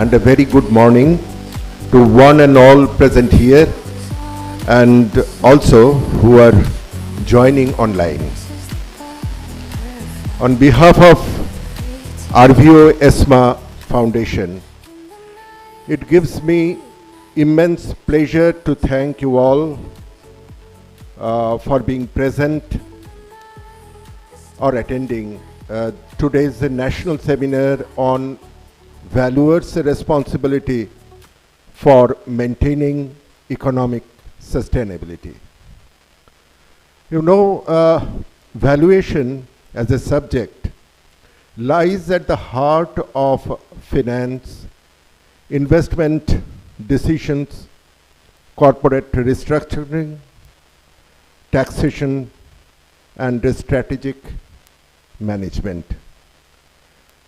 and a very good morning to one and all present here and also who are joining online. On behalf of RVO ESMA Foundation, it gives me immense pleasure to thank you all for being present or attending today's national seminar on valuers' responsibility for maintaining economic sustainability. You know, valuation as a subject lies at the heart of finance, investment decisions, corporate restructuring, taxation, and strategic management.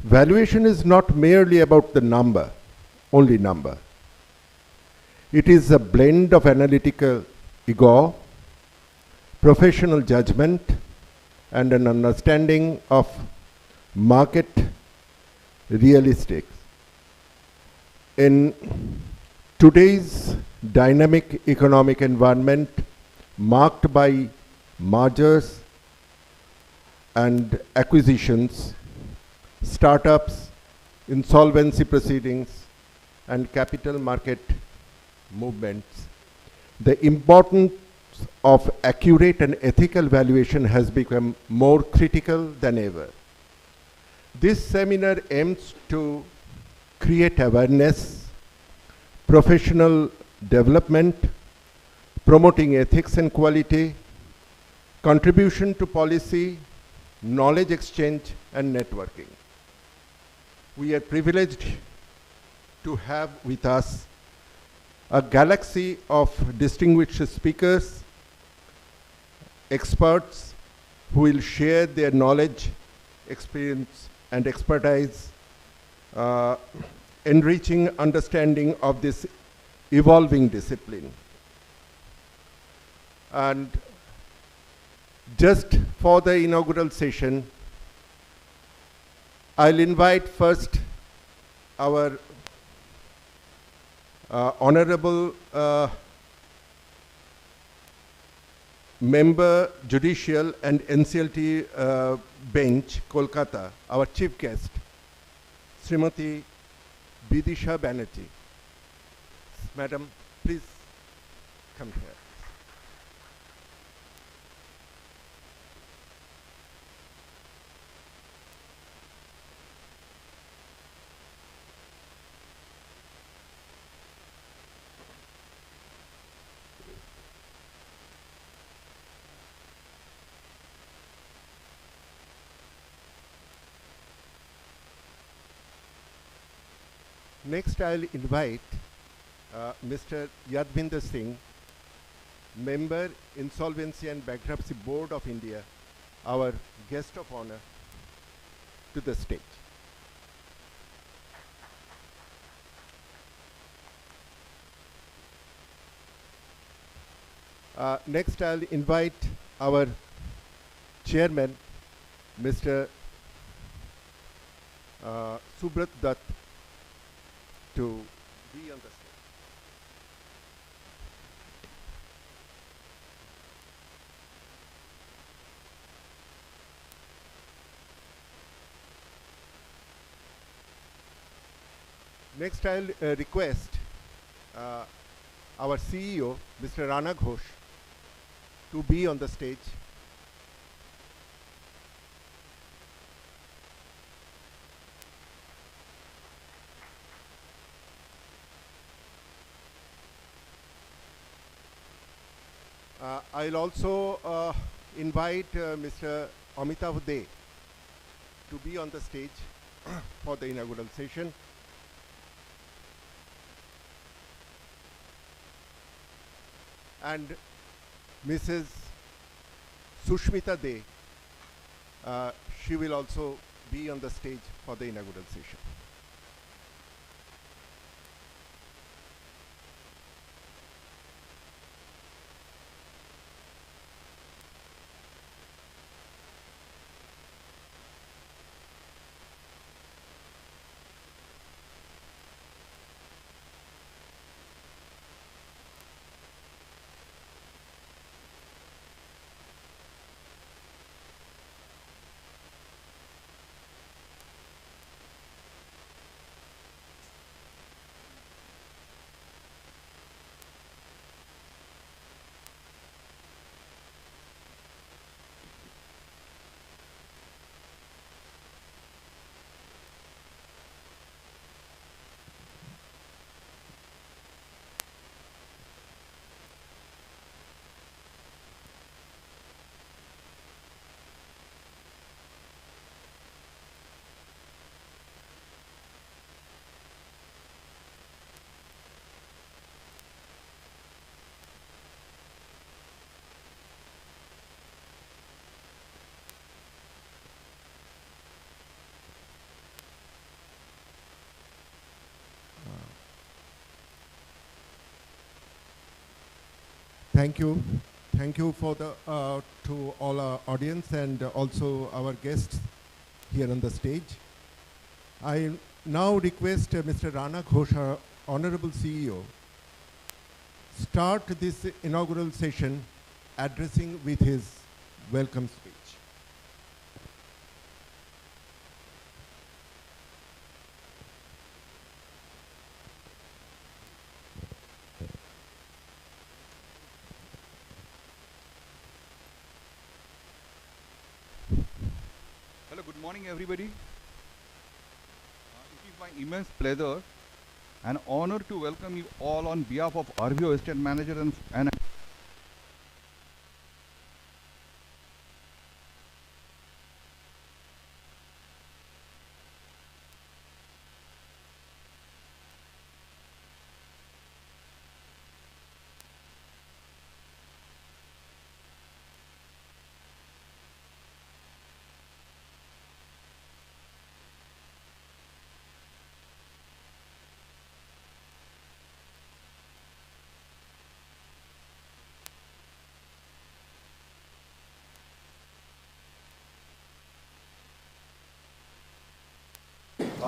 Valuation is not merely about the number, only number. It is a blend of analytical ego, professional judgment, and an understanding of market realistics. In today's dynamic economic environment marked by mergers and acquisitions, startups, insolvency proceedings, and capital market movements, the importance of accurate and ethical valuation has become more critical than ever. This seminar aims to create awareness, professional development, promoting ethics and quality, contribution to policy, knowledge exchange, and networking. We are privileged to have with us a galaxy of distinguished speakers, experts who will share their knowledge, experience, and expertise, enriching understanding of this evolving discipline. And just for the inaugural session, I'll invite first our Honorable Member Judicial and NCLT Bench, Kolkata, our chief guest, Srimati Bidisha Banerjee. Madam, please come here. Next, I'll invite Mr. Yadvinder Singh, Member, Insolvency and Bankruptcy Board of India, our guest of honor, to the stage. Next, I'll invite our Chairman, Mr. Subrat Dutt, to be on the stage. Next, I'll request our CEO, Mr. Rana Ghosh, to be on the stage. I'll also invite Mr. Amitav De to be on the stage for the inaugural session. And Mrs. Sushmita De, she will also be on the stage for the inaugural session. Thank you. Thank you for to all our audience and also our guests here on the stage. I now request Mr. Rana Ghosh, our Honorable CEO, start this inaugural session addressing with his welcome speech. Hello, good morning everybody. It is my immense pleasure and honor to welcome you all on behalf of RVO Estate Manager and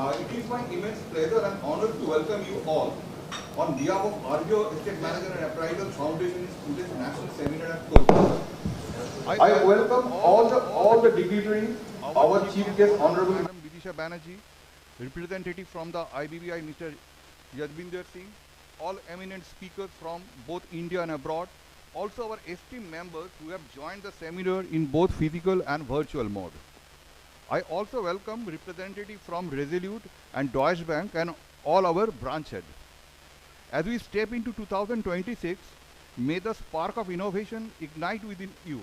it is my immense pleasure and honor to welcome you all on behalf of RVO Estate Manager and Appraisal Foundation to this national seminar at Kolkata. I welcome all the dignitaries, our Chief Guest Honorable Madam Vidisha Banerjee, representative from the IBBI Mr. Yadvinder Singh, all eminent speakers from both India and abroad, also our esteemed members who have joined the seminar in both physical and virtual mode. I also welcome representatives from Resolute and Deutsche Bank and all our branch heads. As we step into 2026, may the spark of innovation ignite within you.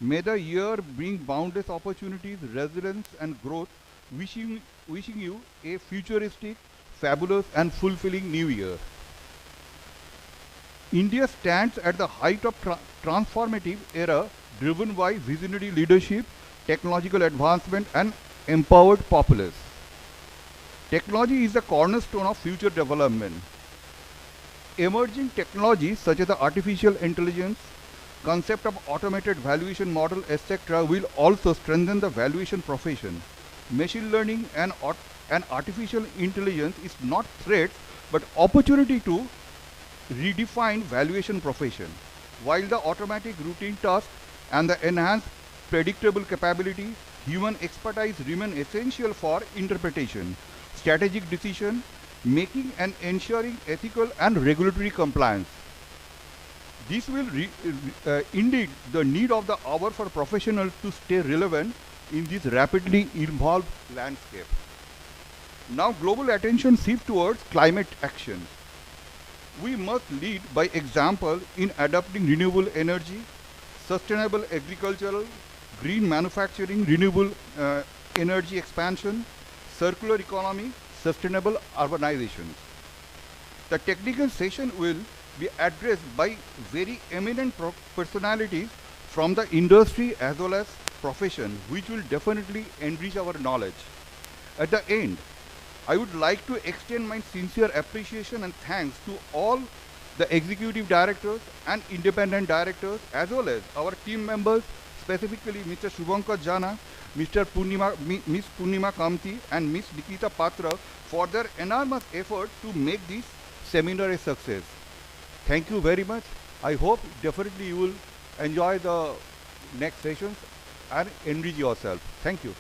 May the year bring boundless opportunities, resilience and growth, wishing you a futuristic, fabulous and fulfilling new year. India stands at the height of transformative era driven by visionary leadership, technological advancement and empowered populace. Technology is the cornerstone of future development. Emerging technologies such as the artificial intelligence, concept of automated valuation model, etc. will also strengthen the valuation profession. Machine learning and artificial intelligence is not threats but opportunity to redefine valuation profession. While the automatic routine tasks and the enhanced predictable capability, human expertise remain essential for interpretation, strategic decision making and ensuring ethical and regulatory compliance. This will indeed the need of the hour for professionals to stay relevant in this rapidly evolved landscape. Now global attention shifts towards climate action. We must lead by example in adopting renewable energy, sustainable agricultural, green manufacturing, renewable energy expansion, circular economy, sustainable urbanization. The technical session will be addressed by very eminent personalities from the industry as well as profession, which will definitely enrich our knowledge. At the end, I would like to extend my sincere appreciation and thanks to all the executive directors and independent directors as well as our team members, specifically Mr. Shubhankar Jana, Miss Purnima Kamti and Miss Nikita Patra for their enormous effort to make this seminar a success. Thank you very much. I hope definitely you will enjoy the next sessions and enrich yourself. Thank you.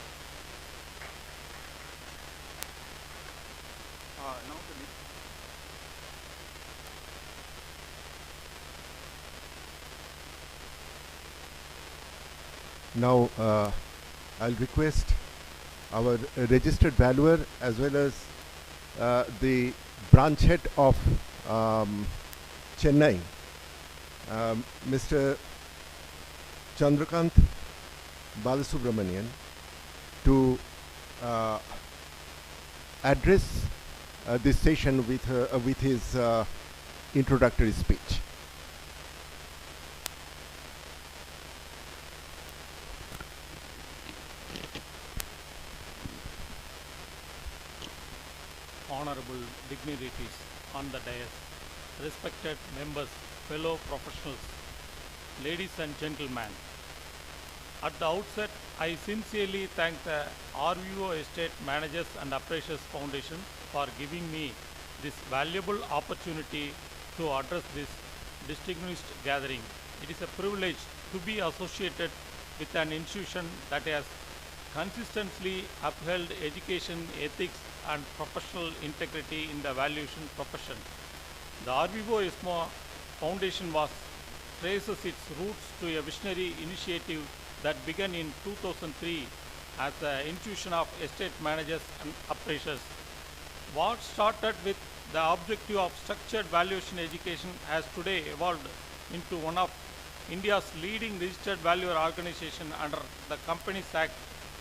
Now, I'll request our registered valuer as well as the branch head of Chennai, Mr. Chandrakant Balasubramanian, to address this session with his introductory speech. Honorable dignitaries on the dais, respected members, fellow professionals, ladies and gentlemen. At the outset, I sincerely thank the RVO Estate Managers and Appraisers Foundation for giving me this valuable opportunity to address this distinguished gathering. It is a privilege to be associated with an institution that has consistently upheld education, ethics, and professional integrity in the valuation profession. The RVO ISMA Foundation traces its roots to a visionary initiative that began in 2003 as the Institution of Estate Managers and Appraisers. What started with the objective of structured valuation education has today evolved into one of India's leading registered valuer organization under the Companies Act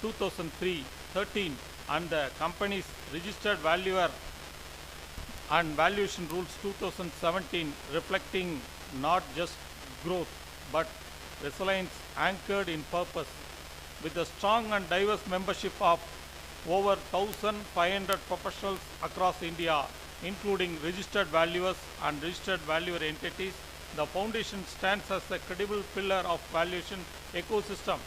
2013 and the Companies Registered Valuer and Valuation Rules 2017, reflecting not just growth but resilience anchored in purpose. With a strong and diverse membership of over 1,500 professionals across India, including registered valuers and registered valuer entities, the Foundation stands as a credible pillar of valuation ecosystem.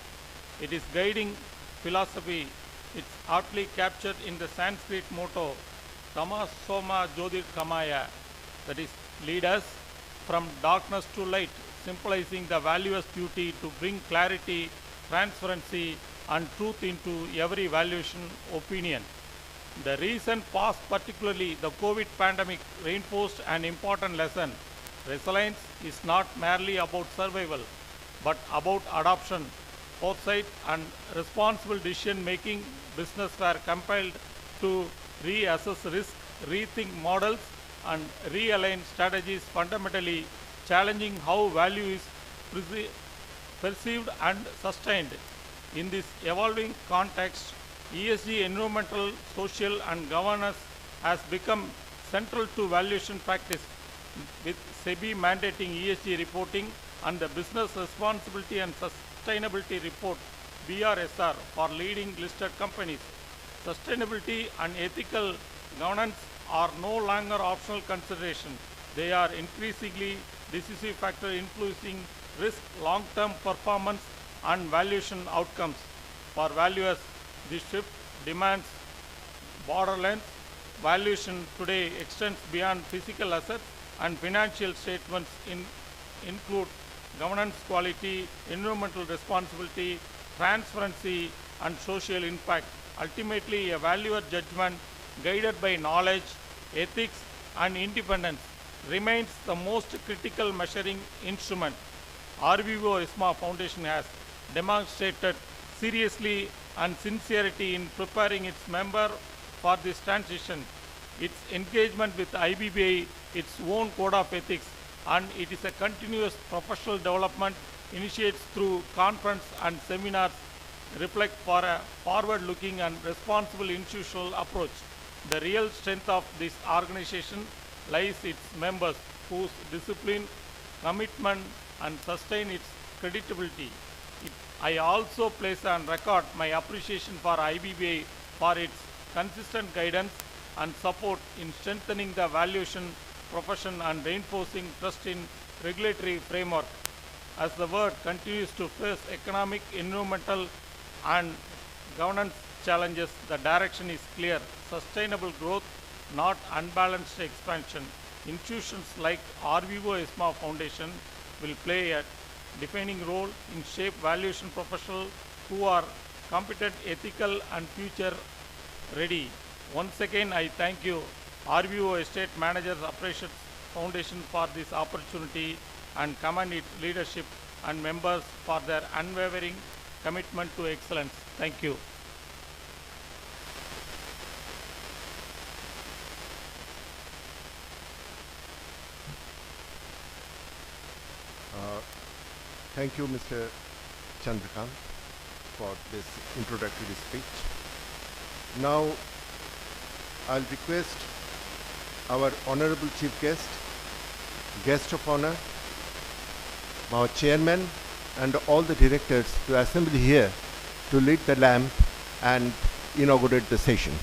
It is guiding philosophy. It's aptly captured in the Sanskrit motto, Tama Soma Jyotir Kamaya, that is, lead us from darkness to light, symbolizing the valuer's duty to bring clarity, transparency, and truth into every valuation opinion. The recent past, particularly the COVID pandemic, reinforced an important lesson. Resilience is not merely about survival, but about adoption, foresight, and responsible decision making. Business were compelled to reassess risk, rethink models, and realign strategies, fundamentally challenging how value is perceived and sustained. In this evolving context, ESG, environmental, social, and governance has become central to valuation practice, with SEBI mandating ESG reporting and the Business Responsibility and Sustainability Report (BRSR) for leading listed companies. Sustainability and ethical governance are no longer optional consideration. They are increasingly decisive factor influencing risk, long-term performance, and valuation outcomes. For valuers, this shift demands borderlands. Valuation today extends beyond physical assets, and financial statements include governance quality, environmental responsibility, transparency, and social impact. Ultimately, a valuer judgment guided by knowledge, ethics, and independence remains the most critical measuring instrument. RVO ISMA Foundation has demonstrated seriously and sincerity in preparing its member for this transition. Its engagement with IBBI, its own code of ethics, and it is a continuous professional development initiates through conference and seminars reflect for a forward-looking and responsible institutional approach. The real strength of this organization lies its members, whose discipline, commitment, and sustain its credibility. I also place on record my appreciation for IBBI for its consistent guidance and support in strengthening the valuation profession and reinforcing trust in regulatory framework. As the world continues to face economic, environmental, and governance challenges, the direction is clear: sustainable growth, not unbalanced expansion. Institutions like RVO ISMA Foundation will play a defining role in shape valuation professionals who are competent, ethical, and future ready. Once again, I thank you, RVO Estate Managers Appraisers Foundation, for this opportunity and commend its leadership and members for their unwavering commitment to excellence. Thank you. Thank you, Mr. Chandrakant, for this introductory speech. Now, I'll request our Honorable Chief Guest of Honor, our Chairman, and all the directors to assemble here to light the lamp and inaugurate the session.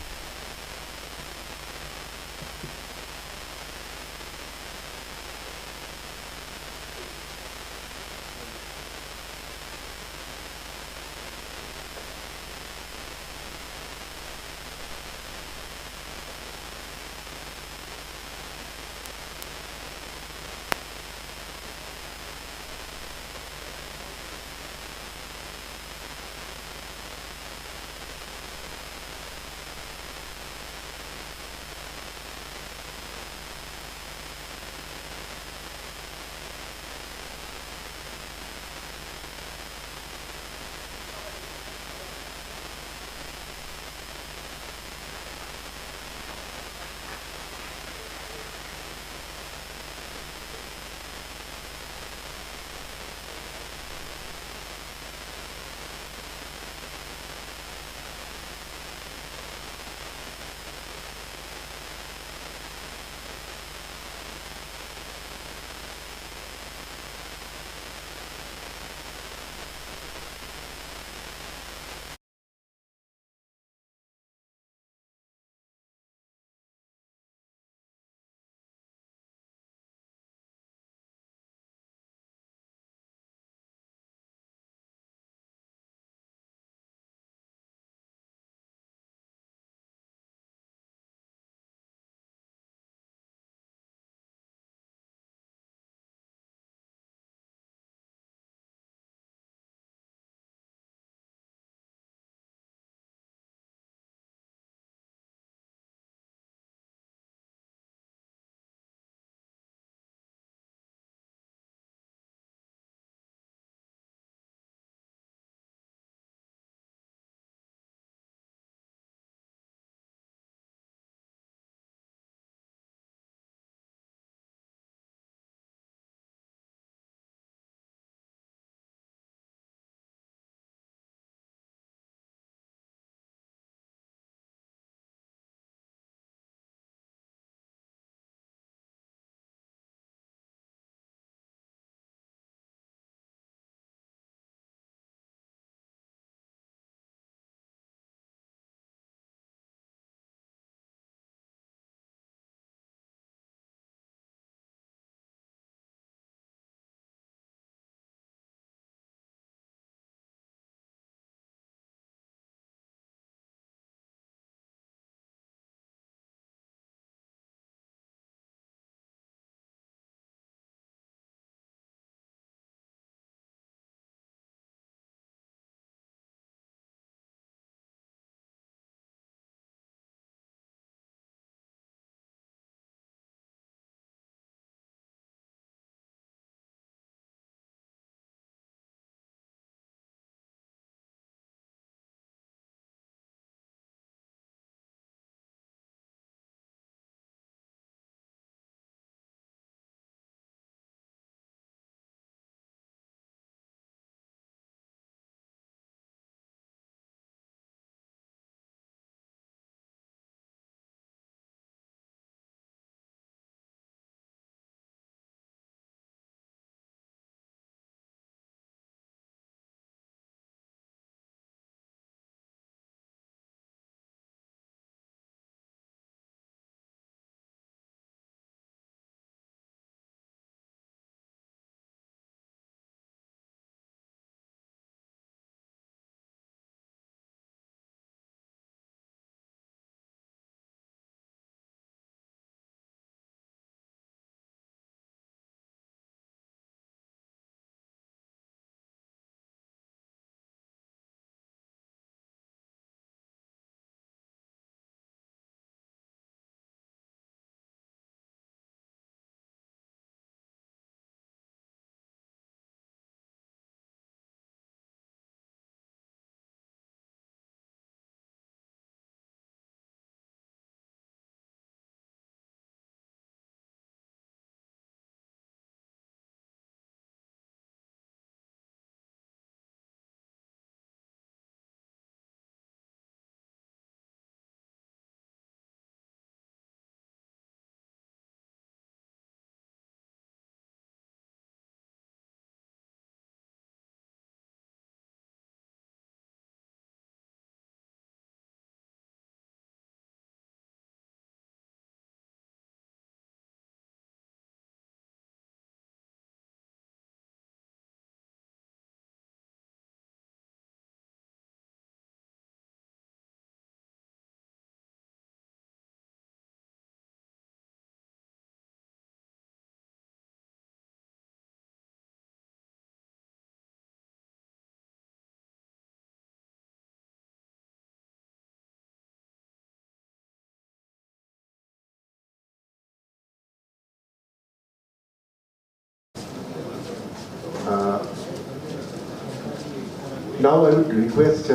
Now I would request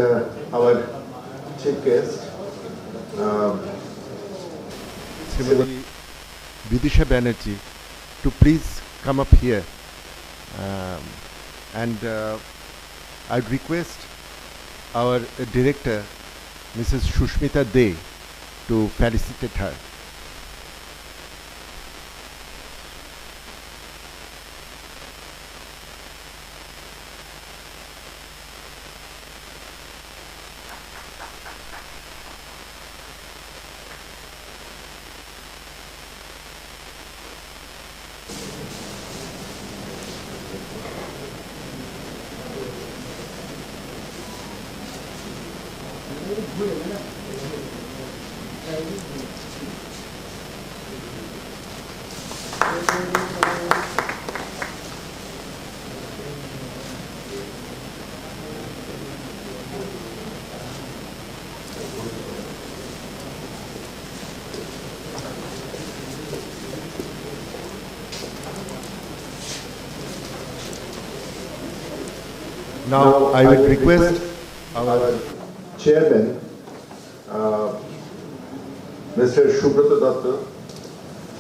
our chief guest, Srimati Vidisha Banerjee, to please come up here. And I'd request our director, Mrs. Shushmita De, to felicitate her. Now I would request our chairman, Mr. Subrata Datta,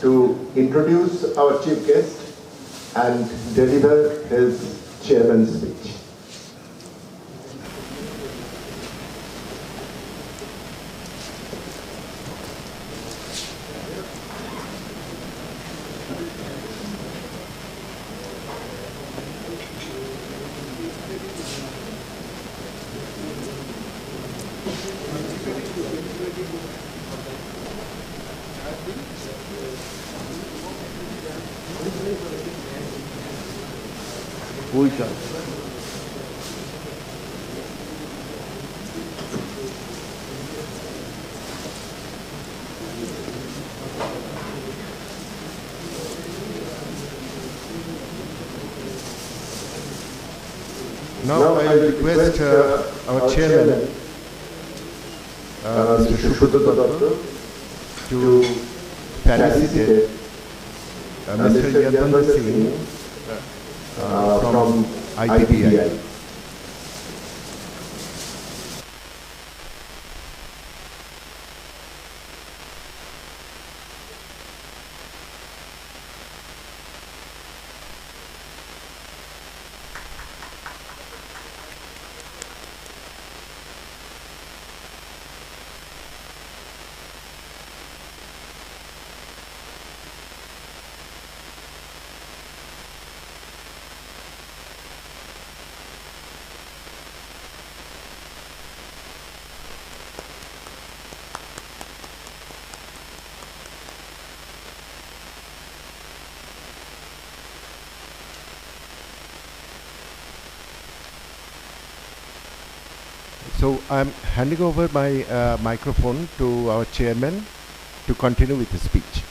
to introduce our chief guest and deliver his chairman's speech. Now I will request our chairman, Mr. Subrata Datta, to felicitate Mr. Yadvinder Singh from ITBI. So I'm handing over my microphone to our chairman to continue with his speech.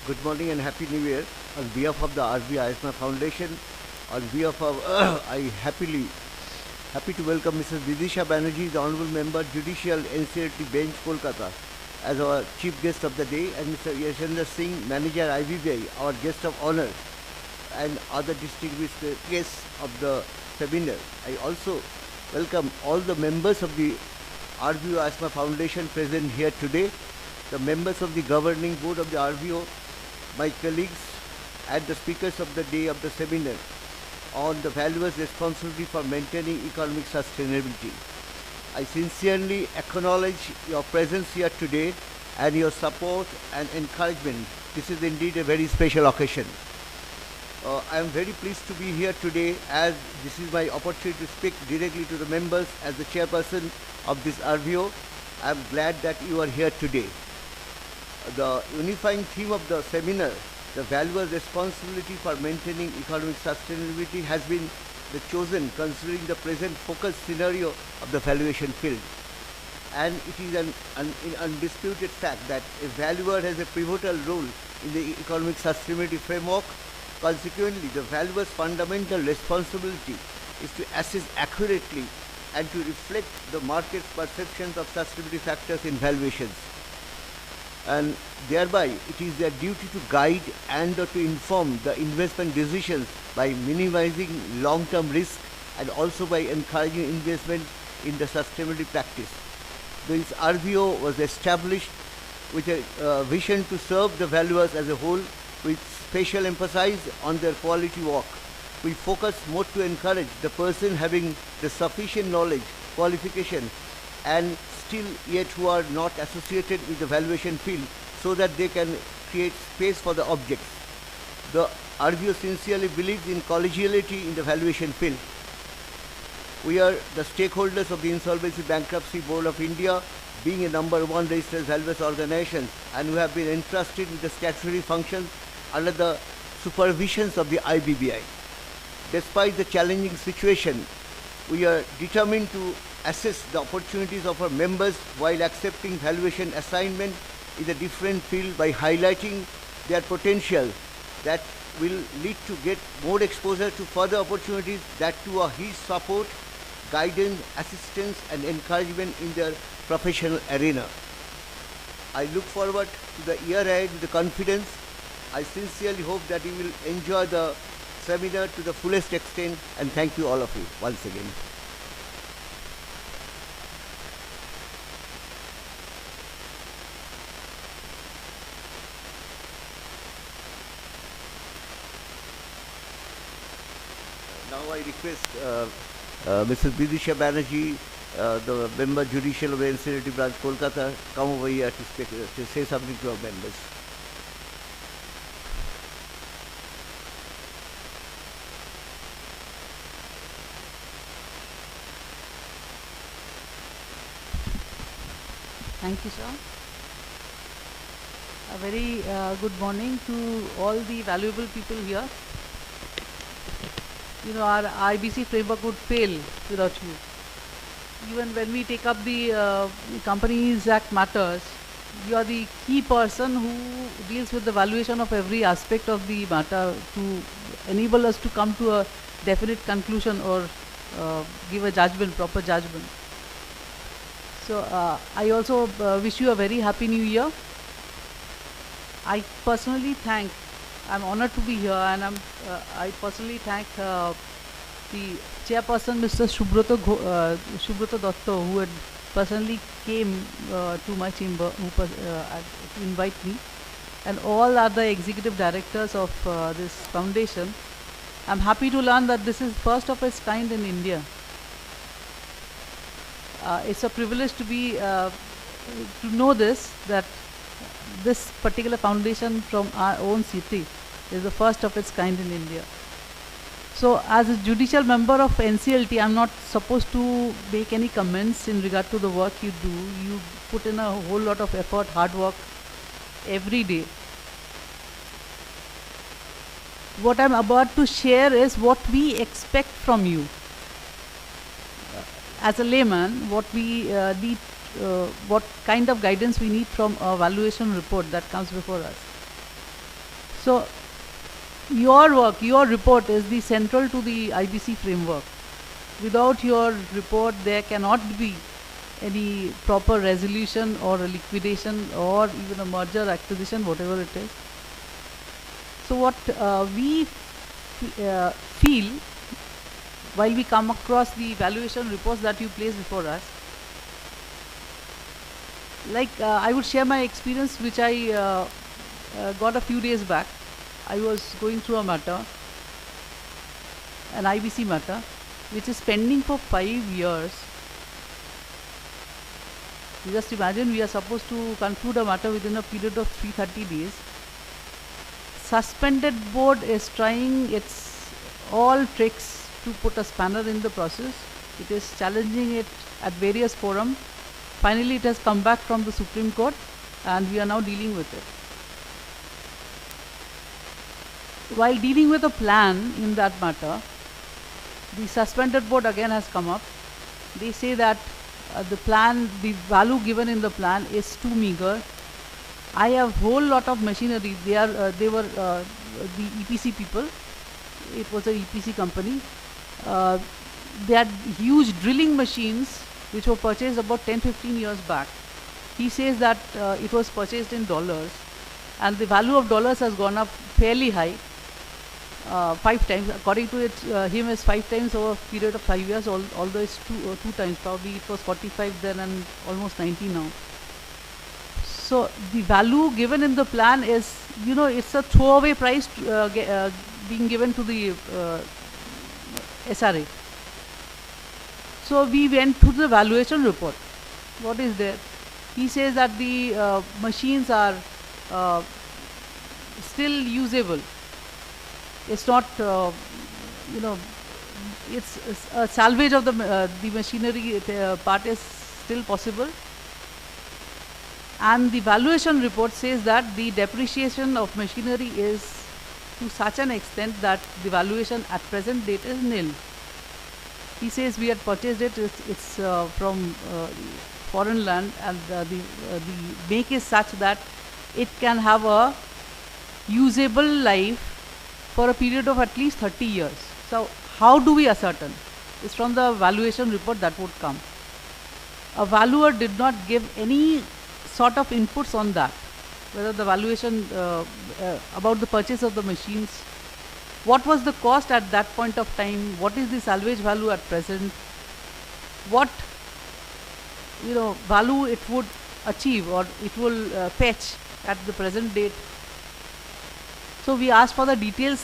Good morning and Happy New Year. On behalf of the RV Ayesma Foundation, on behalf of I happy to welcome Mrs. Vidisha Banerjee, the Honorable Member, Judicial NCLT Bench, Kolkata, as our chief guest of the day, and Mr. Yashendra Singh, Manager IBBI, our guest of honor, and other distinguished guests of the seminar. I also welcome all the members of the RVO Ayesma Foundation present here today, the members of the governing board of the RVO, my colleagues, and the speakers of the day of the seminar on the valuous responsibility for maintaining economic sustainability. I sincerely acknowledge your presence here today and your support and encouragement. This is indeed a very special occasion. I am very pleased to be here today, as this is my opportunity to speak directly to the members as the chairperson of this RVO. I am glad that you are here today. The unifying theme of the seminar, the valuable responsibility for maintaining economic sustainability, has been chosen considering the present focus scenario of the valuation field. And it is an undisputed fact that a valuer has a pivotal role in the economic sustainability framework. Consequently, the valuer's fundamental responsibility is to assess accurately and to reflect the market's perceptions of sustainability factors in valuations. and thereby it is their duty to guide and to inform the investment decisions by minimizing long-term risk and also by encouraging investment in the sustainability practice. This RVO was established with a vision to serve the valuers as a whole, with special emphasis on their quality work. We focus more to encourage the person having the sufficient knowledge, qualification, and still yet who are not associated with the valuation field, so that they can create space for the objects. The RVO sincerely believes in collegiality in the valuation field. We are the stakeholders of the Insolvency Bankruptcy Board of India, being a #1 registered valuers organization, and we have been entrusted with the statutory functions under the supervisions of the IBBI. Despite the challenging situation, we are determined to assess the opportunities of our members while accepting valuation assignment in a different field by highlighting their potential that will lead to get more exposure to further opportunities, that too are his support, guidance, assistance and encouragement in their professional arena. I look forward to the year ahead with the confidence. I sincerely hope that you will enjoy the seminar to the fullest extent, and thank you all of you once again. Now I request Mrs. Vidisha Banerjee, the member judicial of the NCLT branch Kolkata, come over here to say something to our members. Thank you, sir. A very good morning to all the valuable people here. You know, our IBC framework would fail without you. Even when we take up the Companies Act matters, you are the key person who deals with the valuation of every aspect of the matter to enable us to come to a definite conclusion or give a judgment, proper judgment. So I also wish you a very happy new year. I personally I'm honored to be here, and I personally thank the chairperson, Mr. Subroto Dotto, who had personally came to my chamber to invite me, and all other executive directors of this foundation. I'm happy to learn that this is first of its kind in India. It's a privilege to be to know that this particular foundation from our own city is the first of its kind in India. So as a judicial member of NCLT, I'm not supposed to make any comments in regard to the work you do. You put in a whole lot of effort, hard work every day. What I'm about to share is what we expect from you. As a layman, what we need, what kind of guidance we need from a valuation report that comes before us. So, your work, your report is the central to the IBC framework. Without your report, there cannot be any proper resolution or a liquidation or even a merger, acquisition, whatever it is. So, what we feel while we come across the valuation reports that you place before us, like I would share my experience which I got a few days back. I was going through a matter, an IBC matter, which is pending for 5 years. You just imagine, we are supposed to conclude a matter within a period of 330 days. Suspended board is trying its all tricks to put a spanner in the process. It is challenging it at various forums. Finally, it has come back from the Supreme Court, and we are now dealing with it. While dealing with a plan in that matter, the suspended board again has come up. They say that the plan, the value given in the plan is too meager. I have whole lot of machinery. They were the EPC people. It was a EPC company. They had huge drilling machines which were purchased about 10-15 years back. he says that it was purchased in dollars, and the value of dollars has gone up fairly high, 5 times. According to him, is 5 times over a period of 5 years, although it's two times. Probably it was 45 then and almost 90 now. So the value given in the plan is, it's a throwaway price being given to the SRA. So we went to the valuation report. What is there? He says that the machines are still usable. It's not, it's a salvage of the machinery part is still possible. And the valuation report says that the depreciation of machinery is to such an extent that the valuation at present date is nil. He says we had purchased it, it's from foreign land, and the make is such that it can have a usable life for a period of at least 30 years. So how do we ascertain? It's from the valuation report that would come. A valuer did not give any sort of inputs on that, whether the valuation about the purchase of the machines, what was the cost at that point of time, what is the salvage value at present, what value it would achieve or it will fetch at the present date. So we asked for the details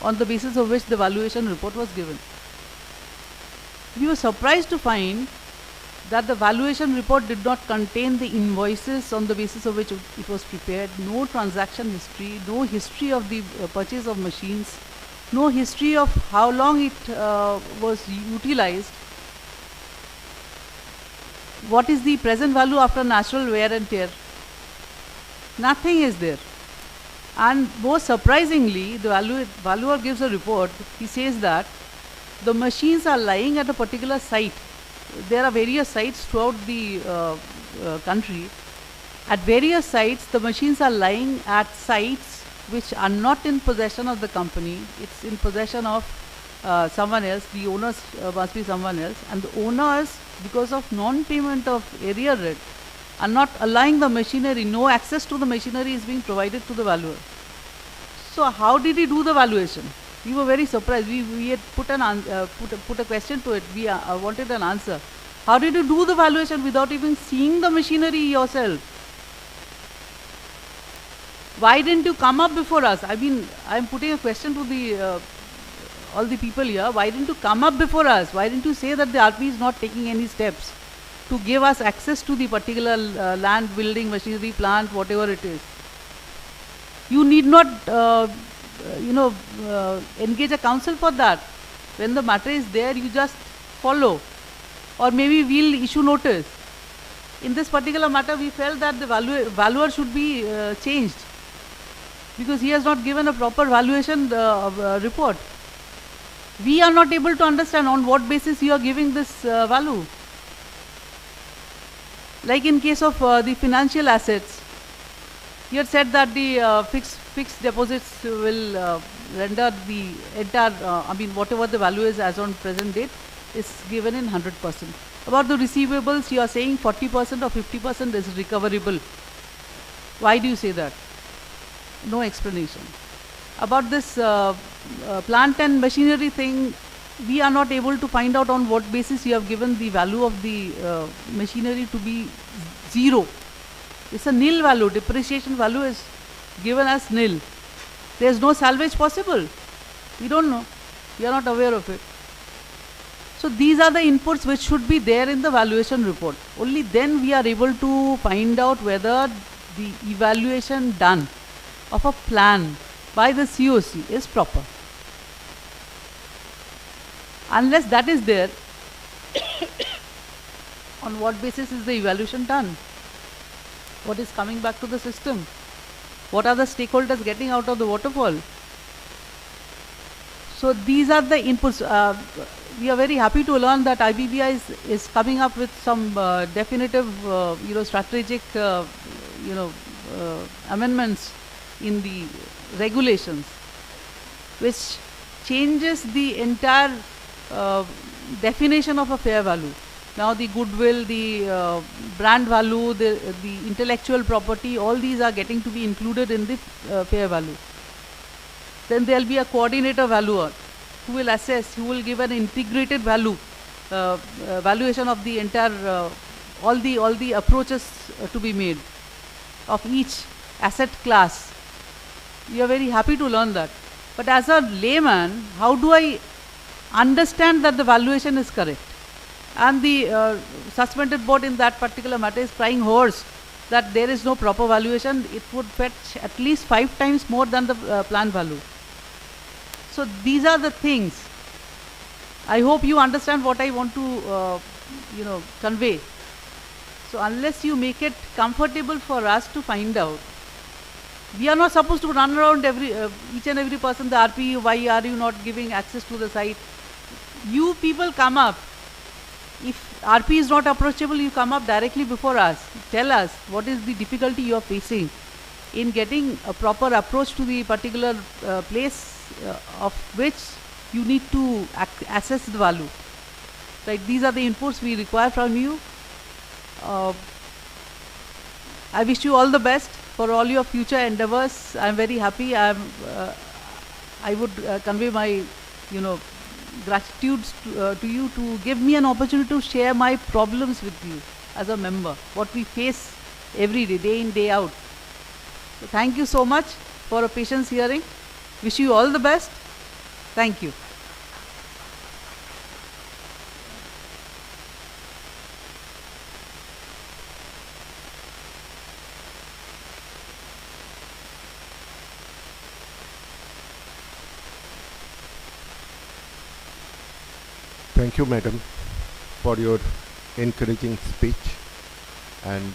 on the basis of which the valuation report was given. We were surprised to find that the valuation report did not contain the invoices on the basis of which it was prepared, no transaction history, no history of the purchase of machines, no history of how long it was utilized, what is the present value after natural wear and tear. Nothing is there. And most surprisingly, the valuer gives a report. He says that the machines are lying at a particular site. There are various sites throughout the country. At various sites, the machines are lying at sites which are not in possession of the company. It's in possession of someone else. The owners must be someone else. And the owners, because of non-payment of area rent, are not allowing the machinery. No access to the machinery is being provided to the valuer. So how did he do the valuation? We were very surprised. We had put a question to it. We wanted an answer. How did you do the valuation without even seeing the machinery yourself? Why didn't you come up before us? I mean, I'm putting a question to the all the people here. Why didn't you come up before us? Why didn't you say that the RP is not taking any steps to give us access to the particular land, building, machinery, plant, whatever it is? You need not engage a counsel for that. When the matter is there, you just follow, or maybe we'll issue notice. In this particular matter, we felt that the valuer should be changed, because he has not given a proper valuation report. We are not able to understand on what basis you are giving this value. Like in case of the financial assets, you had said that the fixed deposits will render the entire, whatever the value is as on present date is given in 100%. About the receivables, you are saying 40% or 50% is recoverable. Why do you say that? No explanation. About this plant and machinery thing, we are not able to find out on what basis you have given the value of the machinery to be 0. It's a nil value. Depreciation value is given as nil. There is no salvage possible. We don't know. We are not aware of it. So these are the inputs which should be there in the valuation report. Only then we are able to find out whether the evaluation done of a plan by the COC is proper. Unless that is there, on what basis is the evaluation done? What is coming back to the system? What are the stakeholders getting out of the waterfall? So these are the inputs. We are very happy to learn that IBBI is coming up with some definitive, strategic, amendments in the regulations, which changes the entire definition of a fair value. Now the goodwill, the brand value, the intellectual property, all these are getting to be included in the fair value. Then there will be a coordinator valuer who will assess, who will give an integrated value, valuation of the entire, all the approaches to be made of each asset class. We are very happy to learn that. But as a layman, how do I understand that the valuation is correct? And the suspended board in that particular matter is crying hoarse that there is no proper valuation. It would fetch at least 5 times more than the planned value. So these are the things. I hope you understand what I want to convey. So unless you make it comfortable for us to find out, we are not supposed to run around each and every person, the RP, why are you not giving access to the site? You people come up. If RP is not approachable, you come up directly before us. Tell us what is the difficulty you are facing in getting a proper approach to the particular place of which you need to assess the value. Right? These are the inputs we require from you. I wish you all the best for all your future endeavors. I am very happy. I would convey my, gratitude to you to give me an opportunity to share my problems with you as a member, what we face every day, day in, day out. So thank you so much for a patience hearing. Wish you all the best. Thank you. Thank you, madam, for your encouraging speech and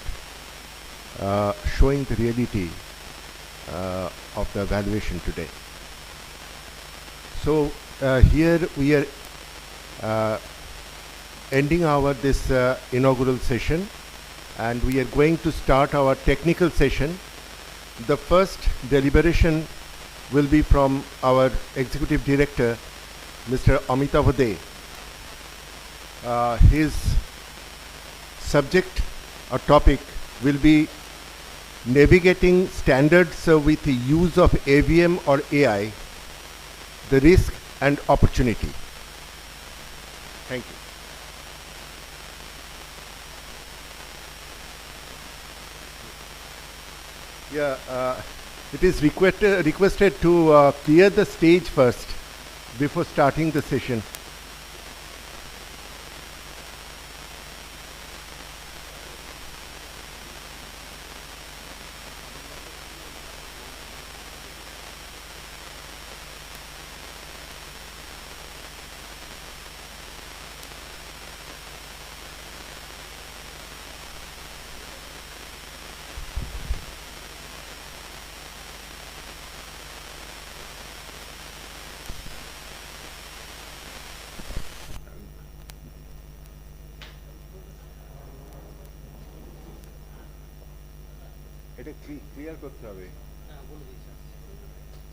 showing the reality of the evaluation today. So here we are ending our this inaugural session, and we are going to start our technical session. The first deliberation will be from our Executive Director, Mr. Amitav De. His subject or topic will be navigating standards with the use of AVM or AI, the risk and opportunity. Thank you. Yeah, it is requested to clear the stage first before starting the session.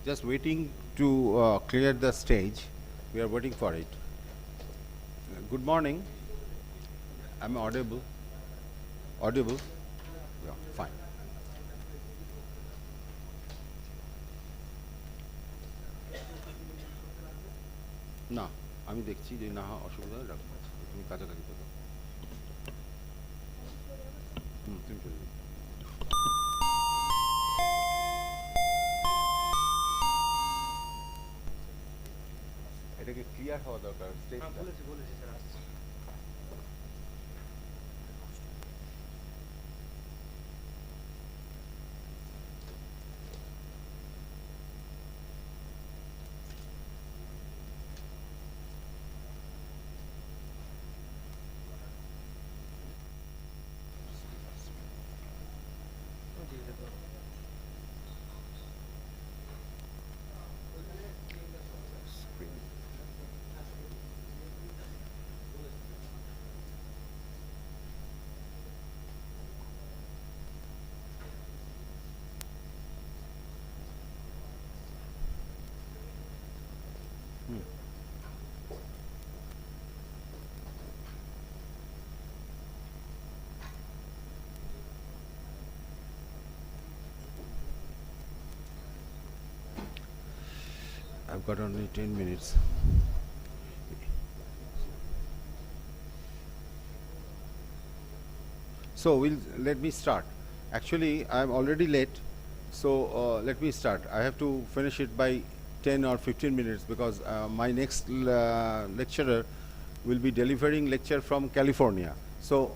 Just waiting to clear the stage. We are waiting for it. Good morning. Am I audible? Audible? Yeah, fine. না আমি দেখছি যে না অসুবিধা রাখবো তুমি কাছাকাছি থাকো তুমি চলে যাও এটাকে ক্লিয়ার হওয়া দরকার স্টেজটা বলেছি স্যার আসছে I've got only 10 minutes. So let me start. Actually, I'm already late, so let me start. I have to finish it by 10 or 15 minutes because my next lecturer will be delivering lecture from California. So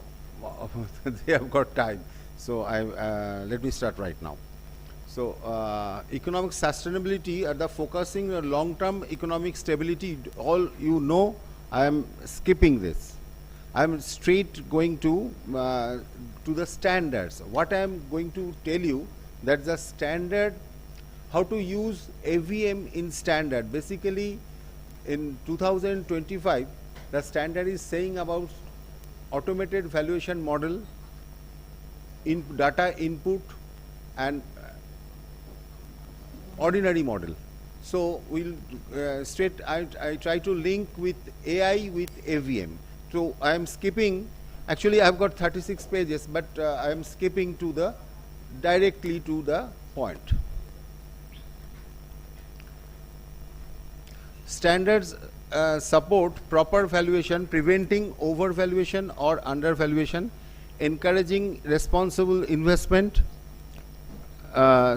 they have got time. So let me start right now. So economic sustainability are the focusing on long-term economic stability. All you know, I am skipping this. I am straight going to the standards. What I am going to tell you, that the standard, how to use AVM in standard. Basically, in 2025, the standard is saying about automated valuation model, in data input, and ordinary model. So we'll straight. I try to link with AI with AVM. So I am skipping. Actually, I've got 36 pages, but I am skipping to directly to the point. Standards support proper valuation, preventing overvaluation or undervaluation, encouraging responsible investment,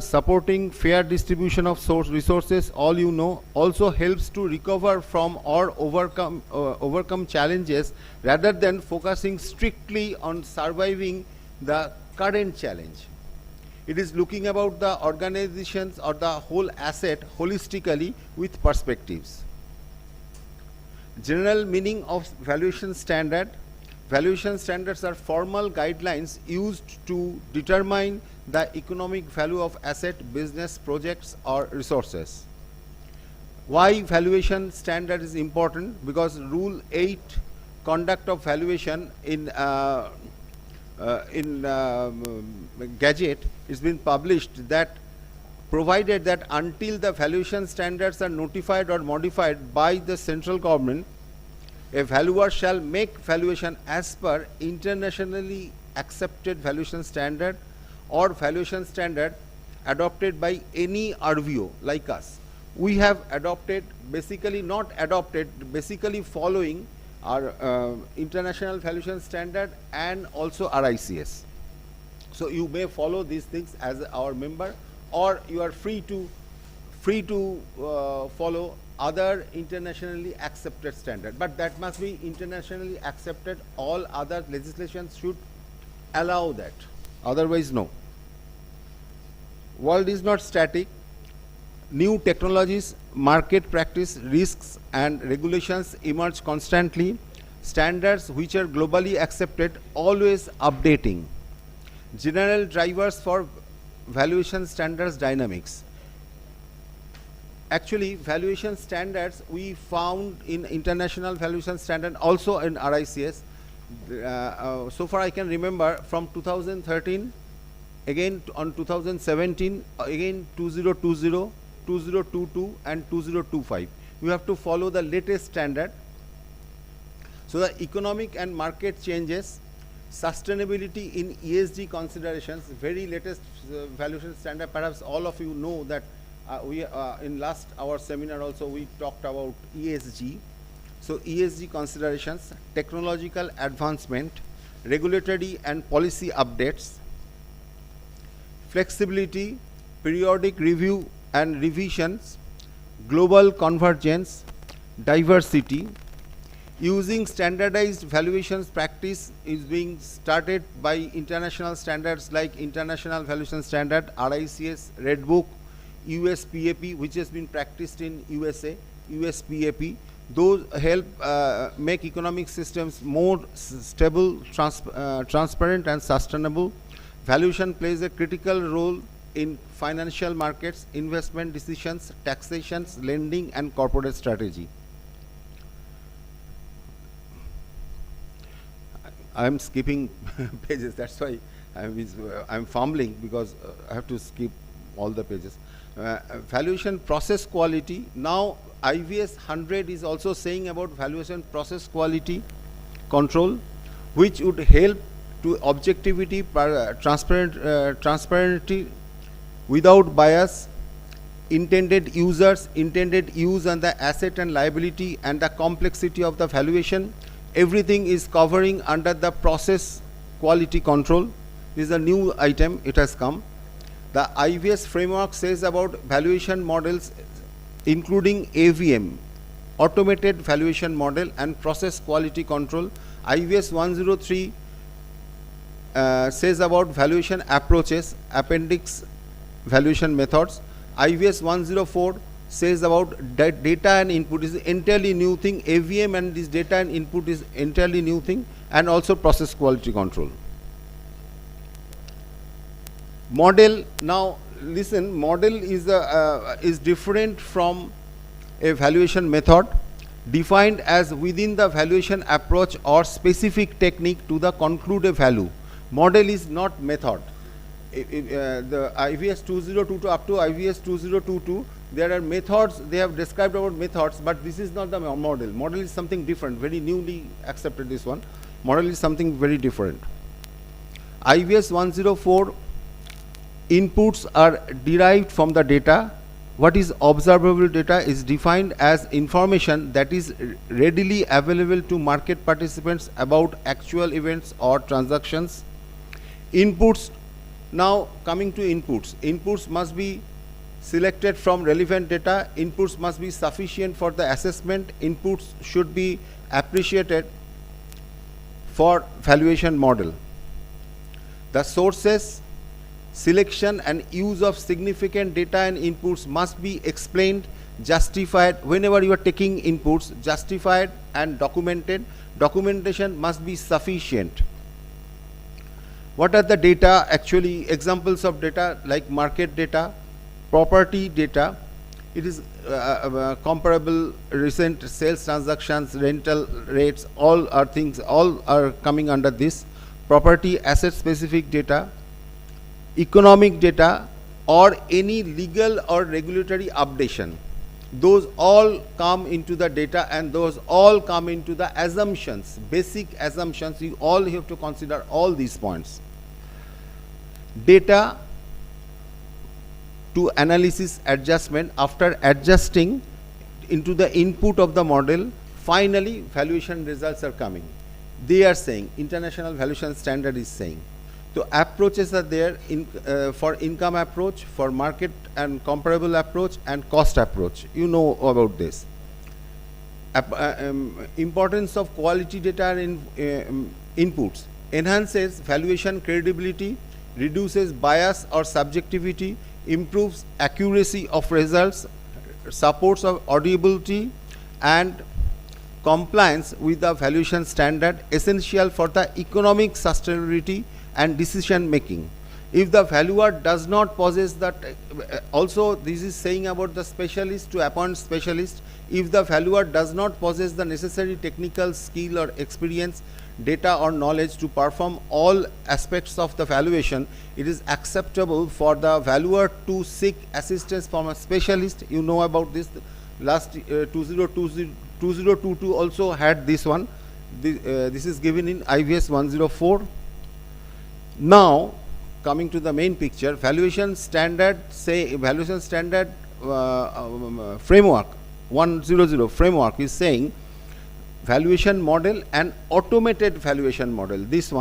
supporting fair distribution of source resources, all you know, also helps to recover from or overcome challenges rather than focusing strictly on surviving the current challenge. It is looking about the organizations or the whole asset holistically with perspectives. General meaning of valuation standard. Valuation standards are formal guidelines used to determine the economic value of asset, business, projects or resources. Why valuation standard is important? Because Rule 8, conduct of valuation in Gazette, is been published, that provided that until the valuation standards are notified or modified by the central government, a valuer shall make valuation as per internationally accepted valuation standard or valuation standard adopted by any RVO like us. We have adopted, basically not adopted, basically following our international valuation standard and also RICS. So you may follow these things as our member, or you are free to follow other internationally accepted standard, but that must be internationally accepted. All other legislations should allow that, otherwise no. World is not static. New technologies, market practice, risks and regulations emerge constantly. Standards which are globally accepted always updating. General drivers for valuation standards dynamics. Actually, valuation standards we found in international valuation standard, also in RICS. So far I can remember from 2013, again on 2017, again 2020, 2022 and 2025. We have to follow the latest standard. So the economic and market changes, sustainability in ESG considerations, very latest valuation standard. Perhaps all of you know that we in last our seminar also we talked about ESG. So ESG considerations, technological advancement, regulatory and policy updates, flexibility, periodic review and revisions, global convergence, diversity. Using standardized valuations practice is being started by international standards like International Valuation Standard, RICS, Red Book, USPAP, which has been practiced in USA, USPAP. Those help make economic systems more stable, transparent and sustainable. Valuation plays a critical role in financial markets, investment decisions, taxations, lending and corporate strategy. I am skipping pages, that's why I'm fumbling, because I have to skip all the pages. Valuation process quality. Now IVS 100 is also saying about valuation process quality control, which would help to objectivity, transparency without bias, intended users, intended use and the asset and liability and the complexity of the valuation. Everything is covering under the process quality control. This is a new item, it has come. The IVS framework says about valuation models including AVM, automated valuation model, and process quality control. IVS 103 says about valuation approaches, appendix valuation methods. IVS 104 says about data and input is entirely new thing. AVM and this data and input is entirely new thing, and also process quality control. Model, now listen, model is different from a valuation method, defined as within the valuation approach or specific technique to the concluded value. Model is not method. The IVS 2022 up to IVS 2022, there are methods, they have described about methods, but this is not the model. Model is something different, very newly accepted this one. Model is something very different. IVS 104, inputs are derived from the data. What is observable data is defined as information that is readily available to market participants about actual events or transactions. Inputs, now coming to inputs. Inputs must be selected from relevant data. Inputs must be sufficient for the assessment. Inputs should be appreciated for valuation model. The sources, selection and use of significant data and inputs must be explained, justified. Whenever you are taking inputs, justified and documented. Documentation must be sufficient. What are the data? Actually, examples of data like market data, property data. It is comparable recent sales transactions, rental rates, all are things, all are coming under this. Property asset specific data, economic data, or any legal or regulatory updation. Those all come into the data, and those all come into the assumptions, basic assumptions. You all have to consider all these points. Data to analysis adjustment. After adjusting into the input of the model, finally valuation results are coming. They are saying, international valuation standard is saying. So approaches are there for income approach, for market and comparable approach, and cost approach. You know about this. Importance of quality data in inputs. Enhances valuation credibility, reduces bias or subjectivity, improves accuracy of results, supports of audibility and compliance with the valuation standard, essential for the economic sustainability and decision making. If the valuer does not possess that, also this is saying about the specialist to appoint specialist. If the valuer does not possess the necessary technical skill or experience, data or knowledge to perform all aspects of the valuation, it is acceptable for the valuer to seek assistance from a specialist. You know about this. Last 2022 also had this one. This is given in IVS 104. Now coming to the main picture, valuation standard framework 100 framework is saying valuation model and automated valuation model. This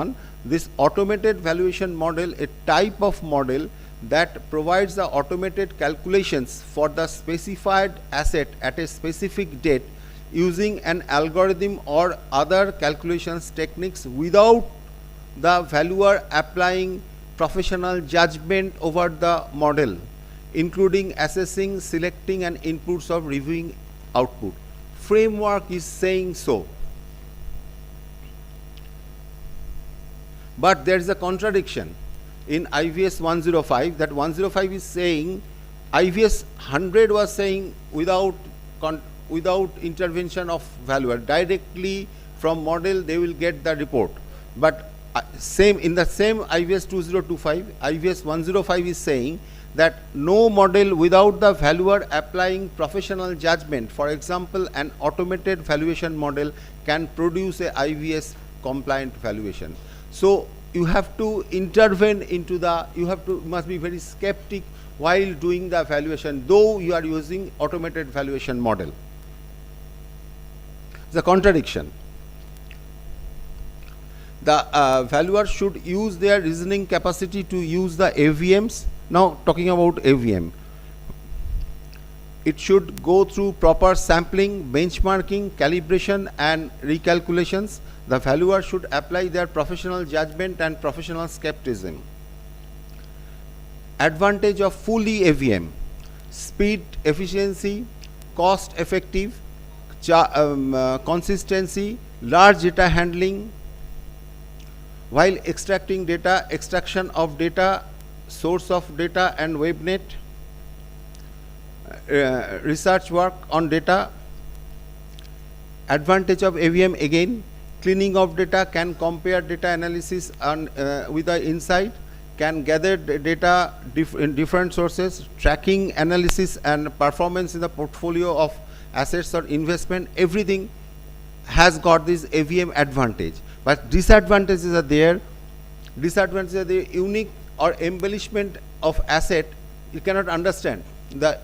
automated valuation model, a type of model that provides the automated calculations for the specified asset at a specific date using an algorithm or other calculations techniques without the valuer applying professional judgment over the model, including assessing, selecting and inputs of reviewing output. Framework is saying so. But there is a contradiction in IVS 105. That 105 is saying, IVS 100 was saying without intervention of valuer, directly from model they will get the report. But in the same IVS 2025, IVS 105 is saying that no model without the valuer applying professional judgment, for example, an automated valuation model can produce a IVS compliant valuation. So you have to intervene into the, must be very skeptic while doing the valuation, though you are using automated valuation model. The contradiction. The valuer should use their reasoning capacity to use the AVMs. Now talking about AVM, it should go through proper sampling, benchmarking, calibration and recalculations. The valuer should apply their professional judgment and professional skepticism. Advantage of fully AVM: speed, efficiency, cost effective, consistency, large data handling, while extracting data, extraction of data, source of data and WebNet, research work on data. Advantage of AVM again: cleaning of data, can compare data analysis on, with the insight, can gather data in different sources, tracking analysis and performance in the portfolio of assets or investment. Everything has got this AVM advantage, but disadvantages are there. Disadvantages are the unique or embellishment of asset. You cannot understand the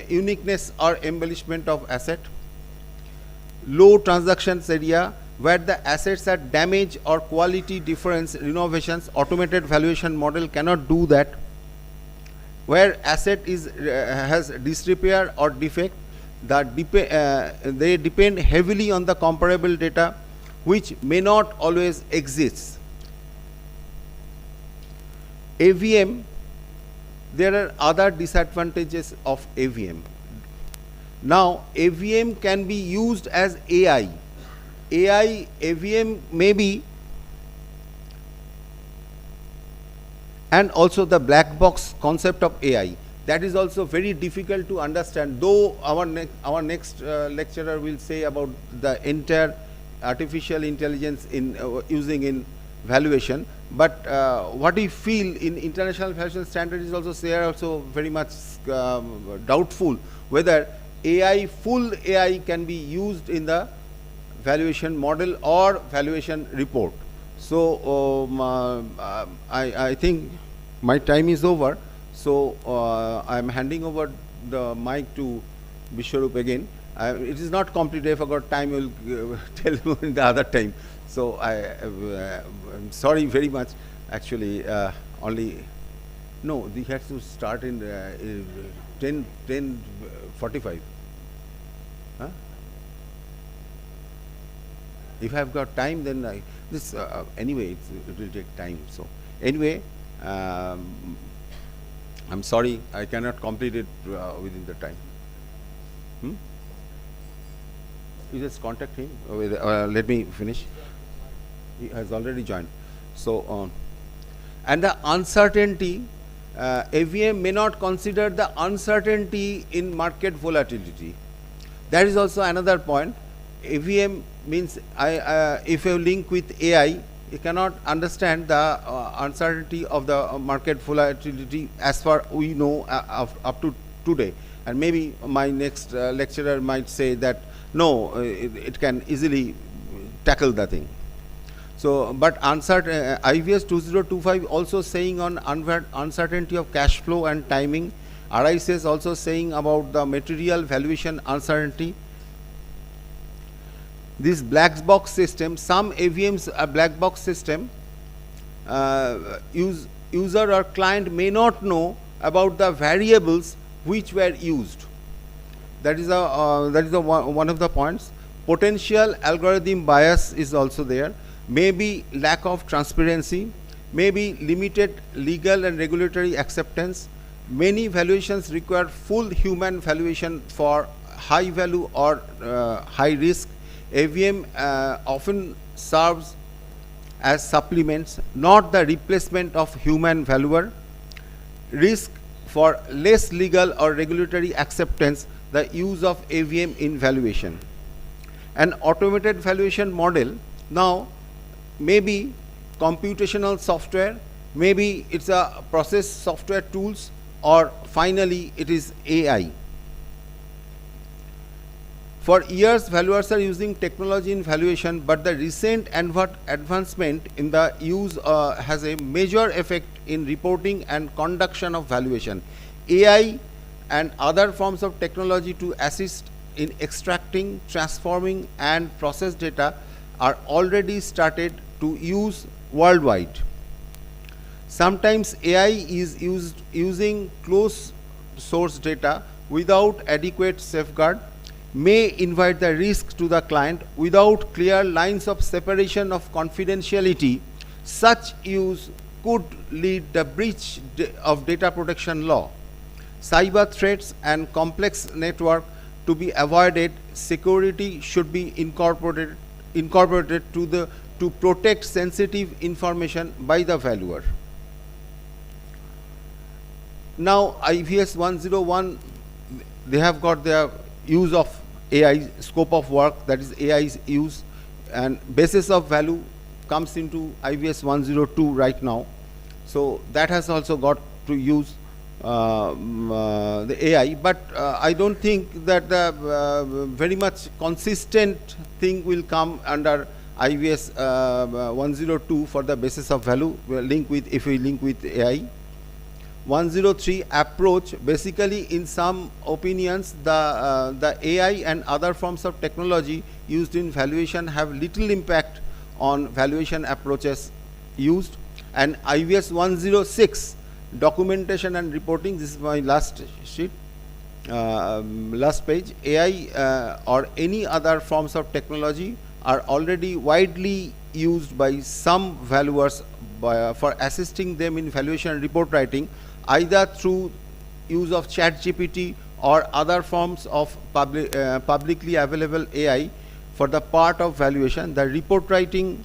uniqueness or embellishment of asset. Low transactions area, where the assets are damaged or quality difference renovations. Automated valuation model cannot do that. Where asset is has disrepair or defect, they depend heavily on the comparable data, which may not always exist. AVM, there are other disadvantages of AVM. Now AVM can be used as AI. AVM may be, and also the black box concept of AI. That is also very difficult to understand, though our next lecturer will say about the entire artificial intelligence in using in valuation. But what we feel in international valuation standard is also there, also very much doubtful whether full AI can be used in the valuation model or valuation report. So I think my time is over. So I am handing over the mic to Bishwarup again. It is not complete. If I got time, I will tell you in the other time. So I'm sorry very much. Actually, only no. We had to start in 10:45. Huh? If I have got time, then anyway, it will take time. So anyway, I'm sorry, I cannot complete it within the time. You just contact him. Let me finish. He has already joined. So, and the uncertainty, AVM may not consider the uncertainty in market volatility. That is also another point. AVM means if you link with AI, you cannot understand the uncertainty of the market volatility as far we know up to today. And maybe my next lecturer might say that no, it can easily tackle the thing. So, but IVS 2025 also saying on uncertainty of cash flow and timing. RICS also saying about the material valuation uncertainty. This black box system, some AVMs are black box system. User or client may not know about the variables which were used. That is one of the points. Potential algorithm bias is also there. Maybe lack of transparency, maybe limited legal and regulatory acceptance. Many valuations require full human valuation for high value or high risk. AVM often serves as supplements, not the replacement of human valuer. Risk for less legal or regulatory acceptance, the use of AVM in valuation. An automated valuation model, now maybe computational software, maybe it's a process software tools, or finally it is AI. For years, valuers are using technology in valuation, but the recent advancement in the use has a major effect in reporting and conduction of valuation. AI and other forms of technology to assist in extracting, transforming, and process data are already started to use worldwide. Sometimes AI is using closed source data without adequate safeguard, may invite the risk to the client without clear lines of separation of confidentiality. Such use could lead the breach of data protection law. Cyber threats and complex network to be avoided, security should be incorporated to protect sensitive information by the valuer. Now IVS 101, they have got their use of AI, scope of work, that is AI's use, and basis of value comes into IVS 102 right now. So that has also got to use the AI, but I don't think that the very much consistent thing will come under IVS 102 for the basis of value. We'll link with, if we link with AI. 103 approach, basically in some opinions the AI and other forms of technology used in valuation have little impact on valuation approaches used. And IVS 106 documentation and reporting, this is my last sheet, last page. AI or any other forms of technology are already widely used by some valuers for assisting them in valuation and report writing, either through use of ChatGPT or other forms of publicly available AI for the part of valuation. The report writing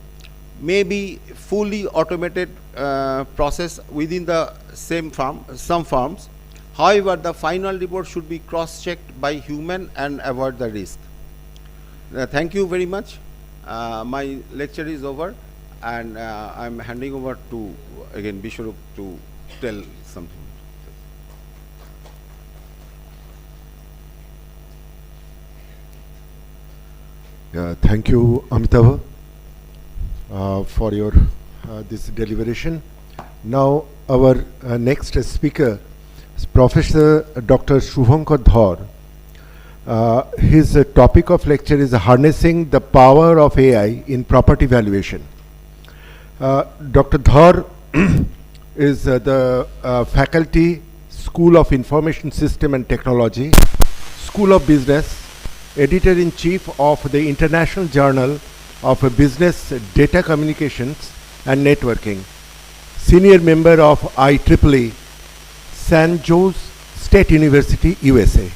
may be fully automated process within the same firm, some firms. However, the final report should be cross-checked by human and avoid the risk. Thank you very much. My lecture is over, and I'm handing over to again Bishwarup to tell something. Thank you, Amitabh, for your this deliberation. Now our next speaker is Professor Dr. Shubhankar Dhar. His topic of lecture is harnessing the power of AI in property valuation. Dr. Dhar is the faculty, School of Information System and Technology, School of Business, Editor-in-Chief of the International Journal of Business Data Communications and Networking, Senior member of IEEE, San Jose State University, USA.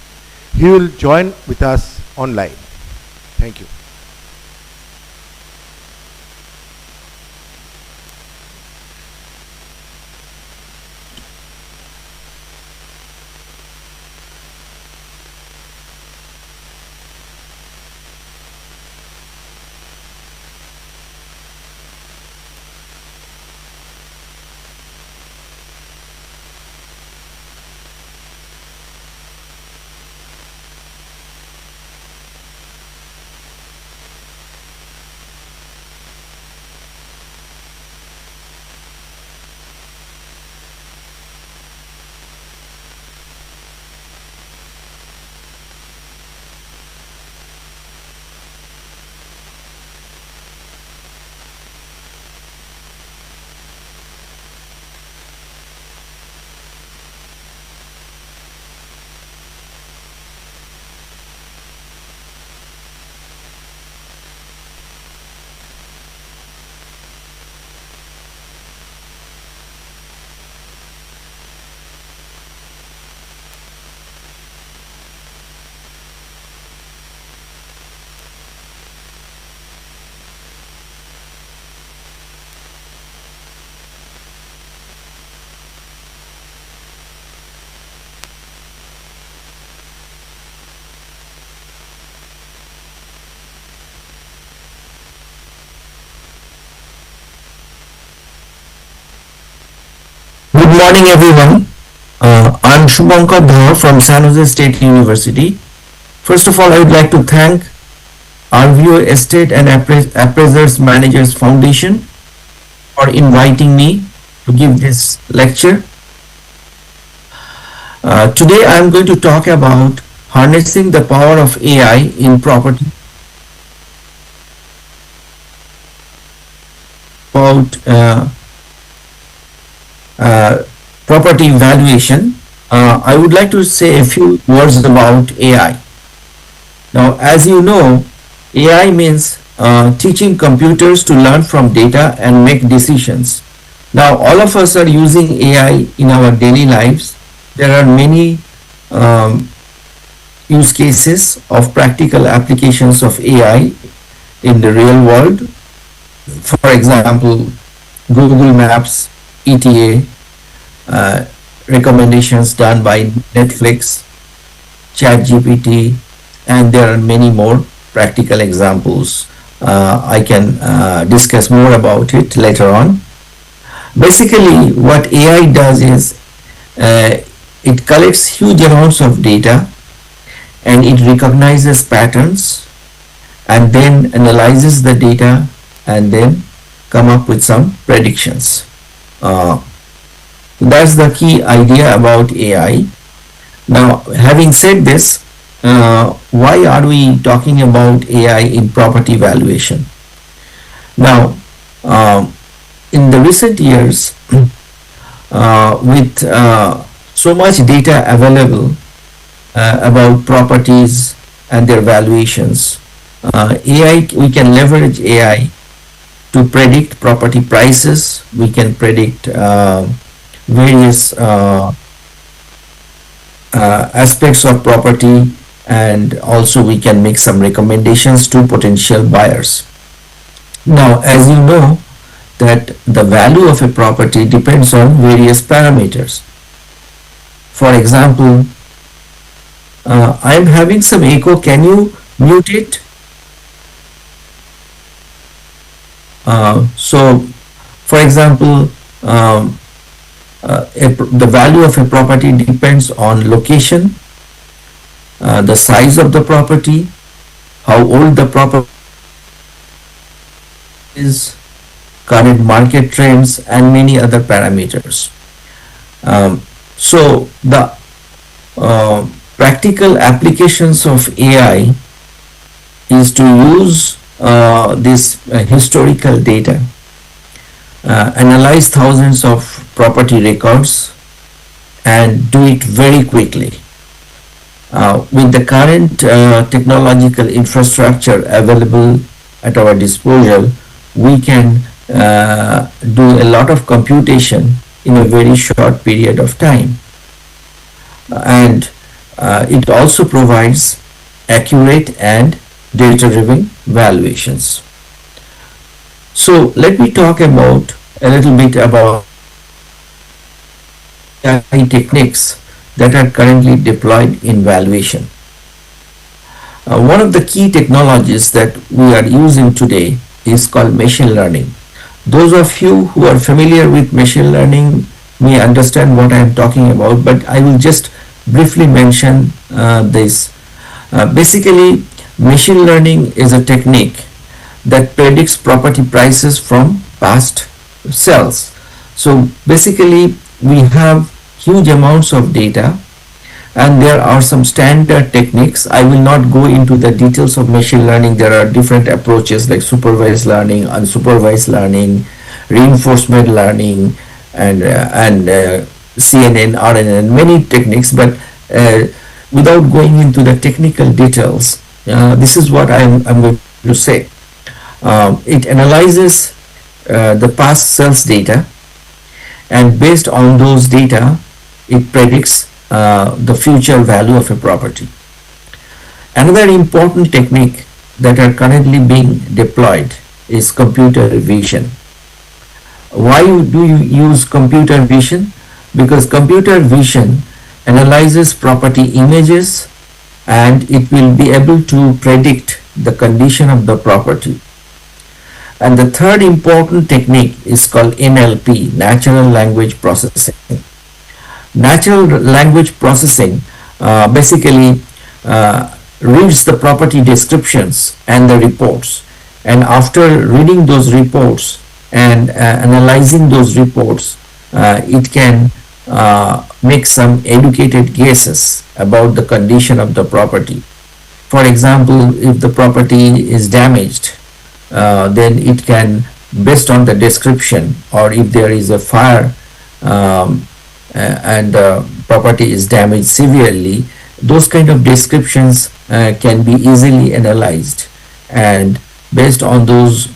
He will join with us online. Thank you. Good morning, everyone. I'm Shubhankar Dhar from San Jose State University. First of all, I would like to thank RVO Estate and Appraisers Managers Foundation for inviting me to give this lecture. Today I am going to talk about harnessing the power of AI in property, about property valuation. I would like to say a few words about AI. Now, as you know, AI means teaching computers to learn from data and make decisions. Now, all of us are using AI in our daily lives. There are many use cases of practical applications of AI in the real world. For example, Google Maps, ETA, recommendations done by Netflix, ChatGPT, and there are many more practical examples. I can discuss more about it later on. Basically, what AI does is it collects huge amounts of data and it recognizes patterns and then analyzes the data and then come up with some predictions. That's the key idea about AI. Now, having said this, why are we talking about AI in property valuation? Now, in the recent years, with so much data available about properties and their valuations, AI, we can leverage AI to predict property prices. We can predict various aspects of property, and also we can make some recommendations to potential buyers. Now, as you know, that the value of a property depends on various parameters. For example, I'm having some echo. Can you mute it? So, for example, the value of a property depends on location, the size of the property, how old the property is, current market trends, and many other parameters. So the practical applications of AI is to use this historical data, analyze thousands of property records, and do it very quickly. With the current technological infrastructure available at our disposal, we can do a lot of computation in a very short period of time. And it also provides accurate and data-driven valuations. So let me talk about a little bit about AI techniques that are currently deployed in valuation. One of the key technologies that we are using today is called machine learning. Those of you who are familiar with machine learning may understand what I am talking about, but I will just briefly mention this. Basically, machine learning is a technique that predicts property prices from past sales. So basically, we have huge amounts of data, and there are some standard techniques. I will not go into the details of machine learning. There are different approaches like supervised learning, unsupervised learning, reinforcement learning, and CNN, RNN, many techniques. But without going into the technical details, this is what I'm going to say. It analyzes the past sales data, and based on those data, it predicts the future value of a property. Another important technique that are currently being deployed is computer vision. Why do you use computer vision? Because computer vision analyzes property images and it will be able to predict the condition of the property. And the third important technique is called NLP, natural language processing. Natural language processing basically reads the property descriptions and the reports, and after reading those reports and analyzing those reports, it can make some educated guesses about the condition of the property. For example, if the property is damaged, then it can, based on the description, or if there is a fire and the property is damaged severely, those kind of descriptions can be easily analyzed, and based on those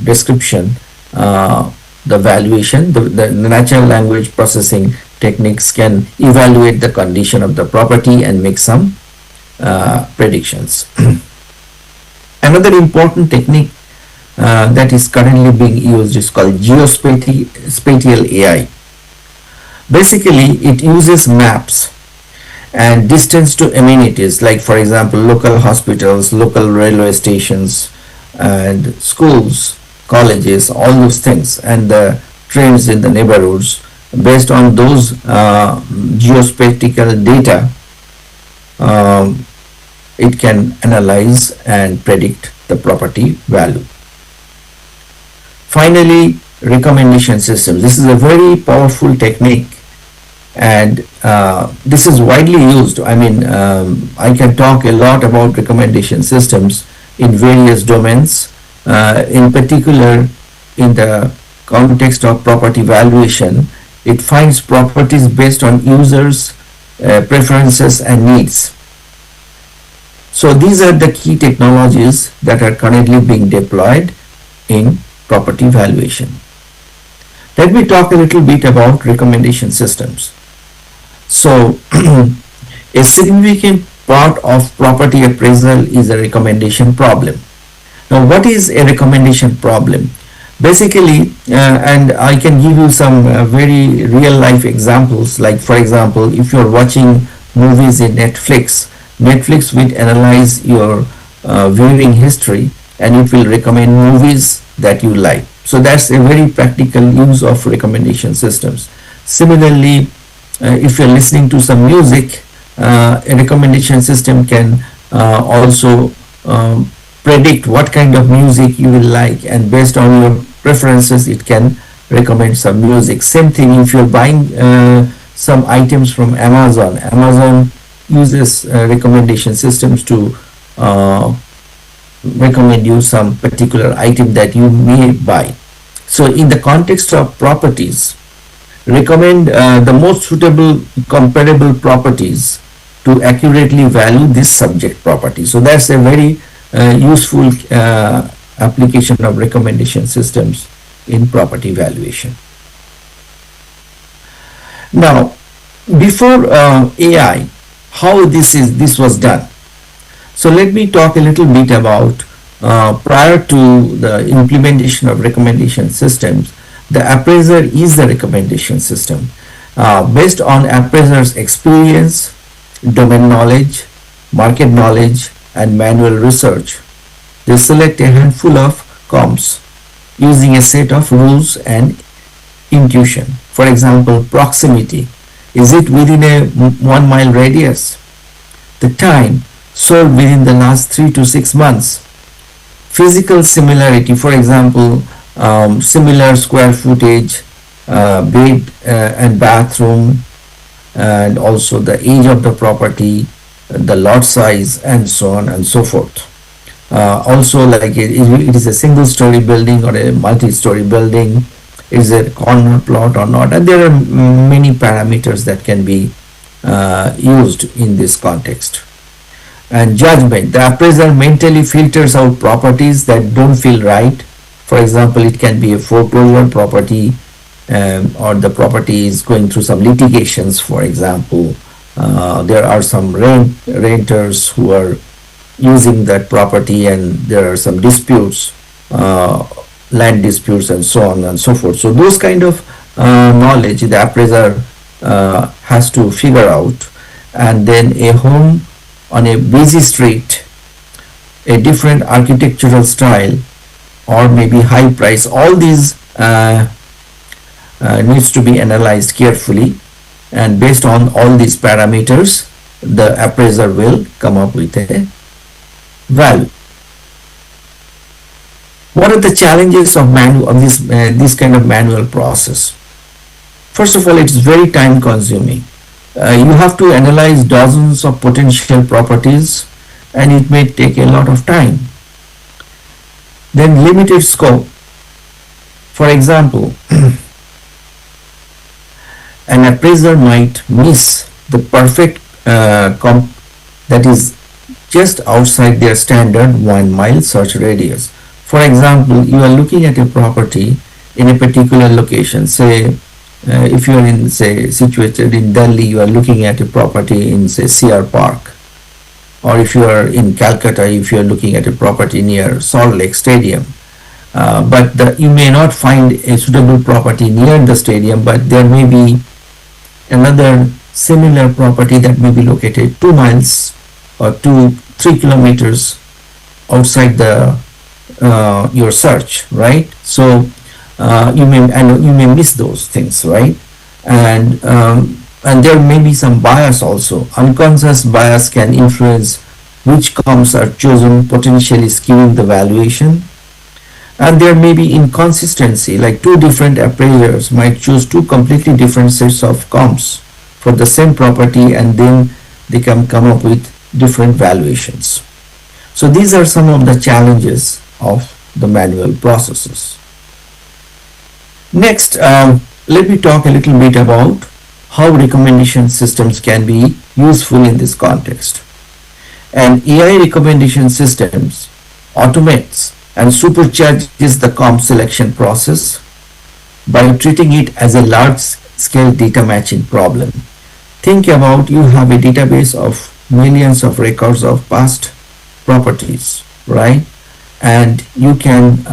description, the valuation, the natural language processing techniques can evaluate the condition of the property and make some predictions. Another important technique that is currently being used is called geospatial AI. Basically, it uses maps and distance to amenities, like for example local hospitals, local railway stations, and schools, colleges, all those things, and the trends in the neighborhoods. Based on those geospatial data, it can analyze and predict the property value. Finally, recommendation system. This is a very powerful technique, and this is widely used. I mean, I can talk a lot about recommendation systems in various domains. In particular, in the context of property valuation, it finds properties based on users' preferences and needs. So these are the key technologies that are currently being deployed in property valuation. Let me talk a little bit about recommendation systems. So a significant part of property appraisal is a recommendation problem. Now, what is a recommendation problem? Basically, and I can give you some very real life examples, like for example, if you're watching movies in Netflix will analyze your viewing history, and it will recommend movies that you like. So that's a very practical use of recommendation systems. Similarly, if you're listening to some music, a recommendation system can also predict what kind of music you will like, and based on your preferences it can recommend some music. Same thing if you're buying some items from Amazon uses recommendation systems to recommend you some particular item that you may buy. So in the context of properties, recommend the most suitable comparable properties to accurately value this subject property. So that's a very useful application of recommendation systems in property valuation. Now, before AI, how this was done. So let me talk a little bit about prior to the implementation of recommendation systems. The appraiser is the recommendation system. Based on appraiser's experience, domain knowledge, market knowledge, and manual research, they select a handful of comps using a set of rules and intuition. For example, proximity. Is it within a 1 mile radius? The time, sold within the last 3 to 6 months. Physical similarity, for example, similar square footage, bed and bathroom, and also the age of the property, the lot size, and so on and so forth. Also, like it is a single story building or a multi-story building, is it a corner plot or not, and there are many parameters that can be used in this context. And judgment, the appraiser mentally filters out properties that don't feel right. For example, it can be a foreclosure property, or the property is going through some litigations, for example. There are some renters who are using that property, and there are some disputes, land disputes, and so on and so forth. So those kind of knowledge the appraiser has to figure out. And then a home on a busy street, a different architectural style, or maybe high price, all these needs to be analyzed carefully, and based on all these parameters the appraiser will come up with a value. What are the challenges of this kind of manual process? First of all, it's very time consuming. You have to analyze dozens of potential properties and it may take a lot of time. Then limited scope. For example, an appraiser might miss the perfect comp that is just outside their standard 1 mile search radius. For example, you are looking at a property in a particular location. Say, if you are in, say, situated in Delhi, you are looking at a property in, say, CR Park. Or if you are in Calcutta, if you are looking at a property near Salt Lake Stadium. But you may not find a suitable property near the stadium, but there may be another similar property that may be located 2 miles or 3 kilometers outside the your search, right? So you may miss those things, right? And there may be some bias also. Unconscious bias can influence which comps are chosen, potentially skewing the valuation. And there may be inconsistency, like two different appraisers might choose two completely different sets of comps for the same property, and then they can come up with different valuations. So these are some of the challenges of the manual processes. Next, let me talk a little bit about how recommendation systems can be useful in this context. And AI recommendation systems automates and supercharges the comp selection process by treating it as a large-scale data matching problem. Think about, you have a database of millions of records of past properties, right? And you can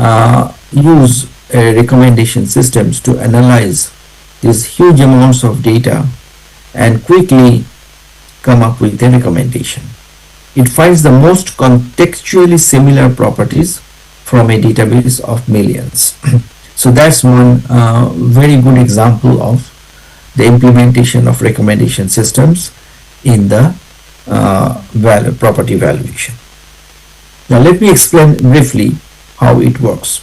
use recommendation systems to analyze these huge amounts of data and quickly come up with a recommendation. It finds the most contextually similar properties from a database of millions. So that's one very good example of the implementation of recommendation systems in the property valuation. Now let me explain briefly how it works.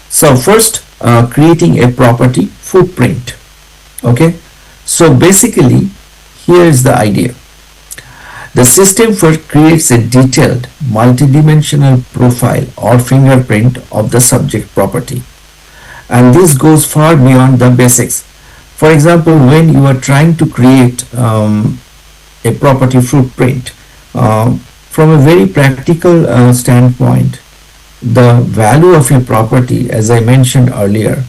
So first, creating a property footprint. Okay, so basically here is the idea. The system first creates a detailed multidimensional profile or fingerprint of the subject property, and this goes far beyond the basics. For example, when you are trying to create a property footprint, from a very practical standpoint, the value of a property, as I mentioned earlier,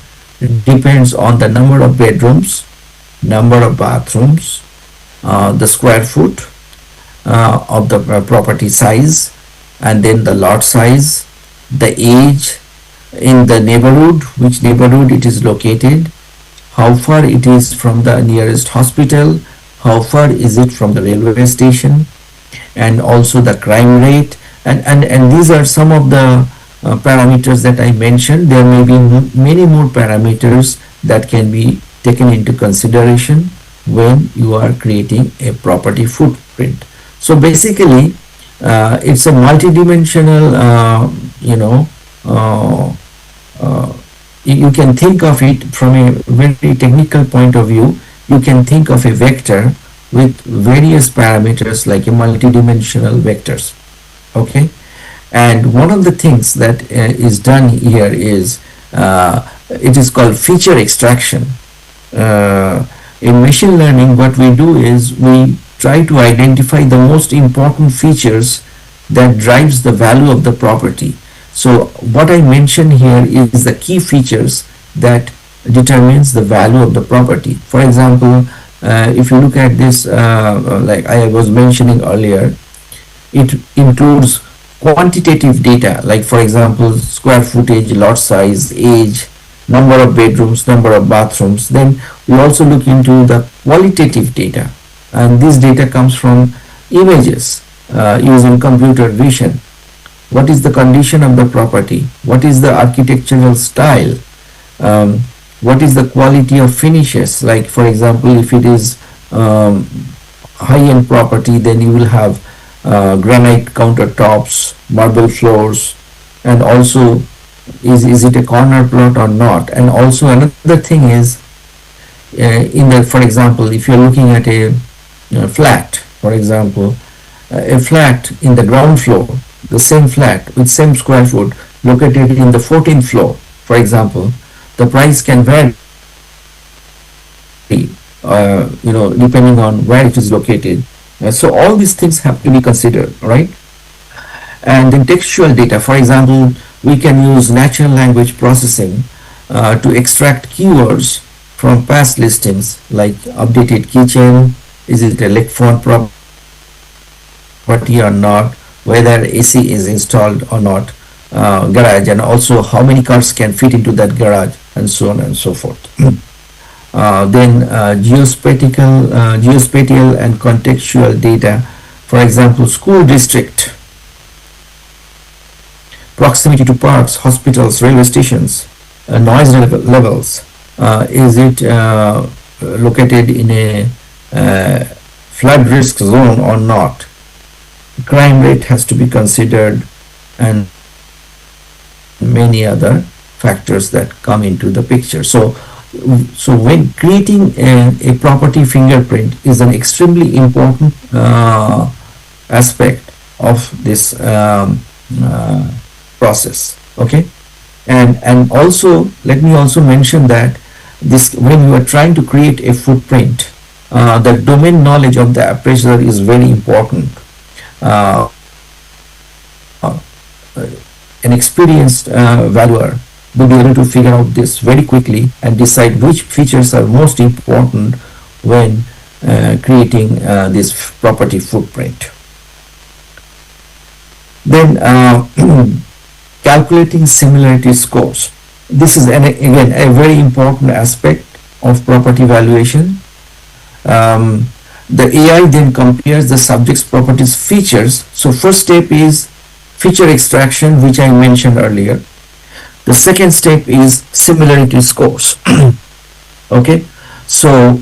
depends on the number of bedrooms, number of bathrooms, the square foot of the property size, and then the lot size, the age, in the neighborhood, which neighborhood it is located, how far it is from the nearest hospital, how far is it from the railway station, and also the crime rate, and these are some of the parameters that I mentioned. There may be many more parameters that can be taken into consideration when you are creating a property footprint. So basically, it's a multidimensional, you can think of it from a very technical point of view. You can think of a vector with various parameters, like a multidimensional vectors. Okay, and one of the things that is done here is it is called feature extraction. In machine learning, what we do is we try to identify the most important features that drives the value of the property. So what I mentioned here is the key features that determines the value of the property. For example, if you look at this, like I was mentioning earlier, it includes quantitative data, like for example, square footage, lot size, age, number of bedrooms, number of bathrooms. Then we also look into the qualitative data, and this data comes from images using computer vision. What is the condition of the property? What is the architectural style? What is the quality of finishes? Like for example, if it is high-end property, then you will have granite countertops, marble floors, and also is it a corner plot or not? And also another thing is, for example, if you're looking at a flat, for example, a flat in the ground floor, the same flat with same square foot located in the 14th floor, for example, the price can vary, depending on where it is located. So all these things have to be considered, right? And then textual data, for example, we can use natural language processing to extract keywords from past listings, like updated kitchen, is it a lakefront property or not, whether AC is installed or not, garage, and also how many cars can fit into that garage, and so on and so forth. Then geospatial and contextual data, for example, school district, proximity to parks, hospitals, railway stations, noise levels, is it located in a flood risk zone or not, crime rate has to be considered, and many other factors that come into the picture. So when creating a property fingerprint is an extremely important aspect of this process. Okay, and also let me also mention that this, when you are trying to create a footprint, the domain knowledge of the appraiser is very important. An experienced valuer will be able to figure out this very quickly and decide which features are most important when creating this property footprint. Then calculating similarity scores. This is again a very important aspect of property valuation. The AI then compares the subject's property's features. So first step is feature extraction, which I mentioned earlier. The second step is similarity scores. Okay, so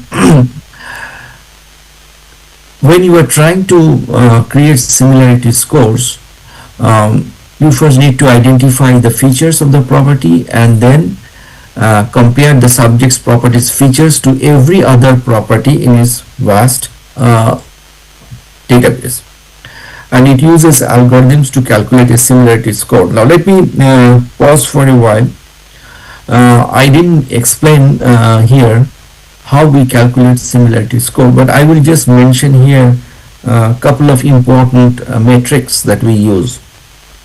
when you are trying to create similarity scores, you first need to identify the features of the property and then compare the subject's property's features to every other property in its vast database. And it uses algorithms to calculate a similarity score. Now let me pause for a while. I didn't explain here how we calculate similarity score, but I will just mention here a couple of important metrics that we use.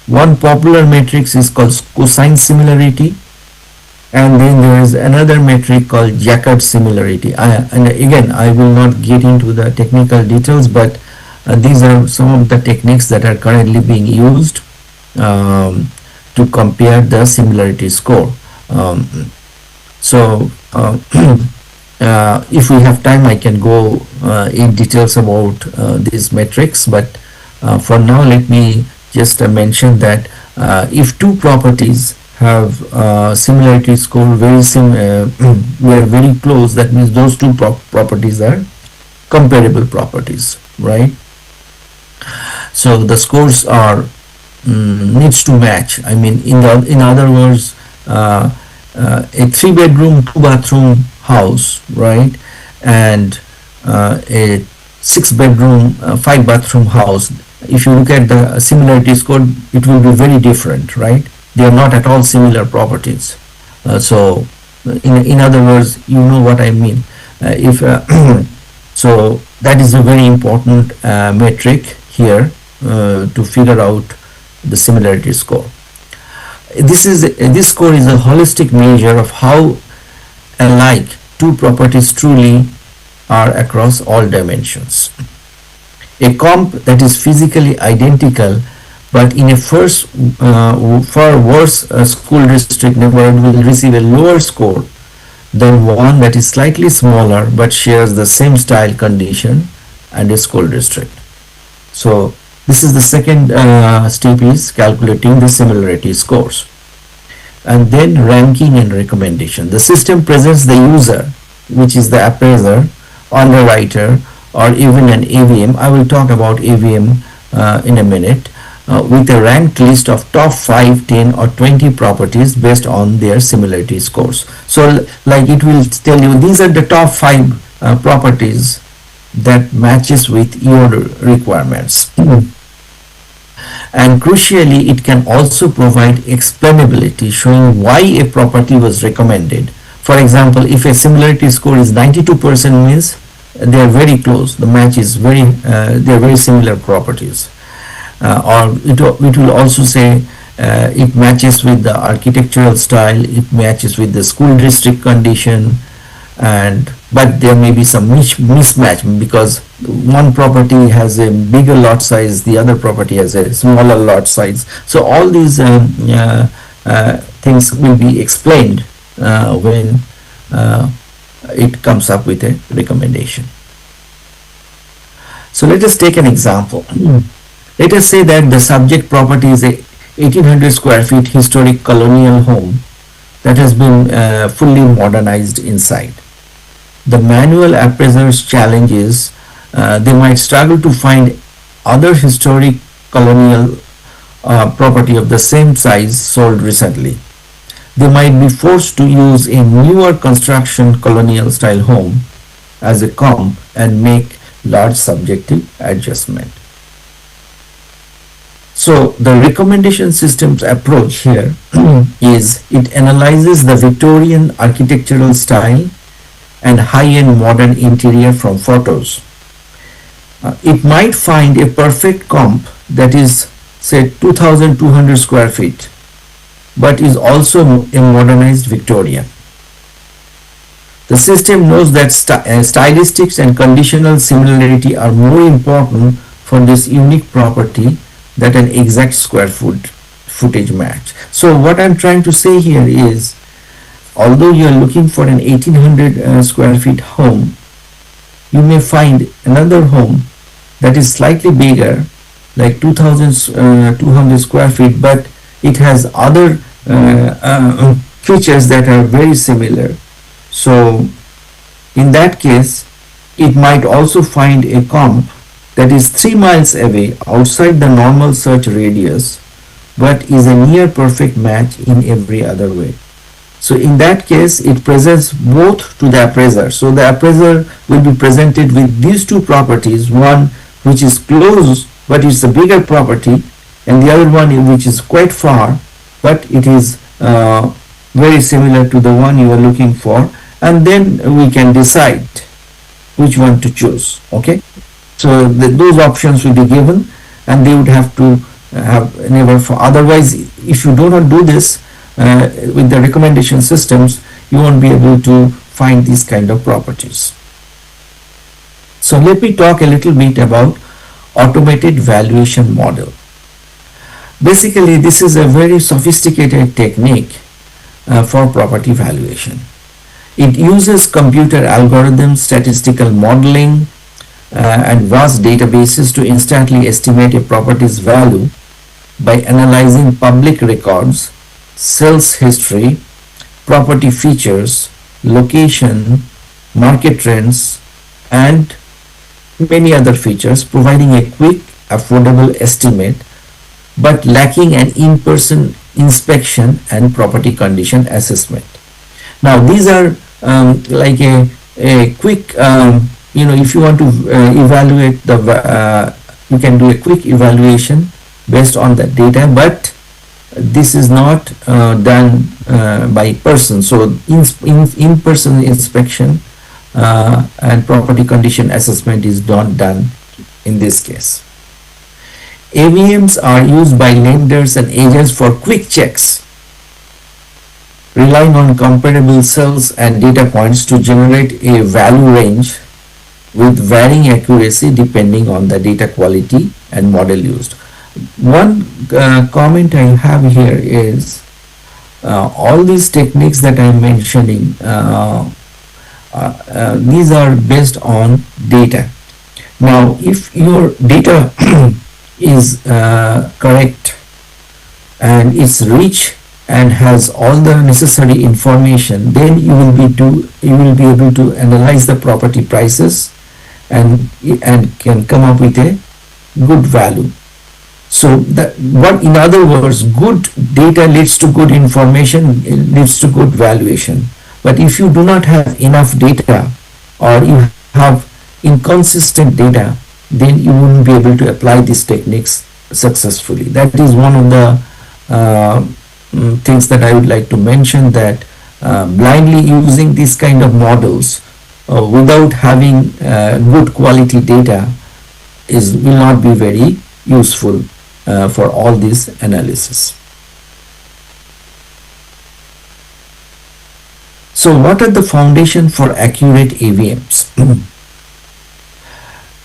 One popular matrix is called cosine similarity, and then there is another metric called Jaccard similarity. And again, I will not get into the technical details, but these are some of the techniques that are currently being used to compare the similarity score. If we have time, I can go in details about these metrics, but for now let me just mention that if two properties have similarity score very very close, that means those two properties are comparable properties, right? So the scores are needs to match. I mean, in other words, a 3-bedroom 2-bathroom house, right, and a 6-bedroom 5-bathroom house, if you look at the similarity score, it will be very different, right? They are not at all similar properties. So in other words, you know what I mean. So that is a very important metric here to figure out the similarity score. This score is a holistic measure of how alike two properties truly are across all dimensions. A comp that is physically identical but in a far worse school district neighborhood will receive a lower score than one that is slightly smaller but shares the same style, condition and a school district. So this is the second step, is calculating the similarity scores. And then ranking and recommendation. The system presents the user, which is the appraiser, underwriter, or even an AVM. I will talk about AVM in a minute. with a ranked list of top 5, 10 or 20 properties based on their similarity scores. So like it will tell you these are the top 5 properties that matches with your requirements. And crucially, it can also provide explainability showing why a property was recommended. For example, if a similarity score is 92%, means they are very close, the match is very, they are very similar properties. Or it will also say it matches with the architectural style, it matches with the school district condition, and but there may be some mismatch because one property has a bigger lot size, the other property has a smaller lot size. So all these things will be explained when it comes up with a recommendation. So let us take an example. Let us say that the subject property is a 1800 square feet historic colonial home that has been fully modernized inside. The manual appraiser's challenge is they might struggle to find other historic colonial property of the same size sold recently. They might be forced to use a newer construction colonial style home as a comp and make large subjective adjustment. So the recommendation systems approach here is it analyzes the Victorian architectural style and high-end modern interior from photos. It might find a perfect comp that is say 2200 square feet but is also a modernized Victorian. The system knows that stylistics and conditional similarity are more important for this unique property than an exact square footage match. So what I'm trying to say here is, although you are looking for an 1800 square feet home, you may find another home that is slightly bigger, like 2200 square feet, but it has other features that are very similar. So in that case, it might also find a comp that is 3 miles away outside the normal search radius, but is a near perfect match in every other way. So in that case, it presents both to the appraiser. So the appraiser will be presented with these two properties, one which is close but it's a bigger property, and the other one which is quite far but it is very similar to the one you are looking for, and then we can decide which one to choose. Okay, so those options will be given and they would have to have never for. Otherwise, if you do not do this with the recommendation systems, you won't be able to find these kind of properties. So let me talk a little bit about automated valuation model. Basically, this is a very sophisticated technique for property valuation. It uses computer algorithms, statistical modeling, and vast databases to instantly estimate a property's value by analyzing public records, sales history, property features, location, market trends, and many other features, providing a quick, affordable estimate but lacking an in-person inspection and property condition assessment. Now these are like a quick, if you want to evaluate the, you can do a quick evaluation based on the data, but this is not done by person. So in-person inspection and property condition assessment is not done in this case. AVMs are used by lenders and agents for quick checks, relying on comparable cells and data points to generate a value range with varying accuracy depending on the data quality and model used. One comment I have here is all these techniques that I am mentioning, these are based on data. Now, if your data is correct and it's rich and has all the necessary information, then you will be able to analyze the property prices and can come up with a good value. So that, what in other words, good data leads to good information, leads to good valuation. But if you do not have enough data, or you have inconsistent data, then you wouldn't be able to apply these techniques successfully. That is one of the things that I would like to mention, that blindly using these kind of models without having good quality data will not be very useful for all this analysis. So what are the foundation for accurate AVMs?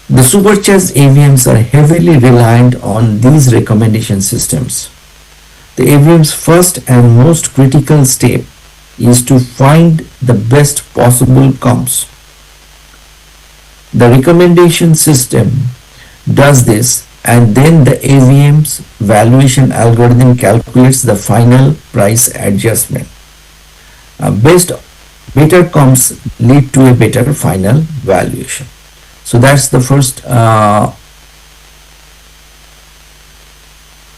The supercharged AVMs are heavily reliant on these recommendation systems. The AVM's first and most critical step is to find the best possible comps. The recommendation system does this, and then the AVM's valuation algorithm calculates the final price adjustment. Better comps lead to a better final valuation. So that's the first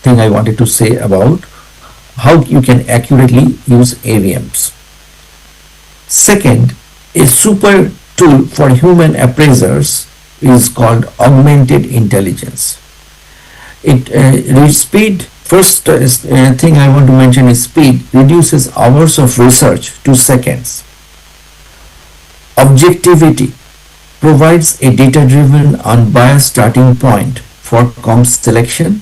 thing I wanted to say about how you can accurately use AVMs. Second, a super tool for human appraisers is called augmented intelligence. First thing I want to mention is speed reduces hours of research to seconds. Objectivity provides a data-driven, unbiased starting point for comp selection.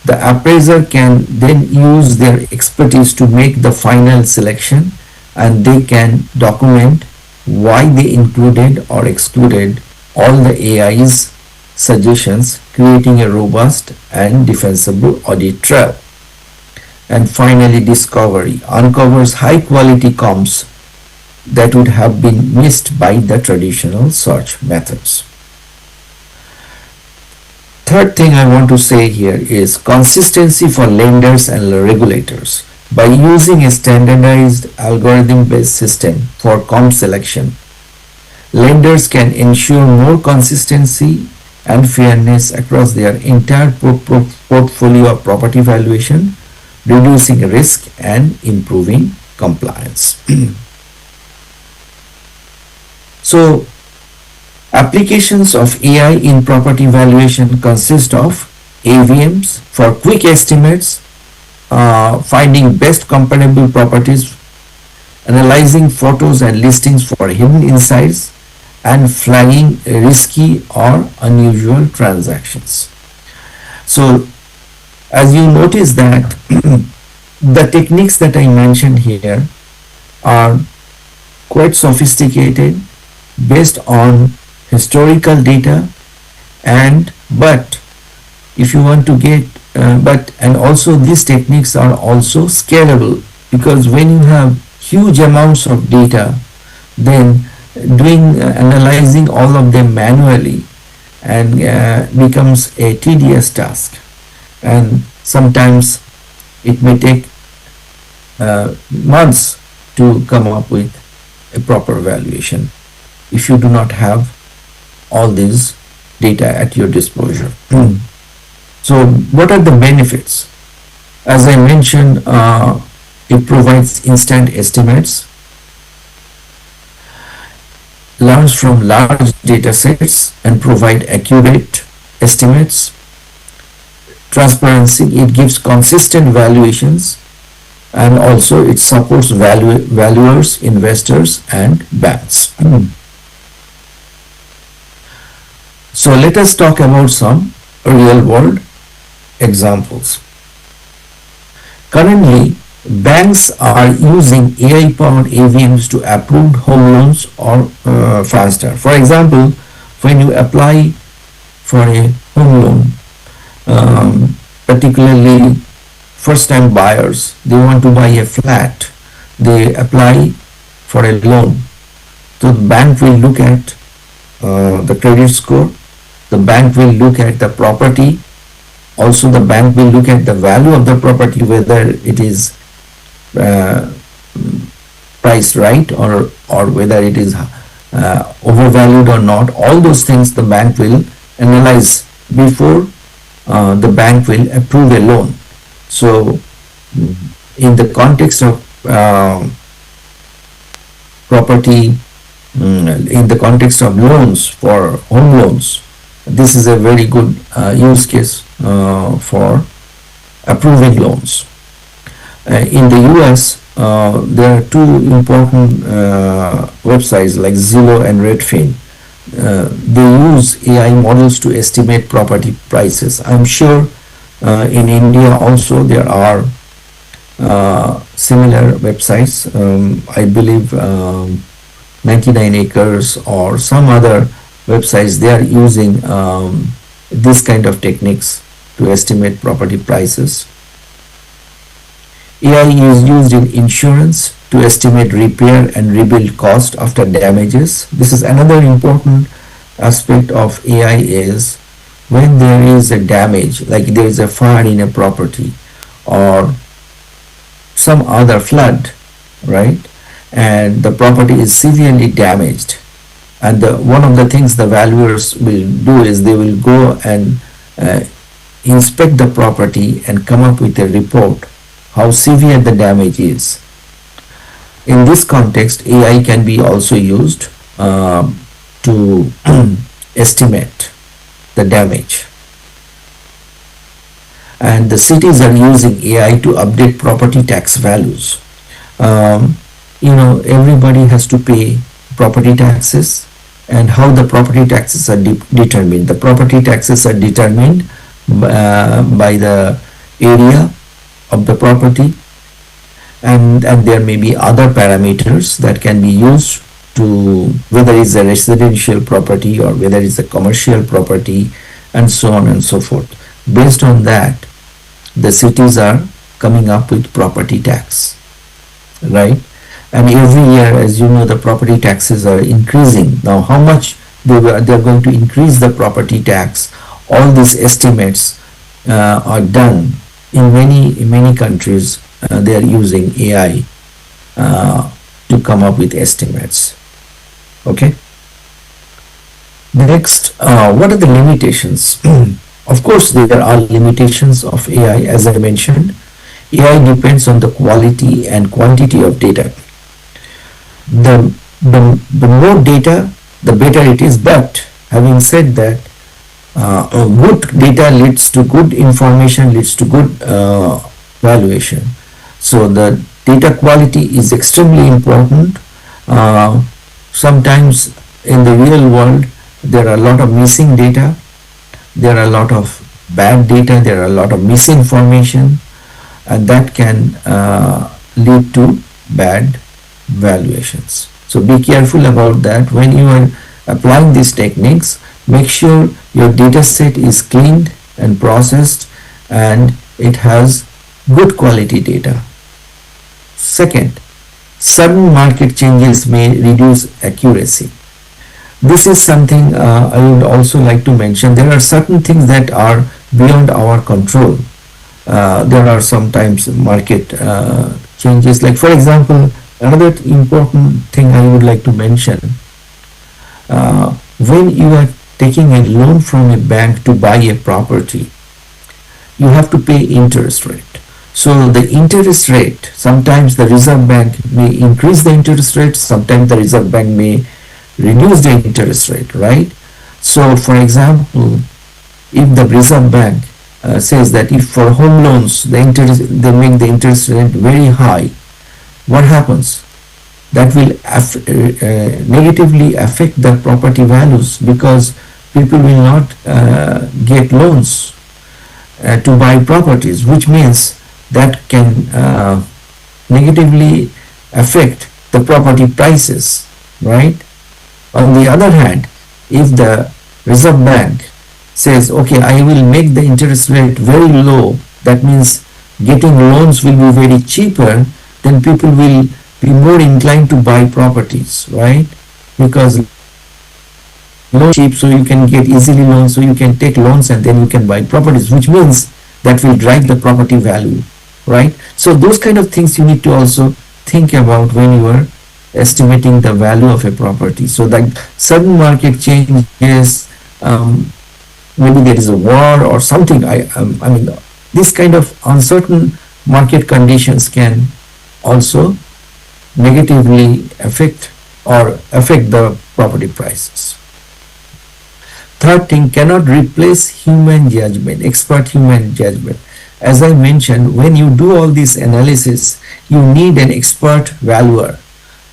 The appraiser can then use their expertise to make the final selection, and they can document why they included or excluded all the AI's suggestions, creating a robust and defensible audit trail. And finally, discovery uncovers high quality comps that would have been missed by the traditional search methods. Third thing I want to say here is consistency for lenders and regulators. By using a standardized algorithm-based system for comp selection, lenders can ensure more consistency and fairness across their entire portfolio of property valuation, reducing risk and improving compliance. So, applications of AI in property valuation consist of AVMs for quick estimates, finding best comparable properties, analyzing photos and listings for hidden insights, and flagging risky or unusual transactions. So, as you notice that the techniques that I mentioned here are quite sophisticated, based on historical data, but if you want to get and also these techniques are also scalable, because when you have huge amounts of data, then analyzing all of them manually and becomes a tedious task, and sometimes it may take months to come up with a proper valuation if you do not have all these data at your disposal. So what are the benefits? As I mentioned, it provides instant estimates, learns from large data sets and provide accurate estimates. Transparency, it gives consistent valuations, and also it supports valuers, investors and banks. So let us talk about some real world examples. Currently, banks are using AI-powered AVMs to approve home loans or faster. For example, when you apply for a home loan, particularly first-time buyers, they want to buy a flat, they apply for a loan. So the bank will look at the credit score, the bank will look at the property, also the bank will look at the value of the property, whether it is priced right or whether it is overvalued or not. All those things the bank will analyze before the bank will approve a loan. So in the context of property, in the context of loans for home loans, this is a very good use case for approving loans. In the US, there are two important websites like Zillow and Redfin. They use AI models to estimate property prices. I'm sure in India also there are similar websites. I believe 99 Acres or some other websites, they are using this kind of techniques to estimate property prices. AI is used in insurance to estimate repair and rebuild cost after damages. This is another important aspect of AI is when there is a damage, like there is a fire in a property or some other flood, right? And the property is severely damaged. And one of the things the valuers will do is they will go and inspect the property and come up with a report how severe the damage is. In this context, AI can be also used to estimate the damage. And the cities are using AI to update property tax values. Everybody has to pay property taxes, and how the property taxes are determined. The property taxes are determined by the area of the property, and there may be other parameters that can be used to whether it's a residential property or whether it's a commercial property, and so on and so forth. Based on that, the cities are coming up with property tax, right? And every year, as you know, the property taxes are increasing. Now, how much they're going to increase the property tax, all these estimates are done in many countries. They are using AI to come up with estimates. Okay. Next, what are the limitations? Of course, there are limitations of AI, as I mentioned. AI depends on the quality and quantity of data. The more data, the better it is. But having said that, good data leads to good information, leads to good valuation. So the data quality is extremely important. Sometimes in the real world, there are a lot of missing data. There are a lot of bad data. There are a lot of misinformation, and that can lead to bad valuations. So be careful about that. When you are applying these techniques, make sure your data set is cleaned and processed and it has good quality data. Second, sudden market changes may reduce accuracy. This is something I would also like to mention. There are certain things that are beyond our control. There are sometimes market changes, like for example, another important thing I would like to mention, when you are taking a loan from a bank to buy a property, you have to pay interest rate. So the interest rate, sometimes the Reserve Bank may increase the interest rate, sometimes the Reserve Bank may reduce the interest rate, right? So for example, if the Reserve Bank says that if for home loans they make the interest rate very high, what happens? That will negatively affect the property values, because people will not get loans to buy properties, which means that can negatively affect the property prices, right? On the other hand, if the Reserve Bank says, okay, I will make the interest rate very low, that means getting loans will be very cheaper, then people will be more inclined to buy properties, right? Because loan cheap, so you can get easily loans, so you can take loans and then you can buy properties, which means that will drive the property value, right? So those kind of things you need to also think about when you are estimating the value of a property. So that sudden market changes maybe there is a war or something. I mean, this kind of uncertain market conditions can also negatively affect the property prices. Third thing, cannot replace human judgment, expert human judgment. As I mentioned, when you do all this analysis, you need an expert valuer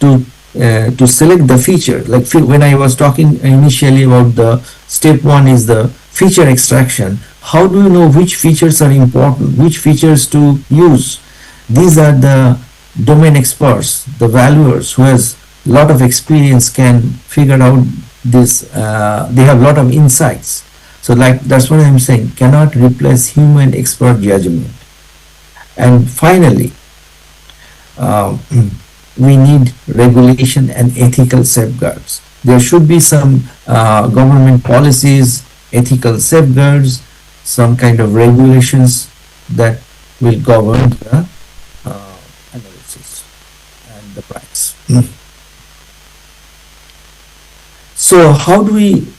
to select the feature. Like when I was talking initially about the step one is the feature extraction. How do you know which features are important, which features to use? These are the domain experts, the valuers who has a lot of experience can figure out this. They have a lot of insights. So like that's what I'm saying, cannot replace human expert judgment. And finally, we need regulation and ethical safeguards. There should be some government policies, ethical safeguards, some kind of regulations that will govern the analysis and the price. So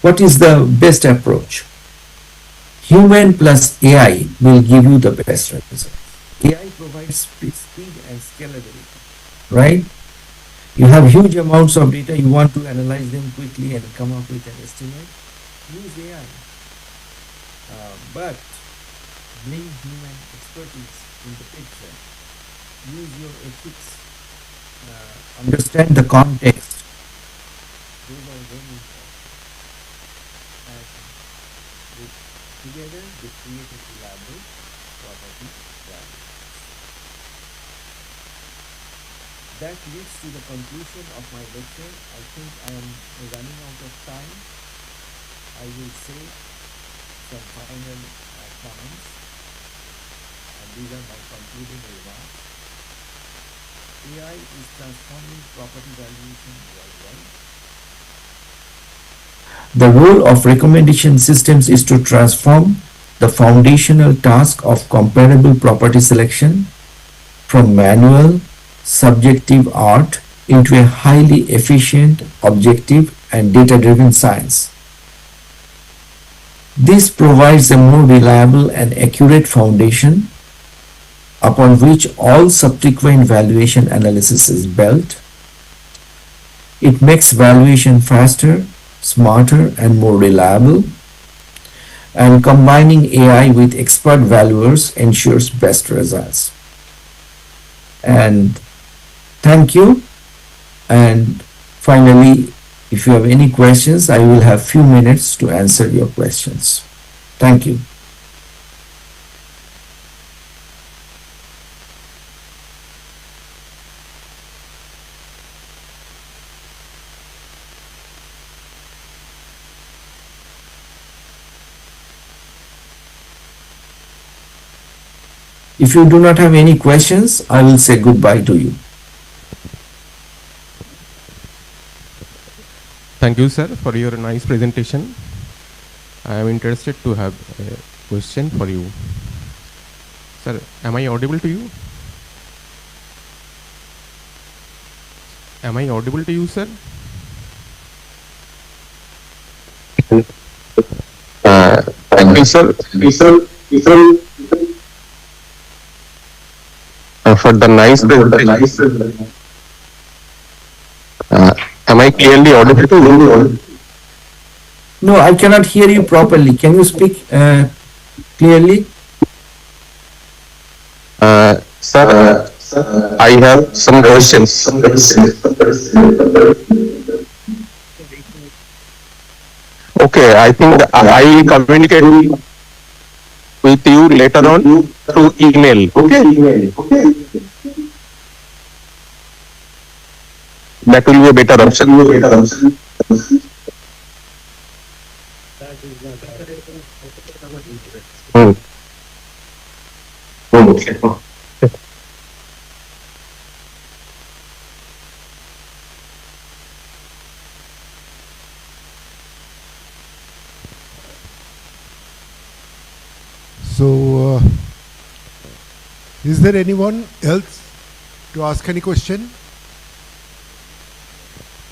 what is the best approach? Human plus AI will give you the best result. AI provides speed and scalability, right? You have huge amounts of data, you want to analyze them quickly and come up with an estimate, use AI. But bring human expertise in the picture. Use your ethics. Understand the context. Those are very important. And together they create a reliable property value. That leads to the conclusion of my lecture. I think I am running out of time. I will say some final comments, and these are my concluding remarks. AI is transforming property valuation worldwide. The role of recommendation systems is to transform the foundational task of comparable property selection from manual, subjective art into a highly efficient, objective, and data-driven science. This provides a more reliable and accurate foundation upon which all subsequent valuation analysis is built. It makes valuation faster, smarter, and more reliable, and combining AI with expert valuers ensures best results. And thank you. And finally, if you have any questions, I will have few minutes to answer your questions. Thank you. If you do not have any questions, I will say goodbye to you. Thank you, sir, for your nice presentation. I am interested to have a question for you. Sir, am I audible to you? Am I audible to you, sir? Thank you, sir. For the nice presentation. Am I clearly audible to you? No, I cannot hear you properly. Can you speak clearly? Sir, I have some questions. Okay, I think I will communicate with you later on through email. Okay. That will be a better option. Okay. So, is there anyone else to ask any question?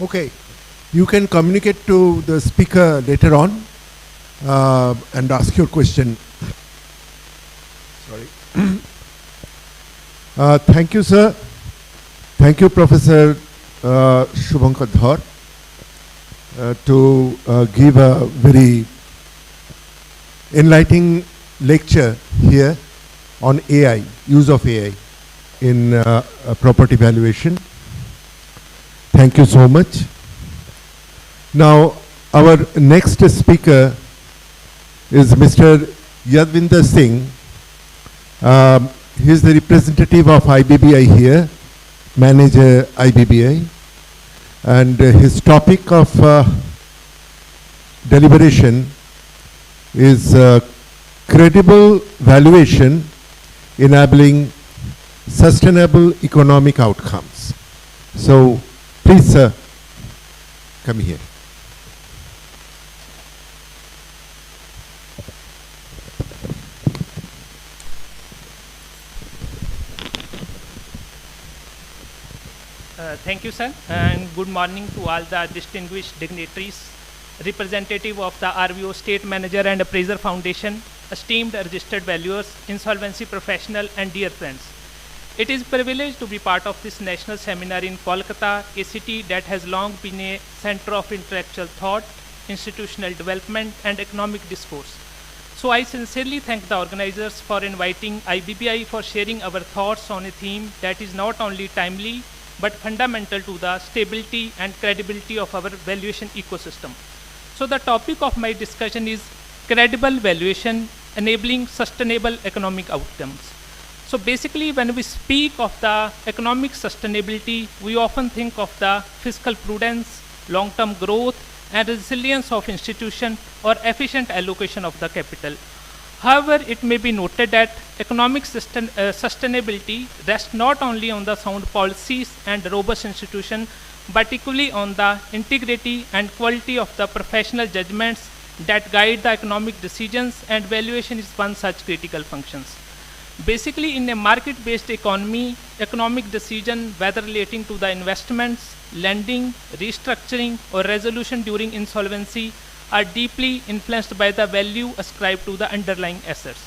Okay, you can communicate to the speaker later on. and ask your question. Sorry. Thank you, sir. Thank you, Professor Shubhankar Dhar, to give a very enlightening lecture here on AI, use of AI in property valuation. Thank you so much. Now, our next speaker is Mr. Yadvinder Singh. He is the representative of IBBI here, manager IBBI, and his topic of deliberation is credible valuation enabling sustainable economic outcomes. So, please, sir, come here. Thank you, sir, and good morning to all the distinguished dignitaries, representative of the RVO State Manager and Appraiser Foundation, esteemed registered valuers, insolvency professional, and dear friends. It is a privilege to be part of this national seminar in Kolkata, a city that has long been a center of intellectual thought, institutional development, and economic discourse. So I sincerely thank the organizers for inviting IBBI for sharing our thoughts on a theme that is not only timely, but fundamental to the stability and credibility of our valuation ecosystem. So the topic of my discussion is credible valuation enabling sustainable economic outcomes. So basically, when we speak of the economic sustainability, we often think of the fiscal prudence, long-term growth, and resilience of institution or efficient allocation of the capital. However, it may be noted that economic sustainability rests not only on the sound policies and robust institutions, but equally on the integrity and quality of the professional judgments that guide the economic decisions, and valuation is one such critical functions. Basically, in a market-based economy, economic decision, whether relating to the investments, lending, restructuring, or resolution during insolvency, are deeply influenced by the value ascribed to the underlying assets.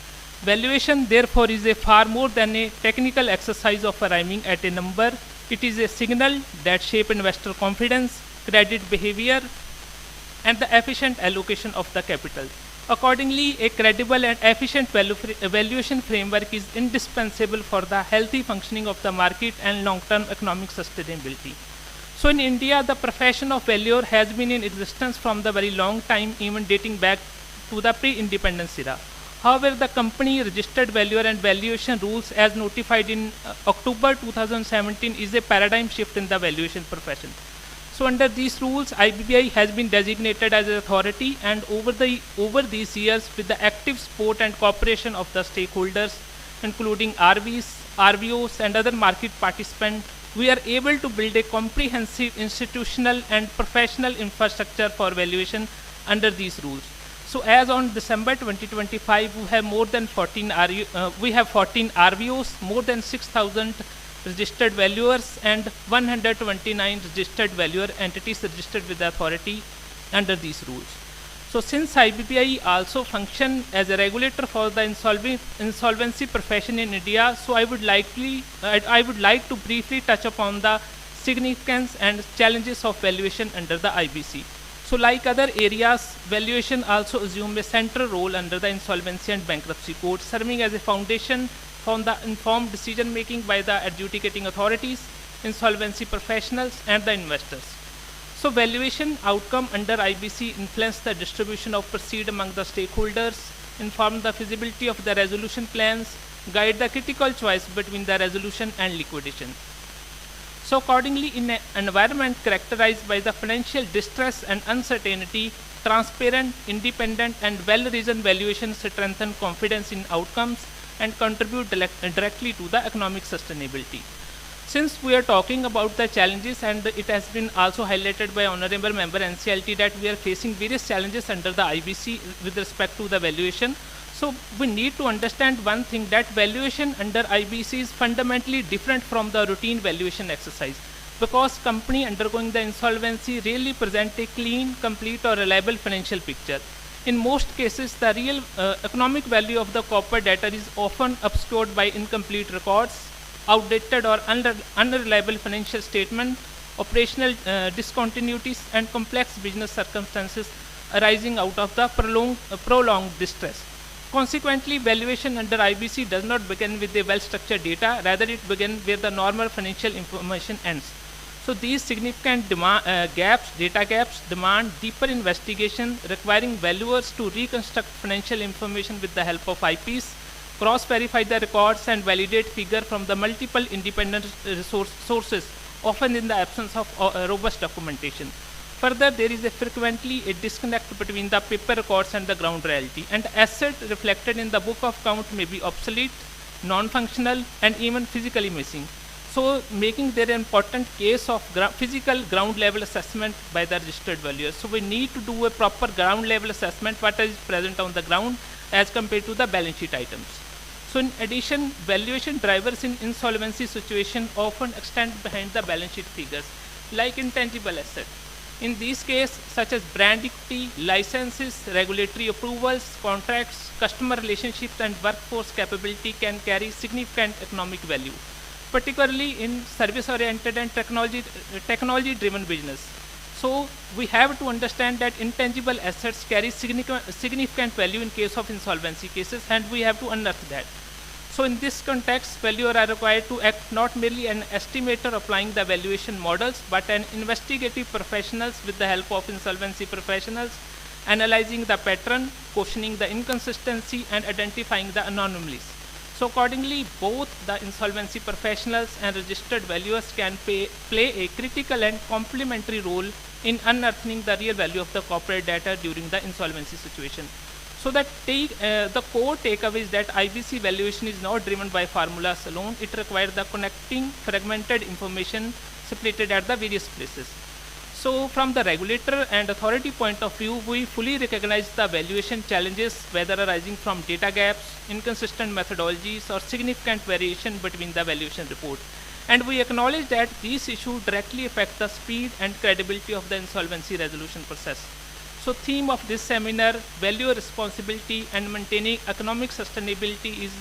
Valuation, therefore, is a far more than a technical exercise of arriving at a number. It is a signal that shapes investor confidence, credit behavior, and the efficient allocation of the capital. Accordingly, a credible and efficient valuation framework is indispensable for the healthy functioning of the market and long-term economic sustainability. So in India, the profession of valuer has been in existence from the very long time, even dating back to the pre-independence era. However, the company registered valuer and valuation rules as notified in October 2017 is a paradigm shift in the valuation profession. So under these rules, IBBI has been designated as an authority, and over these years, with the active support and cooperation of the stakeholders, including RVs, RVOs, and other market participants, we are able to build a comprehensive institutional and professional infrastructure for valuation under these rules. So as on December 2025, we have more than 14 RVOs, more than 6,000 registered valuers, and 129 registered valuer entities registered with the authority under these rules. So since IBBI also function as a regulator for the insolvency profession in India, so I would like to briefly touch upon the significance and challenges of valuation under the IBC. So like other areas, valuation also assumes a central role under the insolvency and bankruptcy code, serving as a foundation for the informed decision making by the adjudicating authorities, insolvency professionals, and the investors. So valuation outcome under IBC influence the distribution of proceeds among the stakeholders, inform the feasibility of the resolution plans, guide the critical choice between the resolution and liquidation. So accordingly, in an environment characterized by the financial distress and uncertainty, transparent, independent, and well-reasoned valuations strengthen confidence in outcomes and contribute directly to the economic sustainability. Since we are talking about the challenges, and it has been also highlighted by Honorable Member NCLT that we are facing various challenges under the IBC with respect to the valuation. So we need to understand one thing, that valuation under IBC is fundamentally different from the routine valuation exercise, because company undergoing the insolvency really present a clean, complete, or reliable financial picture. In most cases, the real economic value of the corporate data is often obscured by incomplete records, outdated or unreliable financial statement, operational discontinuities, and complex business circumstances arising out of the prolonged distress. Consequently, valuation under IBC does not begin with the well-structured data, rather it begins where the normal financial information ends. So these significant data gaps demand deeper investigation, requiring valuers to reconstruct financial information with the help of IPs, cross-verify the records and validate figures from the multiple independent sources, often in the absence of robust documentation. Further, there is frequently a disconnect between the paper records and the ground reality, and asset reflected in the book of count may be obsolete, non-functional, and even physically missing. So, making there an important case of physical ground level assessment by the registered valuers. So, we need to do a proper ground level assessment what is present on the ground as compared to the balance sheet items. So, in addition, valuation drivers in insolvency situation often extend behind the balance sheet figures, like intangible assets. In these cases, such as brand equity, licenses, regulatory approvals, contracts, customer relationships, and workforce capability can carry significant economic value, particularly in service-oriented and technology-driven business. So, we have to understand that intangible assets carry significant value in case of insolvency cases, and we have to unearth that. So, in this context, valuers are required to act not merely an estimator applying the valuation models, but an investigative professionals with the help of insolvency professionals, analyzing the pattern, questioning the inconsistency, and identifying the anomalies. So, accordingly, both the insolvency professionals and registered valuers can play a critical and complementary role in unearthing the real value of the corporate data during the insolvency situation. So that the core takeaway is that IBC valuation is not driven by formulas alone. It requires the connecting fragmented information separated at the various places. So from the regulator and authority point of view, we fully recognize the valuation challenges, whether arising from data gaps, inconsistent methodologies, or significant variation between the valuation report. And we acknowledge that these issues directly affect the speed and credibility of the insolvency resolution process. So theme of this seminar, value responsibility and maintaining economic sustainability, is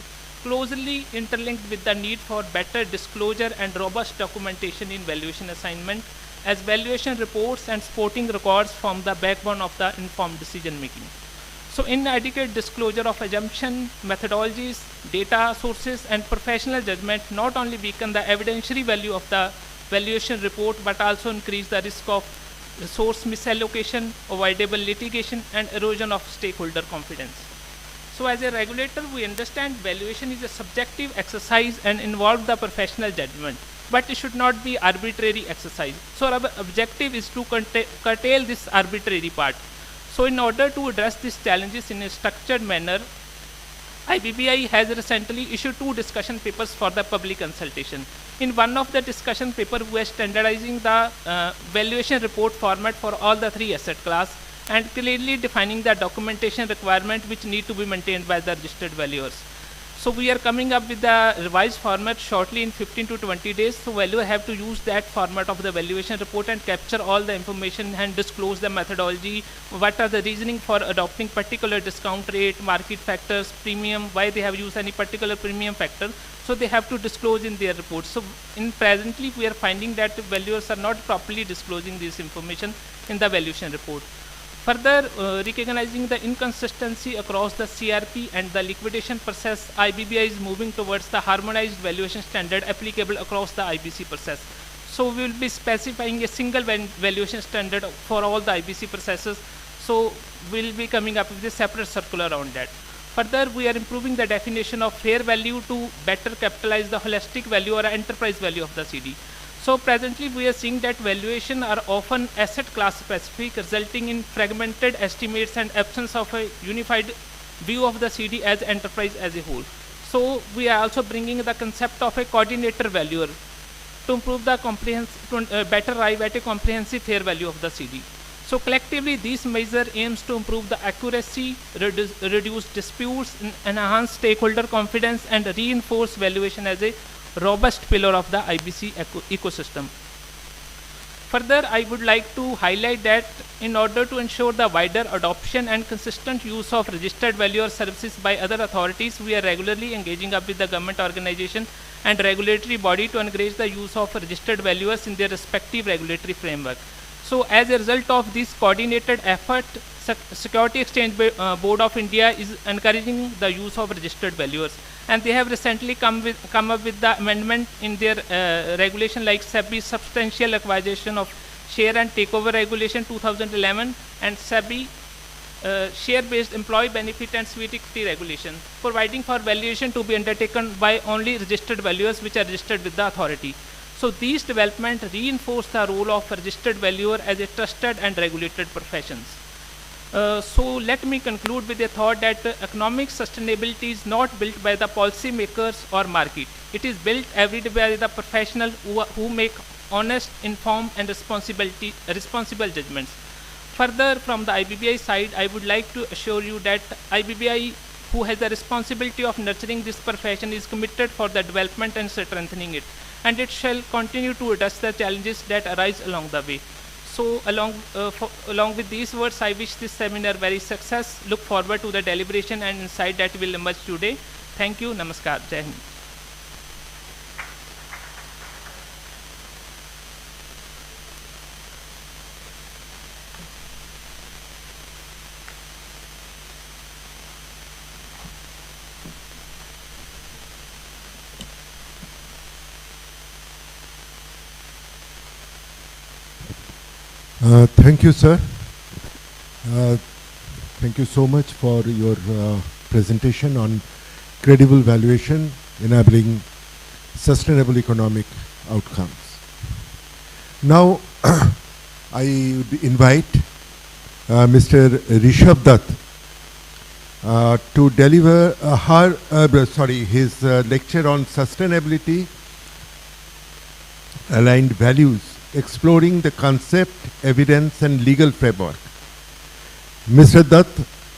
closely interlinked with the need for better disclosure and robust documentation in valuation assignment, as valuation reports and supporting records form the backbone of the informed decision making. So inadequate disclosure of assumption, methodologies, data sources, and professional judgment not only weaken the evidentiary value of the valuation report, but also increase the risk of resource misallocation, avoidable litigation, and erosion of stakeholder confidence. So as a regulator, we understand valuation is a subjective exercise and involves the professional judgment, but it should not be arbitrary exercise. So our objective is to curtail this arbitrary part. So in order to address these challenges in a structured manner, IBBI has recently issued 2 discussion papers for the public consultation. In one of the discussion paper, we are standardizing the valuation report format for all the 3 asset class and clearly defining the documentation requirement which need to be maintained by the registered valuers. So we are coming up with the revised format shortly in 15 to 20 days. So valuers have to use that format of the valuation report and capture all the information and disclose the methodology, what are the reasoning for adopting particular discount rate, market factors, premium, why they have used any particular premium factor. So they have to disclose in their report. So in presently we are finding that valuers are not properly disclosing this information in the valuation report. Further, recognizing the inconsistency across the CRP and the liquidation process, IBBI is moving towards the harmonized valuation standard applicable across the IBC process. So we will be specifying a single valuation standard for all the IBC processes. So we will be coming up with a separate circular around that. Further, we are improving the definition of fair value to better capitalize the holistic value or enterprise value of the CD. So presently we are seeing that valuation are often asset class specific, resulting in fragmented estimates and absence of a unified view of the CD as enterprise as a whole. So we are also bringing the concept of a coordinator valuer to improve the better arrive at a comprehensive fair value of the CD. So collectively these measures aims to improve the accuracy, reduce disputes, enhance stakeholder confidence, and reinforce valuation as a robust pillar of the IBC ecosystem. Further, I would like to highlight that in order to ensure the wider adoption and consistent use of registered valuer services by other authorities, we are regularly engaging up with the government organization and regulatory body to encourage the use of registered valuers in their respective regulatory framework. So as a result of this coordinated effort, Security Exchange Board of India is encouraging the use of registered valuers, and they have recently come up with the amendment in their regulation like SEBI Substantial Acquisition of Share and Takeover Regulation 2011 and SEBI Share-Based Employee Benefit and Sweet Equity Regulation, providing for valuation to be undertaken by only registered valuers which are registered with the authority. So these developments reinforce the role of registered valuer as a trusted and regulated profession. So let me conclude with a thought that economic sustainability is not built by the policy makers or market. It is built every day by the professionals who make honest, informed and responsible judgments. Further, from the IBBI side, I would like to assure you that IBBI, who has the responsibility of nurturing this profession, is committed for the development and strengthening it, and it shall continue to address the challenges that arise along the way. So along with these words, I wish this seminar very success. Look forward to the deliberation and insight that will emerge today. Thank you. Namaskar. Jai Hind. Thank you, sir. Thank you so much for your presentation on credible valuation enabling sustainable economic outcomes. Now, I would invite Mr. Rishabh Dutt to deliver his lecture on sustainability aligned values, exploring the concept, evidence and legal framework. Mr. Dutt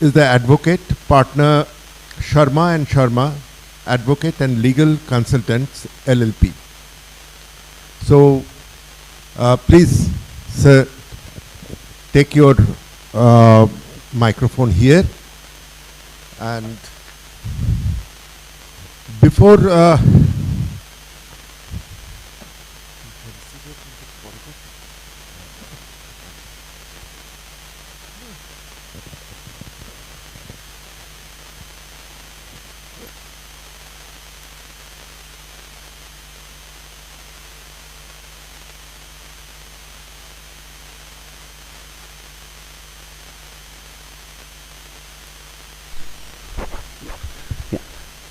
is the advocate, partner Sharma and Sharma, advocate and legal consultants, LLP. So, please, sir, take your microphone here. And before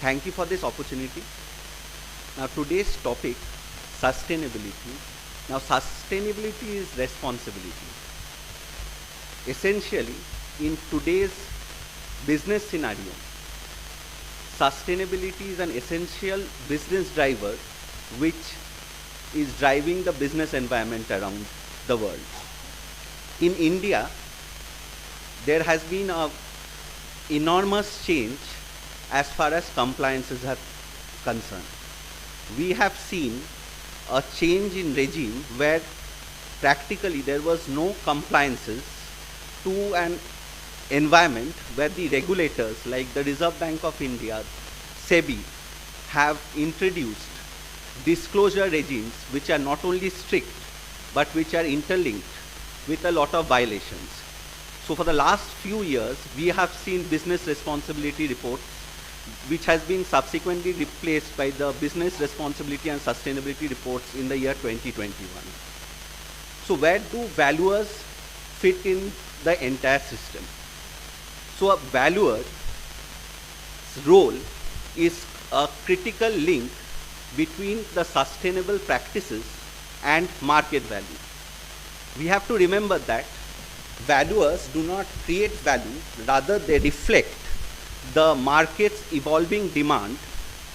Thank you for this opportunity. Now today's topic, sustainability. Now sustainability is responsibility. Essentially, in today's business scenario, sustainability is an essential business driver which is driving the business environment around the world. In India, there has been an enormous change as far as compliances are concerned. We have seen a change in regime where practically there was no compliances to an environment where the regulators like the Reserve Bank of India, SEBI, have introduced disclosure regimes which are not only strict but which are interlinked with a lot of violations. So for the last few years, we have seen business responsibility reports which has been subsequently replaced by the business responsibility and sustainability reports in the year 2021. So where do valuers fit in the entire system? So a valuer's role is a critical link between the sustainable practices and market value. We have to remember that valuers do not create value, rather they reflect the market's evolving demand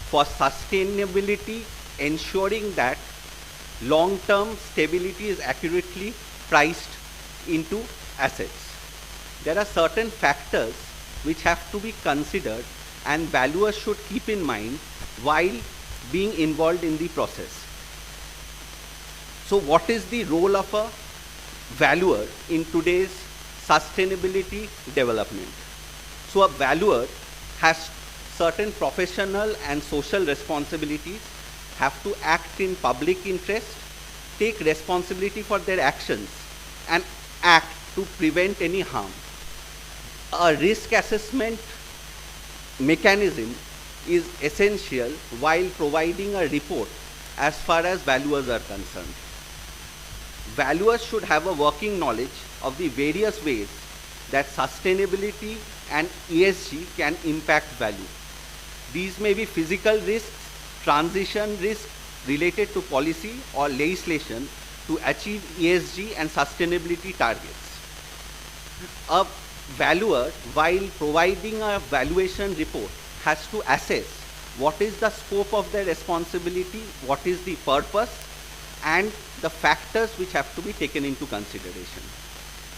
for sustainability, ensuring that long-term stability is accurately priced into assets. There are certain factors which have to be considered and valuers should keep in mind while being involved in the process. So what is the role of a valuer in today's sustainability development? So a valuer has certain professional and social responsibilities, have to act in public interest, take responsibility for their actions, and act to prevent any harm. A risk assessment mechanism is essential while providing a report as far as valuers are concerned. Valuers should have a working knowledge of the various ways that sustainability and ESG can impact value. These may be physical risks, transition risks related to policy or legislation to achieve ESG and sustainability targets. A valuer, while providing a valuation report, has to assess what is the scope of their responsibility, what is the purpose, and the factors which have to be taken into consideration.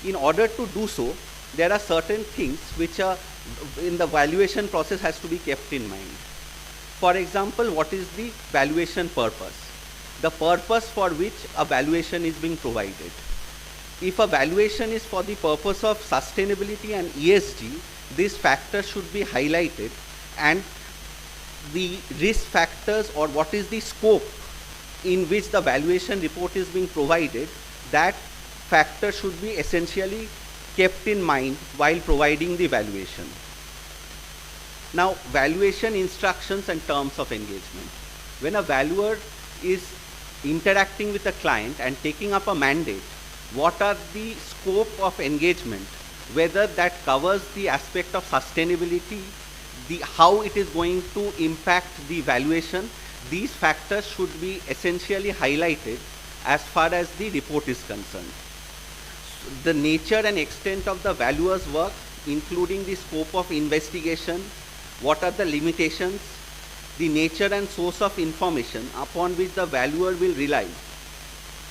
In order to do so, there are certain things which are in the valuation process has to be kept in mind. For example, what is the valuation purpose? The purpose for which a valuation is being provided. If a valuation is for the purpose of sustainability and ESG, these factors should be highlighted, and the risk factors or what is the scope in which the valuation report is being provided, that factor should be essentially kept in mind while providing the valuation. Now, valuation instructions and terms of engagement. When a valuer is interacting with a client and taking up a mandate, what are the scope of engagement, whether that covers the aspect of sustainability, how it is going to impact the valuation, these factors should be essentially highlighted as far as the report is concerned. The nature and extent of the valuer's work, including the scope of investigation, what are the limitations, the nature and source of information upon which the valuer will rely.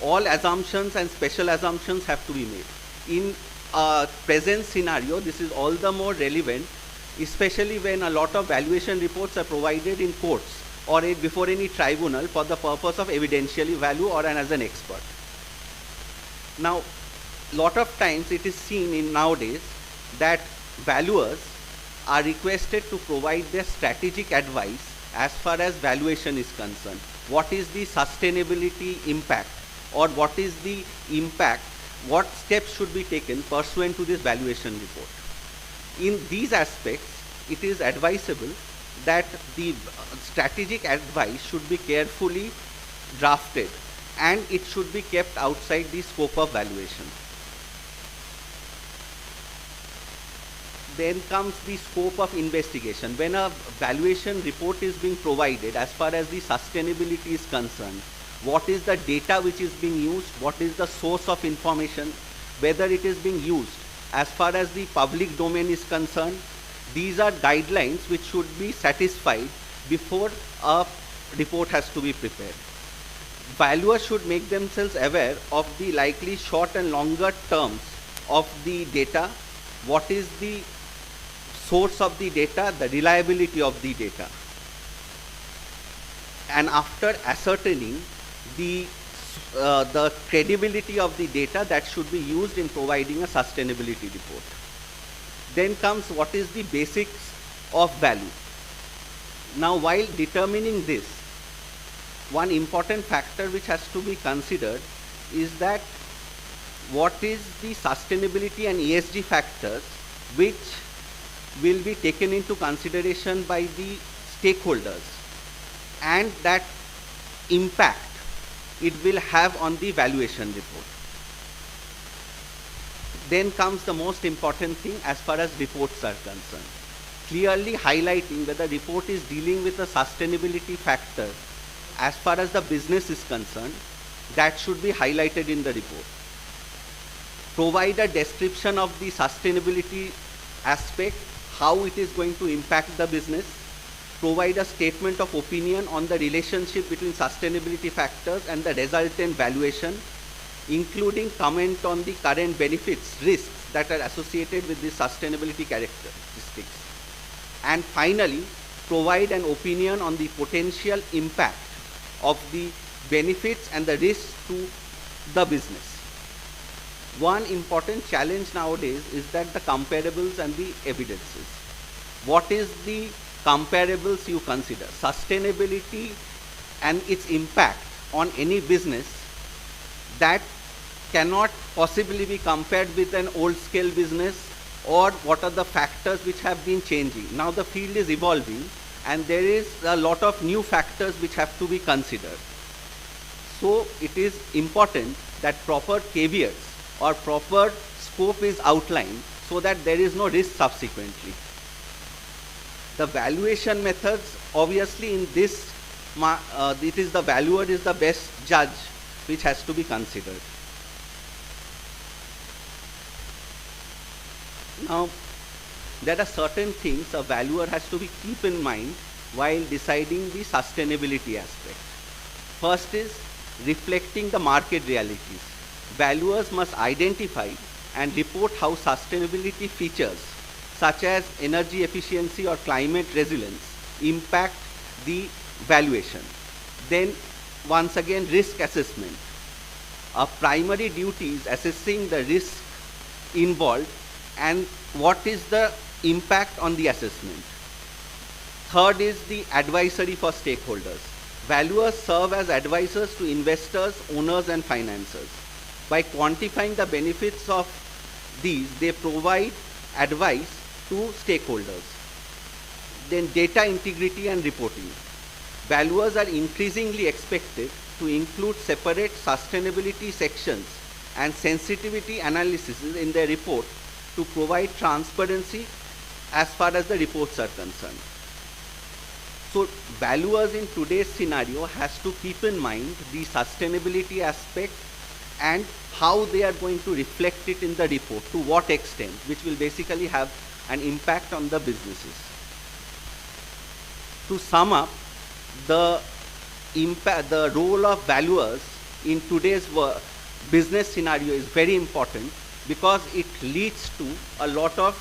All assumptions and special assumptions have to be made. In a present scenario, this is all the more relevant, especially when a lot of valuation reports are provided in courts or before any tribunal for the purpose of evidentiary value or as an expert. Now, lot of times it is seen in nowadays that valuers are requested to provide their strategic advice as far as valuation is concerned. What is the sustainability impact, or what is the impact, what steps should be taken pursuant to this valuation report. In these aspects, it is advisable that the strategic advice should be carefully drafted and it should be kept outside the scope of valuation. Then comes the scope of investigation. When a valuation report is being provided as far as the sustainability is concerned, what is the data which is being used, what is the source of information, whether it is being used as far as the public domain is concerned, these are guidelines which should be satisfied before a report has to be prepared. Valuers should make themselves aware of the likely short and longer terms of the data, what is the source of the data, the reliability of the data. And after ascertaining the credibility of the data, that should be used in providing a sustainability report. Then comes what is the basics of value. Now, while determining this, one important factor which has to be considered is that what is the sustainability and ESG factors which will be taken into consideration by the stakeholders, and that impact it will have on the valuation report. Then comes the most important thing as far as reports are concerned. Clearly highlighting whether the report is dealing with a sustainability factor as far as the business is concerned, that should be highlighted in the report. Provide a description of the sustainability aspect, how it is going to impact the business. Provide a statement of opinion on the relationship between sustainability factors and the resultant valuation, including comment on the current benefits, risks that are associated with the sustainability characteristics. And finally, provide an opinion on the potential impact of the benefits and the risks to the business. One important challenge nowadays is that the comparables and the evidences. What is the comparables you consider? Sustainability and its impact on any business that cannot possibly be compared with an old scale business, or what are the factors which have been changing. Now the field is evolving and there is a lot of new factors which have to be considered. So it is important that proper caveats or proper scope is outlined so that there is no risk subsequently. The valuation methods, obviously in this, it is the valuer is the best judge which has to be considered. Now, there are certain things a valuer has to keep in mind while deciding the sustainability aspect. First is reflecting the market realities. Valuers must identify and report how sustainability features such as energy efficiency or climate resilience impact the valuation. Then once again, risk assessment. A primary duty is assessing the risk involved and what is the impact on the assessment. Third is the advisory for stakeholders. Valuers serve as advisors to investors, owners and financiers. By quantifying the benefits of these, they provide advice to stakeholders. Then data integrity and reporting. Valuers are increasingly expected to include separate sustainability sections and sensitivity analysis in their report to provide transparency as far as the reports are concerned. So valuers in today's scenario has to keep in mind the sustainability aspect and how they are going to reflect it in the report, to what extent, which will basically have an impact on the businesses. To sum up, the role of valuers in today's business scenario is very important because it leads to a lot of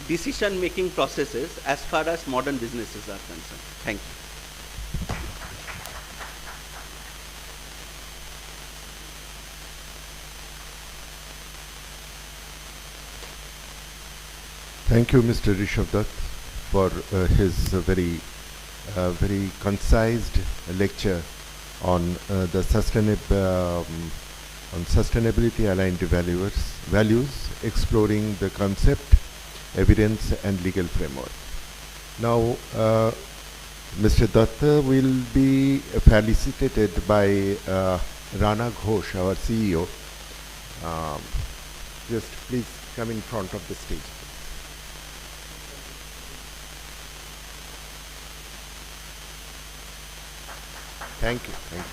decision-making processes as far as modern businesses are concerned. Thank you. Thank you, Mr. Rishabh Dutt, for his very concise lecture on the sustainability aligned values, exploring the concept, evidence and legal framework. Now, Mr. Dutt will be felicitated by Rana Ghosh, our CEO. Just please come in front of the stage. Thank you. Thank you.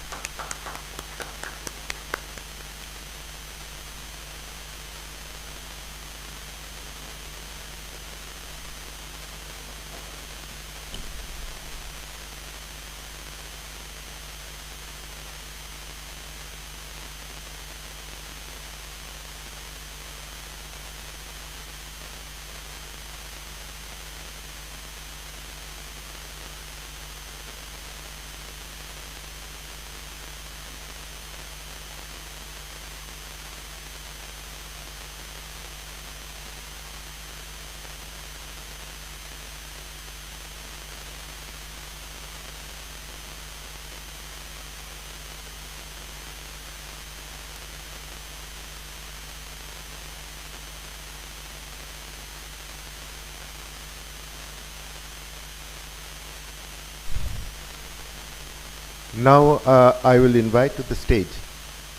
Now I will invite to the stage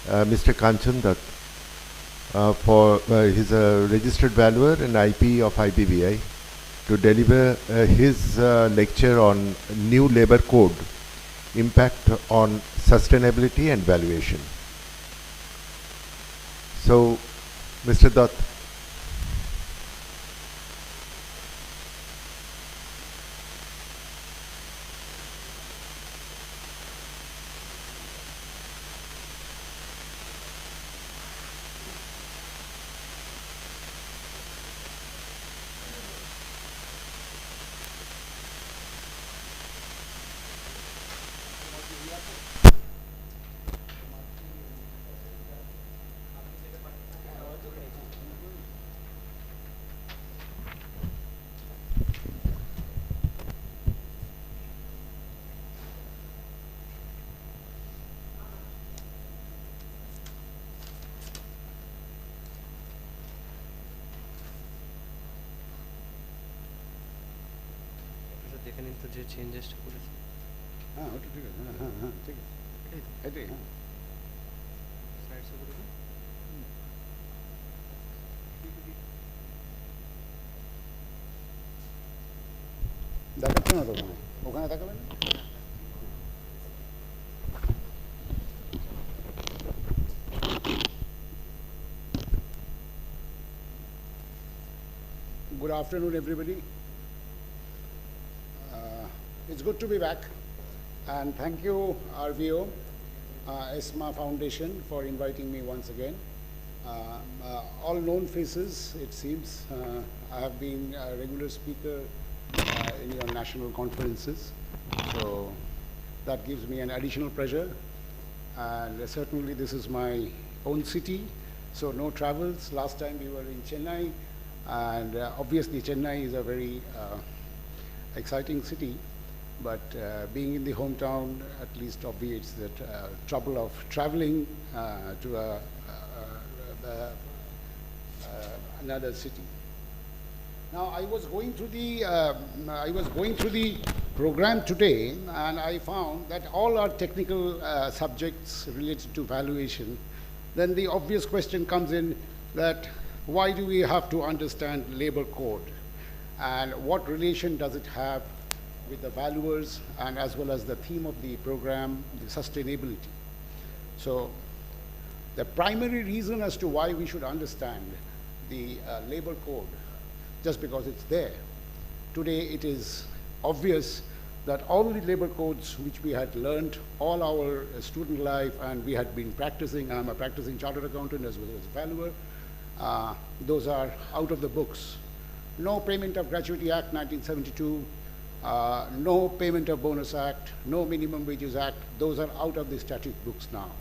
Mr. Kanchan Dutt for he's a registered valuer and IP of IBBI to deliver his lecture on new labor code, impact on sustainability and valuation. So, Mr. Dutt. দেখে নিন তো যে চেঞ্জেসটা করেছে। হ্যাঁ ওটা ঠিক আছে, হ্যাঁ হ্যাঁ ঠিক আছে, এটাই হ্যাঁ। দেখাচ্ছে না তো ওখানে, ওখানে দেখাবেন। Good afternoon, everybody. It's good to be back, and thank you, RVO, ESMA Foundation, for inviting me once again. All known faces, it seems. I have been a regular speaker in your national conferences, so that gives me an additional pleasure. And certainly this is my own city, so no travels. Last time we were in Chennai, and obviously Chennai is a very exciting city, but being in the hometown at least obviates that trouble of traveling to another city. Now I was going through the program today, and I found that all our technical subjects related to valuation. Then the obvious question comes in that why do we have to understand labor code, and what relation does it have with the valuers, and as well as the theme of the program, the sustainability. So the primary reason as to why we should understand the labor code, just because it's there. Today it is obvious that all the labor codes which we had learned all our student life and we had been practicing, I'm a practicing chartered accountant as well as a valuer, those are out of the books. No Payment of Gratuity Act 1972, no Payment of Bonus Act, no Minimum Wages Act, those are out of the statute books now.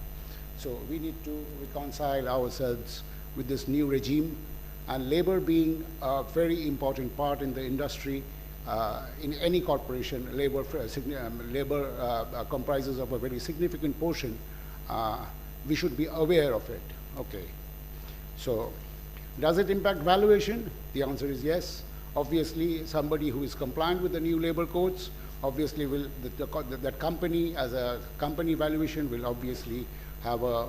So we need to reconcile ourselves with this new regime, and labor being a very important part in the industry. In any corporation, labor comprises of a very significant portion. We should be aware of it. Okay. So, does it impact valuation? The answer is yes. Obviously, somebody who is compliant with the new labor codes, obviously will, that company as a company valuation will obviously have a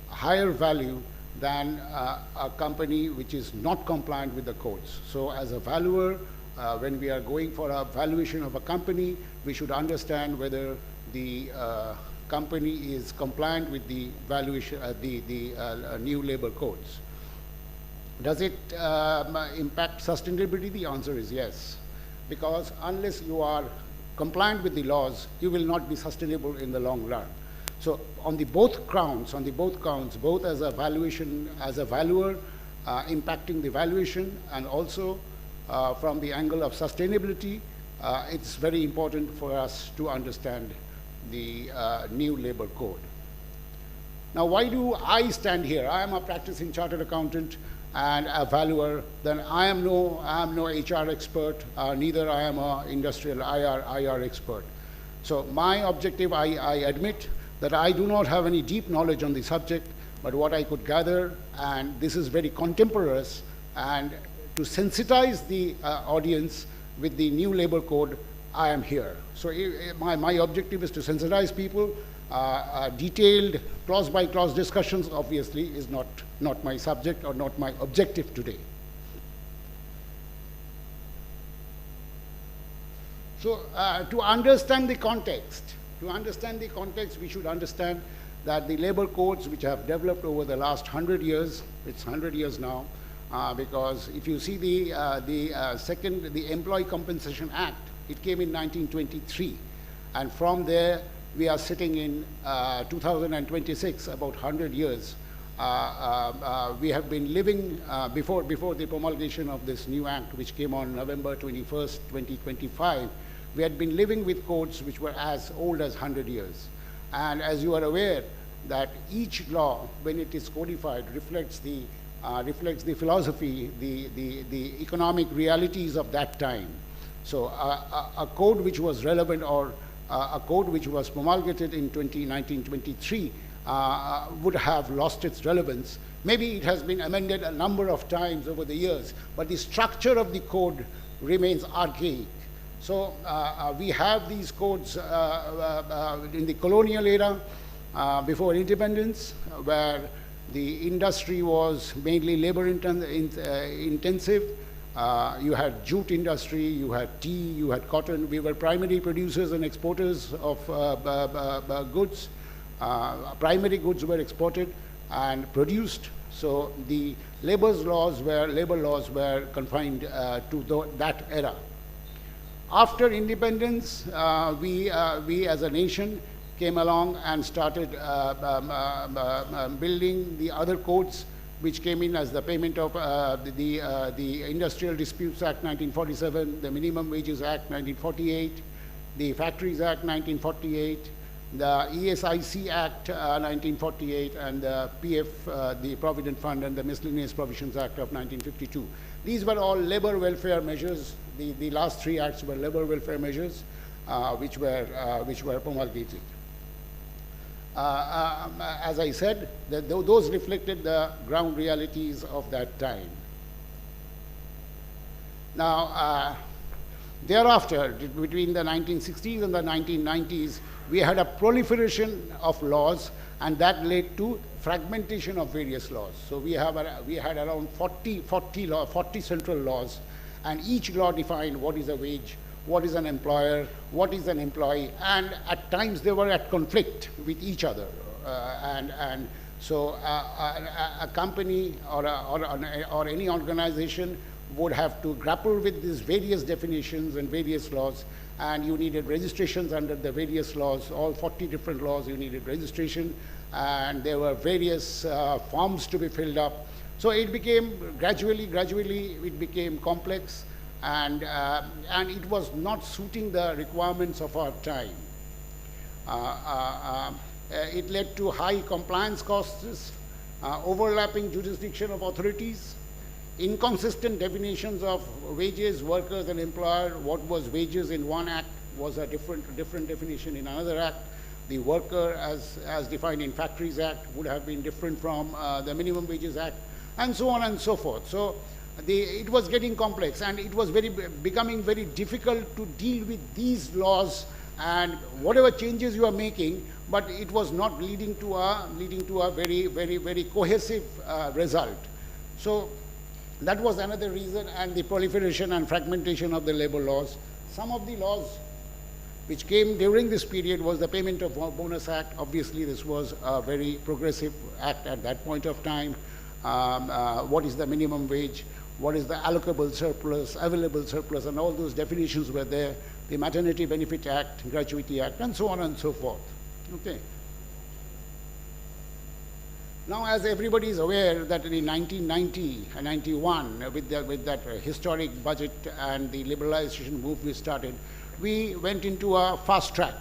higher value than a company which is not compliant with the codes. So as a valuer, when we are going for a valuation of a company, we should understand whether the company is compliant with the valuation, the new labor codes. Does it impact sustainability? The answer is yes, because unless you are compliant with the laws, you will not be sustainable in the long run. So on the both counts, both as a valuation, as a valuer, impacting the valuation, and also from the angle of sustainability, it's very important for us to understand the new labor code. Now, why do I stand here? I am a practicing chartered accountant and a valuer. Then I am no HR expert, neither I am a industrial IR expert. So my objective, I admit that I do not have any deep knowledge on the subject, but what I could gather, and this is very contemporaneous, and to sensitize the audience with the new labor code, I am here. So my objective is to sensitize people. Detailed clause-by-clause discussions obviously is not my subject or not my objective today. So to understand the context, we should understand that the labor codes which have developed over the last 100 years, it's 100 years now, because if you see the Employee Compensation Act, it came in 1923, and from there we are sitting in 2026, about 100 years. We have been living before the promulgation of this new act, which came on November 21st, 2025. We had been living with codes which were as old as 100 years. And as you are aware, that each law, when it is codified, reflects the philosophy, the economic realities of that time. So a code which was relevant, or a code which was promulgated in 1923 would have lost its relevance. Maybe it has been amended a number of times over the years, but the structure of the code remains archaic. So we have these codes in the colonial era, before independence, where the industry was mainly labor intensive. You had jute industry, you had tea, you had cotton. We were primary producers and exporters of goods. Primary goods were exported and produced. So the labor laws were confined to that era. After independence, we as a nation came along and started building the other codes which came in as the payment of the Industrial Disputes Act 1947, the Minimum Wages Act 1948, the Factories Act 1948, the ESIC Act 1948, and the PF, the Provident Fund, and the Miscellaneous Provisions Act of 1952. These were all labor welfare measures. The last three acts were labor welfare measures which were promulgated. As I said, those reflected the ground realities of that time. Now, thereafter, between the 1960s and the 1990s, we had a proliferation of laws, and that led to fragmentation of various laws. So we had around 40 central laws, and each law defined what is a wage, what is an employer, what is an employee, and at times they were at conflict with each other. So a company or any organization would have to grapple with these various definitions and various laws, and you needed registrations under the various laws, all 40 different laws. You needed registration, and there were various forms to be filled up. So it became gradually it became complex, and it was not suiting the requirements of our time. It led to high compliance costs, overlapping jurisdiction of authorities, inconsistent definitions of wages, workers, and employer. What was wages in one act was a different definition in another act. The worker, as defined in Factories Act, would have been different from the Minimum Wages Act, and so on and so forth. So it was getting complex, and it was becoming very difficult to deal with these laws and whatever changes you are making, but it was not leading to a very cohesive result. So that was another reason, and the proliferation and fragmentation of the labor laws. Some of the laws which came during this period was the Payment of Bonus Act. Obviously, this was a very progressive act at that point of time. What is the minimum wage? What is the allocable surplus, available surplus, and all those definitions were there. The Maternity Benefit Act, Gratuity Act, and so on and so forth. Okay. Now, as everybody is aware that in 1990 and 91, with that historic budget and the liberalization move we started, we went into a fast track.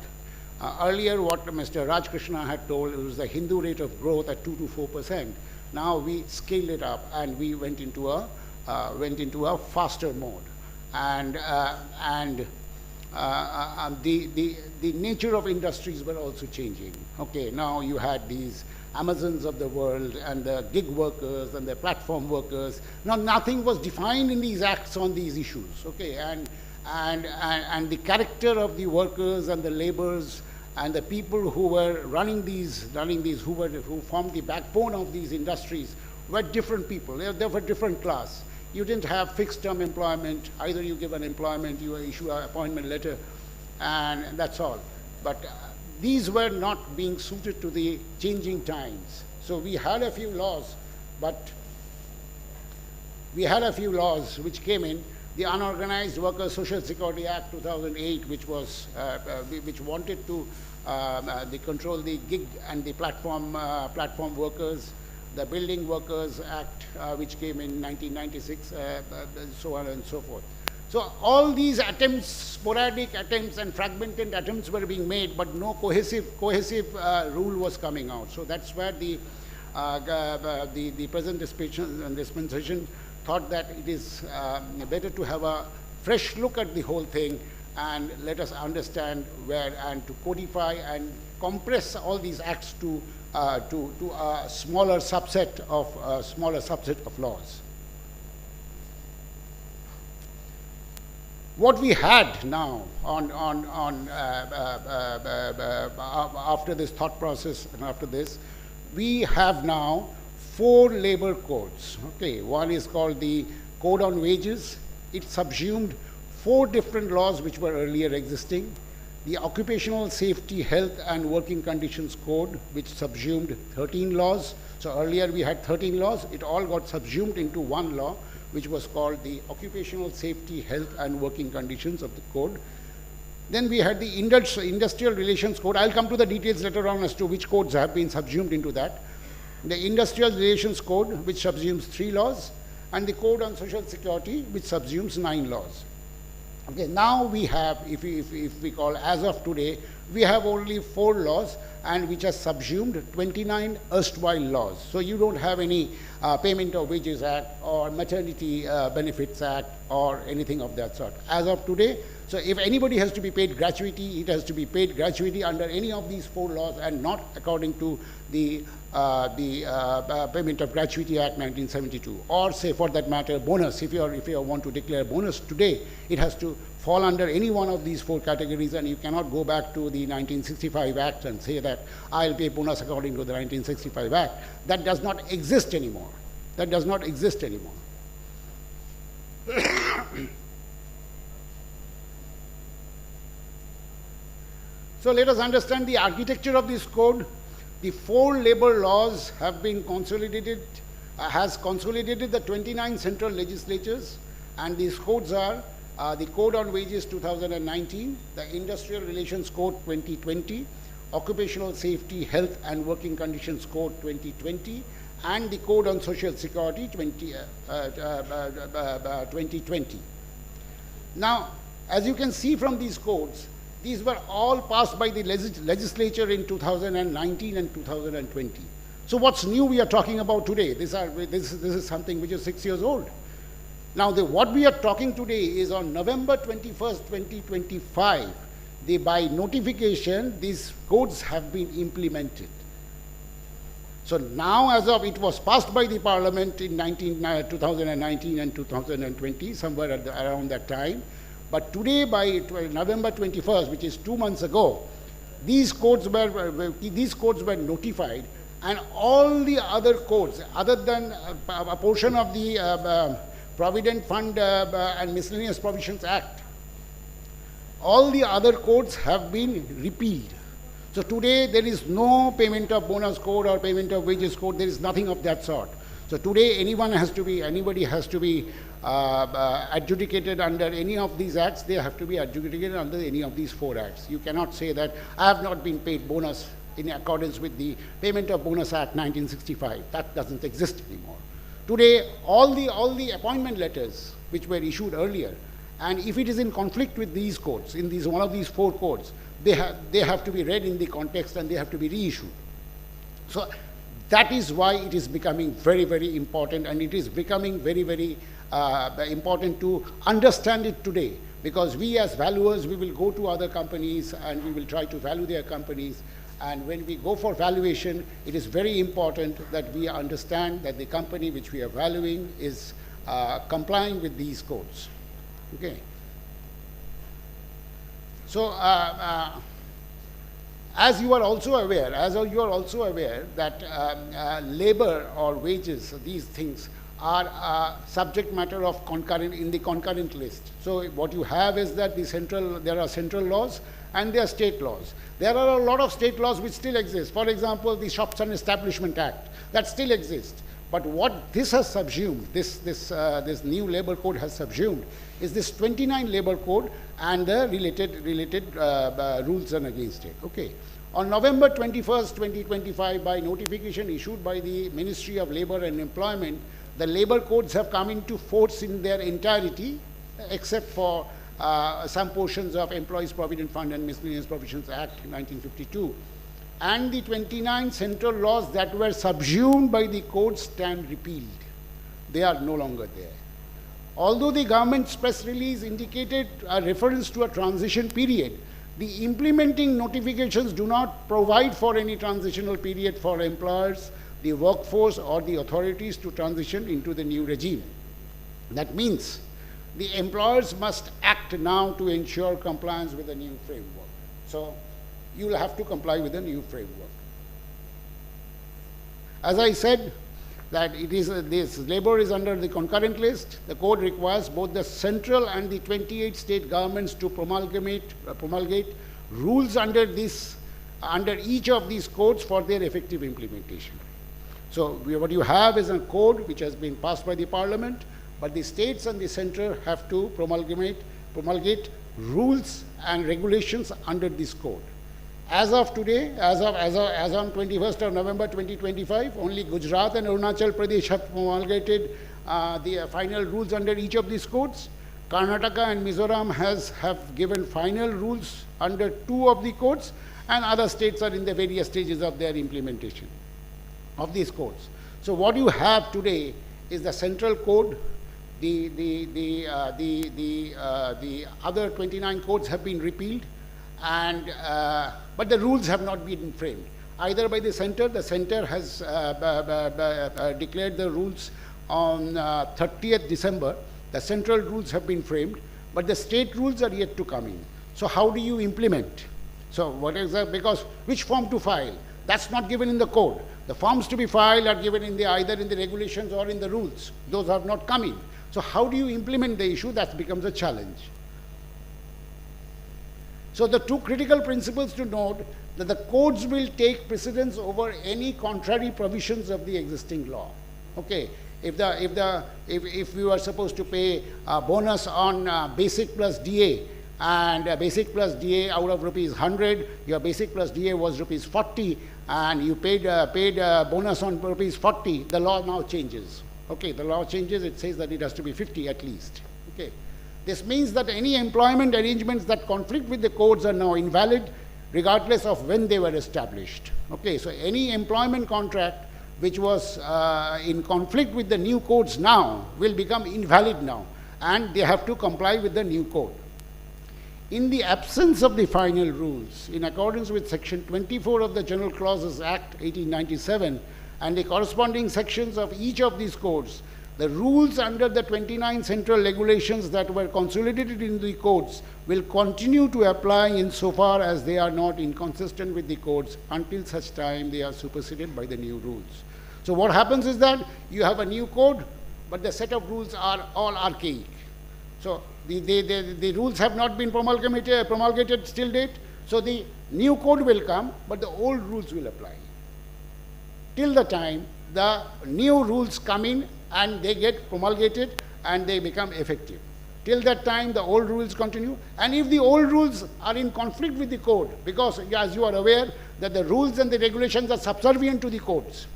Earlier, what Mr. Raj Krishna had told, it was the Hindu rate of growth at 2 to 4%. Now we scaled it up, and we went into a faster mode. And the nature of industries were also changing. Okay, now you had these Amazons of the world, and the gig workers, and the platform workers. Now nothing was defined in these acts on these issues. Okay, and the character of the workers and the laborers and the people who were running these, who formed the backbone of these industries were different people. They were different class. You didn't have fixed term employment. Either you give an employment, you issue an appointment letter, and that's all. But these were not being suited to the changing times. So we had a few laws, which came in. The Unorganized Workers Social Security Act 2008, which wanted to control the gig and the platform workers. The Building Workers Act, which came in 1996, so on and so forth. So all these attempts, sporadic attempts and fragmented attempts were being made, but no cohesive rule was coming out. So that's where the present dispensation thought that it is better to have a fresh look at the whole thing, and let us understand where, and to codify and compress all these acts to a smaller subset of laws. What we had now after this thought process and after this, we have now 4 labor codes. Okay, one is called the Code on Wages. It subsumed 4 different laws which were earlier existing. The Occupational Safety, Health and Working Conditions Code, which subsumed 13 laws. So earlier we had 13 laws. It all got subsumed into one law, which was called the Occupational Safety, Health and Working Conditions of the Code. Then we had the Industrial Relations Code. I'll come to the details later on as to which codes have been subsumed into that. The Industrial Relations Code, which subsumes 3 laws, and the Code on Social Security, which subsumes 9 laws. Okay, now we have, if we call as of today, we have only 4 laws, and which has subsumed 29 erstwhile laws. So you don't have any Payment of Wages Act or Maternity Benefits Act or anything of that sort. As of today, so if anybody has to be paid gratuity, it has to be paid gratuity under any of these 4 laws and not according to the Payment of Gratuity Act 1972, or say for that matter bonus. If you want to declare bonus today, it has to fall under any one of these 4 categories, and you cannot go back to the 1965 Act and say that I'll pay bonus according to the 1965 Act. That does not exist anymore. That does not exist anymore. So let us understand the architecture of this code. The 4 labor laws have been consolidated, has consolidated the 29 central legislatures, and these codes are the Code on Wages 2019, the Industrial Relations Code 2020, Occupational Safety, Health and Working Conditions Code 2020, and the Code on Social Security 2020. Now, as you can see from these codes, these were all passed by the legislature in 2019 and 2020. So what's new we are talking about today? This is something which is 6 years old. Now, what we are talking today is on November 21st, 2025, by notification, these codes have been implemented. So now, as of, it was passed by the Parliament in 2019 and 2020, somewhere around that time. But today, by November 21st, which is 2 months ago, these codes were notified, and all the other codes, other than a portion of the Provident Fund and Miscellaneous Provisions Act, all the other codes have been repealed. So today there is no payment of bonus code or payment of wages code. There is nothing of that sort. So today anybody has to be adjudicated under any of these acts. They have to be adjudicated under any of these 4 acts. You cannot say that I have not been paid bonus in accordance with the Payment of Bonus Act 1965. That doesn't exist anymore. Today, all the appointment letters which were issued earlier, and if it is in conflict with these codes, in one of these 4 codes, they have to be read in the context and they have to be reissued. So that is why it is becoming very, very important, and it is becoming very, very important to understand it today, because we as valuers, we will go to other companies and we will try to value their companies. And when we go for valuation, it is very important that we understand that the company which we are valuing is complying with these codes. Okay. So, as you are also aware, that labor or wages, these things are subject matter of in the concurrent list. So what you have is that there are central laws and there are state laws. There are a lot of state laws which still exist. For example, the Shops and Establishment Act, that still exists. But what this has subsumed, this new labor code has subsumed, is this 29 labor code and the related rules and against it. Okay. On November 21st, 2025, by notification issued by the Ministry of Labor and Employment, the labor codes have come into force in their entirety, except for some portions of Employees Provident Fund and Miscellaneous Provisions Act 1952. And the 29 central laws that were subsumed by the code stand repealed. They are no longer there. Although the government's press release indicated a reference to a transition period, the implementing notifications do not provide for any transitional period for employers, the workforce, or the authorities to transition into the new regime. That means the employers must act now to ensure compliance with the new framework. So you will have to comply with the new framework. As I said, that it is this labor is under the concurrent list. The code requires both the central and the 28 state governments to promulgate rules under each of these codes for their effective implementation. So what you have is a code which has been passed by the parliament, but the states and the center have to promulgate rules and regulations under this code. As of today, as on 21st of November 2025, only Gujarat and Arunachal Pradesh have promulgated the final rules under each of these codes. Karnataka and Mizoram have given final rules under 2 of the codes, and other states are in the various stages of their implementation of these codes. So what you have today is the central code. The other 29 codes have been repealed, and but the rules have not been framed either by the center. The center has declared the rules on 30th December. The central rules have been framed, but the state rules are yet to come in. So how do you implement? So what is that? Because which form to file? That's not given in the code. The forms to be filed are given in either in the regulations or in the rules. Those have not come in. So how do you implement the issue? That becomes a challenge. So the 2 critical principles to note that the codes will take precedence over any contrary provisions of the existing law. Okay, if you are supposed to pay a bonus on basic plus DA, and basic plus DA out of rupees 100, your basic plus DA was rupees 40, and you paid bonus on rupees 40, the law now changes. Okay, the law changes, it says that it has to be 50 at least. Okay. This means that any employment arrangements that conflict with the codes are now invalid, regardless of when they were established. Okay, so any employment contract which was in conflict with the new codes now will become invalid now, and they have to comply with the new code. In the absence of the final rules, in accordance with Section 24 of the General Clauses Act 1897 and the corresponding sections of each of these codes, the rules under the 29 central regulations that were consolidated in the codes will continue to apply insofar as they are not inconsistent with the codes until such time they are superseded by the new rules. So what happens is that you have a new code, but the set of rules are all archaic. So the rules have not been promulgated till date, so the new code will come, but the old rules will apply. Till the time the new rules come in and they get promulgated and they become effective. Till that time, the old rules continue. And if the old rules are in conflict with the code, because as you are aware that the rules and the regulations are subservient to the codes.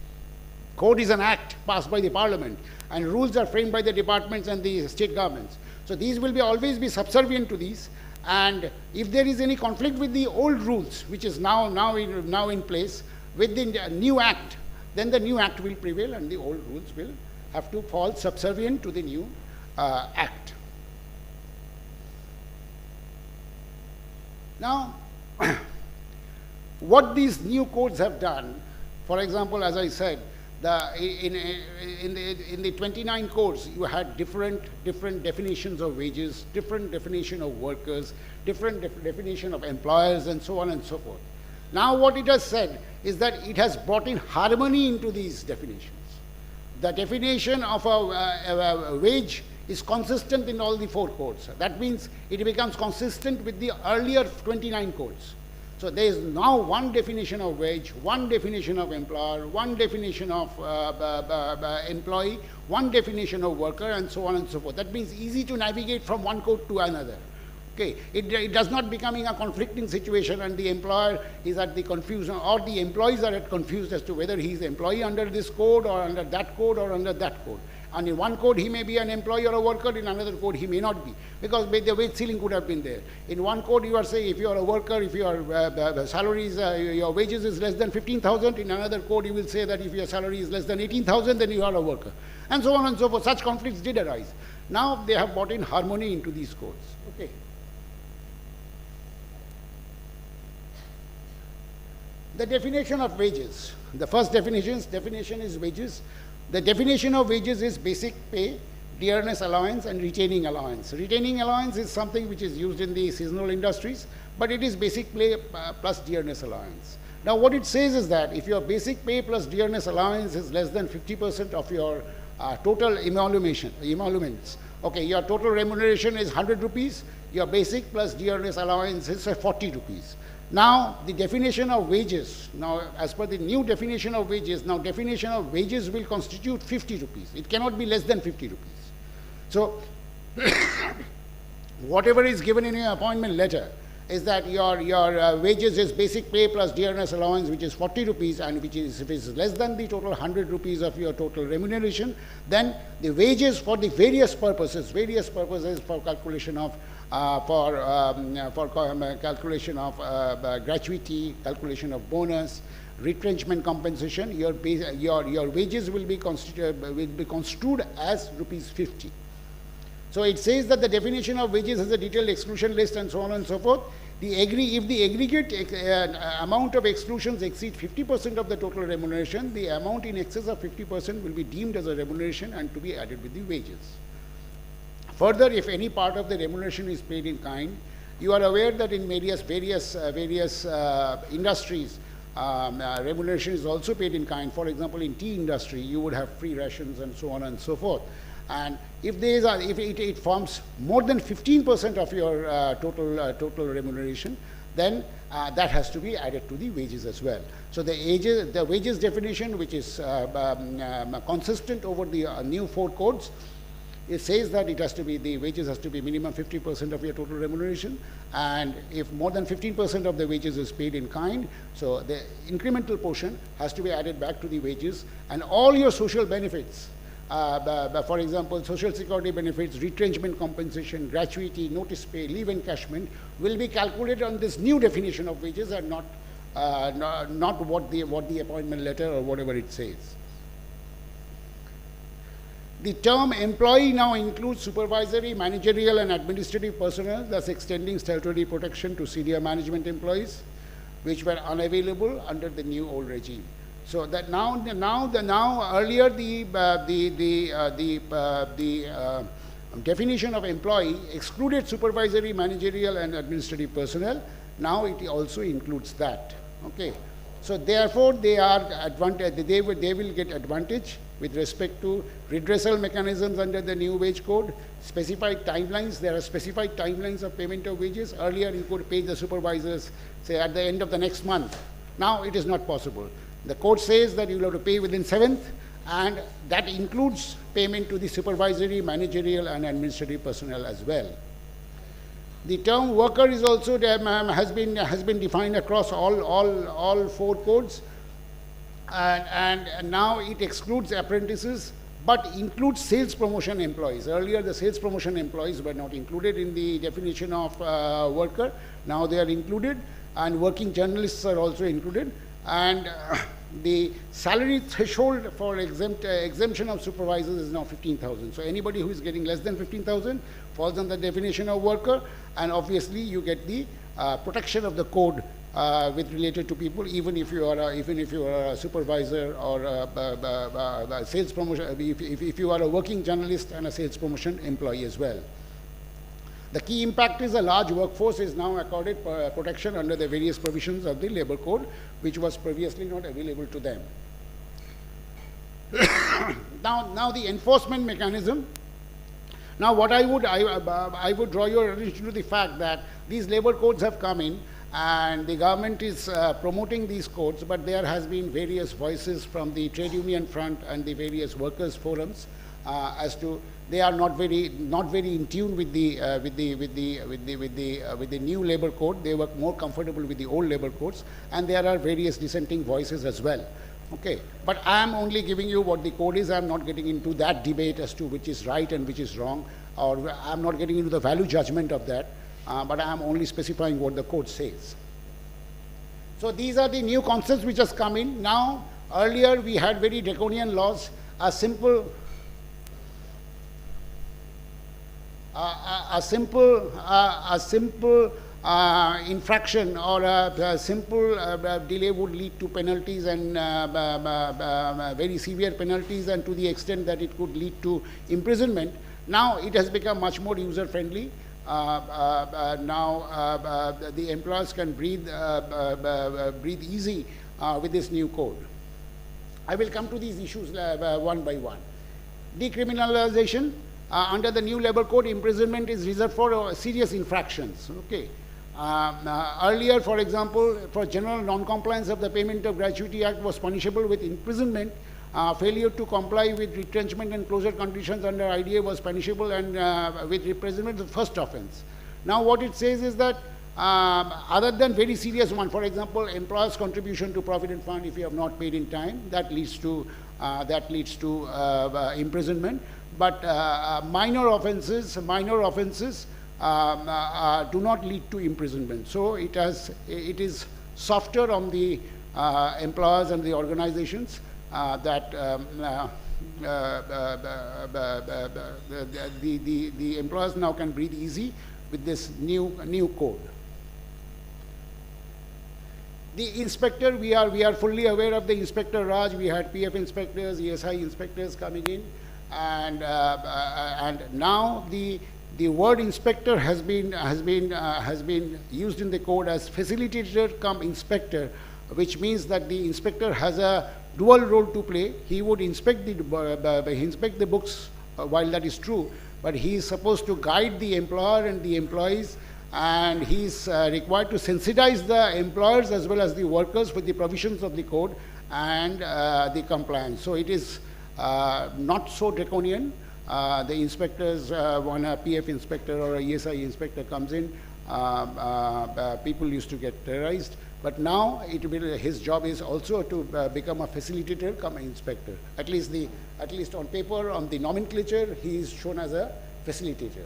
Code is an act passed by the parliament, and rules are framed by the departments and the state governments. So these will always be subservient to these. And if there is any conflict with the old rules, which is now in place, with the new act, then the new act will prevail and the old rules will have to fall subservient to the new act. Now, what these new codes have done, for example, as I said, in the 29 codes, you had different definitions of wages, different definition of workers, different definition of employers, and so on and so forth. Now, what it has said is that it has brought in harmony into these definitions. The definition of a wage is consistent in all the 4 codes. That means it becomes consistent with the earlier 29 codes. So there is now one definition of wage, one definition of employer, one definition of employee, one definition of worker, and so on and so forth. That means easy to navigate from one code to another. Okay, it does not becoming a conflicting situation and the employer is at the confusion, or the employees are at confused as to whether he is employee under this code or under that code or under that code. And in one code he may be an employee or a worker, in another code he may not be, because the wage ceiling could have been there. In one code you are saying if you are a worker, if your salaries, your wages is less than 15,000, in another code you will say that if your salary is less than 18,000, then you are a worker. And so on and so forth. Such conflicts did arise. Now they have brought in harmony into these codes. Okay. The definition of wages. The first definition is wages. The definition of wages is basic pay, dearness allowance and retaining allowance. Retaining allowance is something which is used in the seasonal industries, but it is basic pay plus dearness allowance. Now what it says is that if your basic pay plus dearness allowance is less than 50% of your total emoluments, okay, your total remuneration is 100 rupees, your basic plus dearness allowance is 40 rupees. Now the definition of wages, now as per the new definition of wages, now definition of wages will constitute 50 rupees. It cannot be less than 50 rupees. So whatever is given in your appointment letter is that your wages is basic pay plus dearness allowance, which is 40 rupees, and which is, if it's less than the total 100 rupees of your total remuneration, then the wages for the various purposes for calculation of calculation of gratuity, calculation of bonus, retrenchment compensation, your wages will be construed as rupees 50. So it says that the definition of wages has a detailed exclusion list and so on and so forth. If the aggregate amount of exclusions exceed 50% of the total remuneration, the amount in excess of 50% will be deemed as a remuneration and to be added with the wages. Further, if any part of the remuneration is paid in kind, you are aware that in various industries, remuneration is also paid in kind. For example, in tea industry, you would have free rations and so on and so forth. And if it forms more than 15% of your total remuneration, then that has to be added to the wages as well. So the wages definition, which is consistent over the new 4 codes, it says that it has to be, the wages has to be minimum 50% of your total remuneration, and if more than 15% of the wages is paid in kind, so the incremental portion has to be added back to the wages, and all your social benefits, for example, social security benefits, retrenchment compensation, gratuity, notice pay, leave encashment, will be calculated on this new definition of wages and not what the appointment letter or whatever it says. The term employee now includes supervisory, managerial, and administrative personnel, thus extending statutory protection to senior management employees, which were unavailable under the new old regime. So that earlier the definition of employee excluded supervisory, managerial, and administrative personnel. Now it also includes that. Okay. So therefore, they will get advantage with respect to redressal mechanisms under the new wage code, specified timelines. There are specified timelines of payment of wages. Earlier, you could pay the supervisors, say, at the end of the next month. Now it is not possible. The code says that you will have to pay within 7th, and that includes payment to the supervisory, managerial, and administrative personnel as well. The term worker is also has been defined across all 4 codes, and now it excludes apprentices, but includes sales promotion employees. Earlier, the sales promotion employees were not included in the definition of worker. Now they are included, and working journalists are also included. And the salary threshold for exemption of supervisors is now 15,000. So anybody who is getting less than 15,000 falls under the definition of worker, and obviously you get the protection of the code with related to people, even if you are a supervisor or a sales promotion, if you are a working journalist and a sales promotion employee as well. The key impact is a large workforce is now accorded protection under the various provisions of the Labour Code, which was previously not available to them. Now the enforcement mechanism. Now what I would draw your attention to the fact that these Labour Codes have come in, and the government is promoting these codes, but there has been various voices from the trade union front and the various workers forums as to they are not very in tune with the new Labour Code. They were more comfortable with the old Labour Codes, and there are various dissenting voices as well. Okay, but I am only giving you what the code is. I am not getting into that debate as to which is right and which is wrong, or I am not getting into the value judgment of that, but I am only specifying what the code says. So these are the new concepts which has come in. Now, earlier we had very draconian laws. A simple infraction or a simple delay would lead to penalties and very severe penalties, and to the extent that it could lead to imprisonment. Now it has become much more user friendly. Now the employers can breathe easy with this new code. I will come to these issues one by one. Decriminalization. Under the new labor code, imprisonment is reserved for serious infractions. Okay. Earlier, for example, for general non-compliance of the Payment of Gratuity Act was punishable with imprisonment. Failure to comply with retrenchment and closure conditions under IDA was punishable, and with imprisonment the first offense. Now what it says is that other than very serious one, for example, employer's contribution to provident fund, if you have not paid in time, that leads to imprisonment. But minor offenses do not lead to imprisonment. So it is softer on the employers and the organizations that the employers now can breathe easy with this new code. The inspector, we are fully aware of the Inspector Raj. We had PF inspectors, ESI inspectors coming in, and now the word inspector has been used in the code as facilitator cum inspector, which means that the inspector has a dual role to play. He would inspect the books while that is true, but he is supposed to guide the employer and the employees, and he is required to sensitize the employers as well as the workers with the provisions of the code and the compliance. So it is not so draconian. The inspectors, when a PF inspector or a ESI inspector comes in, people used to get terrorized. But now his job is also to become a facilitator come inspector. At least on paper, on the nomenclature, he is shown as a facilitator.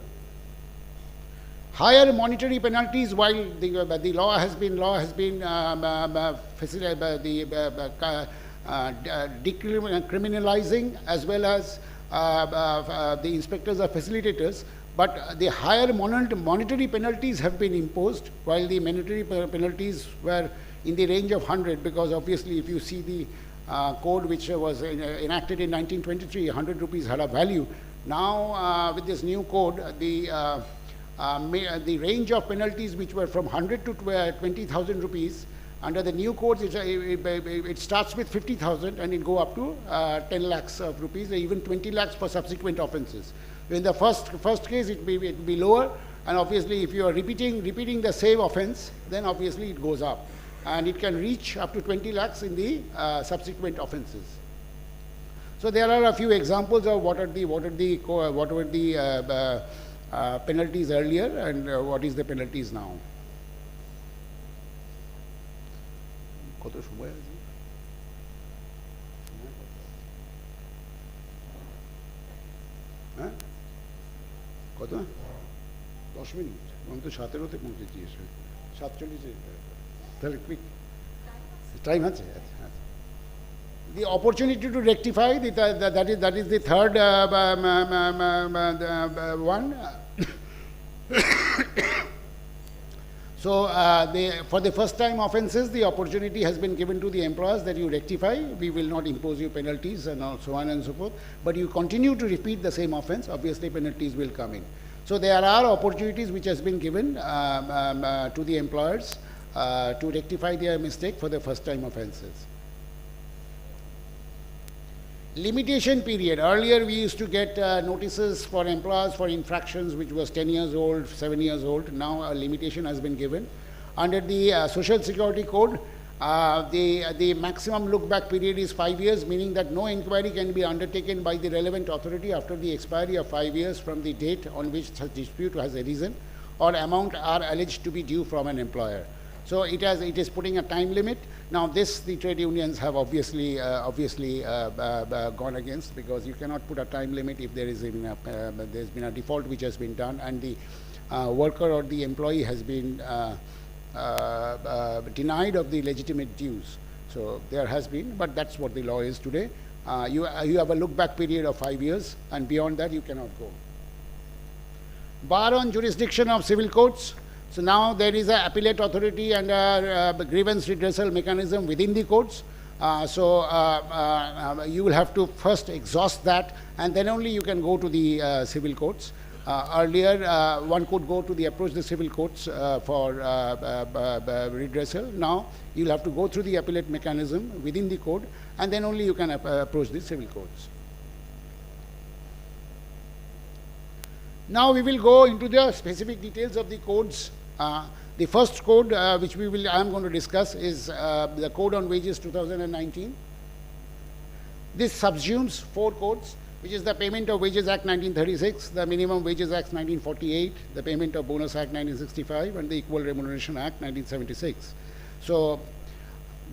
Higher monetary penalties, while the law has been decriminalizing, as well as the inspectors are facilitators, but the higher monetary penalties have been imposed, while the monetary penalties were in the range of 100, because obviously if you see the code which was enacted in 1923, 100 rupees had a value. Now with this new code, the range of penalties which were from 100 to 20,000 rupees, under the new codes, it starts with 50,000 and it go up to 10 lakhs of rupees, or even 20 lakhs for subsequent offences. In the first case, it will be lower, and obviously if you are repeating the same offence, then obviously it goes up, and it can reach up to 20 lakhs in the subsequent offences. So there are a few examples of what were the penalties earlier, and what is the penalties now. কত সময় আছে? হ্যাঁ কত 10 minute আমি তো 17তে পৌঁছেছি এসে 47 তাহলে কুইক টাইম আছে the opportunity to rectify that is the third one. So for the first time offences, the opportunity has been given to the employers that you rectify. We will not impose you penalties and so on and so forth, but you continue to repeat the same offence, obviously penalties will come in. So there are opportunities which has been given to the employers to rectify their mistake for the first time offences. Limitation period. Earlier we used to get notices for employers for infractions which was 10 years old, 7 years old. Now a limitation has been given. Under the Social Security Code, the maximum look-back period is 5 years, meaning that no inquiry can be undertaken by the relevant authority after the expiry of 5 years from the date on which such dispute has arisen or amount are alleged to be due from an employer. So it is putting a time limit. Now this the trade unions have obviously gone against, because you cannot put a time limit if there's been a default which has been done and the worker or the employee has been denied of the legitimate dues. So there has been, but that's what the law is today. You have a look-back period of 5 years, and beyond that you cannot go. Bar on jurisdiction of civil courts. So now there is an appellate authority and a grievance redressal mechanism within the courts. You will have to first exhaust that, and then only you can go to the civil courts. Earlier, one could go to approach the civil courts for redressal. Now, you'll have to go through the appellate mechanism within the code, and then only you can approach the civil courts. Now, we will go into the specific details of the codes. The first code which I am going to discuss is the Code on Wages 2019. This subsumes 4 codes, which is the Payment of Wages Act 1936, the Minimum Wages Act 1948, the Payment of Bonus Act 1965, and the Equal Remuneration Act 1976. So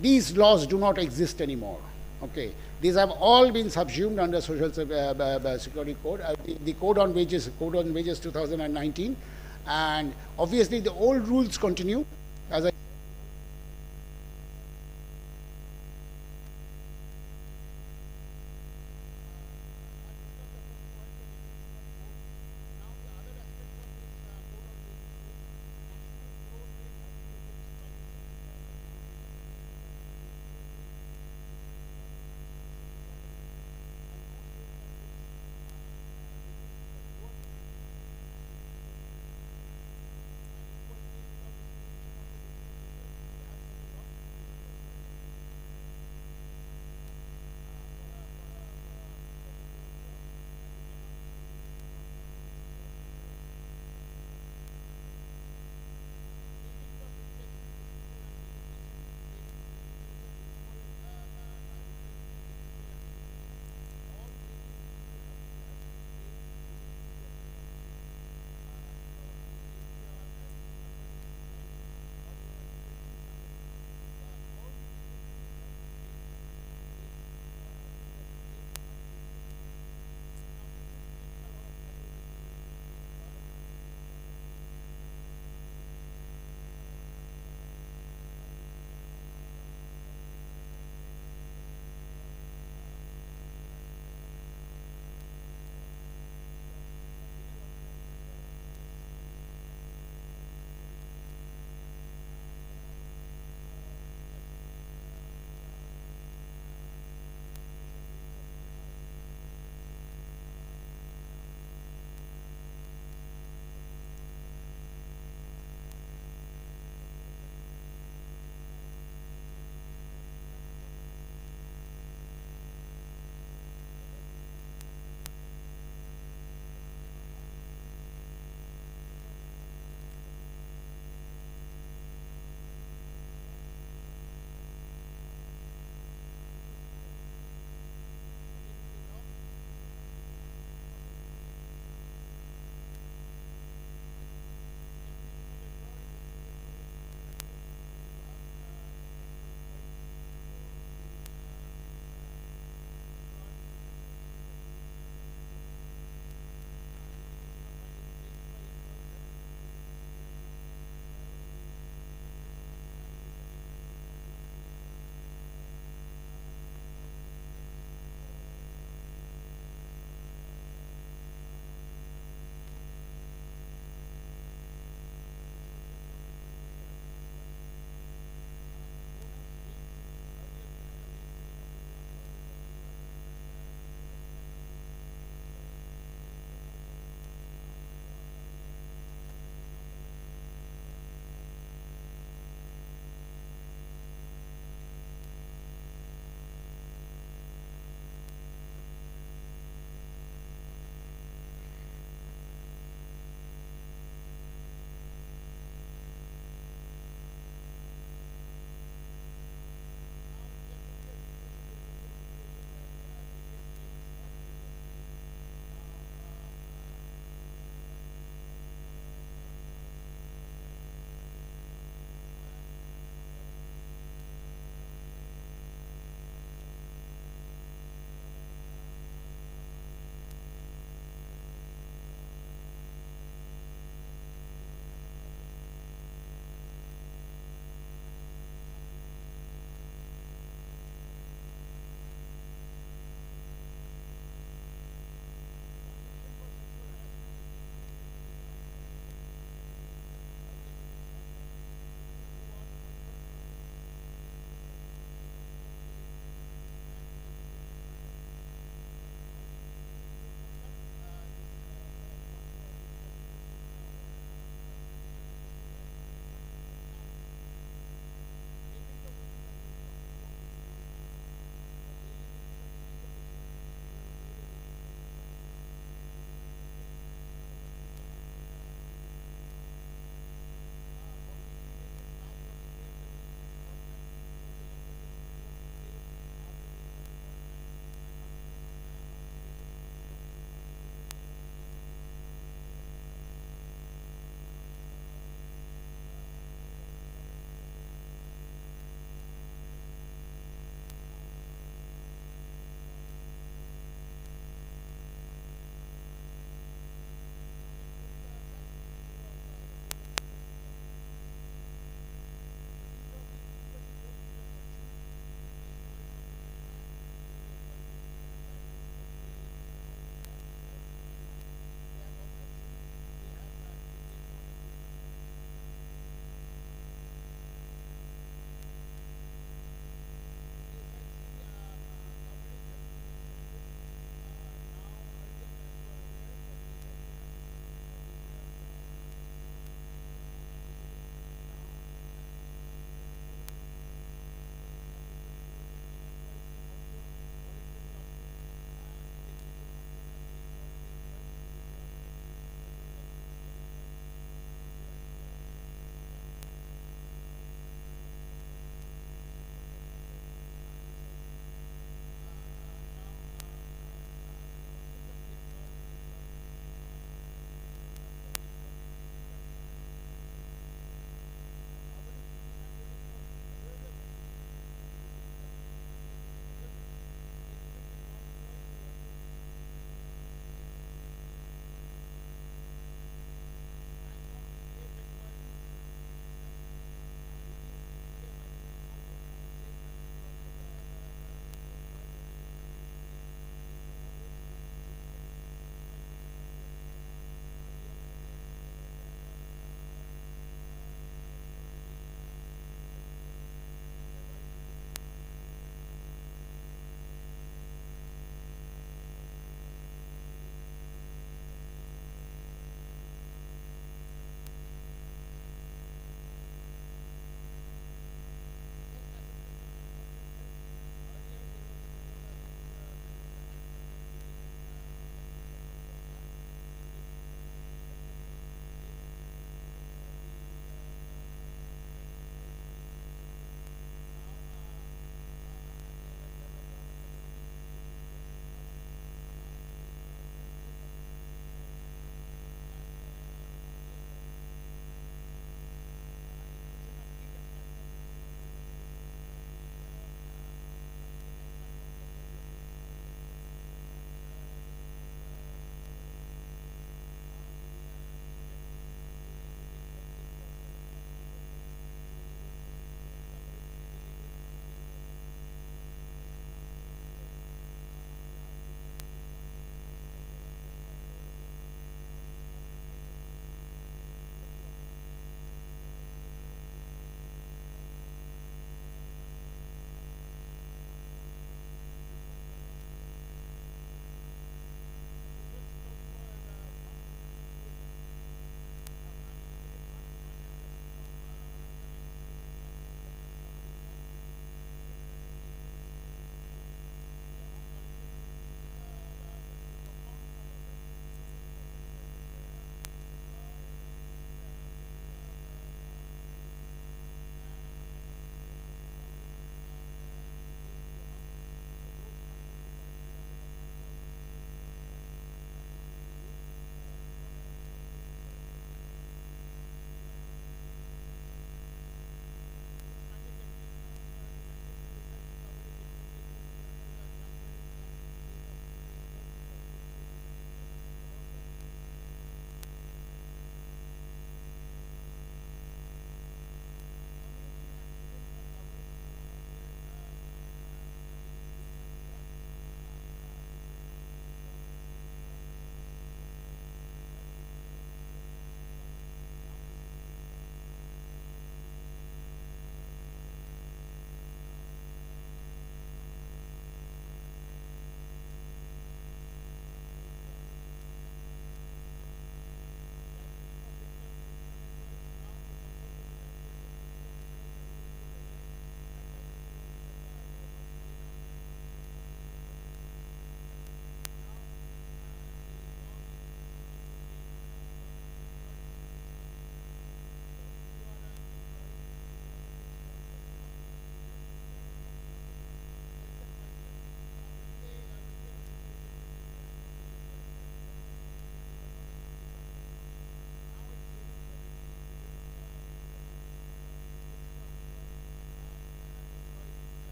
these laws do not exist anymore. Okay, these have all been subsumed under Social Security Code, the Code on Wages 2019, and obviously the old rules continue. As I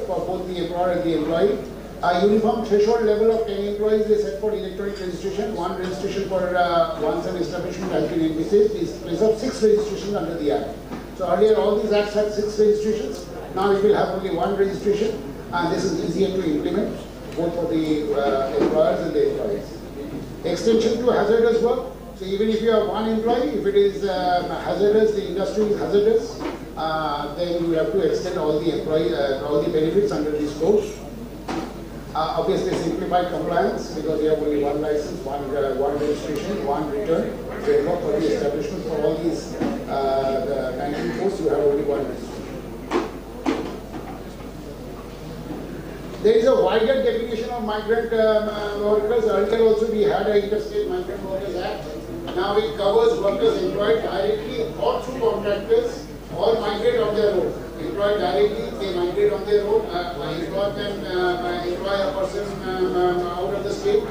for both the employer and the employee. A uniform threshold level of 10 employees is set for electronic registration. One registration for once an establishment has been envisaged is place of 6 registrations under the Act. So earlier all these acts had 6 registrations. Now it will have only 1 registration, and this is easier to implement both for the employers and the employees. Extension to hazardous work. So even if you have 1 employee, if it is hazardous, the industry is hazardous, then you have to extend all the all the benefits under this code. Obviously simplified compliance because you have only 1 license, 1 registration, 1 return. Therefore, for the establishment for all these 19 posts, you have only 1 registration. There is a wider definition of migrant workers. Earlier also we had an Interstate Migrant Workers Act. Now it covers workers employed directly or through contractors or migrate on their own. Employed directly, they migrate on their own. Employer can employ a person out of the state,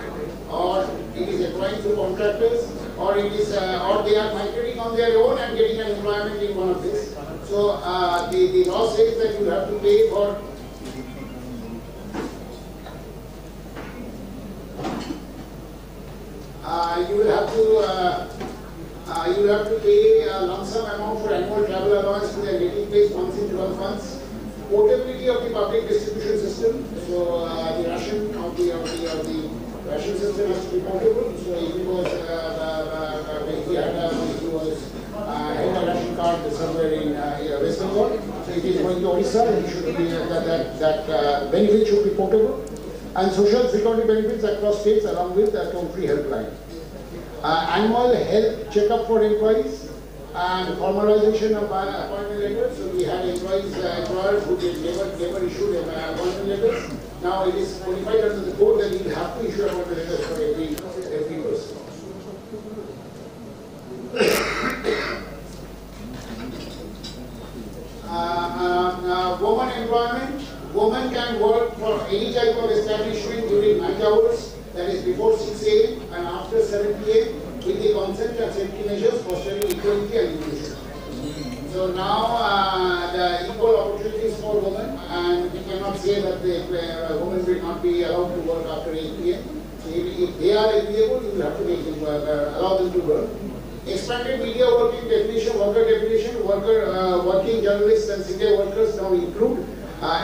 or it is employing through contractors, or it is or they are migrating on their own and getting an employment in one of these. So the law says that you have to pay for you will have to pay a lump sum amount for annual travel allowance to their native place once in 12 months. Portability of the public distribution system. So the ration of the ration system has to be portable. So if it was if he had a ration card somewhere in West Bengal, so if he is going to Odisha, he should be that benefit should be portable. And social security benefits across states along with a toll-free helpline. Annual health checkup for employees and formalization of appointment letters. So we had employers who never issued appointment letters. Now it is codified under the code that you have to issue appointment letters for every person. Woman employment. Women can work for any type of establishment during night hours, that is before 6 a.m. and after 7 p.m. with the consent and safety measures fostering equality and inclusion. So now the equal opportunities for women, and we cannot say that the women will not be allowed to work after 8 p.m. So if they are agreeable, you will have to make them, allow them to work. Expanded media working definition, working journalists and senior workers now include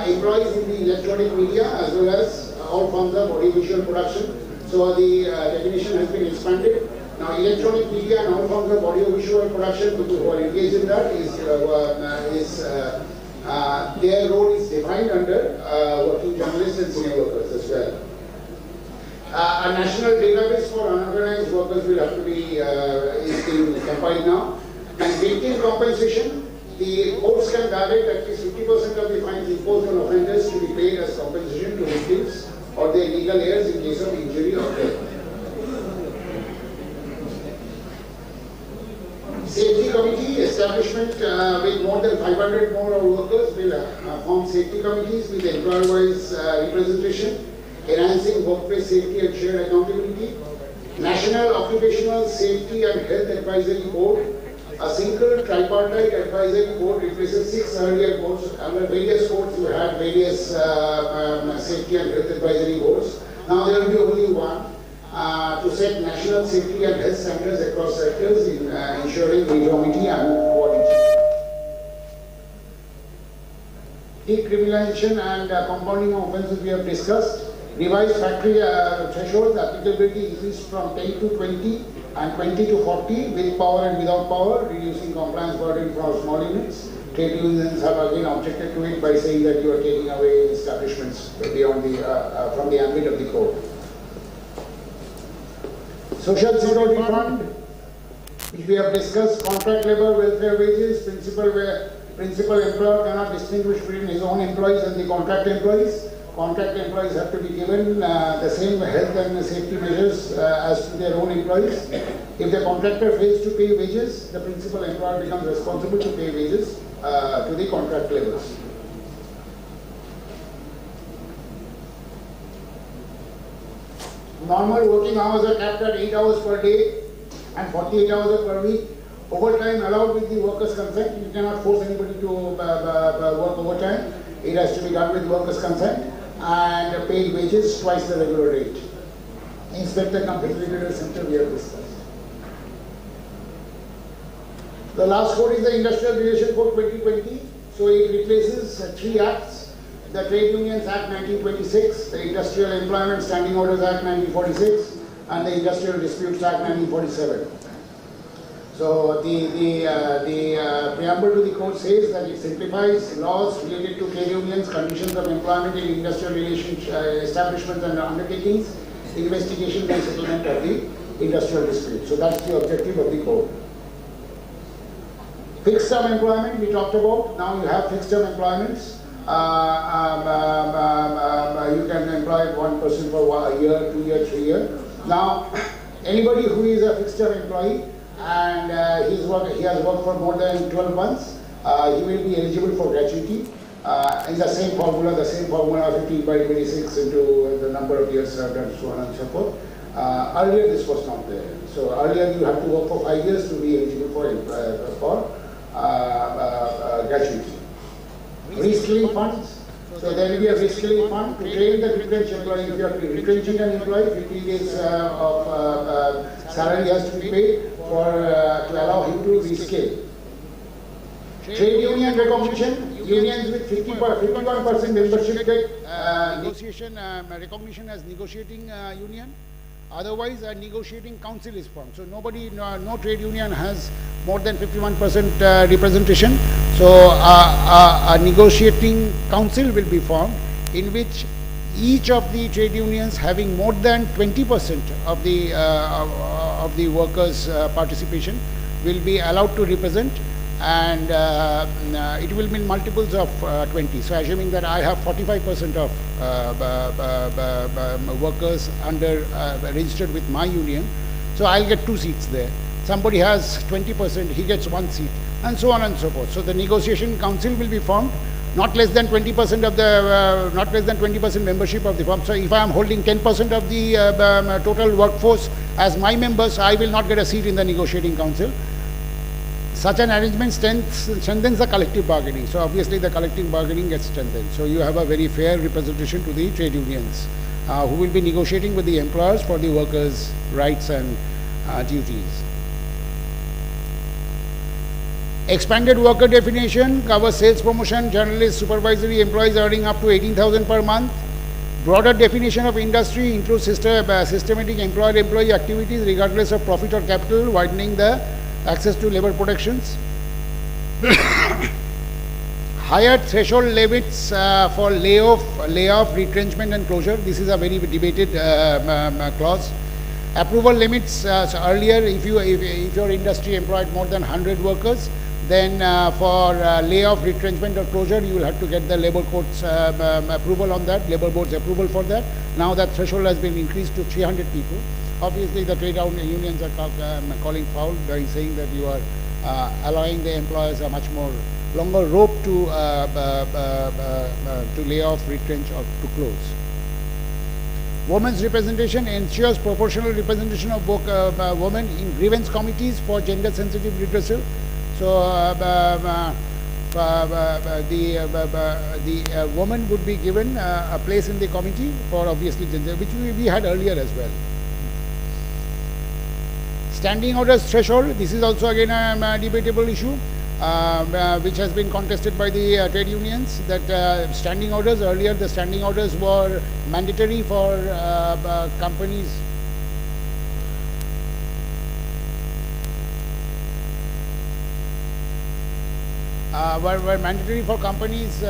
employees in the electronic media as well as all forms of audiovisual production. So the definition has been expanded. Now electronic media and all forms of audiovisual production, people who are engaged in that their role is defined under working journalists and senior workers as well. A national database for unorganized workers will have to be is being compiled now. And victim compensation. The courts can direct at least 50% of the fines imposed on offenders to be paid as compensation to victims or their legal heirs in case of injury or death. Safety committee establishment with more than 500 more workers will form safety committees with employer-wise representation, enhancing workplace safety and shared accountability. National Occupational Safety and Health Advisory Board. A single tripartite advisory board replaces 6 earlier boards. Under various boards, you had various safety and health advisory boards. Now there will be only one to set national safety and health standards across sectors in ensuring uniformity and quality. Decriminalization and compounding of offences we have discussed. Revised factory thresholds, applicability increased from 10 to 20 and 20 to 40 with power and without power, reducing compliance burden for small units. Trade unions have again objected to it by saying that you are taking away establishments beyond from the ambit of the code. Social Security Fund, which we have discussed, contract labor, welfare wages, principal employer cannot distinguish between his own employees and the contract employees. Contract employees have to be given the same health and safety measures as to their own employees. If the contractor fails to pay wages, the principal employer becomes responsible to pay wages to the contract laborers. Normal working hours are capped at 8 hours per day and 48 hours per week. Overtime allowed with the workers' consent. You cannot force anybody to work overtime. It has to be done with workers' consent and paid wages twice the regular rate. Inspector Competitive Center we have discussed. The last code is the Industrial Relation Code 2020. So it replaces 3 acts: the Trade Unions Act 1926, the Industrial Employment Standing Orders Act 1946, and the Industrial Disputes Act 1947. So the preamble to the code says that it simplifies laws related to trade unions, conditions of employment in industrial relations, establishments and undertakings, investigation and settlement of the industrial dispute. So that's the objective of the code. Fixed term employment we talked about. Now you have fixed term employments. You can employ one person for a year, 2 years, 3 years. Now, anybody who is a fixed term employee and he has worked for more than 12 months, he will be eligible for gratuity in the same formula 15 by 26 into the number of years served and so on and so forth. Earlier this was not there. So earlier you have to work for 5 years to be eligible for gratuity. Reskilling funds. So there will be a reskilling fund to train the retrenched employee. If you are retrenching an employee, 50 days of salary has to be paid to allow him to reskill. Trade union recognition. Unions with 51% membership get negotiation recognition as negotiating union. Otherwise, a negotiating council is formed. So no trade union has more than 51% representation. So a negotiating council will be formed in which each of the trade unions having more than 20% of the workers' participation will be allowed to represent, and it will be in multiples of 20. So assuming that I have 45% of workers registered with my union, so I'll get 2 seats there. Somebody has 20%, he gets 1 seat, and so on and so forth. So the negotiation council will be formed, not less than 20% of the not less than 20% membership of the firm. So if I am holding 10% of the total workforce as my members, I will not get a seat in the negotiating council. Such an arrangement strengthens the collective bargaining. So obviously the collective bargaining gets strengthened. So you have a very fair representation to the trade unions who will be negotiating with the employers for the workers' rights and duties. Expanded worker definition covers sales promotion, journalists, supervisory employees earning up to 18,000 per month. Broader definition of industry includes systematic employer-employee activities regardless of profit or capital, widening the access to labor protections. Higher threshold limits for layoff, retrenchment and closure. This is a very debated clause. Approval limits. So earlier, if your industry employed more than 100 workers, then for layoff, retrenchment or closure, you will have to get the labor court's approval on that, labor board's approval for that. Now that threshold has been increased to 300 people. Obviously, the trade unions are calling foul by saying that you are allowing the employers a much more longer rope to lay off, retrench or to close. Women's representation ensures proportional representation of women in grievance committees for gender-sensitive redressal. So the woman would be given a place in the committee for obviously gender, which we had earlier as well. Standing orders threshold. This is also again a debatable issue, which has been contested by the trade unions. That standing orders, earlier the standing orders were mandatory for companies. Were mandatory for companies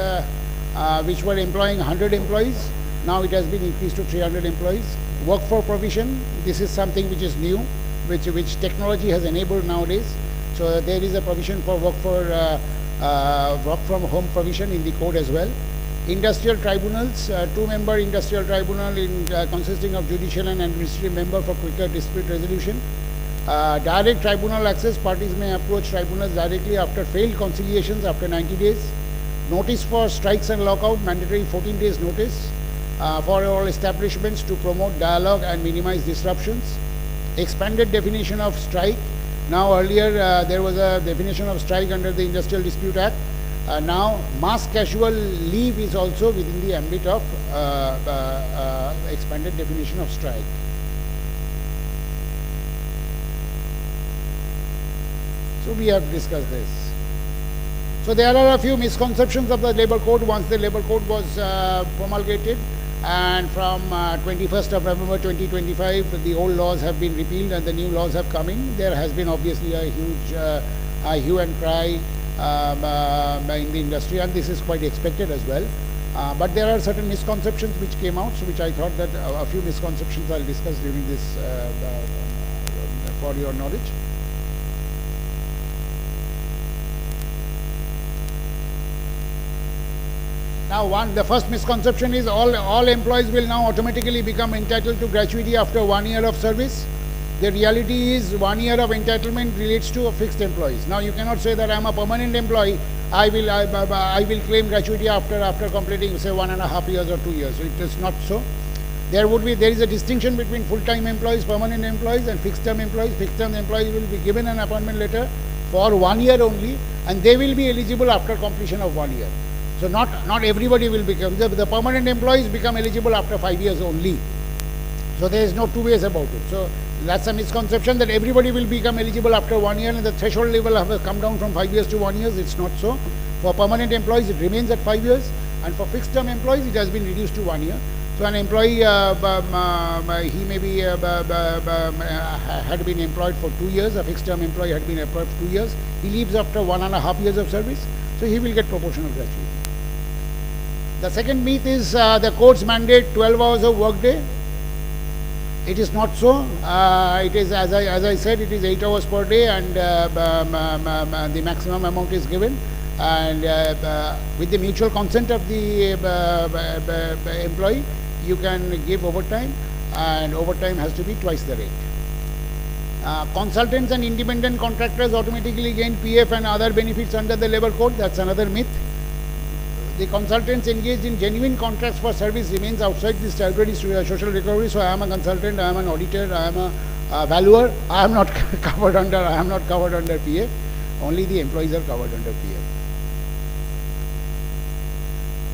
which were employing 100 employees. Now it has been increased to 300 employees. Work for provision. This is something which is new, which technology has enabled nowadays. So there is a provision for work from home provision in the code as well. Industrial tribunals, 2-member industrial tribunal consisting of judicial and administrative member for quicker dispute resolution. Direct tribunal access, parties may approach tribunals directly after failed conciliations after 90 days. Notice for strikes and lockout, mandatory 14 days notice for all establishments to promote dialogue and minimize disruptions. Expanded definition of strike. Now earlier there was a definition of strike under the Industrial Dispute Act. Now, mass casual leave is also within the ambit of expanded definition of strike. So we have discussed this. So there are a few misconceptions of the labor code once the labor code was promulgated, and from 21st of November 2025 the old laws have been repealed and the new laws have come in. There has been obviously a huge hue and cry in the industry, and this is quite expected as well. But there are certain misconceptions which came out, so which I thought that a few misconceptions I'll discuss during this for your knowledge. Now, the first misconception is all employees will now automatically become entitled to gratuity after 1 year of service. The reality is 1 year of entitlement relates to a fixed employees. Now, you cannot say that I am a permanent employee, I will claim gratuity after completing say 1.5 years or 2 years. So it is not so. There is a distinction between full-time employees, permanent employees, and fixed-term employees. Fixed-term employees will be given an appointment letter for 1 year only, and they will be eligible after completion of 1 year. So not everybody will become, the permanent employees become eligible after 5 years only. So there is no two ways about it. So that's a misconception that everybody will become eligible after 1 year and the threshold level have come down from 5 years to 1 year. It's not so. For permanent employees it remains at 5 years, and for fixed term employees it has been reduced to 1 year. So an employee, he may be had been employed for 2 years, a fixed term employee had been employed for 2 years, he leaves after 1.5 years of service, so he will get proportional gratuity. The second myth is the courts mandate 12 hours of work day. It is not so. It is, as I said, it is 8 hours per day, and the maximum amount is given. And with the mutual consent of the employee, you can give overtime, and overtime has to be twice the rate. Consultants and independent contractors automatically gain PF and other benefits under the labor code. That's another myth. The consultants engaged in genuine contracts for service remains outside the statutory social recovery. So I am a consultant, I am an auditor, I am a valuer. I am not covered under PF. Only the employees are covered under PF.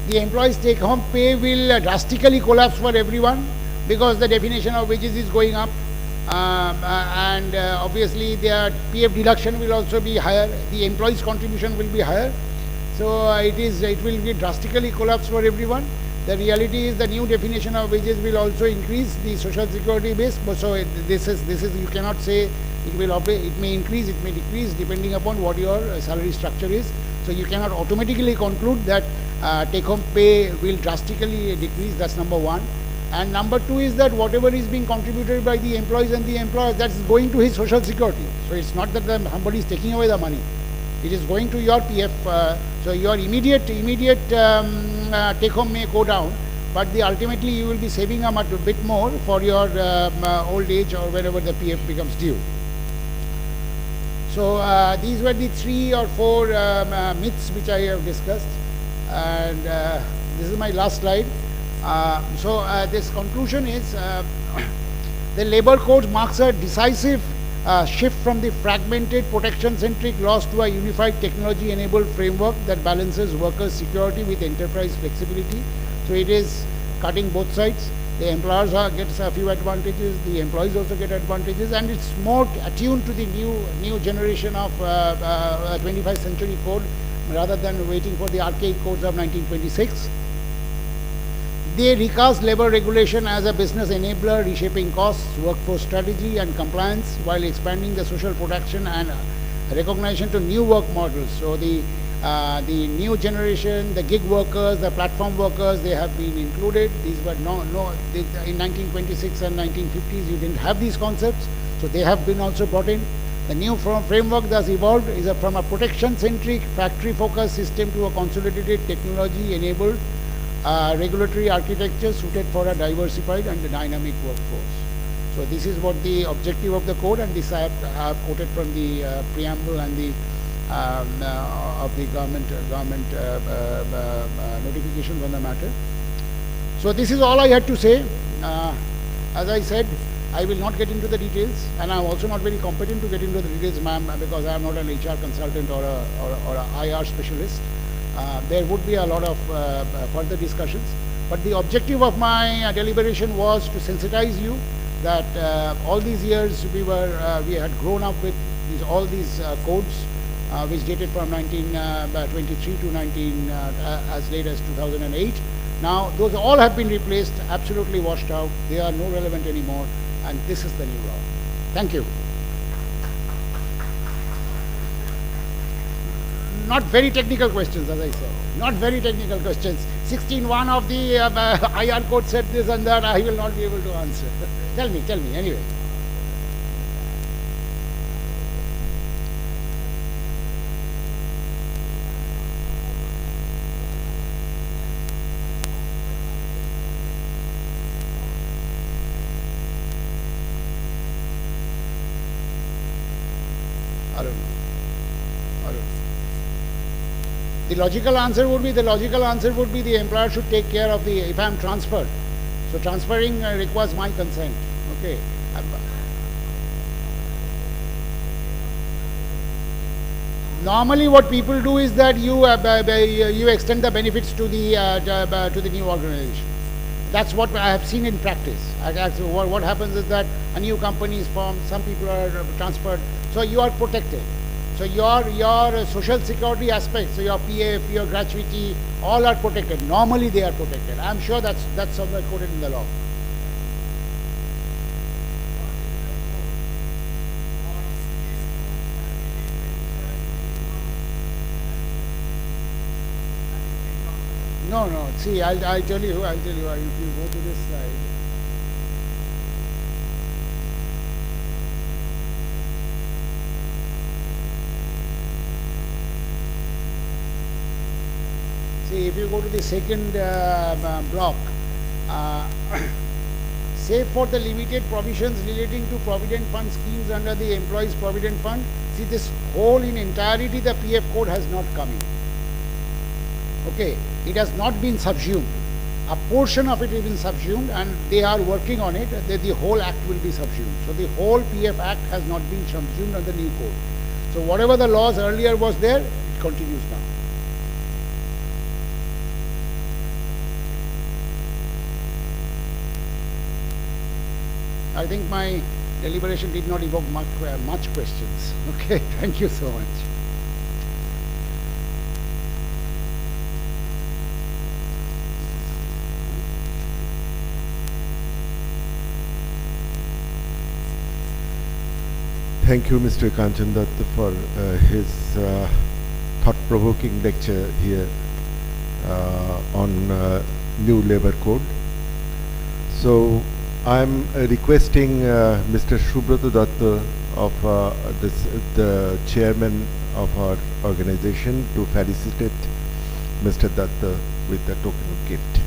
The employees' take-home pay will drastically collapse for everyone because the definition of wages is going up, and obviously their PF deduction will also be higher. The employees' contribution will be higher. So it will be drastically collapse for everyone. The reality is the new definition of wages will also increase the social security base. But so this is you cannot say it may increase, it may decrease depending upon what your salary structure is. So you cannot automatically conclude that take-home pay will drastically decrease. That's number one. And number two is that whatever is being contributed by the employees and the employer, that's going to his social security. So it's not that somebody is taking away the money. It is going to your PF, so your immediate take-home may go down, but ultimately you will be saving a bit more for your old age or whenever the PF becomes due. So these were the 3 or 4 myths which I have discussed, and this is my last slide. This conclusion is the labor code marks a decisive shift from the fragmented protection-centric laws to a unified technology-enabled framework that balances workers' security with enterprise flexibility. So it is cutting both sides. The employers gets a few advantages, the employees also get advantages, and it's more attuned to the new generation of 21st century code rather than waiting for the archaic codes of 1926. They recast labor regulation as a business enabler, reshaping costs, workforce strategy and compliance while expanding the social protection and recognition to new work models. So the new generation, the gig workers, the platform workers, they have been included. These were in 1926 and 1950s you didn't have these concepts, so they have been also brought in. The new framework that's evolved is from a protection-centric, factory-focused system to a consolidated technology-enabled regulatory architecture suited for a diversified and dynamic workforce. So this is what the objective of the code, and this I have quoted from the preamble and the of the government notifications on the matter. So this is all I had to say. As I said, I will not get into the details, and I'm also not very competent to get into the details, ma'am, because I am not an HR consultant or a IR specialist. there would be a lot of further discussions. But the objective of my deliberation was to sensitize you that all these years we had grown up with all these codes which dated from 1923 to as late as 2008. Now those all have been replaced, absolutely washed out. They are no relevant anymore, and this is the new law. Thank you. Not very technical questions, as I said. Not very technical questions. 16.1 of the IR code said this and that. I will not be able to answer. Tell me, anyway. I don't know. The logical answer would be the employer should take care of the, if I am transferred. So transferring requires my consent. Okay. Normally what people do is that you extend the benefits to the new organization. That's what I have seen in practice. What happens is that a new company is formed, some people are transferred, so you are protected. So your social security aspects, so your PF, your gratuity, all are protected. Normally they are protected. I am sure that's somewhere quoted in the law. No. See, I'll tell you. If you go to this slide. See, if you go to the second block, save for the limited provisions relating to provident fund schemes under the employees provident fund, see this whole in entirety the PF code has not come in. Okay, it has not been subsumed. A portion of it has been subsumed and they are working on it, the whole act will be subsumed. So the whole PF act has not been subsumed under the new code. So whatever the laws earlier was there, it continues now. I think my deliberation did not evoke much questions. Okay, thank you so much. Thank you, Mr. Kanchan Datta, for his thought-provoking lecture here on new labor code. So I'm requesting Mr. Subrata Datta of the chairman of our organization to felicitate Mr. Datta with the token of gift.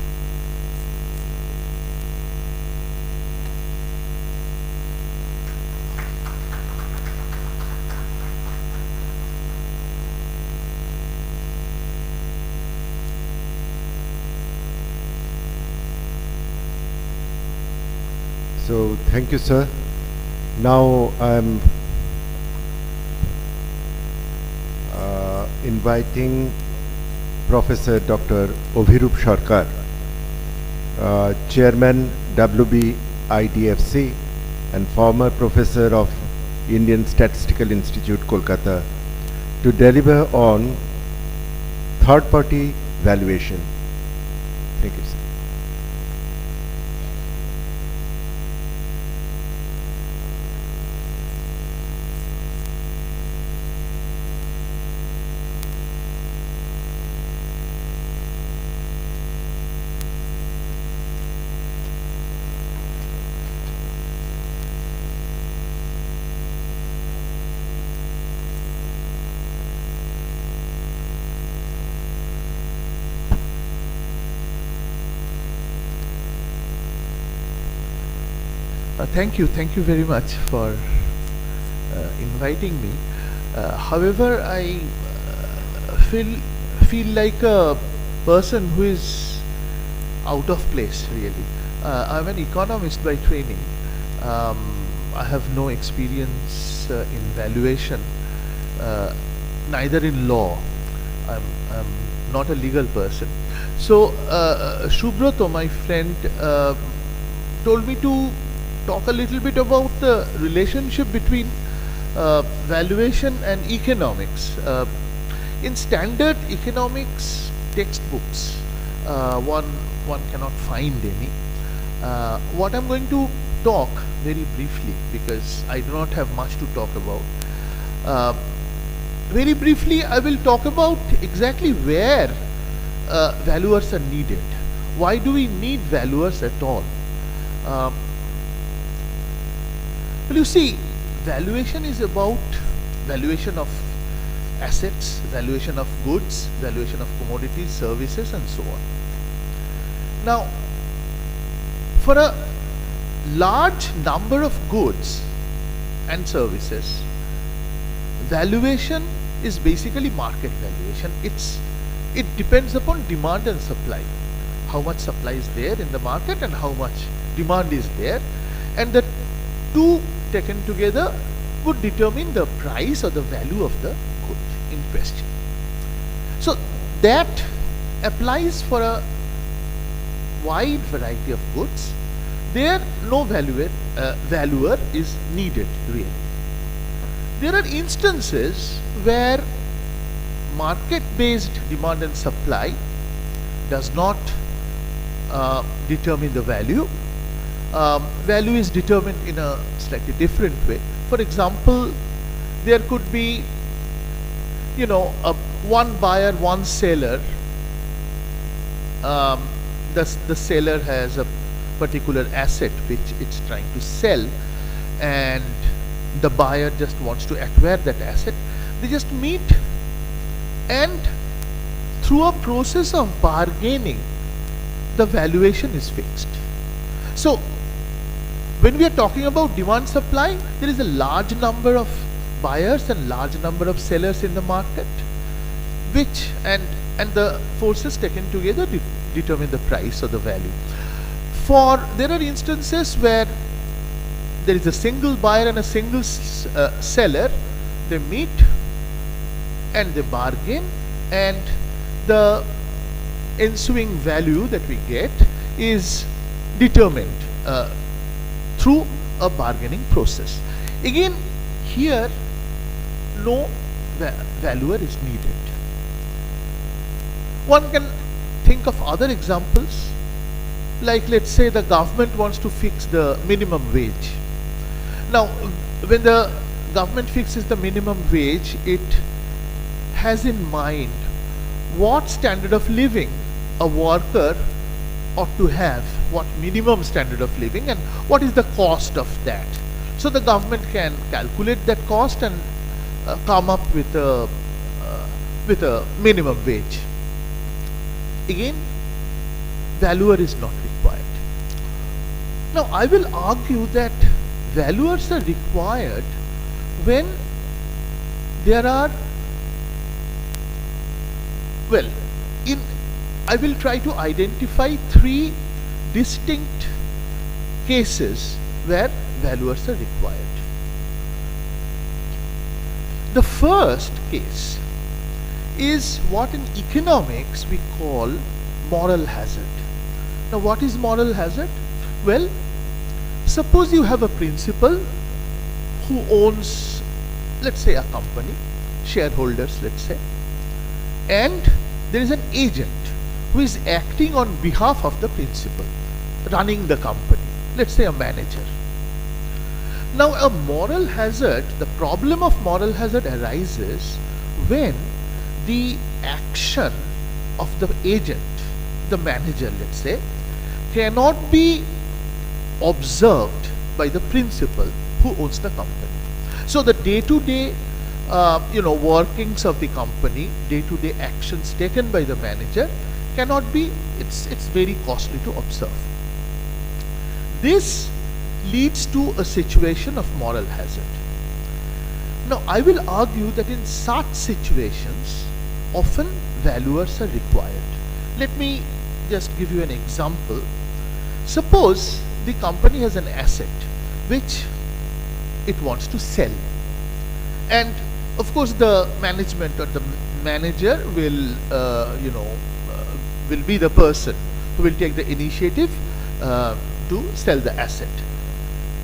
So thank you, sir. Now I'm inviting Professor Dr. Obhirup Sarkar, Chairman WBIDFC and former Professor of Indian Statistical Institute, Kolkata, to deliver on third-party valuation. Thank you, sir. Thank you very much for inviting me. However, I feel like a person who is out of place, really. I'm an economist by training. I have no experience in valuation, neither in law. I'm not a legal person. So Subroto, my friend, told me to talk a little bit about the relationship between valuation and economics. In standard economics textbooks, one cannot find any. What I'm going to talk very briefly, because I do not have much to talk about. Very briefly, I will talk about exactly where valuers are needed. Why do we need valuers at all? Well, you see, valuation is about valuation of assets, valuation of goods, valuation of commodities, services, and so on. Now, for a large number of goods and services, valuation is basically market valuation. It depends upon demand and supply. How much supply is there in the market and how much demand is there, and the two taken together would determine the price or the value of the good in question. So that applies for a wide variety of goods. There no valuer is needed really. There are instances where market-based demand and supply does not determine the value. Value is determined in a slightly different way. For example, there could be, one buyer, one seller. The seller has a particular asset which it's trying to sell, and the buyer just wants to acquire that asset. They just meet, and through a process of bargaining, the valuation is fixed. So when we are talking about demand supply, there is a large number of buyers and large number of sellers in the market, which and the forces taken together determine the price or the value. There are instances where there is a single buyer and a single seller. They meet and they bargain, and the ensuing value that we get is determined through a bargaining process. Again, here no valuer is needed. One can think of other examples, like let's say the government wants to fix the minimum wage. Now, when the government fixes the minimum wage, it has in mind what standard of living a worker ought to have, what minimum standard of living, and what is the cost of that. So the government can calculate that cost and come up with a minimum wage. Again, valuer is not required. Now, I will argue that valuers are required when there are, I will try to identify three distinct cases where valuers are required. The first case is what in economics we call moral hazard. Now, what is moral hazard? Well, suppose you have a principal who owns, let's say, a company, shareholders, let's say, and there is an agent who is acting on behalf of the principal, running the company, let's say a manager. Now, a moral hazard, the problem of moral hazard arises when the action of the agent, the manager, let's say, cannot be observed by the principal who owns the company. So the day-to-day workings of the company, day-to-day actions taken by the manager cannot be, it's very costly to observe. This leads to a situation of moral hazard. Now, I will argue that in such situations, often valuers are required. Let me just give you an example. Suppose the company has an asset which it wants to sell, and of course the management or the manager will, will be the person who will take the initiative to sell the asset.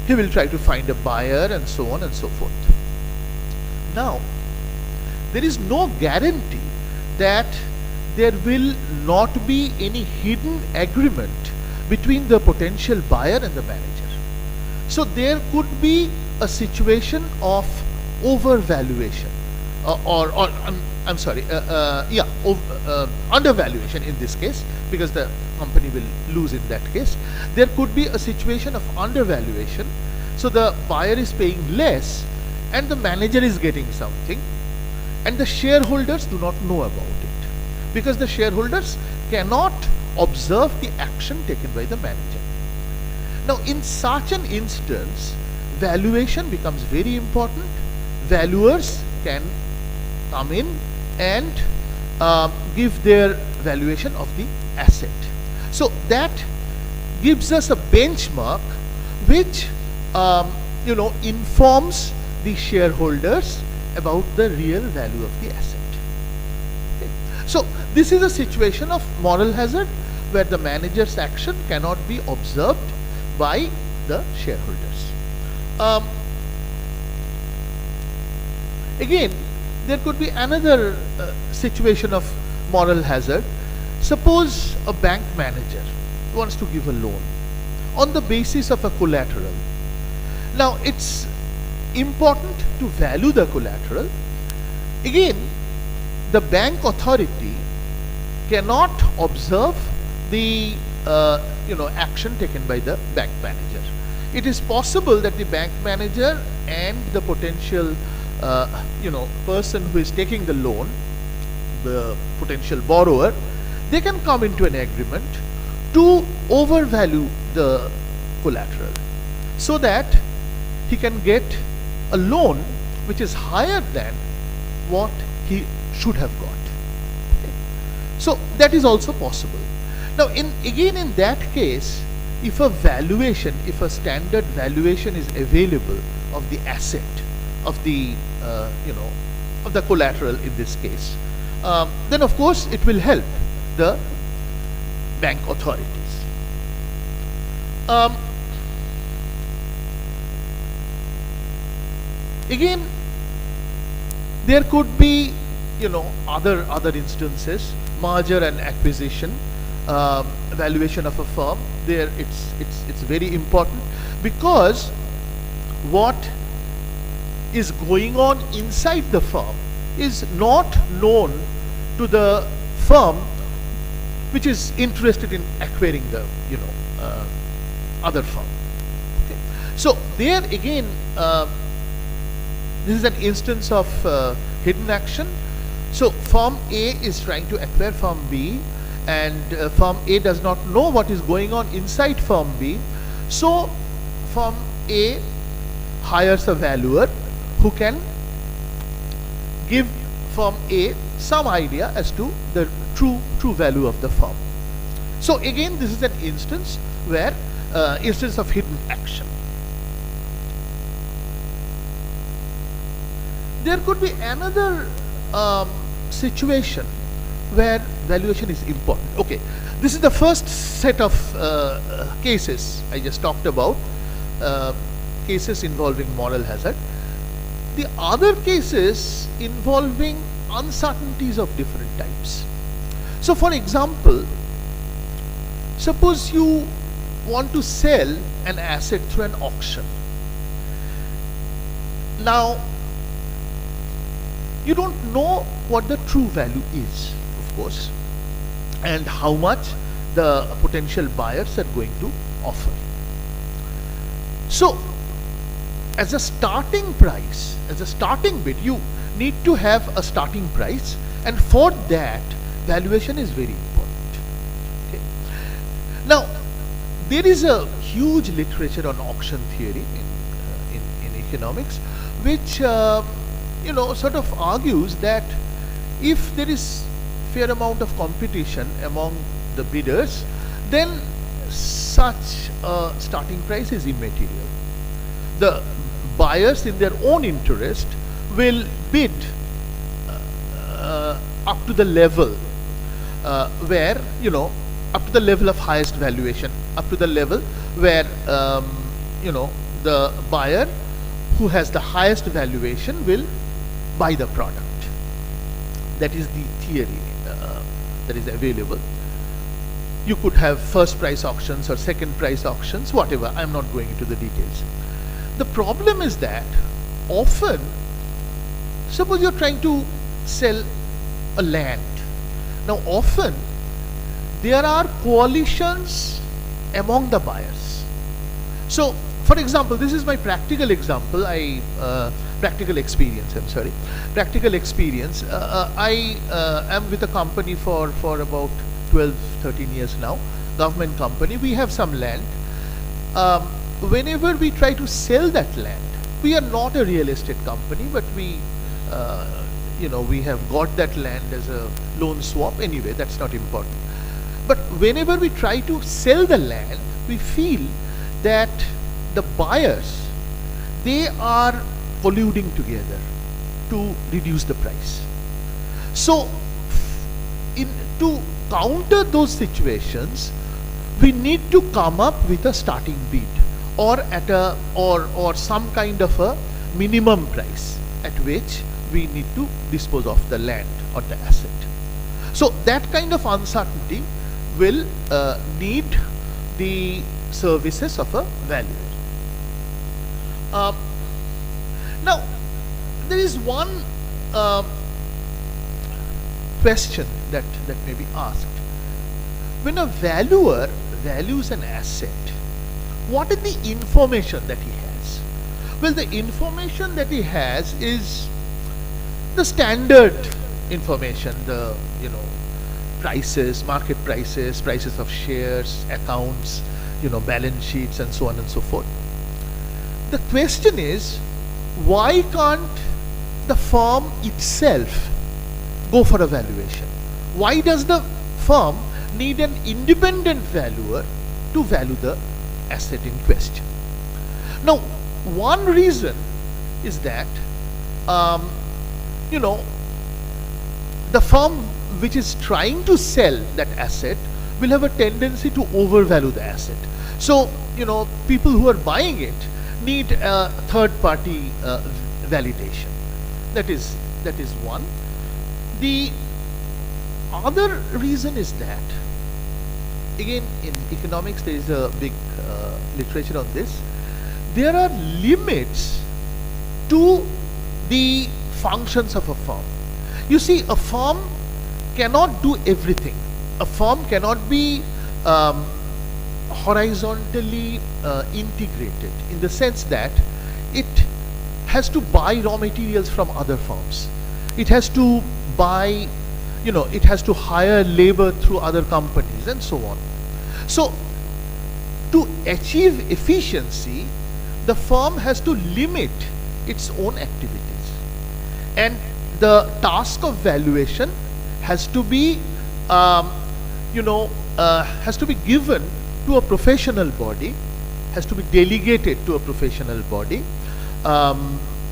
He will try to find a buyer and so on and so forth. Now, there is no guarantee that there will not be any hidden agreement between the potential buyer and the manager. So there could be a situation of overvaluation undervaluation in this case, because the company will lose in that case. There could be a situation of undervaluation, so the buyer is paying less and the manager is getting something, and the shareholders do not know about it, because the shareholders cannot observe the action taken by the manager. Now, in such an instance, valuation becomes very important. Valuers can come in and give their valuation of the asset. So that gives us a benchmark which informs the shareholders about the real value of the asset. Okay. So this is a situation of moral hazard where the manager's action cannot be observed by the shareholders. Again, there could be another situation of moral hazard. Suppose a bank manager wants to give a loan on the basis of a collateral. Now, it's important to value the collateral. Again, the bank authority cannot observe the action taken by the bank manager. It is possible that the bank manager and the potential person who is taking the loan, the potential borrower, they can come into an agreement to overvalue the collateral so that he can get a loan which is higher than what he should have got. Okay. So that is also possible. Now, in that case, if a standard valuation is available of the asset, of the of the collateral in this case, then of course it will help the bank authorities. Again, there could be other instances, merger and acquisition, valuation of a firm. There it's very important, because what is going on inside the firm is not known to the firm which is interested in acquiring the other firm. Okay. So there again, this is an instance of hidden action. So firm A is trying to acquire firm B, and firm A does not know what is going on inside firm B. So firm A hires a valuer who can give firm A some idea as to the true value of the firm. So again, this is an instance where instance of hidden action. There could be another situation where valuation is important. Okay, this is the first set of cases I just talked about, cases involving moral hazard. The other cases involving uncertainties of different types. So for example, suppose you want to sell an asset through an auction. Now, you don't know what the true value is, of course, and how much the potential buyers are going to offer. So, as a starting price, as a starting bid, you need to have a starting price, and for that, valuation is very important. Okay. Now, there is a huge literature on auction theory in economics, which sort of argues that if there is fair amount of competition among the bidders, then such a starting price is immaterial. The buyers in their own interest will bid up to the level where, you know, up to the level of highest valuation, up to the level where, you know, the buyer who has the highest valuation will buy the product. That is the theory that is available. You could have first price auctions or second price auctions, whatever. I'm not going into the details. The problem is that often, suppose you're trying to sell a land. Now often there are coalitions among the buyers. So for example, this is my practical example, practical experience, I'm sorry. Practical experience. I am with a company for about 12, 13 years now, government company. We have some land. Whenever we try to sell that land, we are not a real estate company, but we, you know, we have got that land as a loan swap. Anyway, that's not important. But whenever we try to sell the land, we feel that the buyers, they are colluding together to reduce the price. So, to counter those situations, we need to come up with a starting bid, or at a or some kind of a minimum price at which we need to dispose of the land or the asset. So that kind of uncertainty will need the services of a valuer. Now, there is one question that may be asked. When a valuer values an asset, what is the information that he has? Well, the information that he has is the standard information, the, you know, prices, market prices, prices of shares, accounts, you know, balance sheets, and so on and so forth. The question is, why can't the firm itself go for a valuation? Why does the firm need an independent valuer to value the asset in question? Now, one reason is that, you know, the firm which is trying to sell that asset will have a tendency to overvalue the asset. So, you know, people who are buying it need a third-party validation. That is one. The other reason is that, again, in economics there is a big literature on this. There are limits to the functions of a firm. You see, a firm cannot do everything. A firm cannot be horizontally integrated, in the sense that it has to buy raw materials from other firms. It has to buy, you know, it has to hire labor through other companies and so on. So, to achieve efficiency, the firm has to limit its own activities. And the task of valuation has to be, has to be given to a professional body, has to be delegated to a professional body,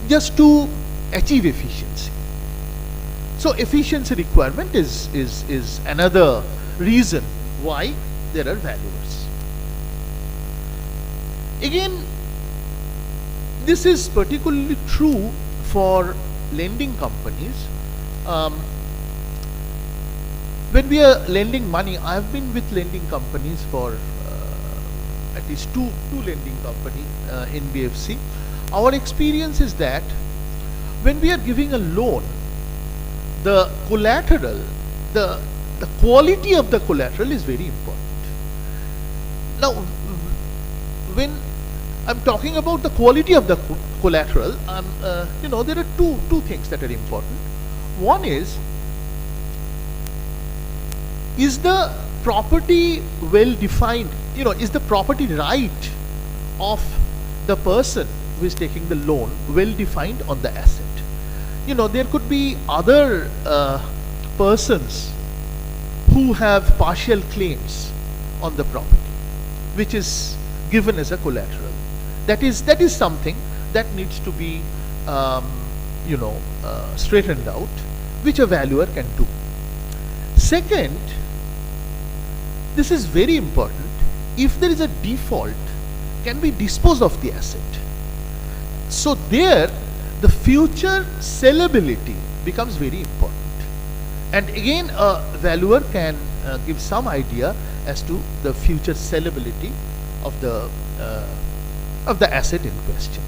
just to achieve efficiency. So efficiency requirement is another reason why there are valuers. Again, this is particularly true for lending companies. When we are lending money, I have been with lending companies for at least two lending companies in BFC. Our experience is that when we are giving a loan, the collateral, the quality of the collateral is very important. Now, when I'm talking about the quality of the collateral, there are two things that are important. One is the property well defined? Is the property right of the person who is taking the loan well defined on the asset? There could be other persons who have partial claims on the property, which is given as a collateral. That is something that needs to be straightened out, which a valuer can do. Second, this is very important. If there is a default, can we dispose of the asset? So there, the future sellability becomes very important. And again, a valuer can give some idea as to the future sellability of the asset in question.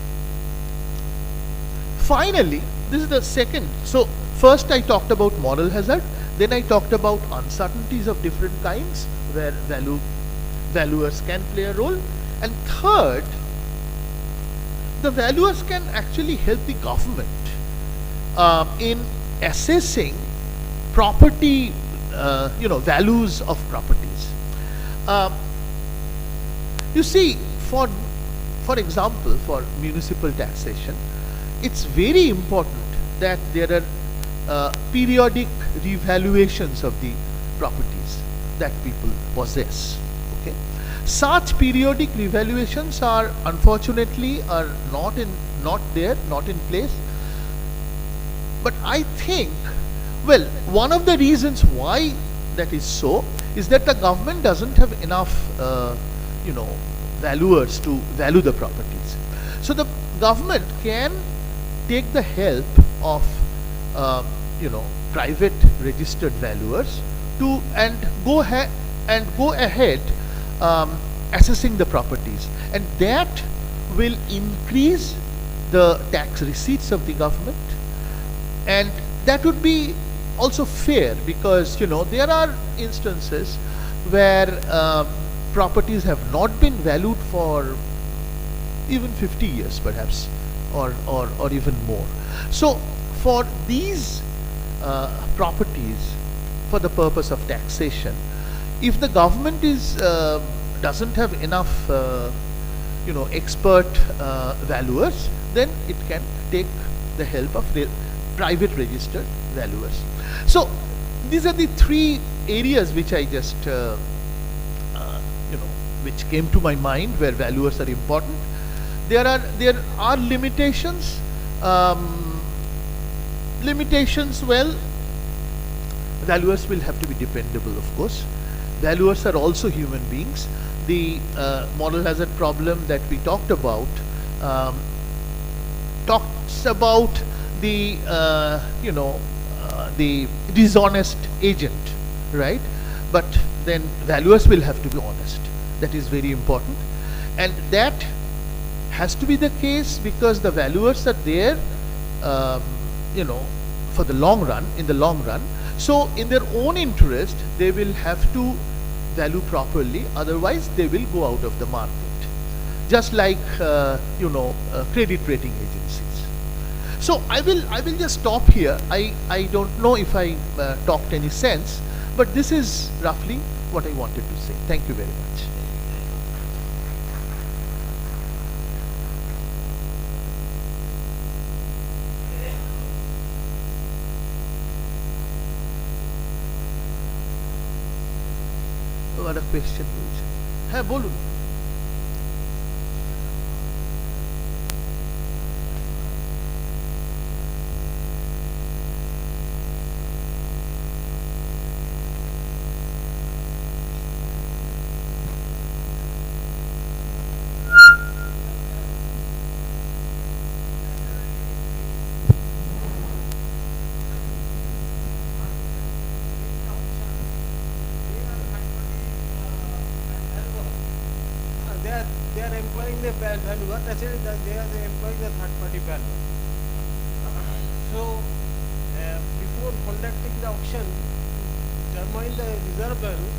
Finally, this is the second. So first I talked about moral hazard, then I talked about uncertainties of different kinds where valuers can play a role, and third, the valuers can actually help the government in assessing property, values of properties. You see, for example, for municipal taxation, it's very important that there are periodic revaluations of the properties that people possess. Okay, such periodic revaluations are unfortunately not in place. But I think, well, one of the reasons why that is so is that the government doesn't have enough, valuers to value the properties. So the government can take the help of, private registered valuers to go ahead assessing the properties, and that will increase the tax receipts of the government, and that would be also fair because there are instances where properties have not been valued for even 50 years perhaps, or even more. So for these properties, for the purpose of taxation, if the government doesn't have enough expert valuers, then it can take the help of private registered valuers. So these are the three areas which I just which came to my mind where valuers are important. There are limitations. Well, valuers will have to be dependable, of course. Valuers are also human beings. The moral hazard problem that we talked about talks about the the dishonest agent, right? But then valuers will have to be honest. That is very important, and that has to be the case because the valuers are there, for the long run. In the long run, so in their own interest, they will have to value properly. Otherwise, they will go out of the market, just like credit rating agencies. So I will just stop here. I don't know if I talked any sense, but this is roughly what I wanted to say. Thank you very much. What a question, please. হ্যাঁ বলুন। They are employing the valuer. Actually, they are employing the third-party valuer. So, before conducting the auction, to determine the reserve value,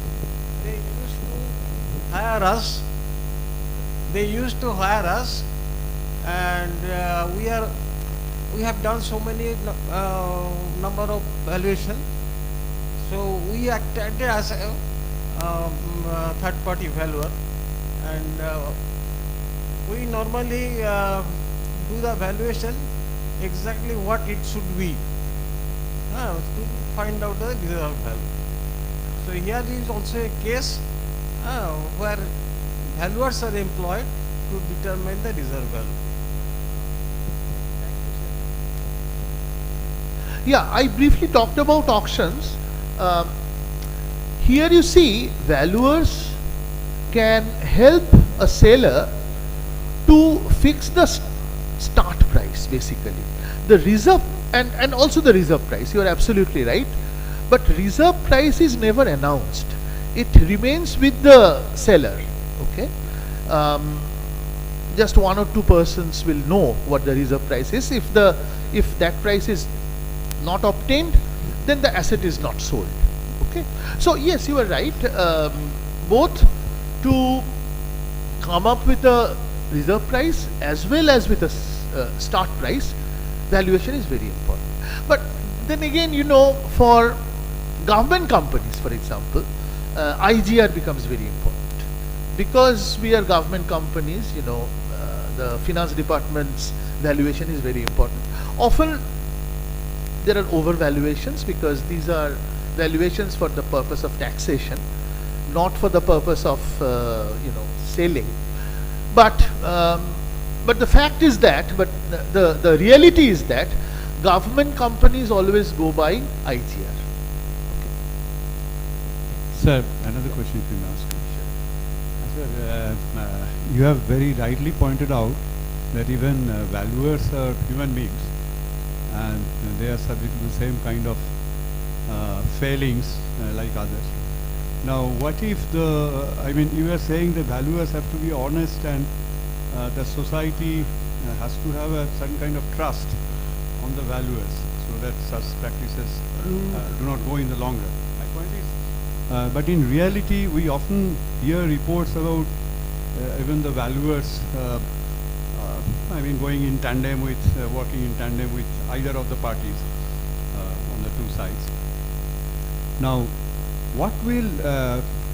they used to hire us. And we have done so many number of valuation. So we acted as a third-party valuer. And we normally do the valuation exactly what it should be to find out the reserve value. So here is also a case where valuers are employed to determine the reserve value. Yeah, I briefly talked about auctions. here you see valuers can help a seller to fix the start price, basically. The reserve, and also the reserve price, you are absolutely right. But reserve price is never announced. It remains with the seller, okay? Just one or two persons will know what the reserve price is. If that price is not obtained, then the asset is not sold, okay? So yes, you are right. Both to come up with a reserve price as well as with a start price, valuation is very important. But then again, you know, for government companies, for example, IGR becomes very important. Because we are government companies, you know, the finance department's valuation is very important. Often there are overvaluations because these are valuations for the purpose of taxation, not for the purpose of you know, selling. But the fact is that, the reality is that government companies always go by IGR. Sir, another question you can ask. Sir, you have very rightly pointed out that even valuers are human beings and they are subject to the same kind of failings like others. Now, what if I mean, you are saying the valuers have to be honest and the society has to have a certain kind of trust on the valuers so that such practices do not go in the long run. My point is, but in reality, we often hear reports about even the valuers, I mean, going in tandem with, working in tandem with either of the parties on the two sides. Now, what will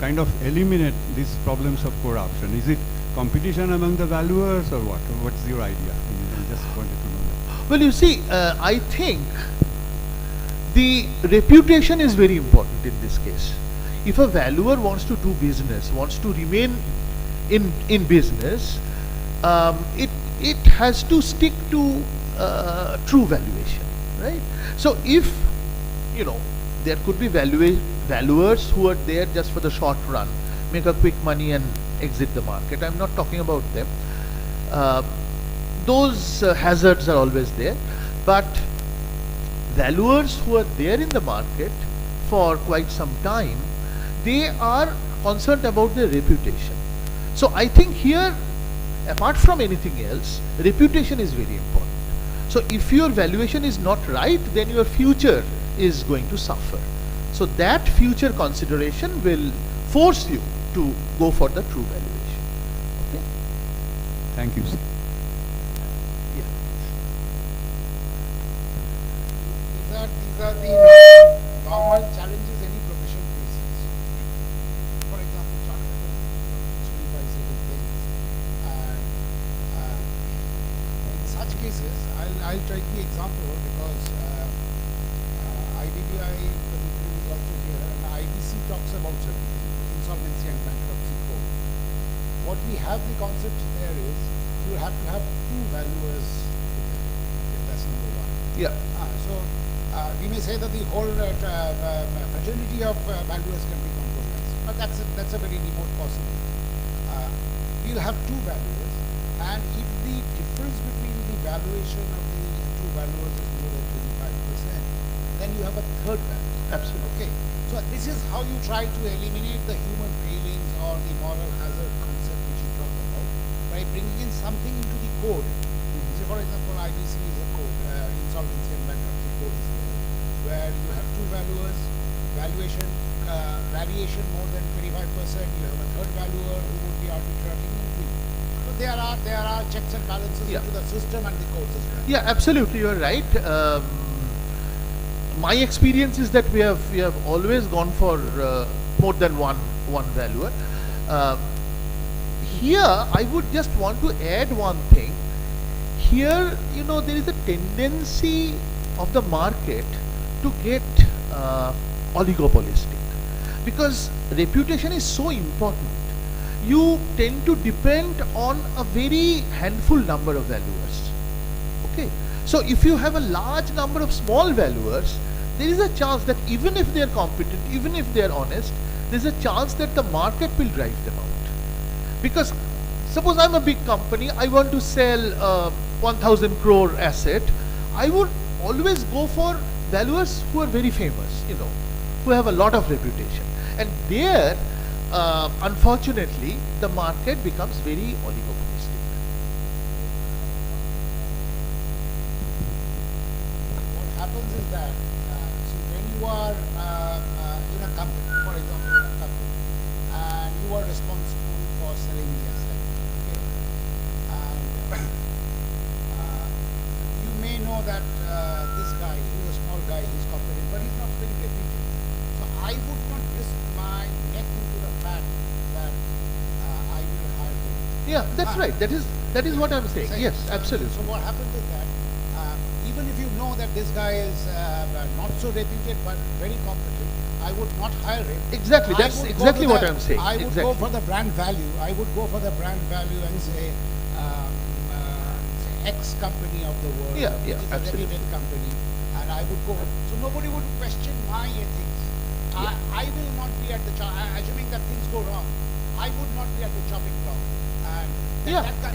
kind of eliminate these problems of corruption? Is it competition among the valuers or what? What's your idea? I just wanted to know that. Well, you see, I think the reputation is very important in this case. If a valuer wants to do business, wants to remain in business, it has to stick to true valuation, right? So if, you know, there could be valuers who are there just for the short run, make a quick money and exit the market. I'm not talking about them. Those hazards are always there. But valuers who are there in the market for quite some time, they are concerned about their reputation. So I think here, apart from anything else, reputation is very important. So if your valuation is not right, then your future is going to suffer. So that future consideration will force you to go for the true valuation. Okay? Thank you, sir. Yeah. These are the normal challenges any profession faces. For example, chartered accountants verify certain things, and in such cases, I'll take the example because IDBI is also here, and IBC talks about certain things, insolvency and bankruptcy code. What we have the concept there is you have to have two valuers together. That's number one. Yeah. So we may say that the whole fraternity of valuers can be compromised, but that's a very remote possibility. We'll have two valuers, and if the difference between the valuation of the two valuers is more than 25%, then you have a third value. Absolutely. Okay. So this is how you try to eliminate the human failings or the moral hazard concept which you talk about by bringing in something into the code. So for example, IBC is a code, insolvency and bankruptcy code is there, where you have two valuers, valuation variation more than 25%, you have a third valuer who would be arbitrarily moving. So there are checks and balances into the system and the codes as well. Yeah, absolutely, you are right. My experience is that we have always gone for more than one valuer. Here, I would just want to add one thing. Here, you know, there is a tendency of the market to get oligopolistic because reputation is so important. You tend to depend on a very handful number of valuers. Okay. So if you have a large number of small valuers, there is a chance that even if they are competent, even if they are honest, there's a chance that the market will drive them out. Because suppose I'm a big company, I want to sell a 1,000 crore asset, I would always go for valuers who are very famous, you know, who have a lot of reputation. And there, unfortunately, the market becomes very oligopolistic. What happens is that, see, when you are in a company, for example, a company, and you are responsible for selling the asset, okay, and you may know that this guy, he's a small guy, he's competent, but he's not very reputed. So I would not risk my neck into the fact that I will hire him. Yeah, that's right. That is what I'm saying. Yes, absolutely. So what happens is that even if you know that this guy is not so reputed but very competent, I would not hire him. Exactly. That's exactly what I'm saying. I would go for the brand value. I would go for the brand value and say X company of the world, Yeah, which yeah, is a absolutely. reputed company, and I would go. So nobody would question my ethics. I will not be at the assuming that things go wrong. I would not be at the chopping block. And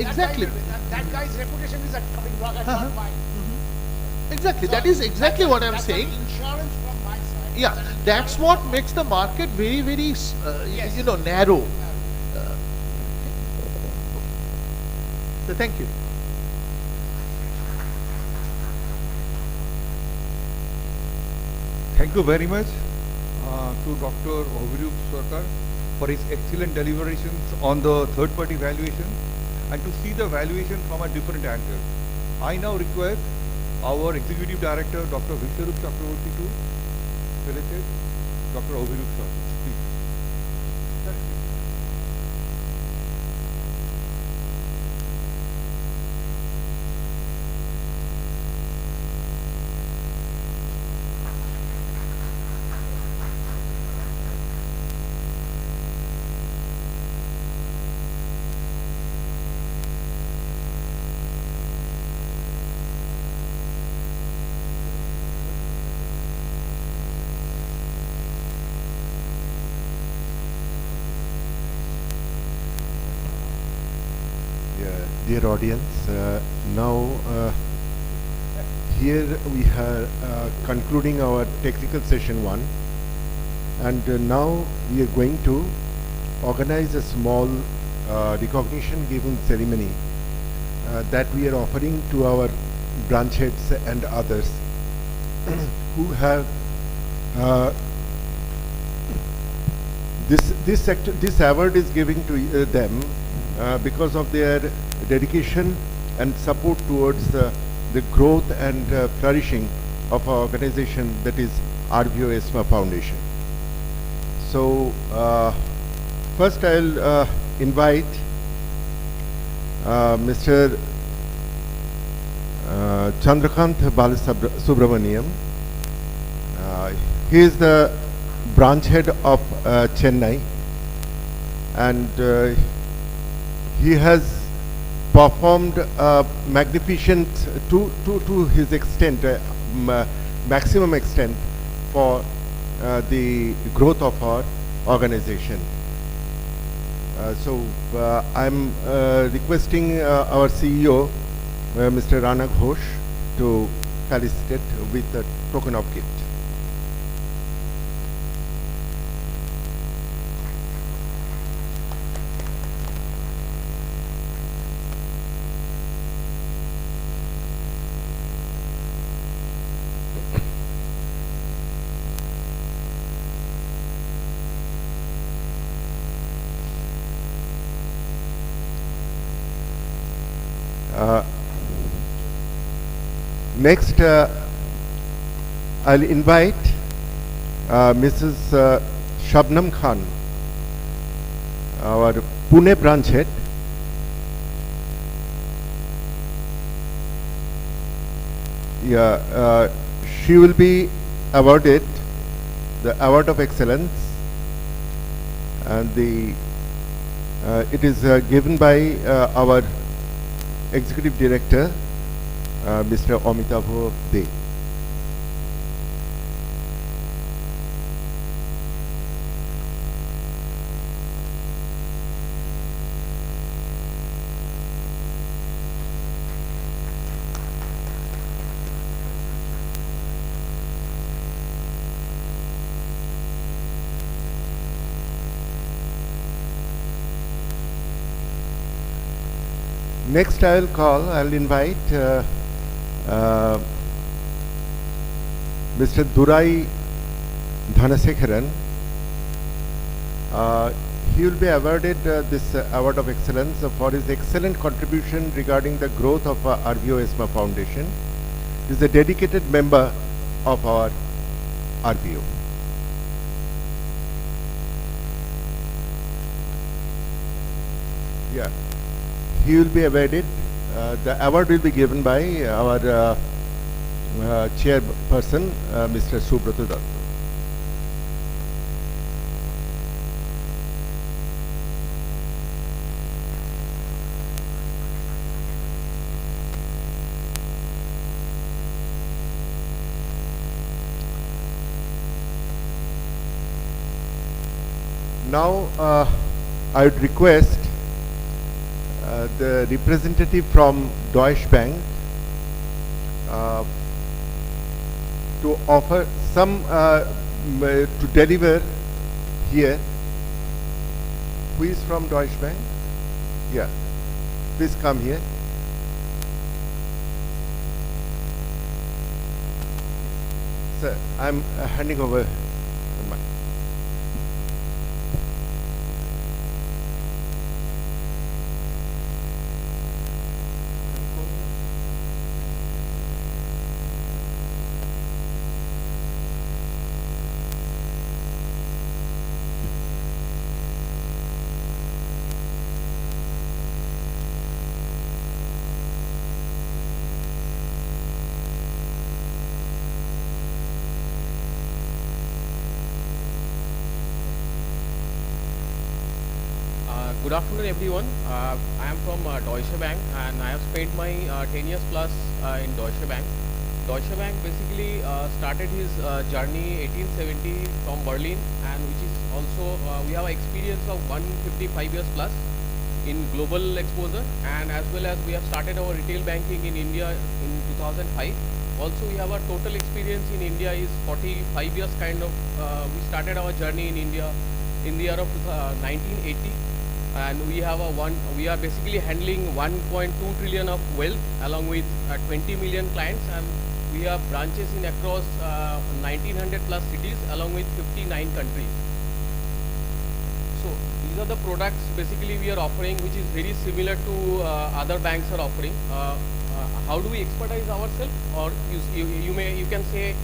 exactly. That guy's reputation is a chopping block and not mine. Exactly. So that is exactly what I'm that's saying. an insurance from my side. Yeah, that's what makes the market very, very, you know, narrow. So thank you. Thank you very much to Dr. Abhirup Sarkar for his excellent deliberations on the third-party valuation and to see the valuation from a different angle. I now request our Executive Director, Dr. Vishwarup Chakraborty, to felicitate Dr. Abhirup Sarkar. Please. Dear audience, now here we are concluding our technical session 1, and now we are going to organize a small recognition giving ceremony that we are offering to our branch heads and others who have this award is given to them because of their dedication and support towards the growth and flourishing of our organization, that is RVO ESMA Foundation. So first I'll invite Mr. Chandrakant Balasubramaniam. He is the branch head of Chennai, and he has performed magnificent to his extent, maximum extent, for the growth of our organization. So I'm requesting our CEO, Mr. Rana Ghosh, to felicitate with a token of gift. Next, I'll invite Mrs. Shabnam Khan, our Pune branch head. Yeah, she will be awarded the Award of Excellence, and it is given by our Executive Director, Mr. Amitabh De. Next I'll invite Mr. Durai Dhanasekharan. He will be awarded this Award of Excellence for his excellent contribution regarding the growth of RVO ESMA Foundation. He is a dedicated member of our RVO. Yeah, he will be awarded. The award will be given by our chairperson, Mr. Subrata Datta. Now, I would request the representative from Deutsche Bank to offer some, to deliver here. Who is from Deutsche Bank? Yeah, please come here. Sir, I'm handing over the mic. Good afternoon, everyone. I am from Deutsche Bank, and I have spent my 10 years plus in Deutsche Bank. Deutsche Bank basically started his journey 1870 from Berlin, and which is also we have experience of 155 years plus in global exposure, and as well as we have started our retail banking in India in 2005. Also, we have a total experience in India is 45 years kind of. We started our journey in India in the year of 1980. And we are basically handling 1.2 trillion of wealth along with 20 million clients, and we have branches in across 1900 plus cities along with 59 countries. So these are the products basically we are offering, which is very similar to other banks are offering. How do we expertise ourselves, or you can say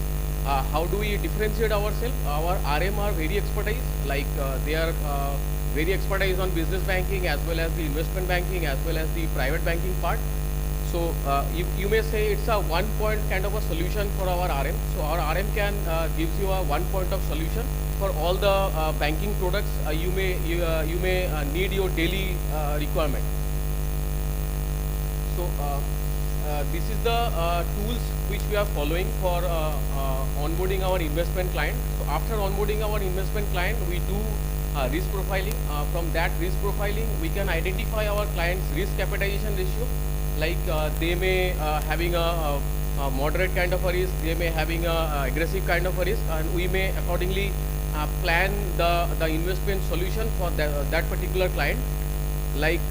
how do we differentiate ourselves? Our RM are very expertise, like they are very expertise on business banking as well as the investment banking as well as the private banking part. So you may say it's a one point kind of a solution for our RM. So our RM can gives you a one point of solution for all the banking products you may need your daily requirement. So this is the tools which we are following for onboarding our investment client. So after onboarding our investment client, we do risk profiling. From that risk profiling, we can identify our client's risk capitalization ratio. Like they may having a moderate kind of a risk, they may having a aggressive kind of a risk, and we may accordingly plan the investment solution for that particular client. Like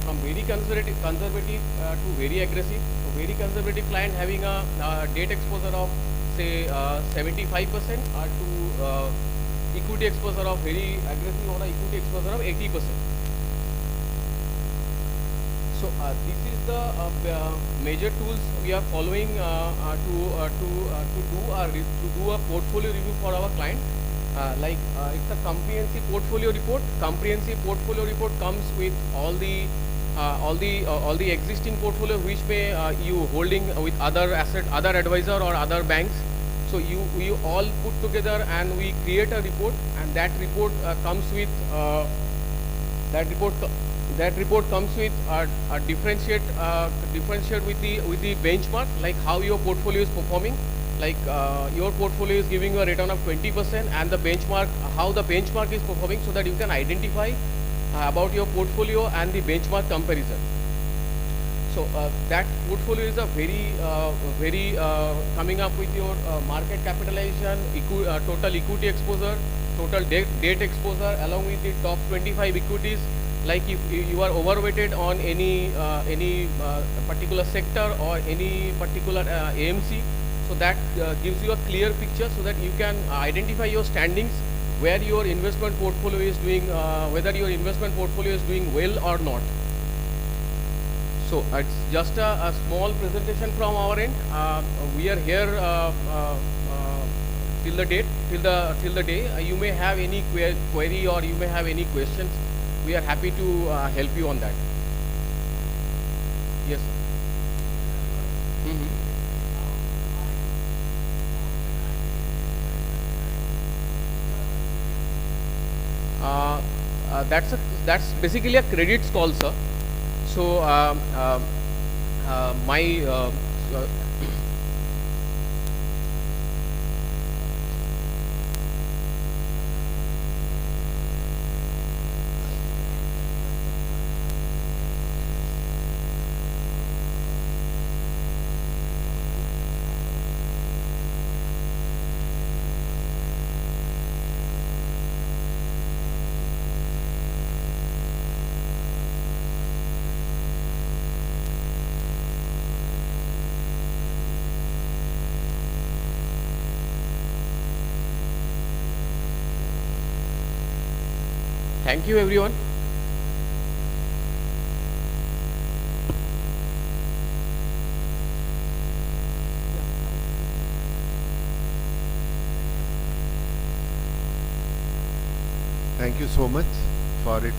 from very conservative to very aggressive. So very conservative client having a debt exposure of say 75% to equity exposure of very aggressive or equity exposure of 80%. So this is the major tools we are following to do a portfolio review for our client. It's a comprehensive portfolio report. Comprehensive portfolio report comes with all the existing portfolio which may you holding with other advisor or other banks. So we all put together and we create a report, and that report comes with a differentiate with the benchmark, like how your portfolio is performing. Like your portfolio is giving you a return of 20%, and the benchmark, how the benchmark is performing, so that you can identify about your portfolio and the benchmark comparison. So that portfolio is a very coming up with your market capitalization, total equity exposure, total debt exposure, along with the top 25 equities, Like if you are overweighted on any particular sector or any particular AMC, so that gives you a clear picture so that you can identify your standings, where your investment portfolio is doing, whether your investment portfolio is doing well or not. So it's just a small presentation from our end. We are here till the date, till the day. You may have any query or you may have any questions. We are happy to help you on that. Yes, sir. That's basically a credits call, sir. So thank you, everyone. Thank you so much for his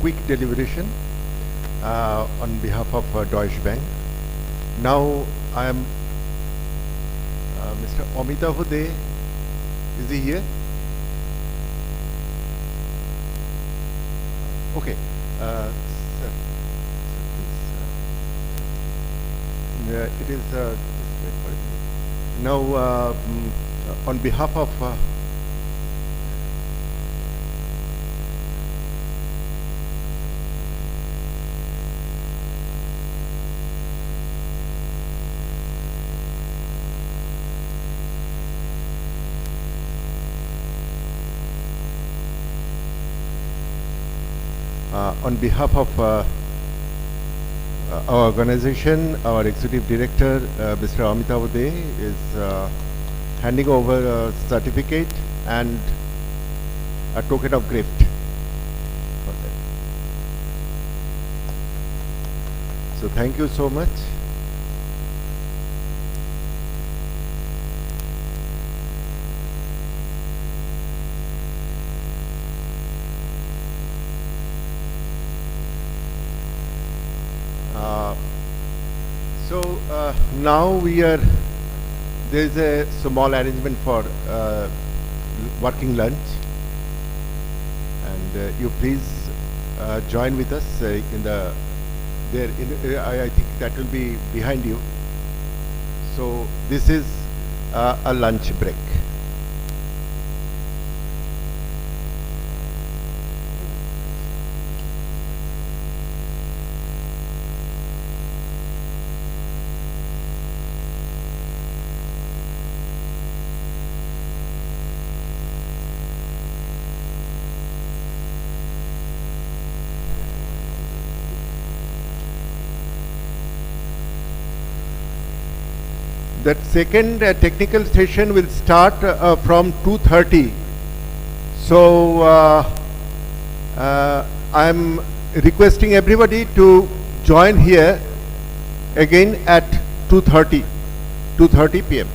quick deliberation on behalf of Deutsche Bank. Now I am Mr. Amitav De. Is he here? Okay, sir, please. It is just wait for it. Now on behalf of our organization, our executive director, Mr. Amitav De, is handing over a certificate and a token of gift for them. So thank you so much. Now there is a small arrangement for working lunch, and you please join with us I think that will be behind you. So this is a lunch break. That second technical session will start from 2:30. So I am requesting everybody to join here again at 2:30 p.m.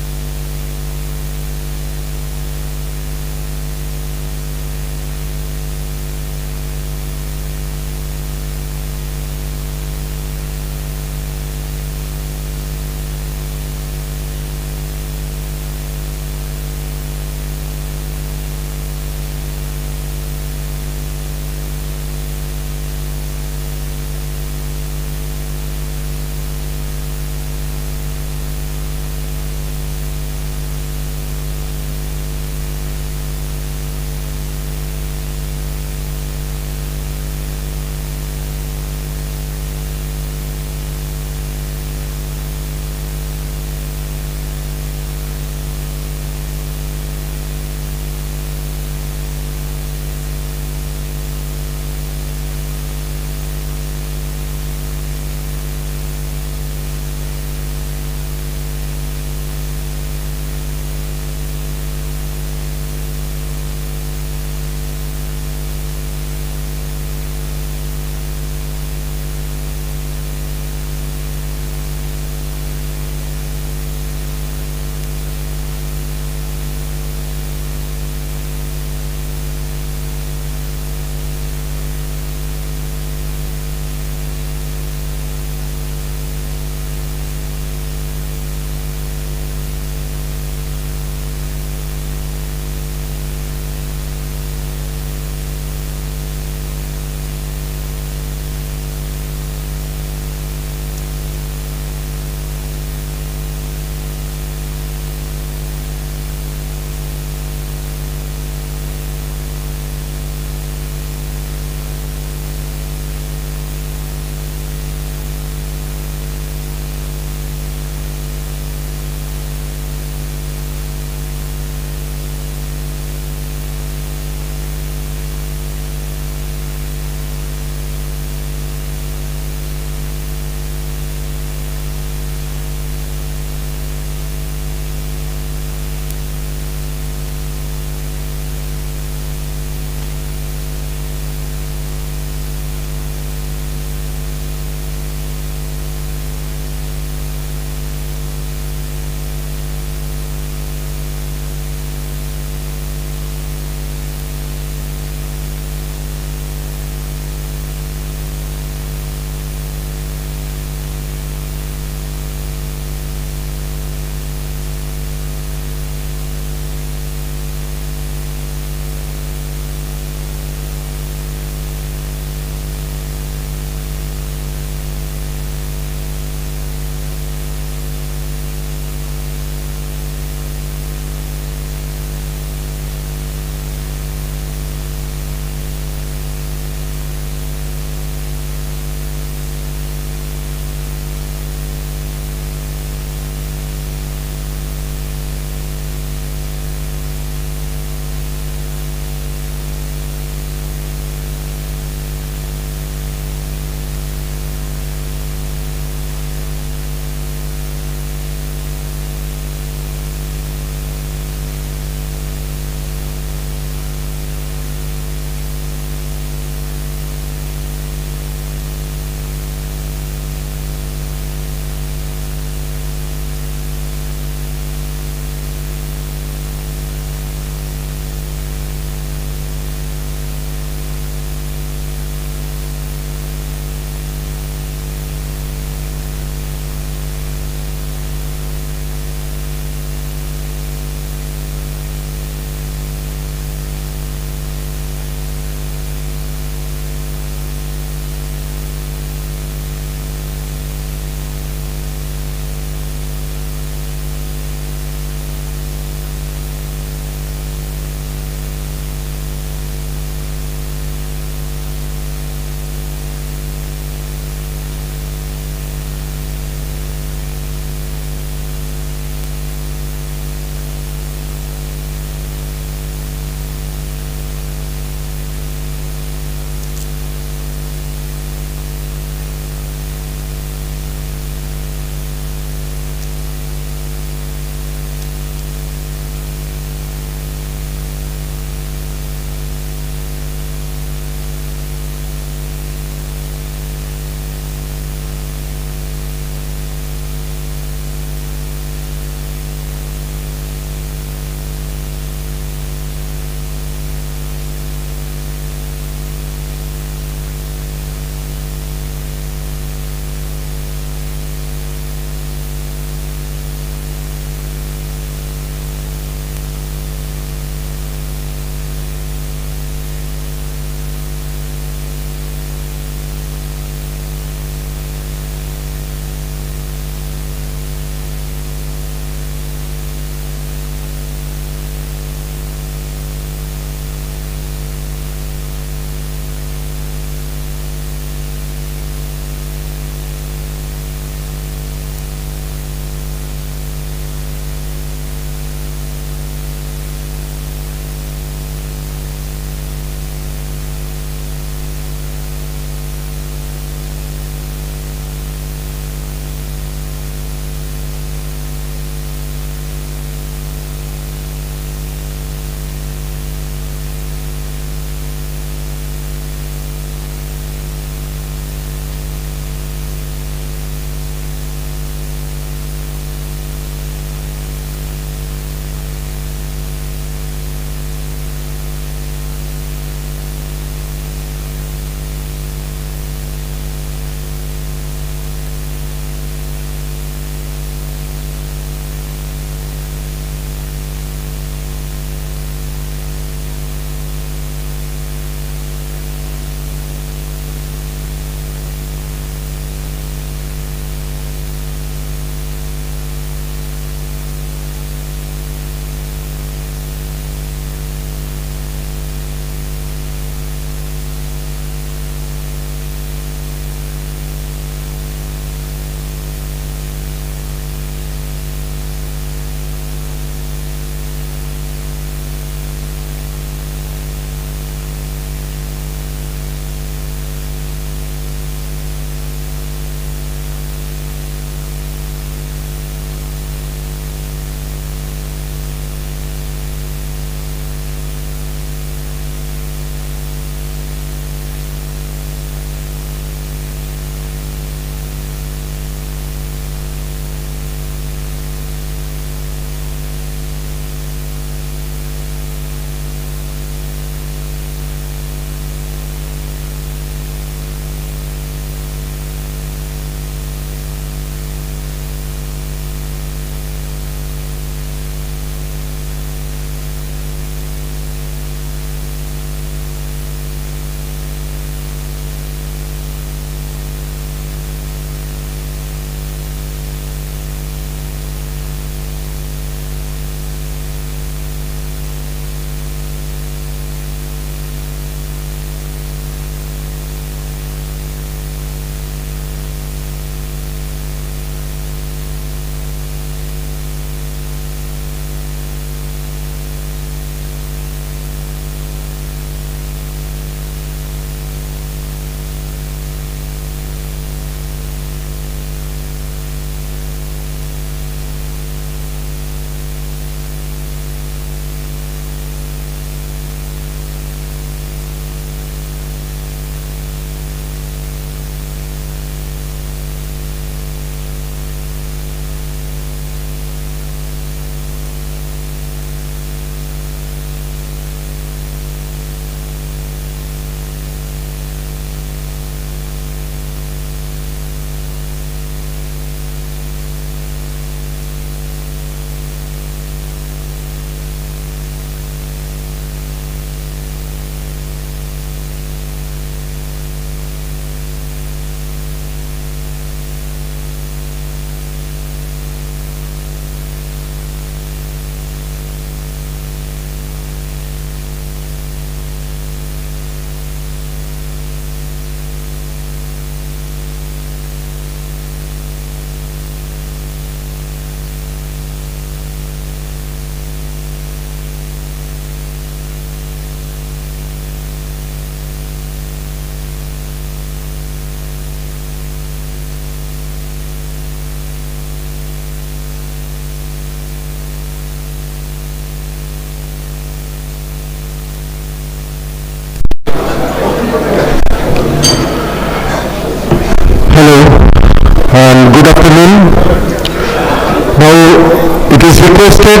requested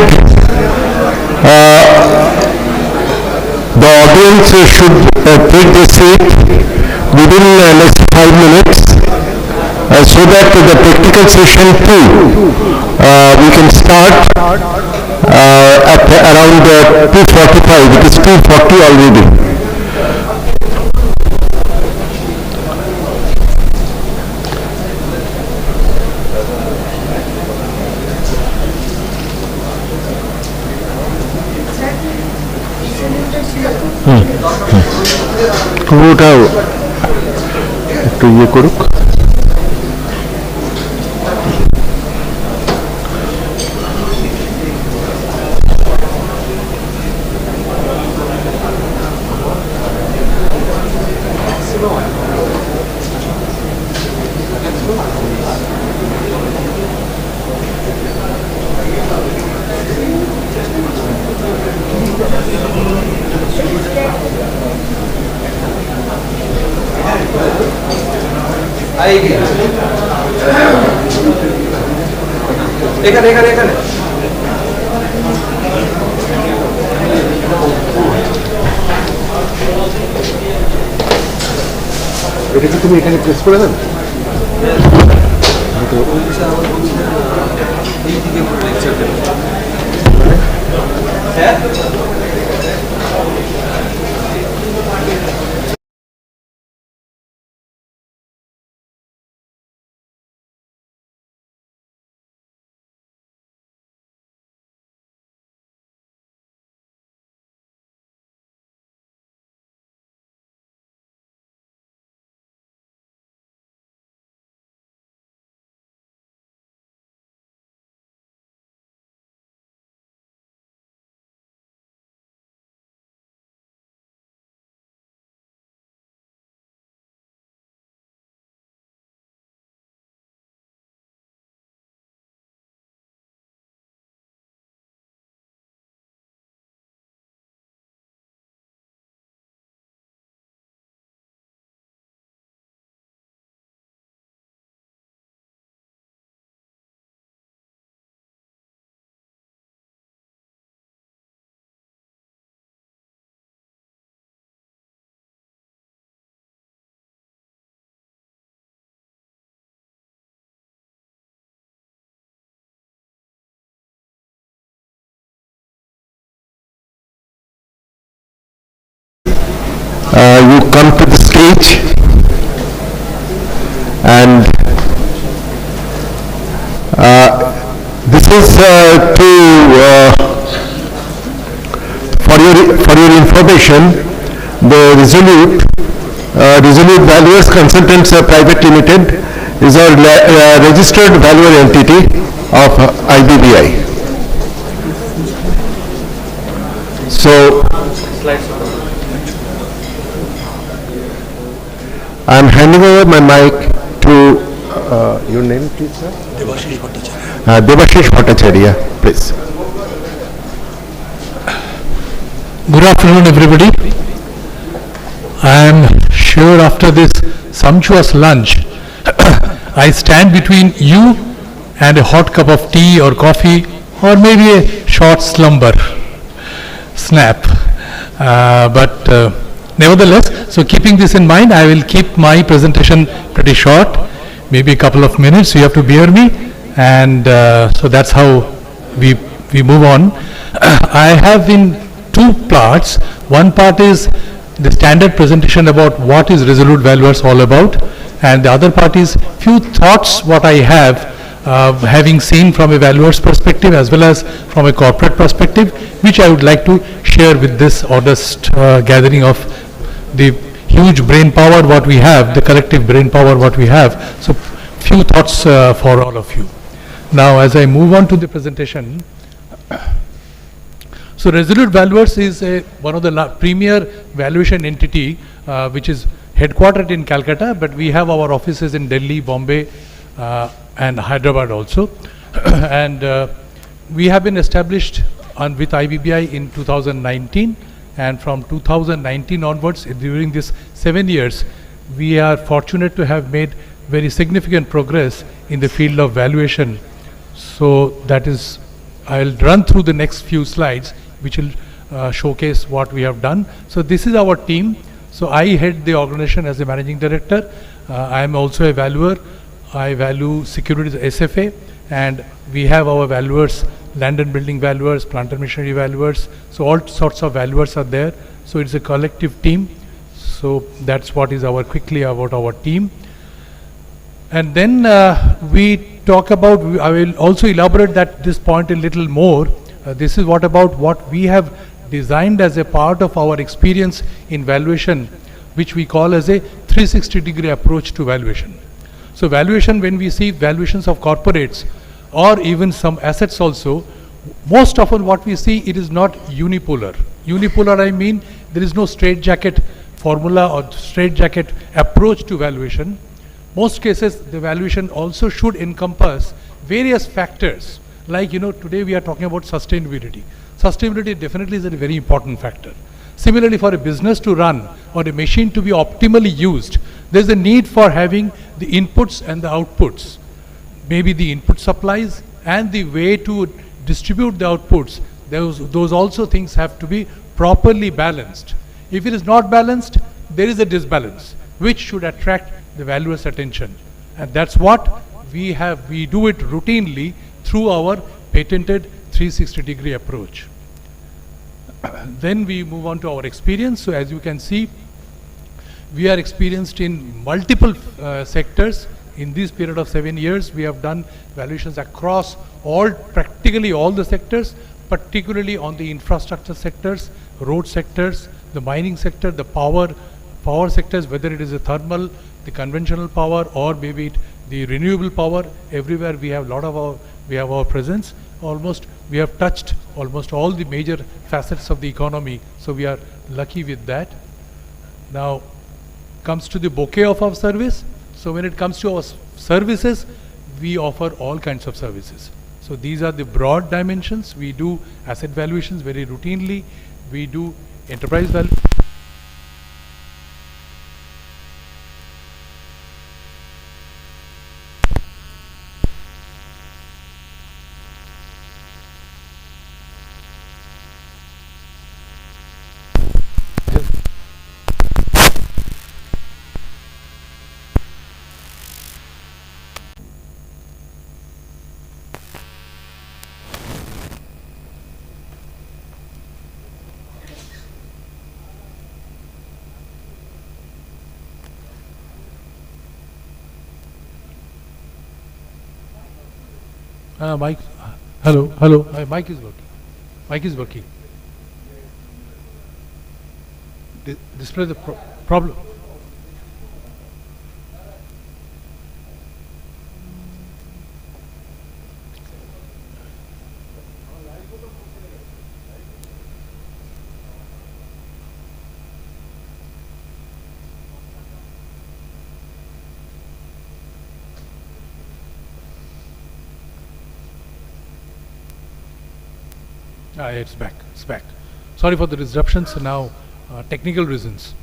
the audience should take their seat within next 5 minutes so that the technical session 2 we can start at around 2:45. It is 2:40 already. পুরোটা একটু ইয়ে করুক। এখানে এখানে এখানে এটা কি তুমি এখানে প্রেস করে দেন? You come to the stage and this is for your information, the Resolute Valuers Consultants Private Limited is a registered valuer entity of IBBI. So I'm handing over my mic to your name, please, sir? Debashish Bhattacharya. Debashish Bhattacharya, please. Good afternoon, everybody. I am sure after this sumptuous lunch, I stand between you and a hot cup of tea or coffee, or maybe a short snap. Nevertheless, so keeping this in mind, I will keep my presentation pretty short, maybe a couple of minutes. You have to bear me, and so that's how we move on. I have in two parts. One part is the standard presentation about what is Resolute Valuers all about, and the other part is few thoughts what I have having seen from a valuer's perspective as well as from a corporate perspective, which I would like to share with this august gathering of the huge brain power what we have, the collective brain power what we have. So few thoughts for all of you. Now as I move on to the presentation, so Resolute Valuers is one of the premier valuation entity which is headquartered in Calcutta, but we have our offices in Delhi, Bombay and Hyderabad also. And we have been established with IBBI in 2019. And from 2019 onwards, during these 7 years, we are fortunate to have made very significant progress in the field of valuation. So that is I'll run through the next few slides, which will showcase what we have done. So this is our team. So I head the organization as a managing director. I am also a valuer. I value securities SFA, and we have our valuers, land and building valuers, plant and machinery valuers. So all sorts of valuers are there. So it's a collective team. So that's what is quickly about our team. And then we talk about, I will also elaborate this point a little more. This is what we have designed as a part of our experience in valuation, which we call as a 360-degree approach to valuation. So valuation, when we see valuations of corporates or even some assets also, most often what we see, it is not unipolar. Unipolar, I mean, there is no straitjacket formula or straitjacket approach to valuation. Most cases, the valuation also should encompass various factors. Like, today we are talking about sustainability. Sustainability definitely is a very important factor. Similarly, for a business to run or a machine to be optimally used, there's a need for having the inputs and the outputs. Maybe the input supplies and the way to distribute the outputs, those also things have to be properly balanced. If it is not balanced, there is a disbalance, which should attract the valuer's attention. And that's what we do it routinely through our patented 360-degree approach. Then we move on to our experience. So as you can see, we are experienced in multiple sectors. In this period of 7 years, we have done valuations across practically all the sectors, particularly on the infrastructure sectors, road sectors, the mining sector, the power sectors, whether it is a thermal, the conventional power, or maybe the renewable power. Everywhere we have our presence. We have touched almost all the major facets of the economy, so we are lucky with that. Now comes to the bouquet of our service. So when it comes to our services, we offer all kinds of services. So these are the broad dimensions. We do asset valuations very routinely. We do enterprise value. Mic, hello, my mic is working. Mic is working. Display the problem. It's back. Sorry for the disruptions. Now, technical reasons.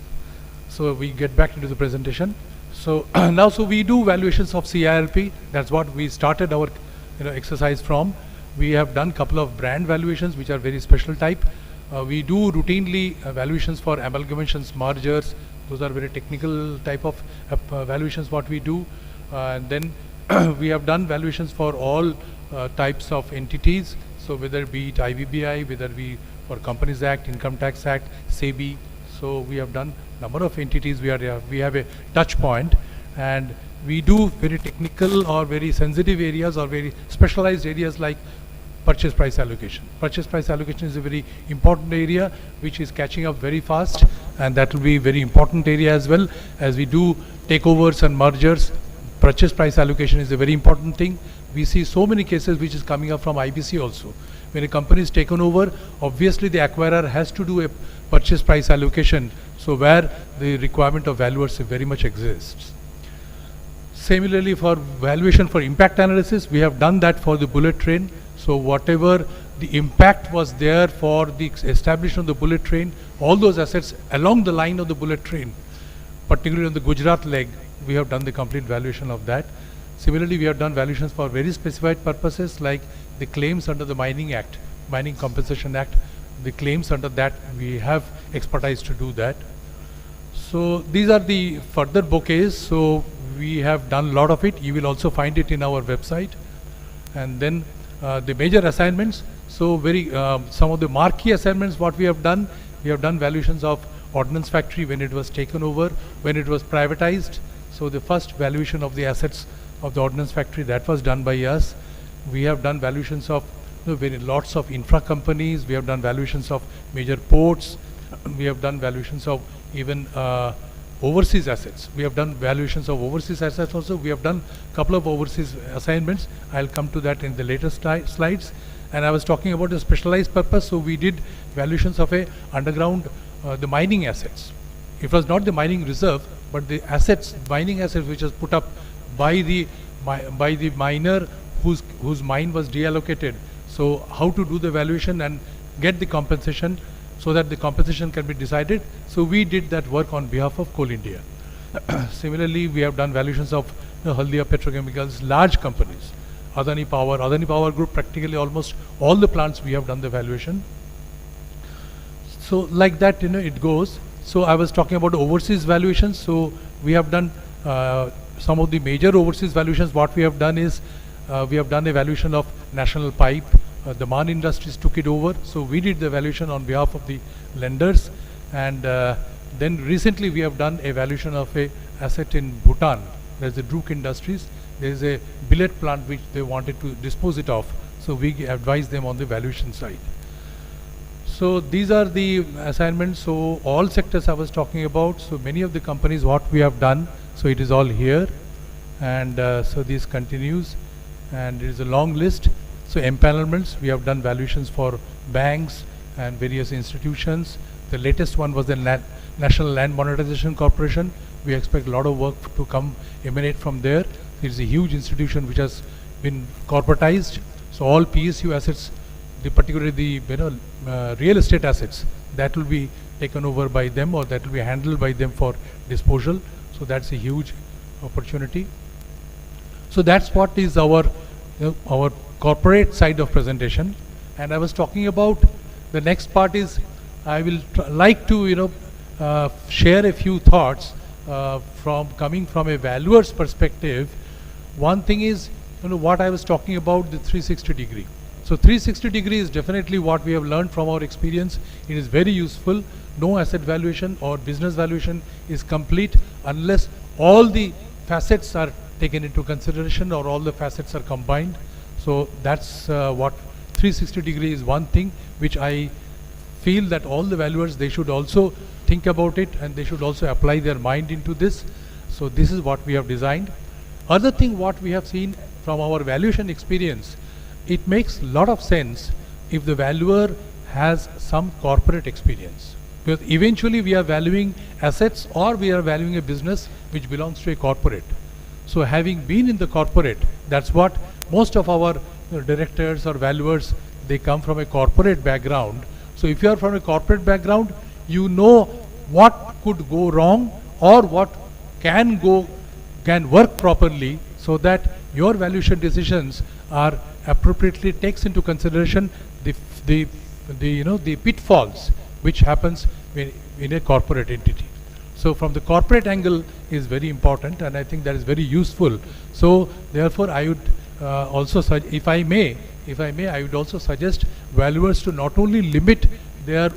So we get back into the presentation. So now, we do valuations of CIRP. That's what we started our exercise from. We have done couple of brand valuations, which are very special type. We do routinely valuations for amalgamations, mergers. Those are very technical type of valuations what we do. And then we have done valuations for all types of entities. So whether it be it IVBI, whether we for Companies Act, Income Tax Act, SEBI. So we have done number of entities. We have a touch point, and we do very technical or very sensitive areas or very specialized areas like purchase price allocation. Purchase price allocation is a very important area which is catching up very fast, and that will be very important area as well. As we do takeovers and mergers, purchase price allocation is a very important thing. We see so many cases which is coming up from IBC also. When a company is taken over, obviously the acquirer has to do a purchase price allocation, so where the requirement of valuers very much exists. Similarly, for valuation for impact analysis, we have done that for the bullet train. So whatever the impact was there for the establishment of the bullet train, all those assets along the line of the bullet train, particularly on the Gujarat leg, we have done the complete valuation of that. Similarly, we have done valuations for very specified purposes like the claims under the Mining Act, Mining Compensation Act. The claims under that, we have expertise to do that. So these are the further bouquets. So we have done a lot of it. You will also find it in our website. And then the major assignments. So some of the marquee assignments what we have done valuations of Ordnance Factory when it was taken over, when it was privatized. So the first valuation of the assets of the Ordnance Factory, that was done by us. We have done valuations of lots of infra companies. We have done valuations of major ports. We have done valuations of even overseas assets. We have done valuations of overseas assets also. We have done a couple of overseas assignments. I'll come to that in the later slides. And I was talking about a specialized purpose. So we did valuations of a underground, the mining assets. It was not the mining reserve, but the assets, mining assets, which was put up by the miner whose mine was deallocated. So how to do the valuation and get the compensation so that the compensation can be decided. So we did that work on behalf of Coal India. Similarly, we have done valuations of Haldia Petrochemicals, large companies. Adani Power Group, practically almost all the plants we have done the valuation. So like that, it goes. So I was talking about overseas valuations. So we have done some of the major overseas valuations. What we have done is we have done a valuation of National Pipe. The Man Industries took it over. So we did the valuation on behalf of the lenders. And then recently we have done a valuation of a asset in Bhutan. There's a Druk Industries. There's a billet plant which they wanted to dispose it of. So we advised them on the valuation side. So these are the assignments. So all sectors I was talking about. So many of the companies what we have done. So it is all here. And so this continues. And it is a long list. So empanelments, we have done valuations for banks and various institutions. The latest one was the National Land Monetization Corporation. We expect a lot of work to emanate from there. It is a huge institution which has been corporatized. So all PSU assets, particularly the real estate assets, that will be taken over by them or that will be handled by them for disposal. So that's a huge opportunity. So that's what is our corporate side of presentation. And I was talking about the next part is I will like to share a few thoughts coming from a valuer's perspective. One thing is what I was talking about, the 360 degree. So 360 degree is definitely what we have learned from our experience. It is very useful. No asset valuation or business valuation is complete unless all the facets are taken into consideration or all the facets are combined. So that's what 360 degree is one thing which I feel that all the valuers, they should also think about it and they should also apply their mind into this. So this is what we have designed. Other thing what we have seen from our valuation experience, it makes a lot of sense if the valuer has some corporate experience. Because eventually we are valuing assets or we are valuing a business which belongs to a corporate. So having been in the corporate, that's what most of our directors or valuers, they come from a corporate background. So if you are from a corporate background, you know what could go wrong or what can work properly so that your valuation decisions are appropriately takes into consideration the pitfalls which happens in a corporate entity. So from the corporate angle is very important, and I think that is very useful. So therefore I would also if I may, I would also suggest valuers to not only limit their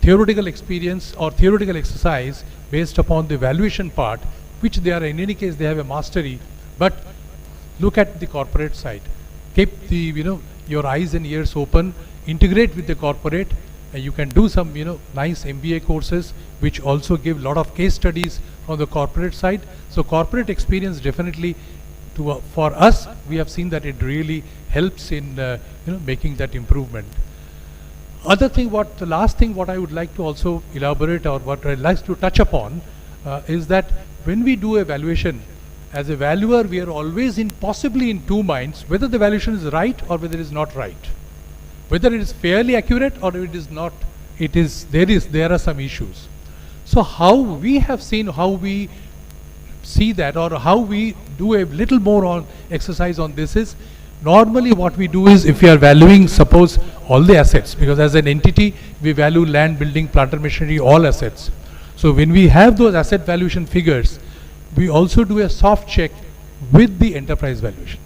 theoretical experience or theoretical exercise based upon the valuation part, which they are in any case they have a mastery, but look at the corporate side. Keep the your eyes and ears open, integrate with the corporate, and you can do some nice MBA courses which also give a lot of case studies from the corporate side. So corporate experience definitely for us, we have seen that it really helps in making that improvement. The last thing what I would like to also elaborate or what I'd like to touch upon is that when we do a valuation, as a valuer, we are always possibly in two minds, whether the valuation is right or whether it is not right. Whether it is fairly accurate or it is not, there are some issues. So how we have seen how we see that, or how we do a little more on exercise on this is, normally what we do is, if we are valuing, suppose, all the assets, because as an entity we value land, building, plant and machinery, all assets. So when we have those asset valuation figures, we also do a soft check with the enterprise valuation.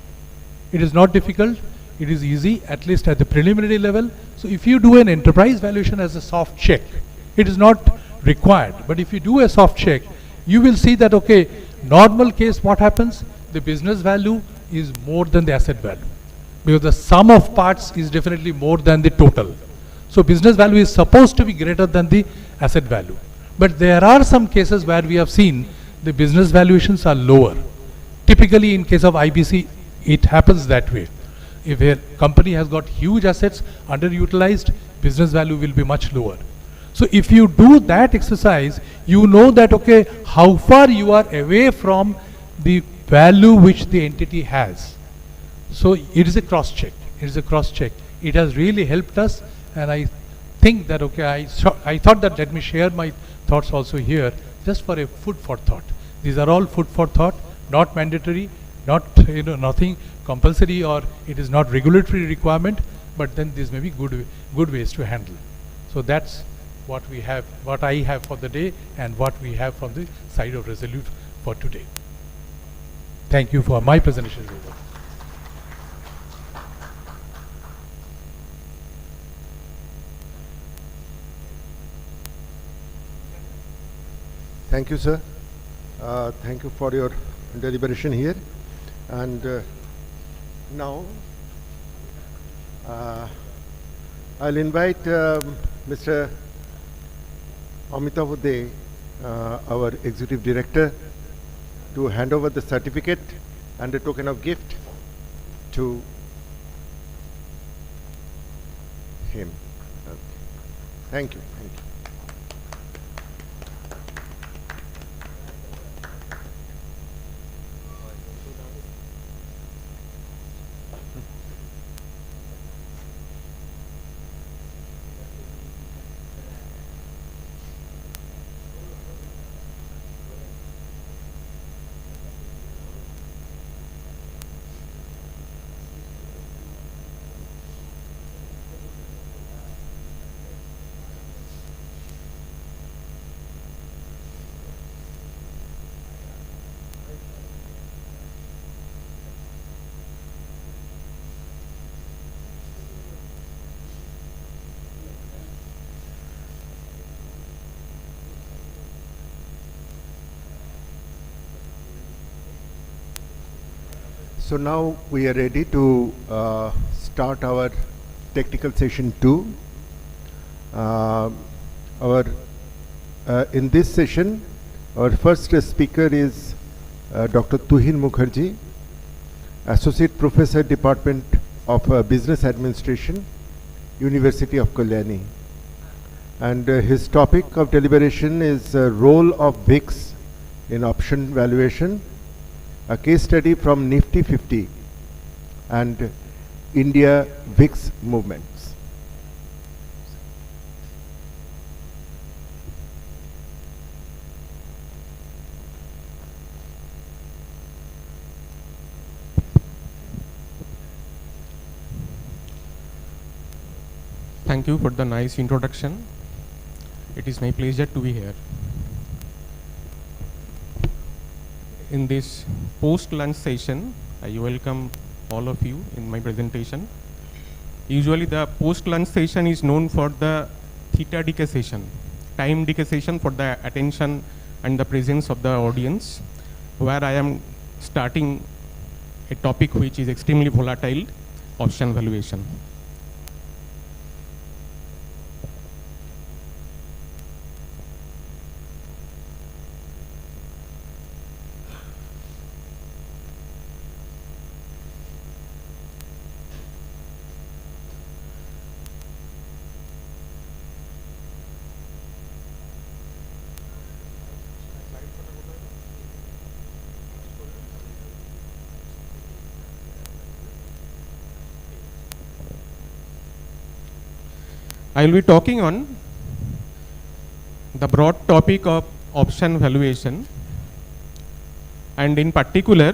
It is not difficult, it is easy, at least at the preliminary level. So if you do an enterprise valuation as a soft check, it is not required, but if you do a soft check, you will see that, okay, normal case what happens, the business value is more than the asset value, because the sum of parts is definitely more than the total. So business value is supposed to be greater than the asset value. But there are some cases where we have seen the business valuations are lower. Typically in case of IBC, it happens that way. If a company has got huge assets, underutilized, business value will be much lower. So if you do that exercise, you know that, okay, how far you are away from the value which the entity has. So it is a cross check. It is a cross check. It has really helped us, and I think that, okay, I thought that let me share my thoughts also here, just for a food for thought. These are all food for thought, not mandatory, not nothing compulsory, or it is not regulatory requirement, but then these may be good ways to handle. So that's what we have, what I have for the day, and what we have from the side of Resolute for today. Thank you for my presentation. Thank you, sir. Thank you for your deliberation here. And now I'll invite Mr. Amitav Uday, our Executive Director, to hand over the certificate and a token of gift to him. Okay. Thank you. Thank you. So now we are ready to start our technical session 2. In this session, our first speaker is Dr. Tuhin Mukherjee, Associate Professor, Department of Business Administration, University of Kalyani. And his topic of deliberation is role of VIX in option valuation, a case study from Nifty 50 and India VIX movements. Thank you for the nice introduction. It is my pleasure to be here. In this post-lunch session, I welcome all of you in my presentation. Usually the post-lunch session is known for the theta decay session, time decay session for the attention and the presence of the audience, where I am starting a topic which is extremely volatile, option valuation. I will be talking on the broad topic of option valuation. and in particular,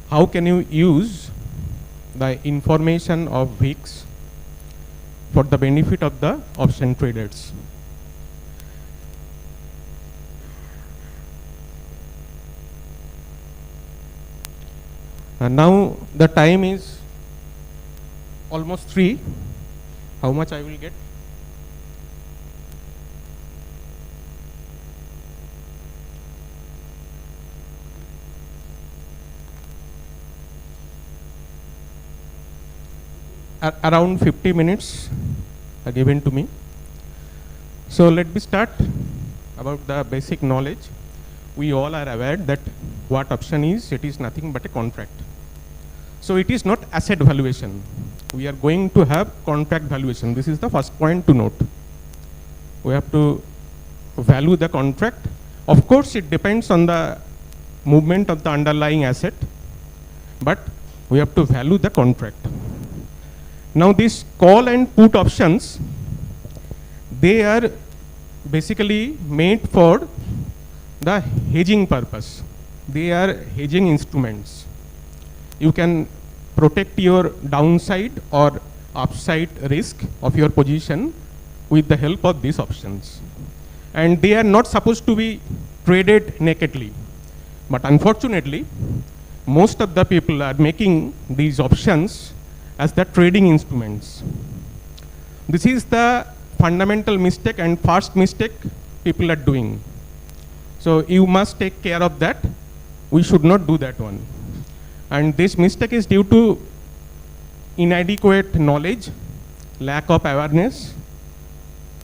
how can you use the information of VIX for the benefit of the option traders. And now the time is almost 3. How much I will get? Around 50 minutes are given to me. So let me start about the basic knowledge. We all are aware that what option is, it is nothing but a contract. So it is not asset valuation. We are going to have contract valuation. This is the first point to note. We have to value the contract. Of course, it depends on the movement of the underlying asset, but we have to value the contract. Now these call and put options, they are basically made for the hedging purpose. They are hedging instruments. You can protect your downside or upside risk of your position with the help of these options. And they are not supposed to be traded nakedly. But unfortunately, most of the people are making these options as the trading instruments. This is the fundamental mistake and first mistake people are doing. So you must take care of that. We should not do that one. And this mistake is due to inadequate knowledge, lack of awareness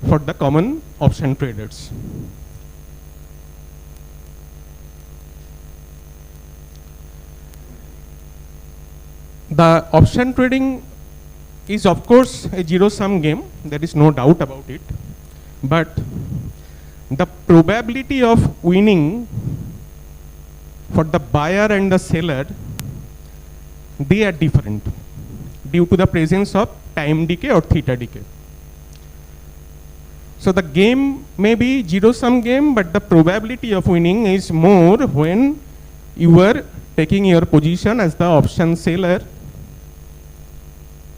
for the common option traders. The option trading is of course a zero-sum game, there is no doubt about it, but the probability of winning for the buyer and the seller, they are different due to the presence of time decay or theta decay. So the game may be zero-sum game, but the probability of winning is more when you are taking your position as the option seller,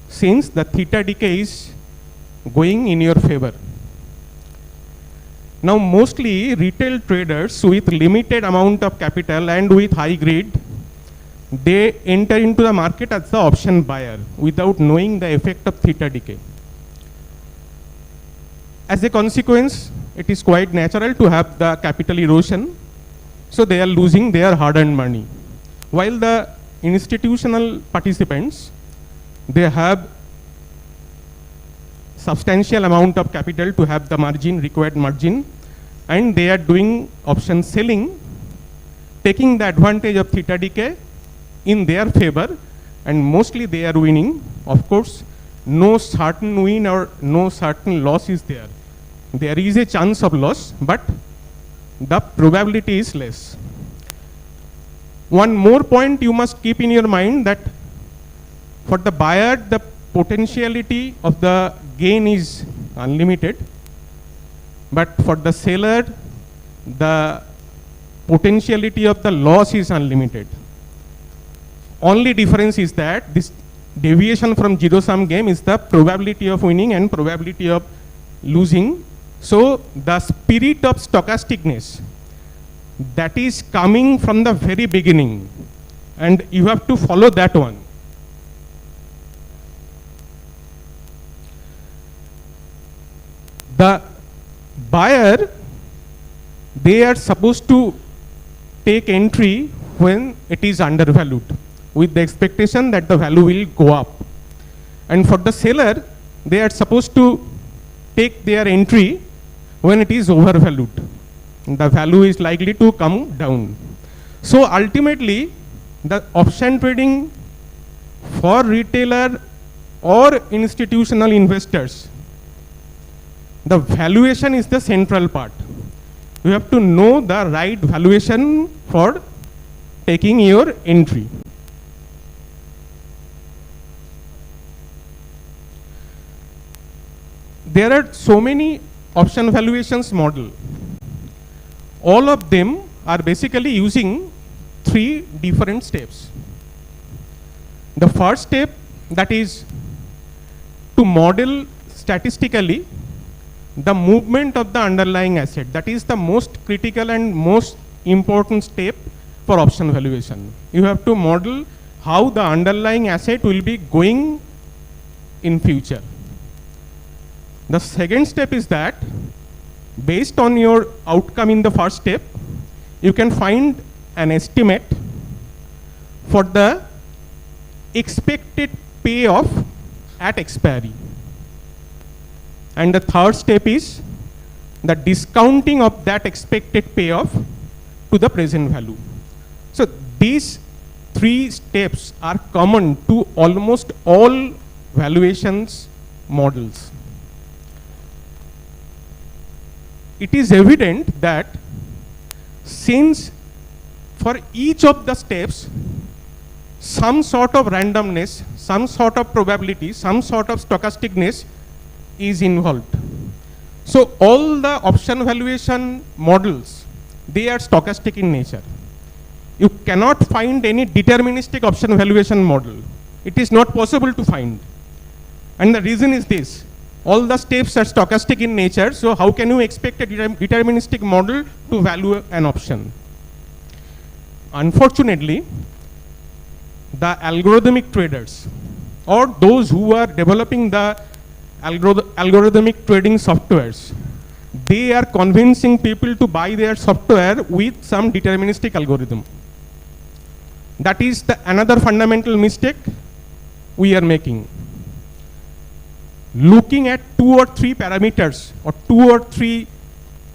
since the theta decay is going in your favor. Now mostly retail traders with limited amount of capital and with high greed, they enter into the market as the option buyer without knowing the effect of theta decay. As a consequence, it is quite natural to have the capital erosion, so they are losing their hard-earned money. While the institutional participants, they have substantial amount of capital to have the margin, required margin, and they are doing option selling, taking the advantage of theta decay in their favor, and mostly they are winning. Of course, no certain win or no certain loss is there. There is a chance of loss, but the probability is less. One more point you must keep in your mind, that for the buyer, the potentiality of the gain is unlimited, but for the seller, the potentiality of the loss is unlimited. Only difference is that this deviation from zero-sum game is the probability of winning and probability of losing. So the spirit of stochasticness, that is coming from the very beginning, and you have to follow that one. The buyer, they are supposed to take entry when it is undervalued, with the expectation that the value will go up. And for the seller, they are supposed to take their entry when it is overvalued. The value is likely to come down. So ultimately, the option trading for retailer or institutional investors, the valuation is the central part. You have to know the right valuation for taking your entry. There are so many option valuations model. All of them are basically using three different steps. The first step, that is to model statistically the movement of the underlying asset. That is the most critical and most important step for option valuation. You have to model how the underlying asset will be going in future. The second step is that based on your outcome in the first step, you can find an estimate for the expected payoff at expiry. And the third step is the discounting of that expected payoff to the present value. So these three steps are common to almost all valuations models. It is evident that since for each of the steps some sort of randomness, some sort of probability, some sort of stochasticness is involved. So all the option valuation models, they are stochastic in nature. You cannot find any deterministic option valuation model. It is not possible to find. And the reason is this: all the steps are stochastic in nature, so how can you expect a deterministic model to value an option? Unfortunately, the algorithmic traders or those who are developing the algorithmic trading softwares, they are convincing people to buy their software with some deterministic algorithm. That is another fundamental mistake we are making. Looking at 2 or 3 parameters or 2 or 3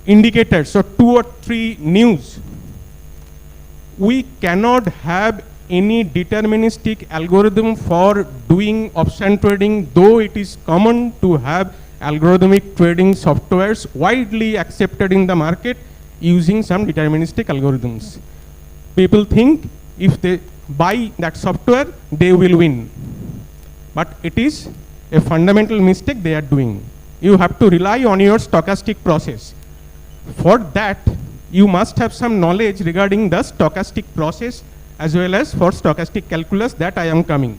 indicators or 2 or 3 news, we cannot have any deterministic algorithm for doing option trading, though it is common to have algorithmic trading softwares widely accepted in the market using some deterministic algorithms. People think if they buy that software, they will win. But it is a fundamental mistake they are doing. You have to rely on your stochastic process. For that, you must have some knowledge regarding the stochastic process as well as for stochastic calculus that I am coming.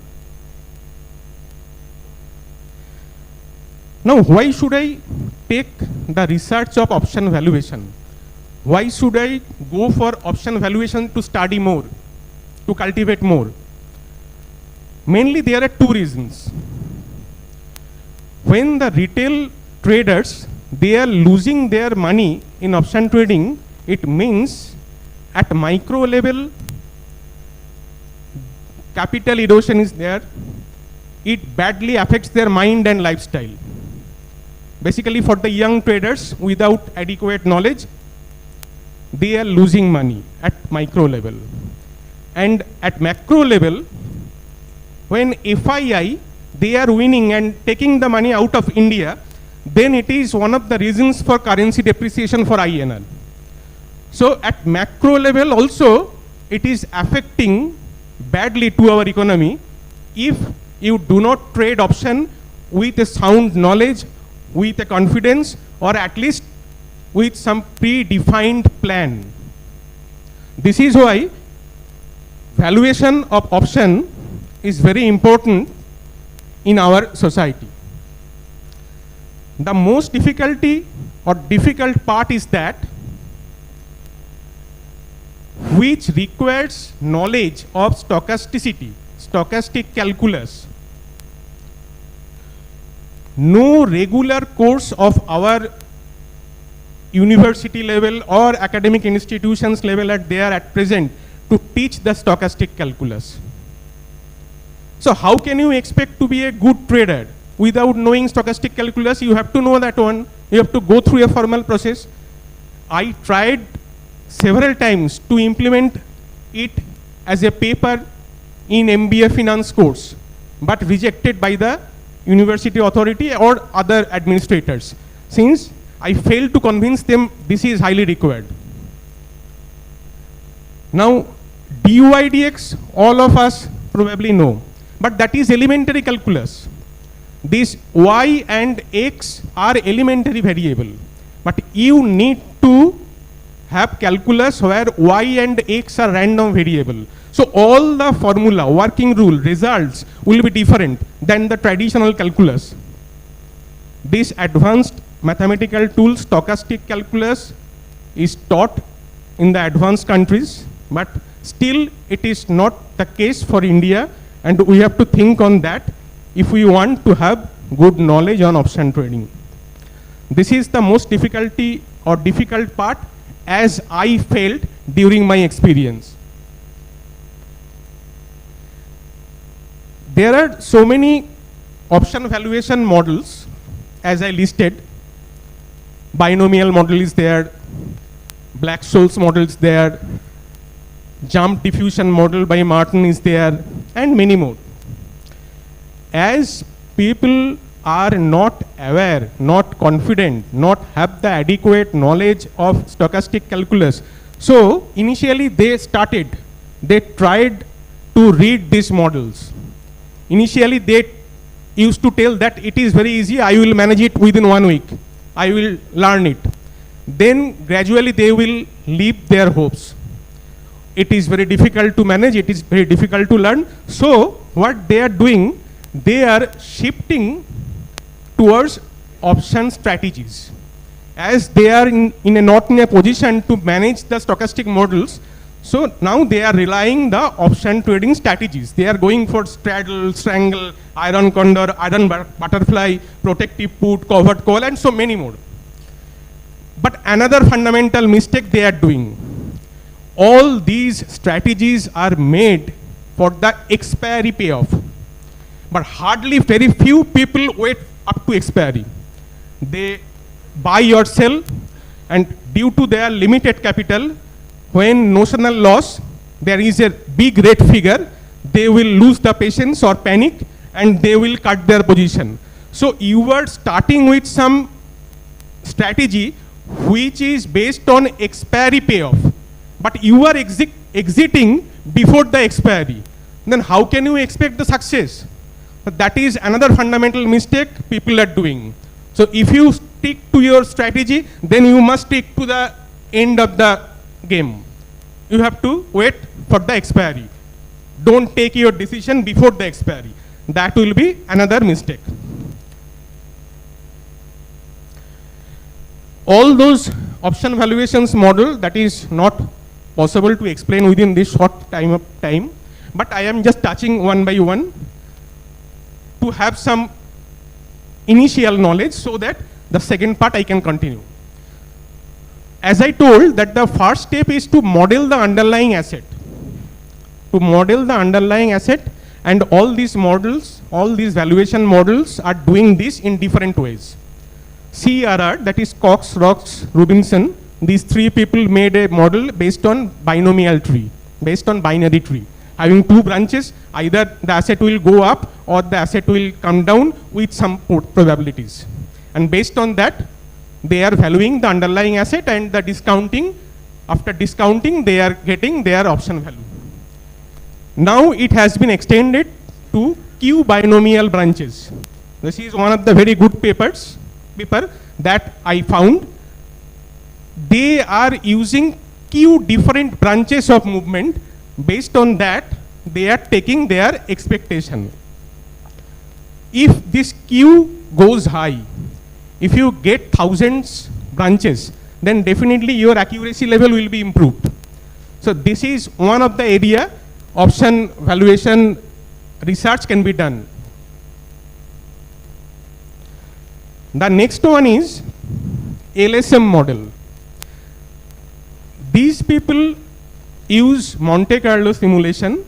Now, why should I take the research of option valuation? Why should I go for option valuation to study more, to cultivate more? Mainly there are 2 reasons. When the retail traders, they are losing their money in option trading, it means at micro level, capital erosion is there. It badly affects their mind and lifestyle. Basically for the young traders without adequate knowledge, they are losing money at micro level. And at macro level, when FII, they are winning and taking the money out of India, then it is one of the reasons for currency depreciation for INR. So at macro level also, it is affecting badly to our economy if you do not trade option with a sound knowledge, with a confidence, or at least with some predefined plan. This is why valuation of option is very important in our society. The most difficulty or difficult part is that which requires knowledge of stochasticity, stochastic calculus. No regular course of our university level or academic institutions level are there at present to teach the stochastic calculus. So how can you expect to be a good trader without knowing stochastic calculus? You have to know that one. You have to go through a formal process. I tried several times to implement it as a paper in MBA finance course, but rejected by the university authority or other administrators, since I failed to convince them this is highly required. Now, dUIDX, all of us probably know, but that is elementary calculus. These y and x are elementary variable, but you need to have calculus where y and x are random variable. So all the formula, working rule, results will be different than the traditional calculus. This advanced mathematical tool, stochastic calculus, is taught in the advanced countries, but still it is not the case for India, and we have to think on that if we want to have good knowledge on option trading. This is the most difficulty or difficult part as I felt during my experience. There are so many option valuation models as I listed. Binomial model is there, Black-Scholes model is there, jump diffusion model by Martin is there, and many more. As people are not aware, not confident, not have the adequate knowledge of stochastic calculus, so initially they tried to read these models. Initially they used to tell that it is very easy, I will manage it within 1 week, I will learn it. Then gradually they will leave their hopes. It is very difficult to manage, it is very difficult to learn. So what they are doing, they are shifting towards option strategies. As they are not in a position to manage the stochastic models, so now they are relying the option trading strategies. They are going for straddle, strangle, iron condor, iron butterfly, protective put, covert call, and so many more. But another fundamental mistake they are doing. All these strategies are made for the expiry payoff. But hardly very few people wait up to expiry. They buy or sell, and due to their limited capital, when notional loss, there is a big red figure, they will lose the patience or panic and they will cut their position. So you are starting with some strategy which is based on expiry payoff, but you are exiting before the expiry. Then how can you expect the success? But that is another fundamental mistake people are doing. So if you stick to your strategy, then you must stick to the end of the game. You have to wait for the expiry. Don't take your decision before the expiry. That will be another mistake. All those option valuations model, that is not possible to explain within this short time, but I am just touching one by one to have some initial knowledge so that the second part I can continue. As I told that the first step is to model the underlying asset. To model the underlying asset, and all these models, all these valuation models are doing this in different ways. CRR, that is Cox, Ross, Rubinson, these three people made a model based on binomial tree, based on binary tree. Having two branches, either the asset will go up or the asset will come down with some probabilities. And based on that, they are valuing the underlying asset, and the discounting, after discounting, they are getting their option value. Now it has been extended to Q binomial branches. This is one of the very good paper that I found. They are using Q different branches of movement. Based on that, they are taking their expectation. If this Q goes high, if you get thousands branches, then definitely your accuracy level will be improved. So this is one of the area option valuation research can be done. The next one is LSM model. These people use Monte Carlo simulation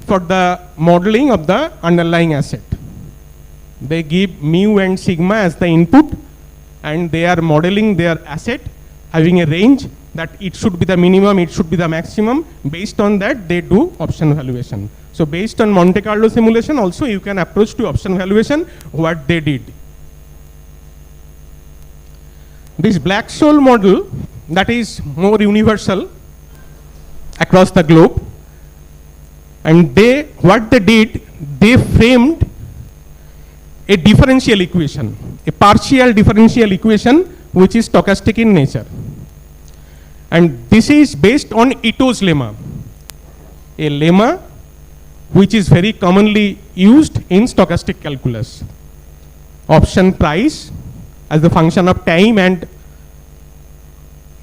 for the modeling of the underlying asset. They give mu and sigma as the input, and they are modeling their asset having a range that it should be the minimum, it should be the maximum. Based on that, they do option valuation. So based on Monte Carlo simulation also, you can approach to option valuation what they did. This Black-Scholes model, that is more universal across the globe, and what they did, they framed a differential equation, a partial differential equation which is stochastic in nature. And this is based on Ito's lemma, a lemma which is very commonly used in stochastic calculus. Option price as the function of time and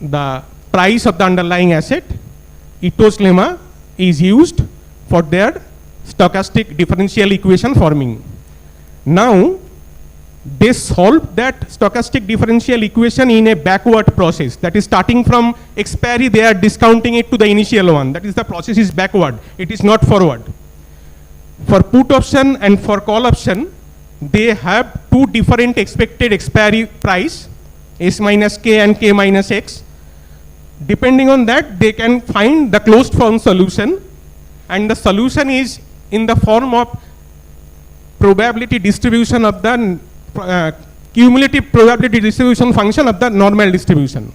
the price of the underlying asset, Ito's lemma is used for their stochastic differential equation forming. Now, they solve that stochastic differential equation in a backward process. That is, starting from expiry, they are discounting it to the initial one. That is, the process is backward. It is not forward. For put option and for call option, they have two different expected expiry price, S minus K and K minus X. Depending on that, they can find the closed form solution, and the solution is in the form of probability distribution of the cumulative probability distribution function of the normal distribution.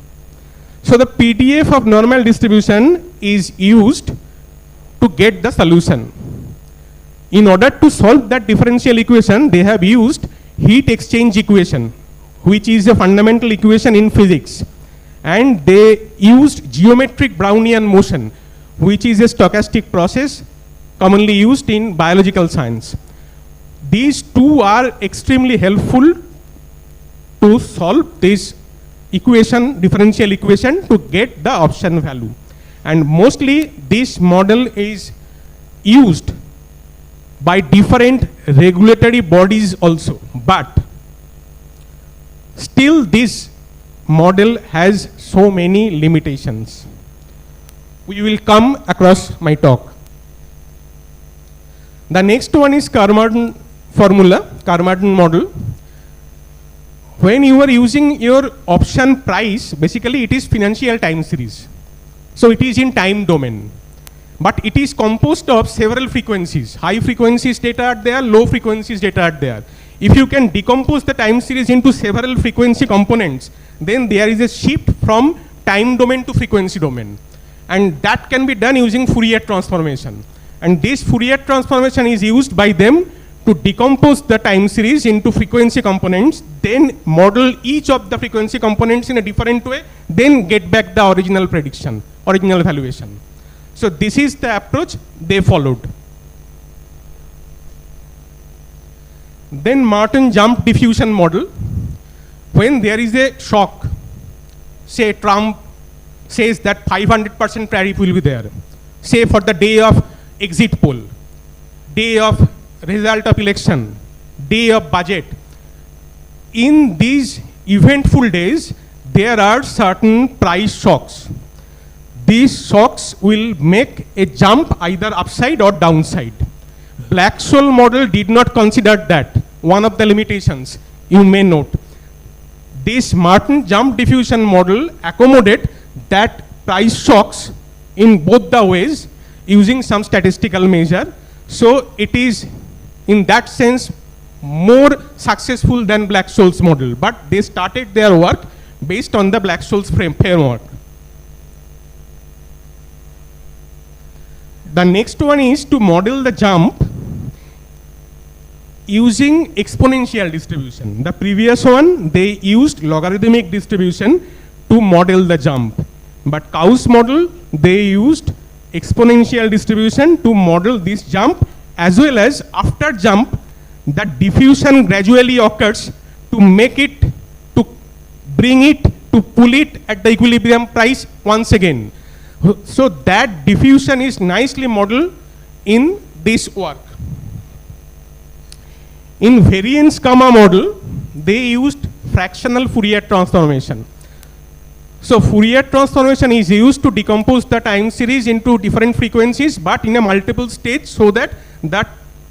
So the PDF of normal distribution is used to get the solution. In order to solve that differential equation, they have used heat exchange equation, which is a fundamental equation in physics. And they used geometric Brownian motion, which is a stochastic process commonly used in biological science. These two are extremely helpful to solve this equation, differential equation, to get the option value. And mostly this model is used by different regulatory bodies also. But still this model has so many limitations. We will come across my talk. The next one is Karman formula, Karman model. When you are using your option price, basically it is financial time series. So it is in time domain. But it is composed of several frequencies. High frequencies data are there, low frequencies data are there. If you can decompose the time series into several frequency components, then there is a shift from time domain to frequency domain. And that can be done using Fourier transformation. And this Fourier transformation is used by them to decompose the time series into frequency components, then model each of the frequency components in a different way, then get back the original prediction, original valuation. So this is the approach they followed. Then Martin jump diffusion model. When there is a shock, say Trump says that 500% tariff will be there, say for the day of exit poll, day of result of election, day of budget. In these eventful days, there are certain price shocks. These shocks will make a jump either upside or downside. Black-Scholes model did not consider that. One of the limitations you may note. This Martin jump diffusion model accommodate that price shocks in both the ways using some statistical measure. So it is in that sense more successful than Black-Scholes model, but they started their work based on the Black-Scholes framework. The next one is to model the jump using exponential distribution. The previous one, they used logarithmic distribution to model the jump. But Gauss model, they used exponential distribution to model this jump, as well as after jump, the diffusion gradually occurs to make it, to bring it, to pull it at the equilibrium price once again. So that diffusion is nicely modeled in this work. In variance gamma model, they used fractional Fourier transformation. So Fourier transformation is used to decompose the time series into different frequencies, but in a multiple stage, so that the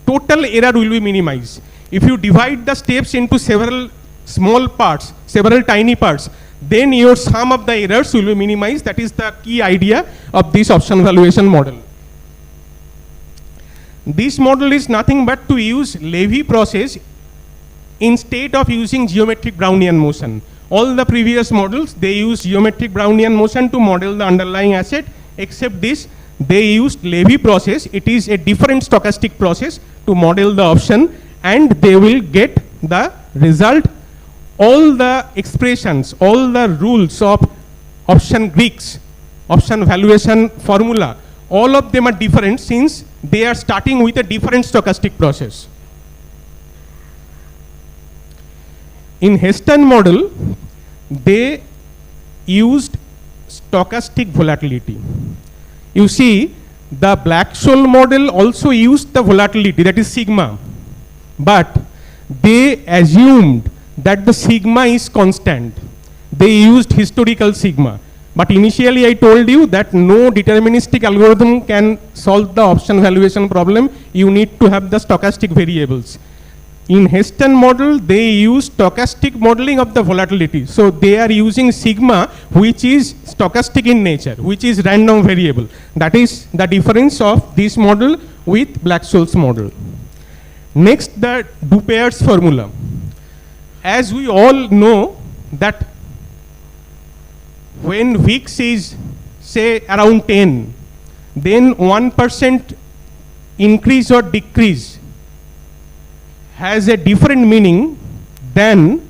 total error will be minimized. If you divide the steps into several small parts, several tiny parts, then your sum of the errors will be minimized. That is the key idea of this option valuation model. This model is nothing but to use Levy process instead of using geometric Brownian motion. All the previous models, they used geometric Brownian motion to model the underlying asset, except this, they used Levy process. It is a different stochastic process to model the option, and they will get the result. All the expressions, all the rules of option Greeks option valuation formula, all of them are different since they are starting with a different stochastic process. In Heston model, they used stochastic volatility. You see, the Black-Scholes model also used the volatility, that is sigma, but they assumed that the sigma is constant. They used historical sigma. But initially I told you that no deterministic algorithm can solve the option valuation problem. You need to have the stochastic variables. In Heston model, they use stochastic modeling of the volatility. So they are using sigma, which is stochastic in nature, which is random variable. That is the difference of this model with Black-Scholes model. Next, the Dupier's formula. As we all know that when VIX is say around 10, then 1% increase or decrease has a different meaning than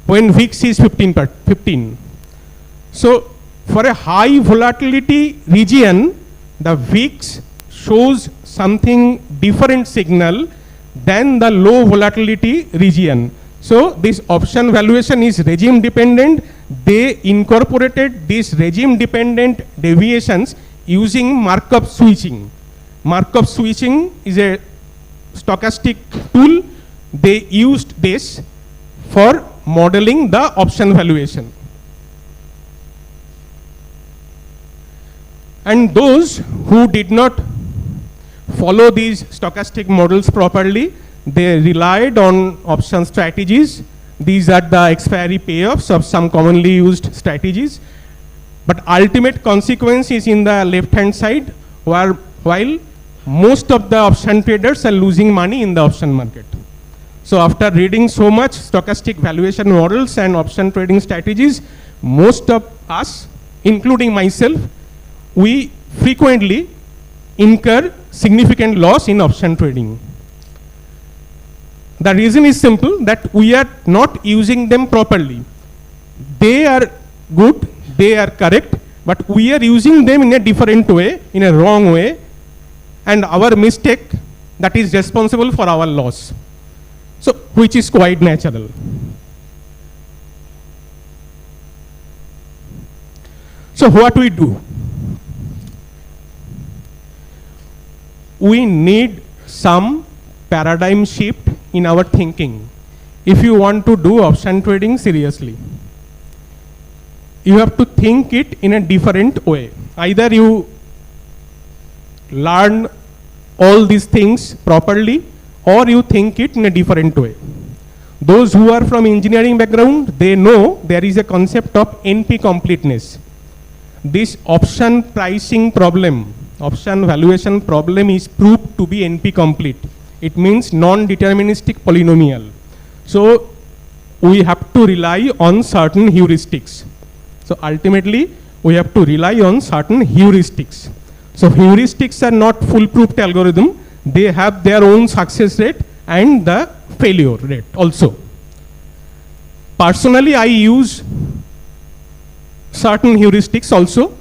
when VIX is 15. So for a high volatility region, the VIX shows something different signal than the low volatility region. So this option valuation is regime dependent. They incorporated these regime dependent deviations using Markov switching. Markov switching is a stochastic tool. They used this for modeling the option valuation. And those who did not follow these stochastic models properly, they relied on option strategies. These are the expiry payoffs of some commonly used strategies. But ultimate consequence is in the left hand side, while most of the option traders are losing money in the option market. So after reading so much stochastic valuation models and option trading strategies, most of us, including myself, we frequently incur significant loss in option trading. The reason is simple, that we are not using them properly. They are good, they are correct, but we are using them in a different way, in a wrong way, and our mistake that is responsible for our loss. So, which is quite natural. So what we do? We need some paradigm shift in our thinking. If you want to do option trading seriously, you have to think it in a different way. Either you learn all these things properly, or you think it in a different way. Those who are from engineering background, they know there is a concept of NP completeness. This option pricing problem, option valuation problem, is proved to be NP complete. It means non-deterministic polynomial. So we have to rely on certain heuristics. So ultimately we have to rely on certain heuristics. So heuristics are not foolproof algorithm. They have their own success rate and the failure rate also. Personally, I use certain heuristics also,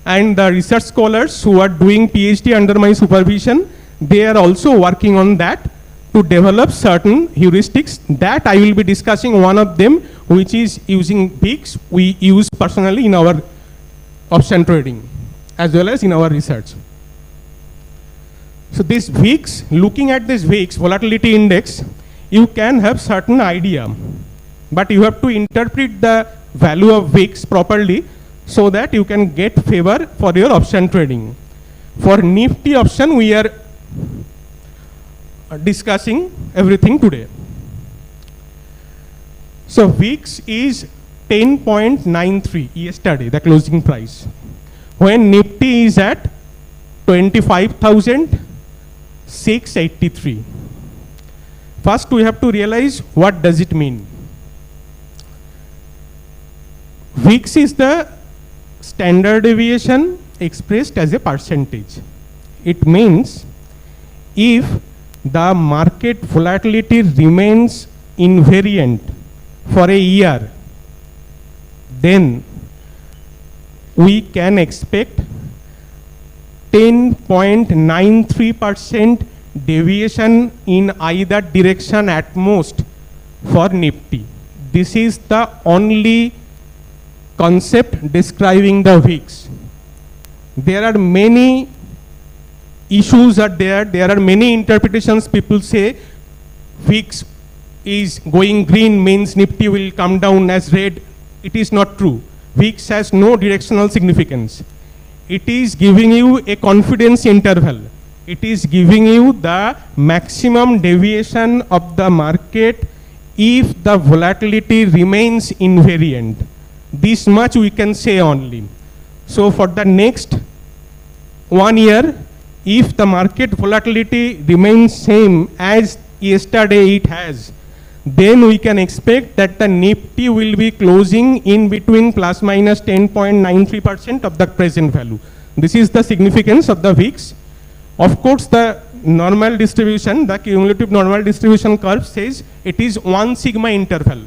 and the research scholars who are doing PhD under my supervision, they are also working on that to develop certain heuristics that I will be discussing. One of them, which is using VIX, we use personally in our option trading as well as in our research. So this VIX, looking at this VIX volatility index, you can have certain idea, but you have to interpret the value of VIX properly so that you can get favor for your option trading. For Nifty option, we are discussing everything today. So VIX is 10.93 yesterday, the closing price, when Nifty is at 25,683. First we have to realize what does it mean. VIX is the standard deviation expressed as a percentage. It means if the market volatility remains invariant for a year, then we can expect 10.93% deviation in either direction at most for Nifty. This is the only concept describing the VIX. There are many issues are there. There are many interpretations. People say VIX is going green means Nifty will come down as red. It is not true. VIX has no directional significance. It is giving you a confidence interval. It is giving you the maximum deviation of the market if the volatility remains invariant. This much we can say only. So for the next 1 year, if the market volatility remains same as yesterday it has, then we can expect that the Nifty will be closing in between plus minus 10.93% of the present value. This is the significance of the VIX. Of course, the normal distribution, the cumulative normal distribution curve says it is 1 sigma interval.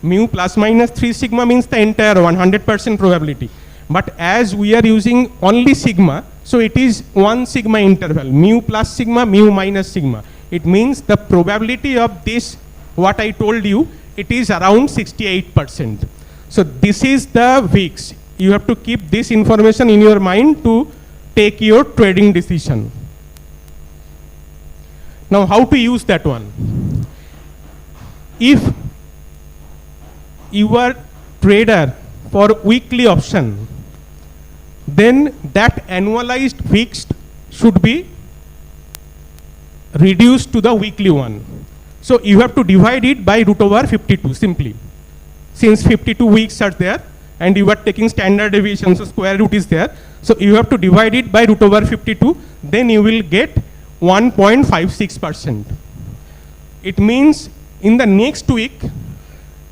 Mu plus minus 3 sigma means the entire 100% probability. But as we are using only sigma, so it is 1 sigma interval, mu plus sigma, mu minus sigma. It means the probability of this, what I told you, it is around 68%. So this is the VIX. You have to keep this information in your mind to take your trading decision. Now how to use that one? If you are trader for weekly option, then that annualized VIX should be reduced to the weekly one. So you have to divide it by root over 52 simply. Since 52 weeks are there and you are taking standard deviation, so square root is there. So you have to divide it by root over 52, then you will get 1.56%. It means in the next week,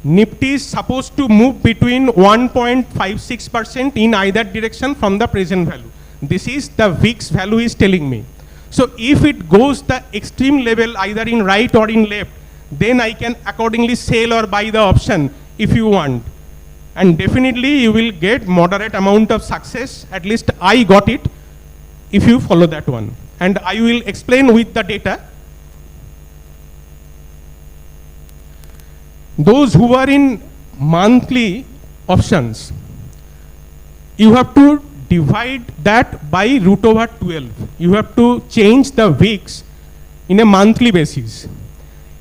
Nifty is supposed to move between 1.56% in either direction from the present value. This is the VIX value is telling me. So if it goes the extreme level either in right or in left, then I can accordingly sell or buy the option if you want. And definitely you will get moderate amount of success. At least I got it if you follow that one. And I will explain with the data. Those who are in monthly options, you have to divide that by root over 12. You have to change the VIX in a monthly basis.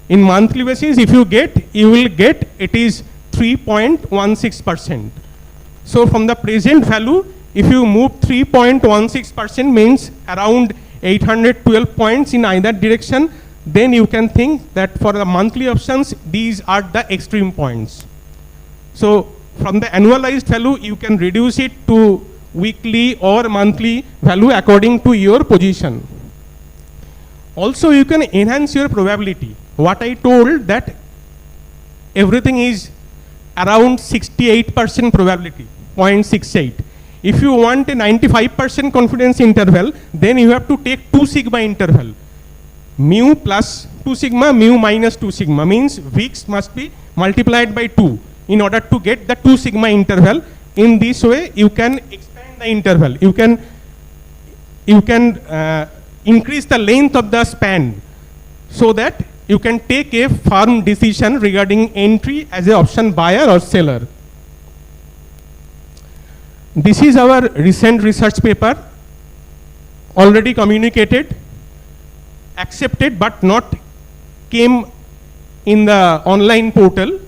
In monthly basis, if you will get it is 3.16%. So from the present value, if you move 3.16% means around 812 points in either direction, then you can think that for the monthly options, these are the extreme points. So from the annualized value, you can reduce it to weekly or monthly value according to your position. Also, you can enhance your probability. What I told that everything is around 68% probability, 0.68. If you want a 95% confidence interval, then you have to take 2 sigma interval. Mu plus 2 sigma, mu minus 2 sigma means VIX must be multiplied by 2 in order to get the 2 sigma interval. In this way, you can expand the interval. You can increase the length of the span so that you can take a firm decision regarding entry as an option buyer or seller. This is our recent research paper, already communicated, accepted but not came in the online portal.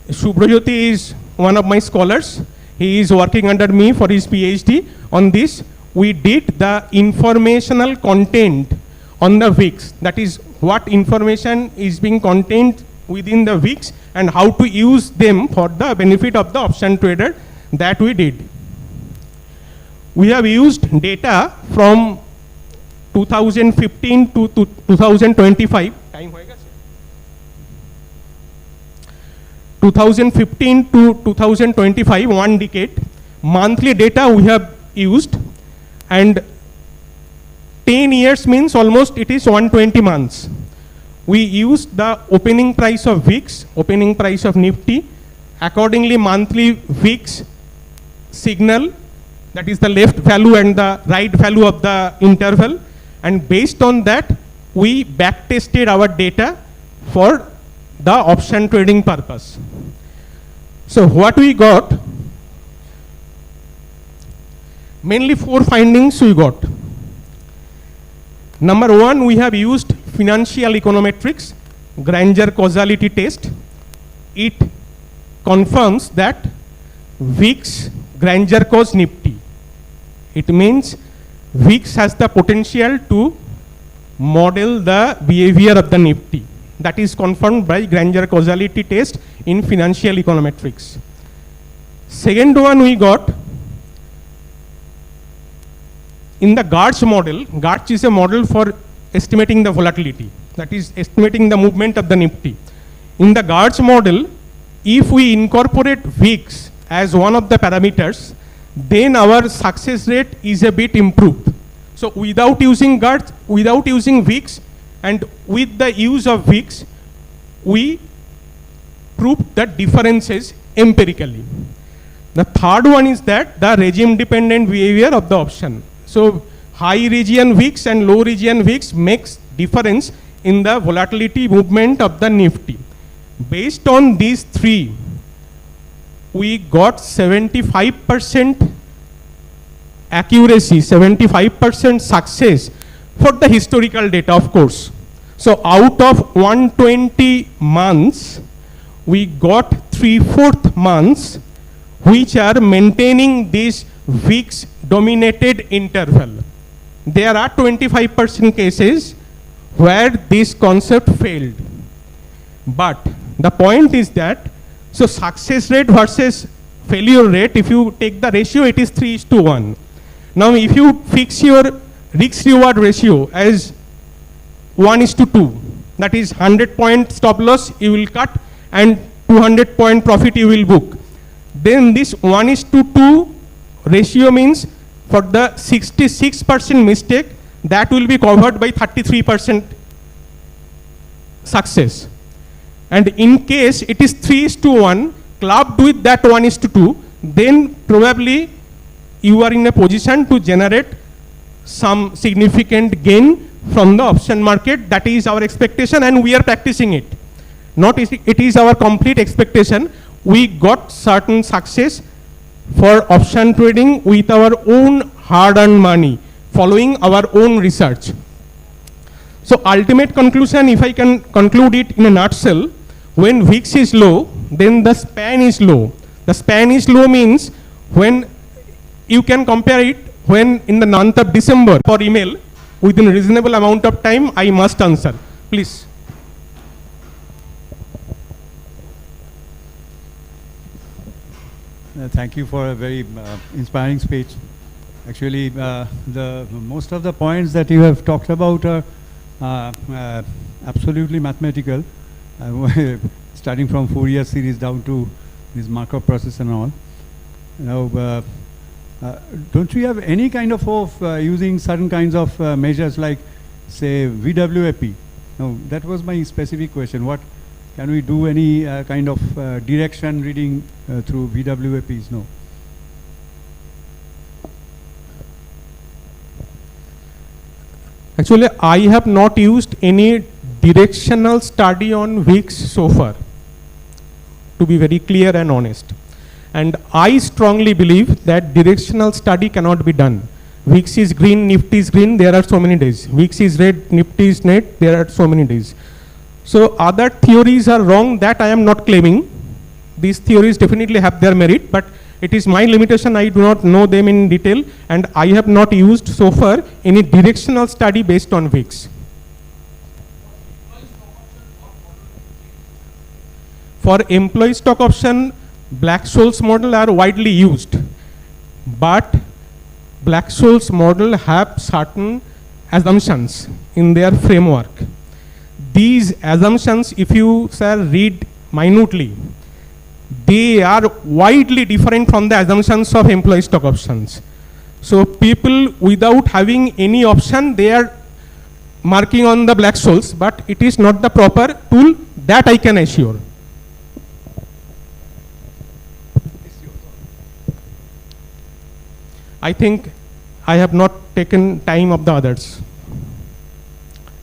Subhrajyoti is one of my scholars. He is working under me for his PhD on this. We did the informational content on the VIX. That is what information is being contained within the VIX and how to use them for the benefit of the option trader, that we did. We have used data from 2015 to 2025. 2015 to 2025, 1 decade. Monthly data we have used, and 10 years means almost it is 120 months. We used the opening price of VIX, opening price of Nifty, accordingly monthly VIX signal that is the left value and the right value of the interval, and based on that we back tested our data for the option trading purpose. So what we got, mainly 4 findings we got. Number 1, we have used financial econometrics, Granger causality test. It confirms that VIX Granger cause Nifty. It means VIX has the potential to model the behavior of the Nifty. That is confirmed by Granger causality test in financial econometrics. Second one we got in the GARCH model. GARCH is a model for estimating the volatility, that is estimating the movement of the Nifty. In the GARCH model, if we incorporate VIX as one of the parameters, then our success rate is a bit improved. So without using GARCH, without using VIX, and with the use of VIX, we proved the differences empirically. The third one is that the regime dependent behavior of the option. So high region VIX and low region VIX makes difference in the volatility movement of the Nifty. Based on these 3, we got 75% accuracy, 75% success for the historical data, of course. So out of 120 months, we got 3/4 months which are maintaining this VIX dominated interval. There are 25% cases where this concept failed. But the point is that, so success rate versus failure rate, if you take the ratio, it is 3:1. Now if you fix your risk reward ratio as 1:2, that is 100 point stop loss you will cut and 200 point profit you will book, then this 1:2 ratio means for the 66% mistake, that will be covered by 33% success. And in case it is 3:1 clubbed with that 1:2, then probably you are in a position to generate some significant gain from the option market. That is our expectation and we are practicing it. Not it is our complete expectation. We got certain success for option trading with our own hard-earned money, following our own research. So ultimate conclusion, if I can conclude it in a nutshell, when VIX is low, then the span is low. The span is low means when you can compare it when in the month of December for email, within a reasonable amount of time, I must answer. Please. Thank you for a very inspiring speech. Actually, the most of the points that you have talked about are absolutely mathematical, starting from Fourier series down to this Markov process and all. Now, don't you have any kind of using certain kinds of measures like, say, VWAP? No, that was my specific question. What can we do? Any kind of direction reading through VWAPs? No. Actually, I have not used any directional study on VIX so far, to be very clear and honest. And I strongly believe that directional study cannot be done. VIX is green, Nifty is green, there are so many days. VIX is red, Nifty is red, there are so many days. So other theories are wrong, that I am not claiming. These theories definitely have their merit, but it is my limitation, I do not know them in detail, and I have not used so far any directional study based on VIX. For employee stock option, Black-Scholes model are widely used, but Black-Scholes model have certain assumptions in their framework. These assumptions, if you read minutely, they are widely different from the assumptions of employee stock options. So people without having any option, they are marking on the Black-Scholes, but it is not the proper tool, that I can assure. I think I have not taken time of the others.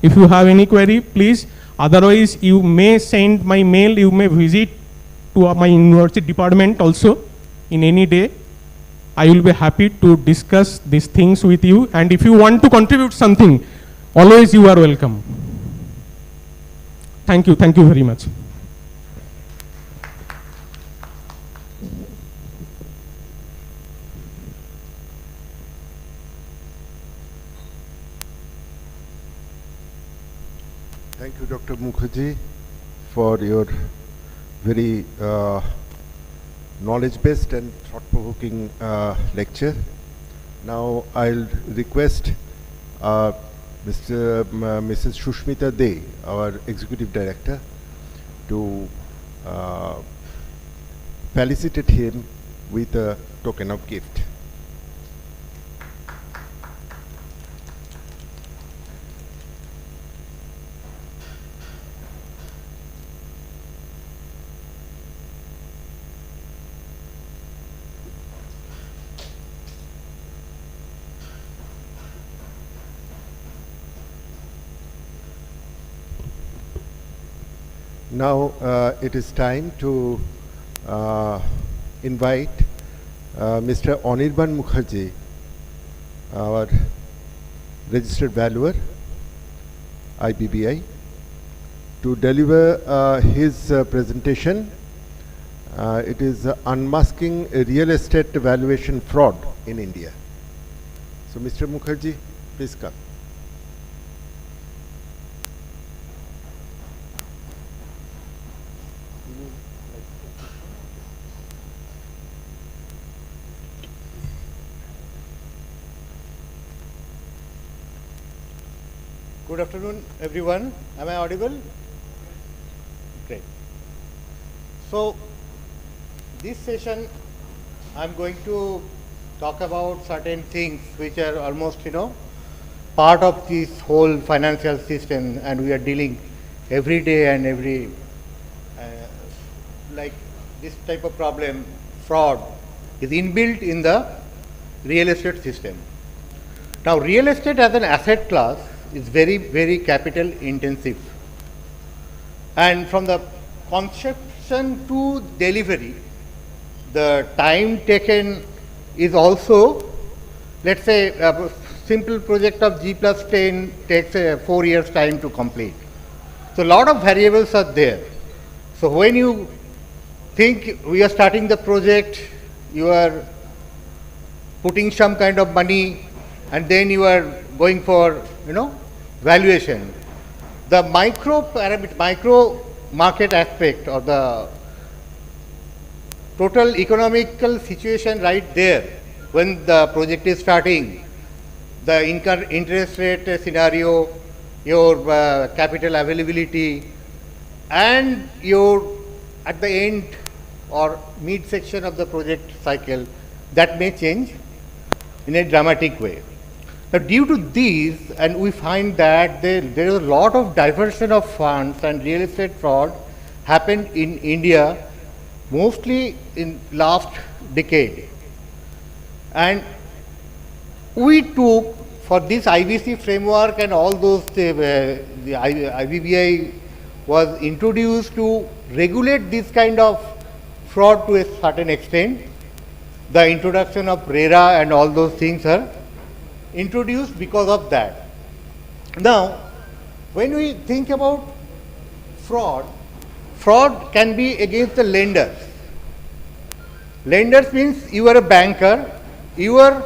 If you have any query, please. Otherwise, you may send my mail, you may visit to my university department also in any day. I will be happy to discuss these things with you. And if you want to contribute something, always you are welcome. Thank you very much. Thank you, Dr. Mukherjee, for your very knowledge-based and thought-provoking lecture. Now I'll request Mrs. Shushmita De, our Executive Director, to felicitate him with a token of gift. Now it is time to invite Mr. Anirban Mukherjee, our registered valuer, IBBI, to deliver his presentation. It is Unmasking Real Estate Valuation Fraud in India. So Mr. Mukherjee, please come. Good afternoon, everyone. Am I audible? Great. So, this session, I'm going to talk about certain things which are almost, part of this whole financial system, and we are dealing every day and every, like this type of problem, fraud, is inbuilt in the real estate system. Now, real estate as an asset class is very, very capital intensive. And from the conception to delivery, the time taken is also, let's say, a simple project of G+10 takes 4 years time to complete. So a lot of variables are there. So when you think we are starting the project, you are putting some kind of money, and then you are going for, valuation. The micro market aspect or the total economical situation right there when the project is starting, the interest rate scenario, your capital availability, and your at the end or mid section of the project cycle, that may change in a dramatic way. Now, due to these, and we find that there is a lot of diversion of funds and real estate fraud happened in India, mostly in last decade. And we took for this IBC framework and all those, the IBBI was introduced to regulate this kind of fraud to a certain extent. The introduction of RERA and all those things are introduced because of that. Now, when we think about fraud, fraud can be against the lenders. Lenders means you are a banker, you are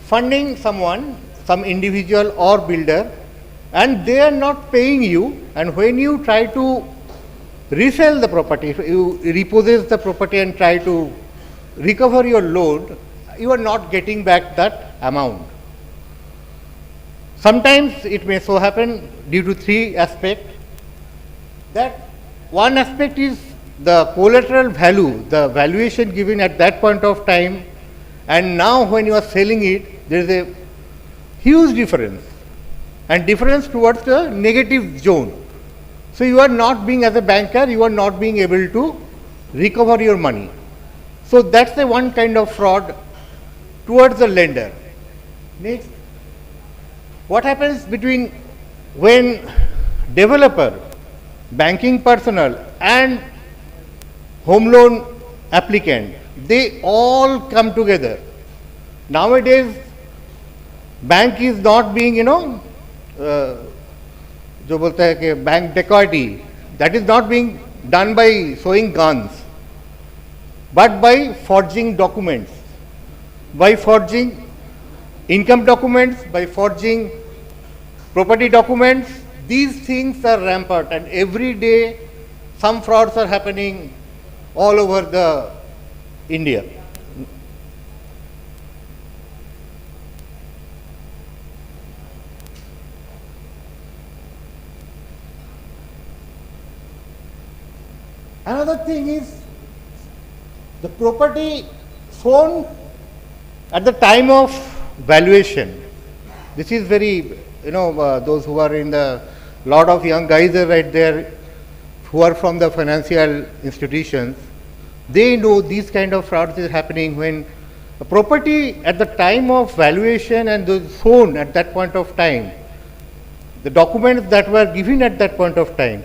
funding someone, some individual or builder, and they are not paying you, and when you try to resell the property, you repossess the property and try to recover your loan, you are not getting back that amount. Sometimes it may so happen due to 3 aspects. That one aspect is the collateral value, the valuation given at that point of time, and now when you are selling it, there is a huge difference, and difference towards the negative zone. So you are not being, as a banker, you are not being able to recover your money. So that's the one kind of fraud towards the lender. Next, what happens between when developer, banking personnel and home loan applicant, they all come together. Nowadays, bank is not being, जो बोलता है कि bank dacoity, that is not being done by showing guns, but by forging documents, by forging income documents, by forging property documents. These things are rampant, and every day some frauds are happening all over the India. Another thing is the property shown at the time of valuation. This is very, those who are in the, lot of young guys are right there who are from the financial institutions. They know these kind of frauds is happening when a property at the time of valuation and the shown at that point of time, the documents that were given at that point of time,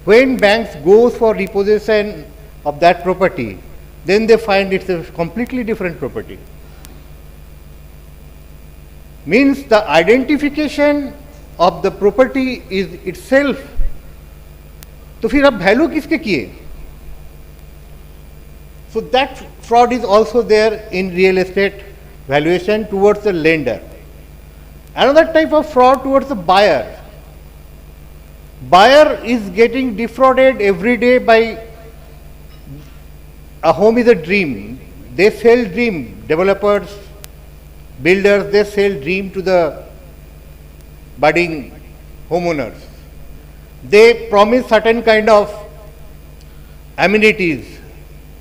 when banks goes for repossession of that property, then they find it's a completely different property. Means the identification of the property is itself, तो फिर अब value किसके किए? So that fraud is also there in real estate valuation towards the lender. Another type of fraud towards the buyer. Buyer is getting defrauded every day by a home is a dream. They sell dream. Developers, builders, they sell dream to the budding homeowners. They promise certain kind of amenities.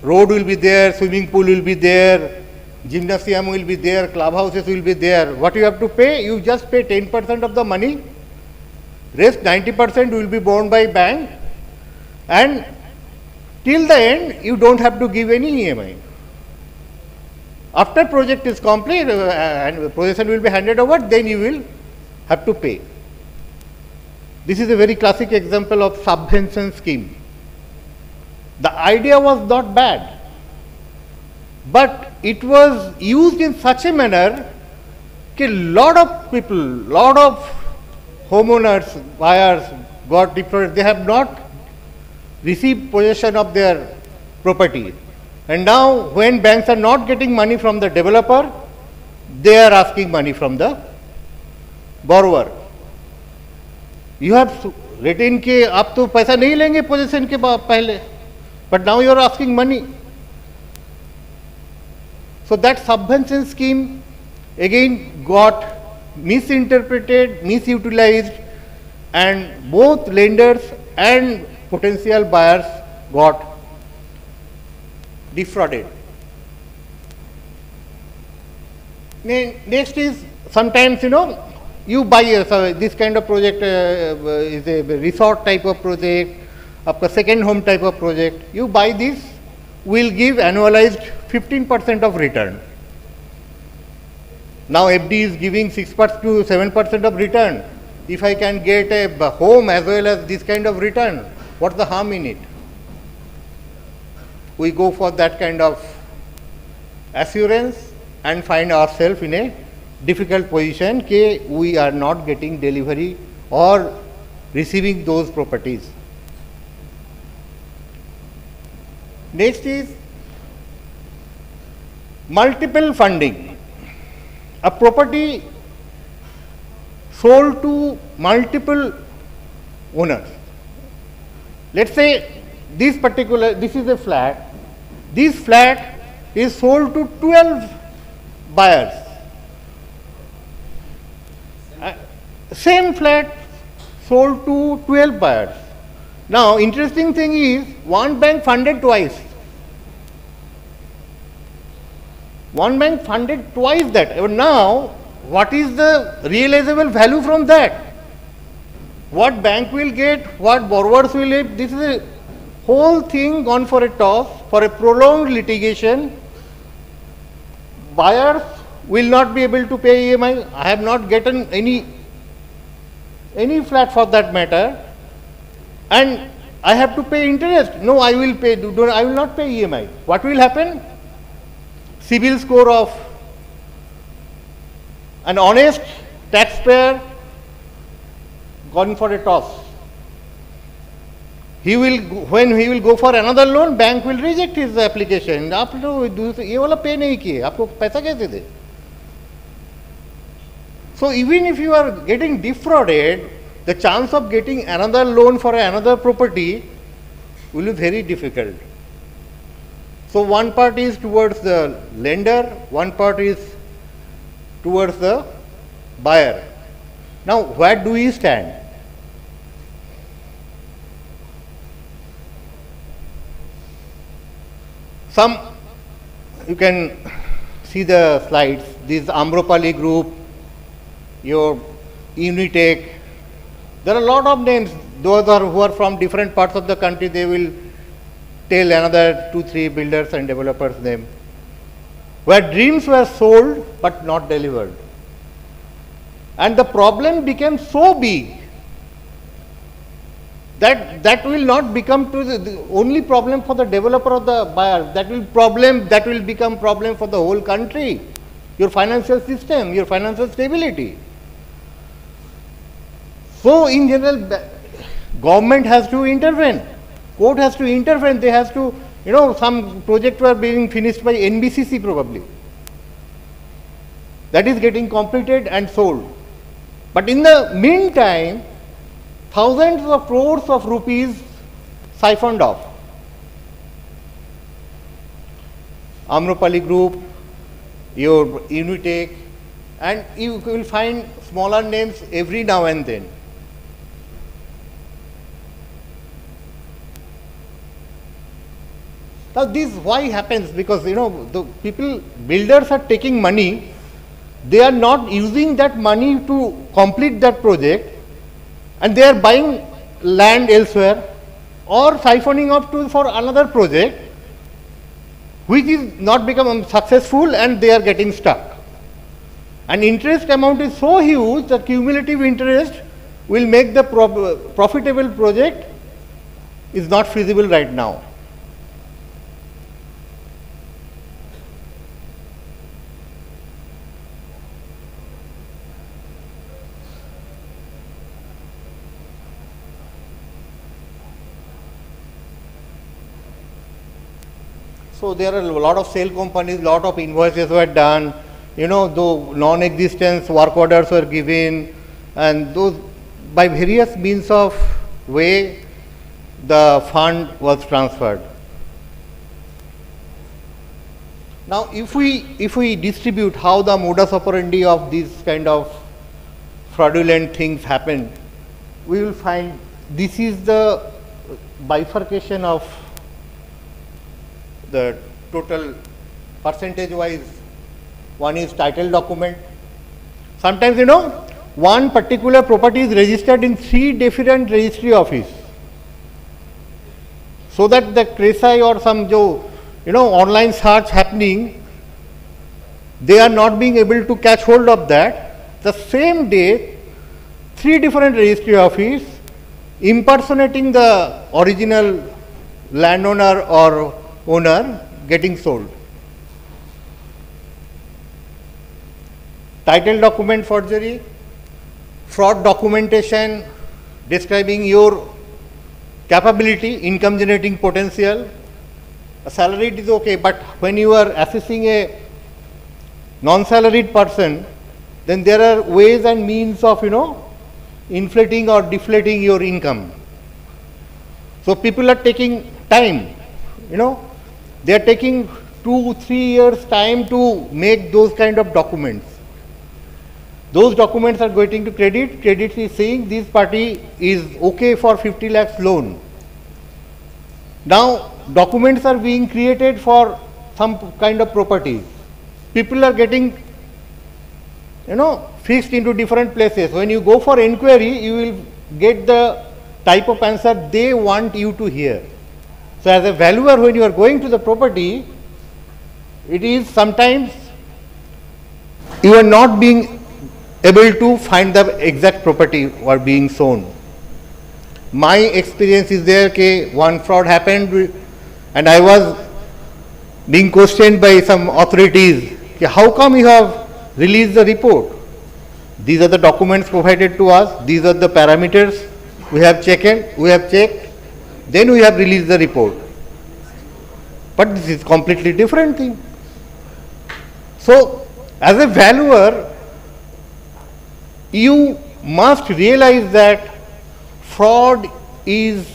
Road will be there, swimming pool will be there, gymnasium will be there, clubhouses will be there. What you have to pay? You just pay 10% of the money. Rest 90% will be borne by bank, and till the end you don't have to give any EMI. After project is complete and possession will be handed over, then you will have to pay. This is a very classic example of subvention scheme. The idea was not bad, but it was used in such a manner that lot of people, lot of homeowners, buyers got defrauded. They have not received possession of their property. And now when banks are not getting money from the developer, they are asking money from the borrower. You have written कि आप तो पैसा नहीं लेंगे possession के पहले, but now you are asking money. So that subvention scheme again got misinterpreted, misutilized, and both lenders and potential buyers got defrauded. Next is sometimes you buy this kind of project is a resort type of project, a second home type of project. You buy this, will give annualized 15% of return. Now FD is giving 6% to 7% of return. If I can get a home as well as this kind of return, what's the harm in it? We go for that kind of assurance and find ourselves in a difficult position that we are not getting delivery or receiving those properties. Next is multiple funding. A property sold to multiple owners. Let's say this is a flat. This flat is sold to 12 buyers. Same flat sold to 12 buyers. Now, interesting thing is one bank funded twice. One bank funded twice that. Now, what is the realizable value from that? What bank will get, what borrowers will get, this is a whole thing gone for a toss, for a prolonged litigation. Buyers will not be able to pay EMI. I have not gotten any flat for that matter, and I have to pay interest. No, I will pay. I will not pay EMI. What will happen? CIBIL score of an honest taxpayer gone for a toss. When he will go for another loan, bank will reject his application. आप लोग ये वाला पे नहीं किए, आपको पैसा कैसे दे? So even if you are getting defrauded, the chance of getting another loan for another property will be very difficult. So one part is towards the lender, one part is towards the buyer. Now where do we stand? You can see the slides, this Amropali group, your Unitech, there are a lot of names. Those who are from different parts of the country, they will tell another 2-3 builders and developers' name, where dreams were sold but not delivered. And the problem became so big that will not become to the only problem for the developer or the buyer. That will become problem for the whole country, your financial system, your financial stability. So in general, government has to intervene, court has to intervene, they has to, some projects were being finished by NBCC probably. That is getting completed and sold. But in the meantime, thousands of crores of rupees siphoned off. Amropali Group, your Unitech, and you will find smaller names every now and then. Now this why happens? Because the builders are taking money, they are not using that money to complete that project, and they are buying land elsewhere or siphoning off for another project which is not become successful, and they are getting stuck. And interest amount is so huge that cumulative interest will make the profitable project is not feasible right now. So there are a lot of sale companies, lot of invoices were done, though non-existence work orders were given, and those by various means of way the fund was transferred. Now if we distribute how the modus operandi of these kind of fraudulent things happen, we will find this is the bifurcation of the total percentage wise. One is title document. Sometimes one particular property is registered in 3 different registry office, so that the CRESI or some online search happening, they are not being able to catch hold of that. The same day 3 different registry office impersonating the original landowner or owner getting sold. Title document forgery, fraud documentation describing your capability, income generating potential. A salaried is okay, but when you are assessing a non-salaried person, then there are ways and means of inflating or deflating your income. So people are taking time, they are taking 2-3 years time to make those kind of documents. Those documents are going to credit. Credit is saying this party is okay for 50 lakhs loan. Now documents are being created for some kind of properties. People are getting fixed into different places. When you go for inquiry, you will get the type of answer they want you to hear. So as a valuer, when you are going to the property, it is sometimes you are not being able to find the exact property or being shown. My experience is there that one fraud happened and I was being questioned by some authorities, how come you have released the report? These are the documents provided to us, these are the parameters we have checked, then we have released the report. But this is completely different thing. So, as a valuer, you must realize that fraud is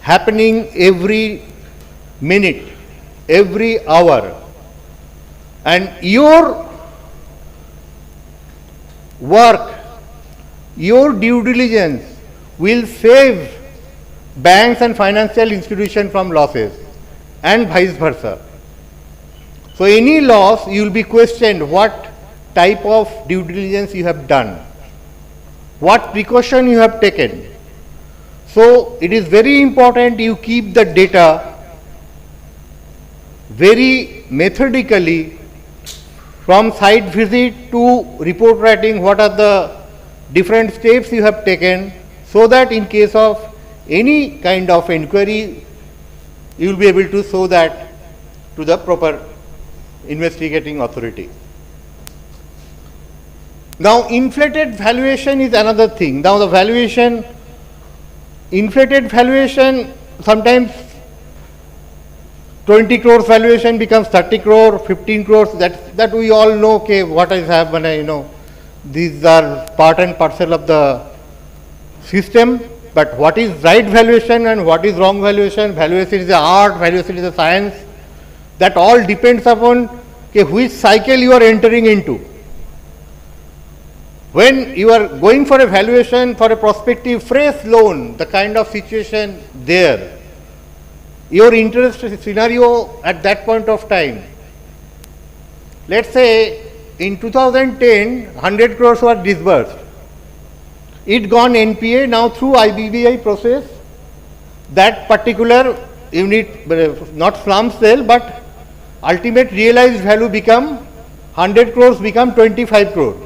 happening every minute, every hour, and your work, your due diligence will save banks and financial institutions from losses and vice versa. So any loss, you will be questioned what type of due diligence you have done, what precaution you have taken. So it is very important you keep the data very methodically from site visit to report writing, what are the different steps you have taken, so that in case of any kind of inquiry, you will be able to show that to the proper investigating authority. Now, inflated valuation is another thing. Now, the valuation, inflated valuation, sometimes 20 crores valuation becomes 30 crore, 15 crores, that we all know, okay, what is happening, you know, these are part and parcel of the system. But what is right valuation and what is wrong valuation? Valuation is the art, valuation is the science. That all depends upon which cycle you are entering into. When you are going for a valuation for a prospective fresh loan, the kind of situation there, your interest scenario at that point of time, let's say in 2010, 100 crores were disbursed. It gone NPA, now through IBBI process, that particular unit, not slum sale, but ultimate realized value become 100 crores become 25 crore.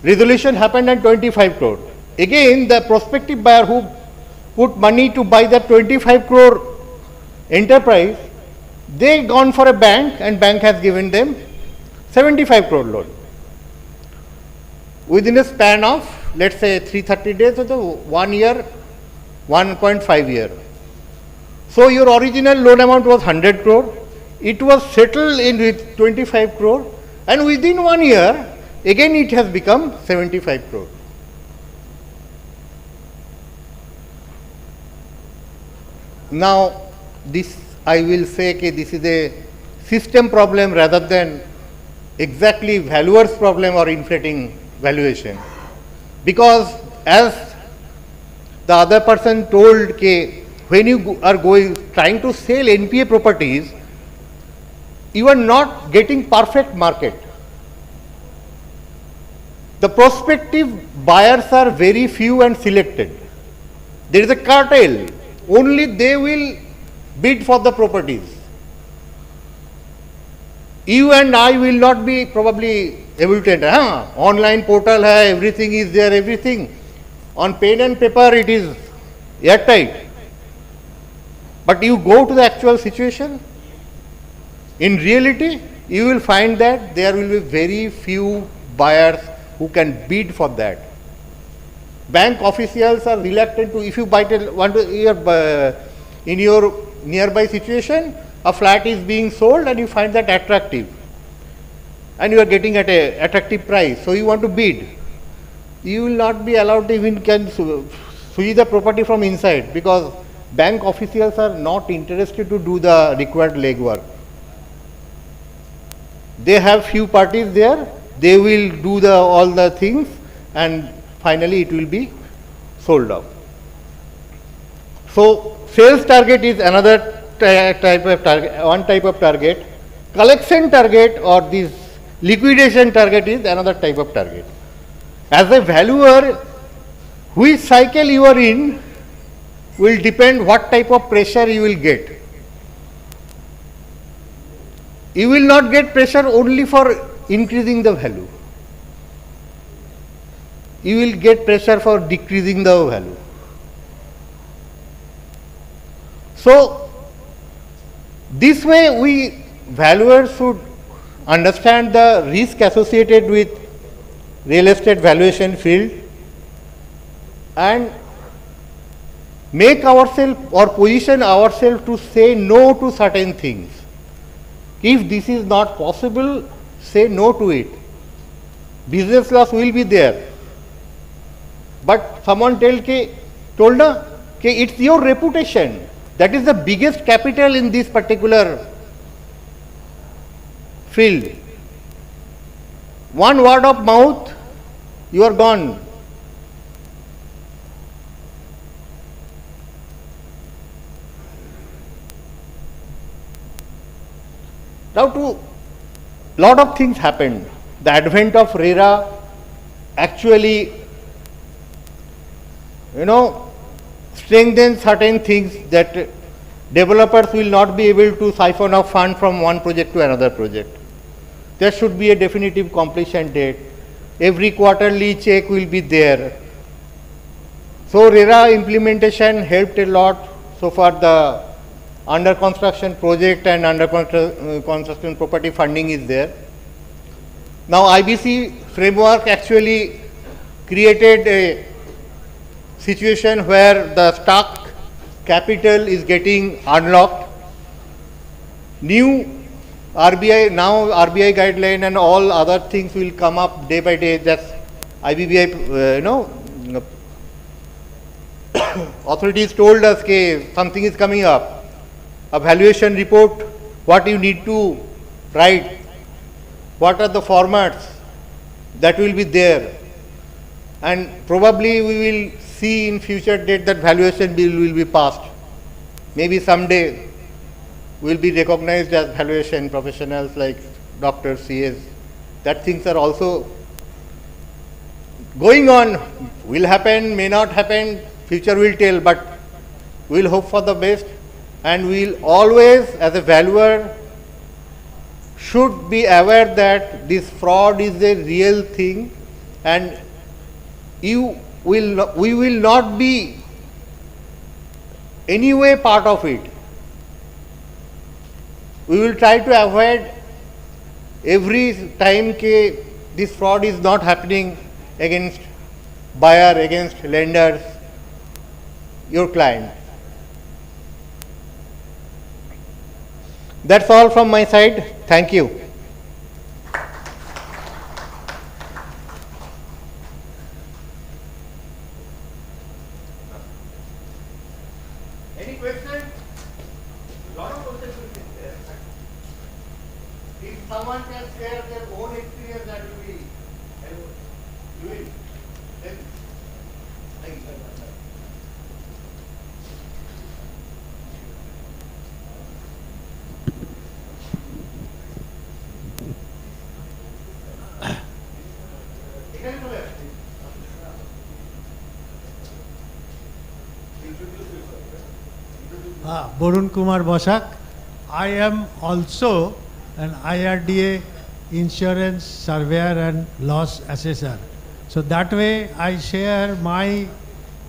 Resolution happened at 25 crore. Again, the prospective buyer who put money to buy that 25 crore enterprise, they gone for a bank and bank has given them 75 crore loan. Within a span of, let's say, 330 days or 1 year, 1.5 year. So your original loan amount was 100 crore. It was settled in with 25 crore, and within 1 year, again it has become 75 crore. Now, this I will say that this is a system problem rather than exactly valuer's problem or inflating valuation. Because as the other person told, when you are trying to sell NPA properties, you are not getting perfect market. The prospective buyers are very few and selected. There is a cartel. Only they will bid for the properties. You and I will not be probably able to enter. Online portal hai, everything is there, everything. On pen and paper it is airtight. But you go to the actual situation, in reality, you will find that there will be very few buyers who can bid for that. Bank officials are reluctant to, if you want to, in your nearby situation, a flat is being sold and you find that attractive. And you are getting at an attractive price, so you want to bid. You will not be allowed to even see the property from inside, because bank officials are not interested to do the required legwork. They have few parties there, they will do all the things, and finally it will be sold off. So sales target is another type of target, one type of target. Collection target or this liquidation target is another type of target. As a valuer, which cycle you are in will depend what type of pressure you will get. You will not get pressure only for increasing the value. You will get pressure for decreasing the value. So, this way we valuers should understand the risk associated with real estate valuation field and make ourselves or position ourselves to say no to certain things. If this is not possible, say no to it. Business loss will be there. But someone told na, it's your reputation. That is the biggest capital in this particular field. One word of mouth, you are gone. Now, lot of things happened. The advent of RERA actually, strengthen certain things that developers will not be able to siphon off fund from one project to another project. There should be a definitive completion date. Every quarterly check will be there. So RERA implementation helped a lot. So far the under construction project and under construction property funding is there. Now IBC framework actually created a situation where the stock capital is getting unlocked. New RBI guideline and all other things will come up day by day. That's IBBI, authorities told us that something is coming up. A valuation report, what you need to write, what are the formats that will be there. And probably we will see in future date that valuation bill will be passed. Maybe someday we will be recognized as valuation professionals like doctors, CS. That things are also going on. Will happen, may not happen, future will tell, but we will hope for the best. And we will always, as a valuer, should be aware that this fraud is a real thing, and we will not be anyway part of it. We will try to avoid every time this fraud is not happening against buyer, against lenders, your client. That's all from my side. Thank you. Any questions? Lot of questions will be there. If someone can share their own experience, that will be helpful. You will. Thank you, sir. Borun Kumar Bosak. I am also an IRDA insurance surveyor and loss assessor. So that way I share my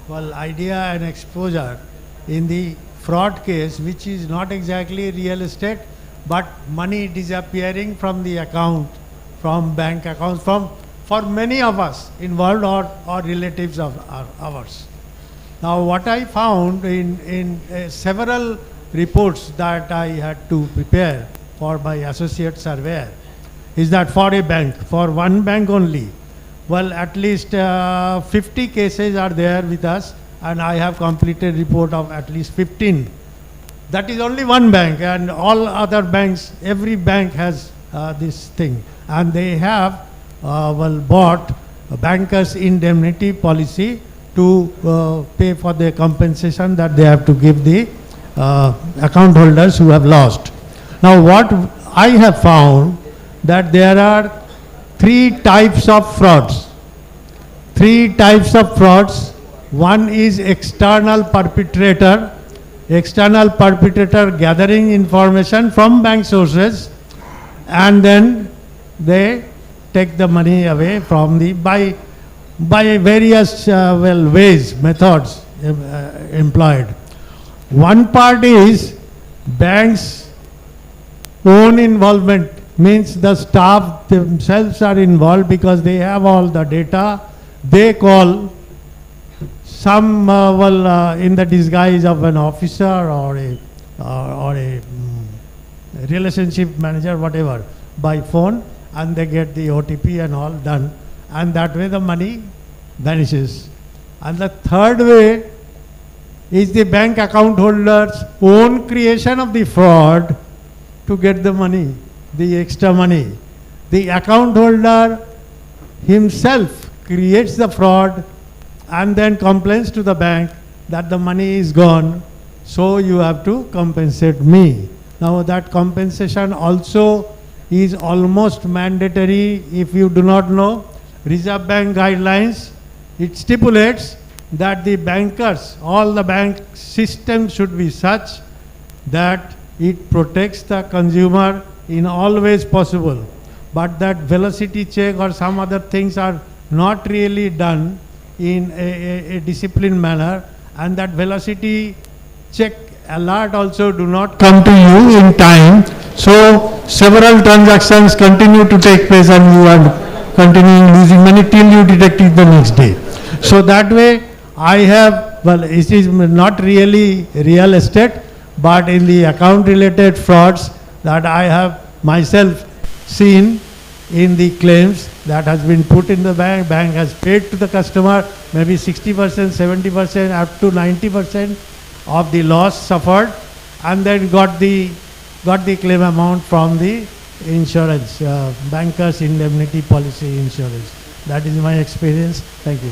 idea and exposure in the fraud case, which is not exactly real estate, but money disappearing from the account, from bank accounts, for many of us involved or relatives of ours. Now what I found in several reports that I had to prepare for my associate surveyor is that for a bank, for one bank only, at least 50 cases are there with us, and I have completed report of at least 15. That is only one bank, and all other banks, every bank has this thing, and they have bought a banker's indemnity policy to pay for the compensation that they have to give the account holders who have lost. Now what I have found that there are three types of frauds. One is external perpetrator gathering information from bank sources, and then they take the money away from the, by various ways, methods employed. One part is banks' own involvement, means the staff themselves are involved because they have all the data. They call some in the disguise of an officer or a relationship manager, whatever, by phone, and they get the OTP and all done, and that way the money vanishes. And the third way is the bank account holder's own creation of the fraud to get the money, the extra money. The account holder himself creates the fraud and then complains to the bank that the money is gone, so you have to compensate me. Now that compensation also is almost mandatory. If you do not know, Reserve Bank guidelines, it stipulates that the bankers, all the bank systems should be such that it protects the consumer in all ways possible. But that velocity check or some other things are not really done in a disciplined manner, and that velocity check alert also do not come to you in time. So several transactions continue to take place and you are continuing losing money till you detect it the next day. So that way I have, well, it is not really real estate, but in the account related frauds that I have myself seen in the claims that has been put in the bank has paid to the customer maybe 60%, 70%, up to 90% of the loss suffered, and then got the claim amount from the insurance, bankers indemnity policy insurance. That is my experience. Thank you.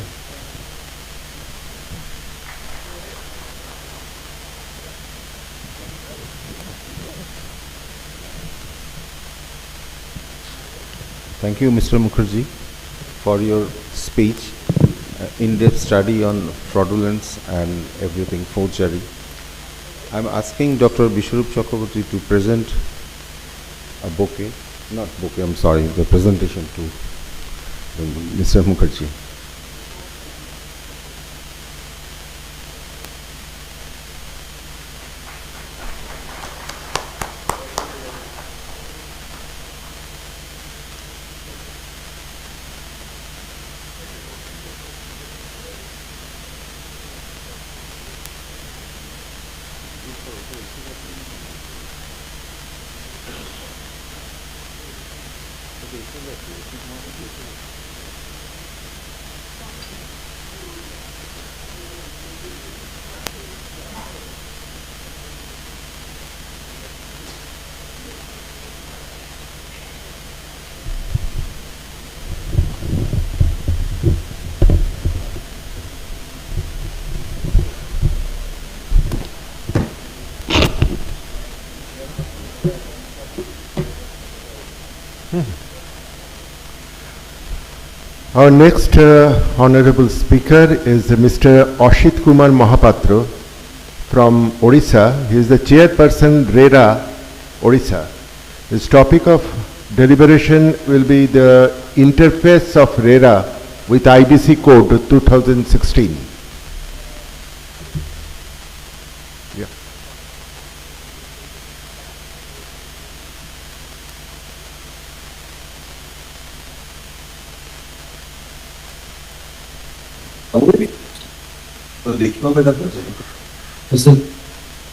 Thank you, Mr. Mukherjee, for your speech, in-depth study on fraudulence and everything, forgery. I'm asking Dr. Bishwarup Chakraborty to present a bouquet, not bouquet, I'm sorry, the presentation to Mr. Mukherjee. Our next honorable speaker is Mr. Ashit Kumar Mahapatra from Odisha. He is the chairperson RERA Odisha. His topic of deliberation will be the interface of RERA with IBC Code 2016. Yeah. तो देखने में लगता है तो sir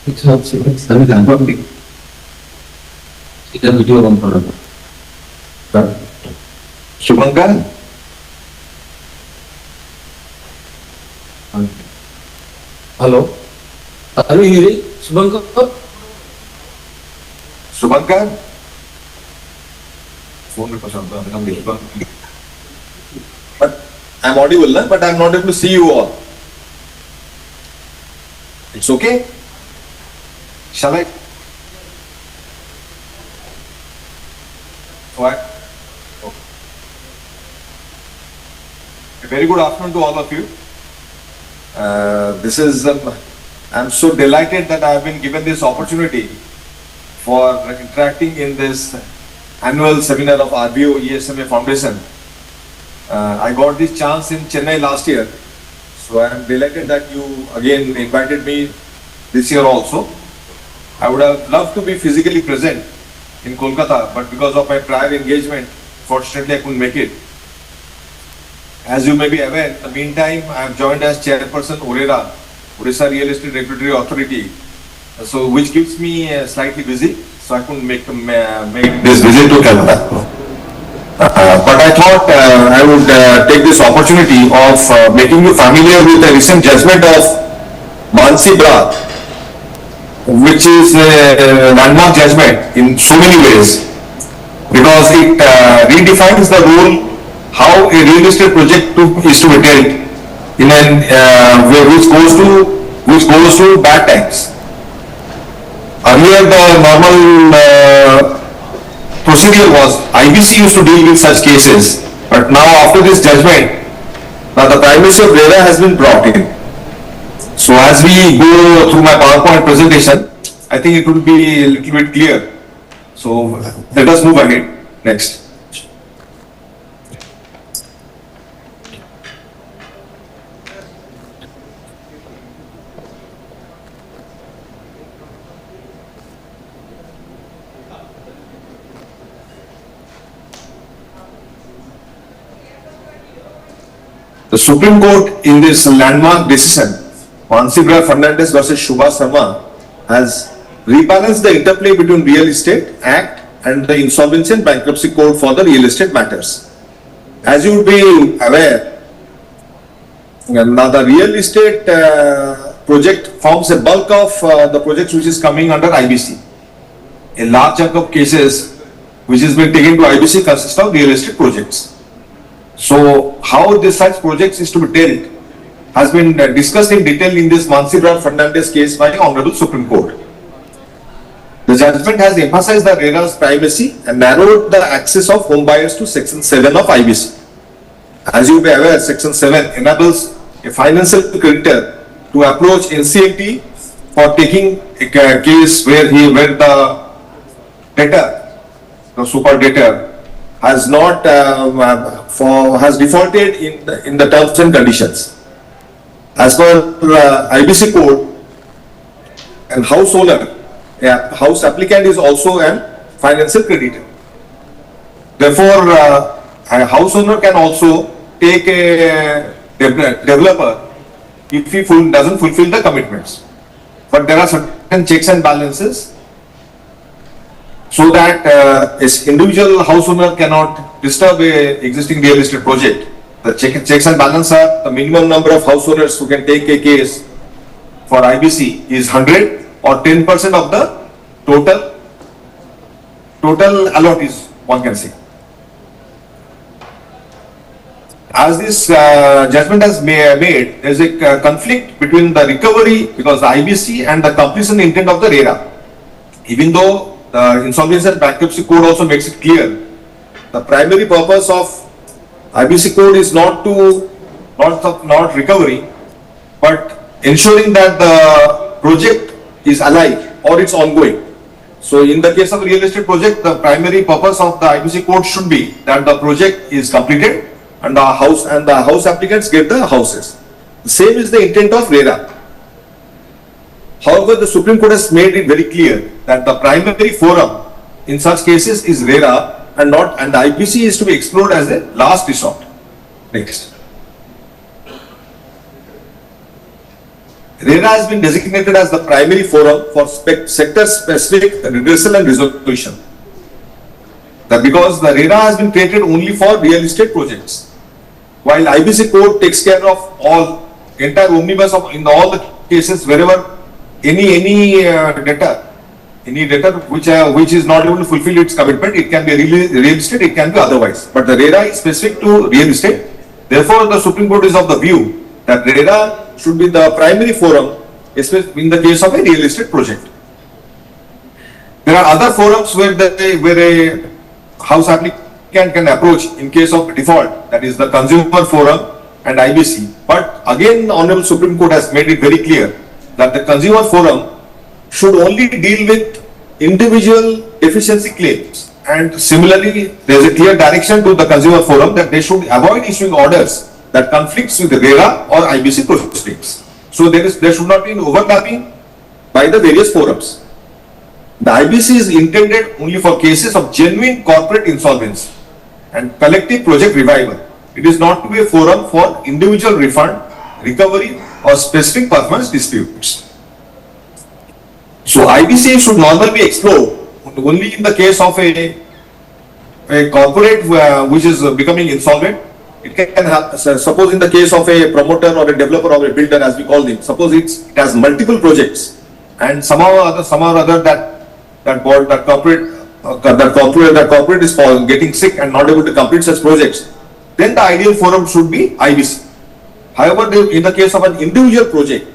एक साथ से सभी जानवर भी इधर वीडियो बंद कर रहा है Shubhankar hello are you hearing Shubhankar Shubhankar phone में पसंद है हम देखो but I'm audible but I'm not able to see you all. It's okay? Shall I? What? Okay. A very good afternoon to all of you. This is, I'm so delighted that I have been given this opportunity for interacting in this annual seminar of RBO ESMA Foundation. I got this chance in Chennai last year, so I am delighted that you again invited me this year also. I would have loved to be physically present in Kolkata, but because of my prior engagement, fortunately I couldn't make it. As you may be aware, in the meantime, I have joined as chairperson ORERA, Odisha Real Estate Regulatory Authority, so which keeps me slightly busy, so I couldn't make this visit to Calcutta. But I thought I would take this opportunity of making you familiar with the recent judgment of Mansi Brar, which is a landmark judgment in so many ways, because it redefines the role how a real estate project is to be dealt in an which goes to bad times. Earlier, the normal procedure was IBC used to deal with such cases, but now after this judgment, now the primacy of RERA has been brought in. So as we go through my PowerPoint presentation, I think it will be a little bit clear. So let us move ahead. Next. The Supreme Court in this landmark decision, Mansi Brar Fernandes versus Subhash Sharma, has rebalanced the interplay between Real Estate Act and the Insolvency and Bankruptcy Code for the real estate matters. As you would be aware, now the real estate project forms a bulk of the projects which is coming under IBC. A large chunk of cases which has been taken to IBC consist of real estate projects. So how this such projects is to be dealt has been discussed in detail in this Mansi Brar Fernandes case by the Honorable Supreme Court. The judgment has emphasized the RERA's primacy and narrowed the access of home buyers to Section 7 of IBC. As you may be aware, Section 7 enables a financial creditor to approach NCLT for taking a case where the debtor, the super debtor, has not has defaulted in the terms and conditions. As per IBC code, a house owner, a house applicant is also a financial creditor. Therefore, a house owner can also take a developer if he doesn't fulfill the commitments. But there are certain checks and balances so that an individual house owner cannot disturb an existing real estate project. The checks and balances are the minimum number of house owners who can take a case for IBC is 100 or 10% of the total allottees, one can say. As this judgment has made, there is a conflict between the recovery, because the IBC, and the completion intent of the RERA. Even though the Insolvency and Bankruptcy Code also makes it clear, the primary purpose of IBC Code is not recovery, but ensuring that the project is alive or it's ongoing. So in the case of real estate project, the primary purpose of the IBC Code should be that the project is completed and the house applicants get the houses. The same is the intent of RERA. However, the Supreme Court has made it very clear that the primary forum in such cases is RERA and the IBC is to be explored as a last resort. Next. RERA has been designated as the primary forum for sector-specific redressal and resolution. Because the RERA has been created only for real estate projects, while IBC Code takes care of entire omnibus in all the cases wherever any debtor which is not able to fulfill its commitment. It can be real estate, it can be otherwise. But the RERA is specific to real estate. Therefore, the Supreme Court is of the view that RERA should be the primary forum, especially in the case of a real estate project. There are other forums where a house applicant can approach in case of default, that is the Consumer Forum and IBC. But again, the Honorable Supreme Court has made it very clear that the Consumer Forum should only deal with individual deficiency claims And similarly, there is a clear direction to the Consumer Forum that they should avoid issuing orders that conflicts with RERA or IBC proceedings. So there should not be an overlapping by the various forums. The IBC is intended only for cases of genuine corporate insolvency and collective project revival. It is not to be a forum for individual refund, recovery or specific performance disputes. So IBC should normally be explored only in the case of a corporate which is becoming insolvent. It can have, suppose in the case of a promoter or a developer or a builder, as we call them, suppose it has multiple projects and somehow or other that corporate is getting sick and not able to complete such projects, then the ideal forum should be IBC. However, in the case of an individual project,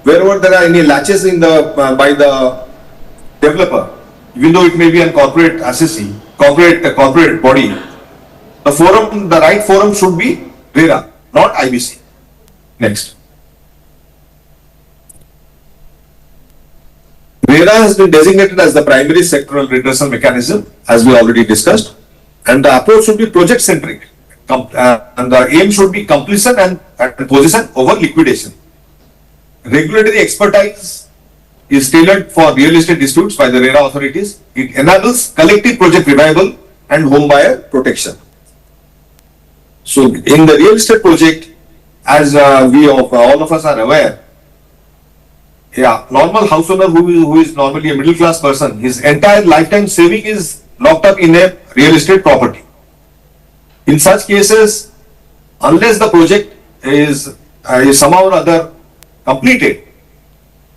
wherever there are any latches in the by the developer, even though it may be a corporate assessee, corporate body, the right forum should be RERA, not IBC. Next. RERA has been designated as the primary sectoral redressal mechanism, as we already discussed, and the approach should be project-centric, and the aim should be completion and possession over liquidation. Regulatory expertise is tailored for real estate disputes by the RERA authorities. It enables collective project revival and home buyer protection. So, in the real estate project, as all of us are aware, normal house owner who is normally a middle class person, his entire lifetime saving is locked up in a real estate property. In such cases, unless the project is somehow or other completed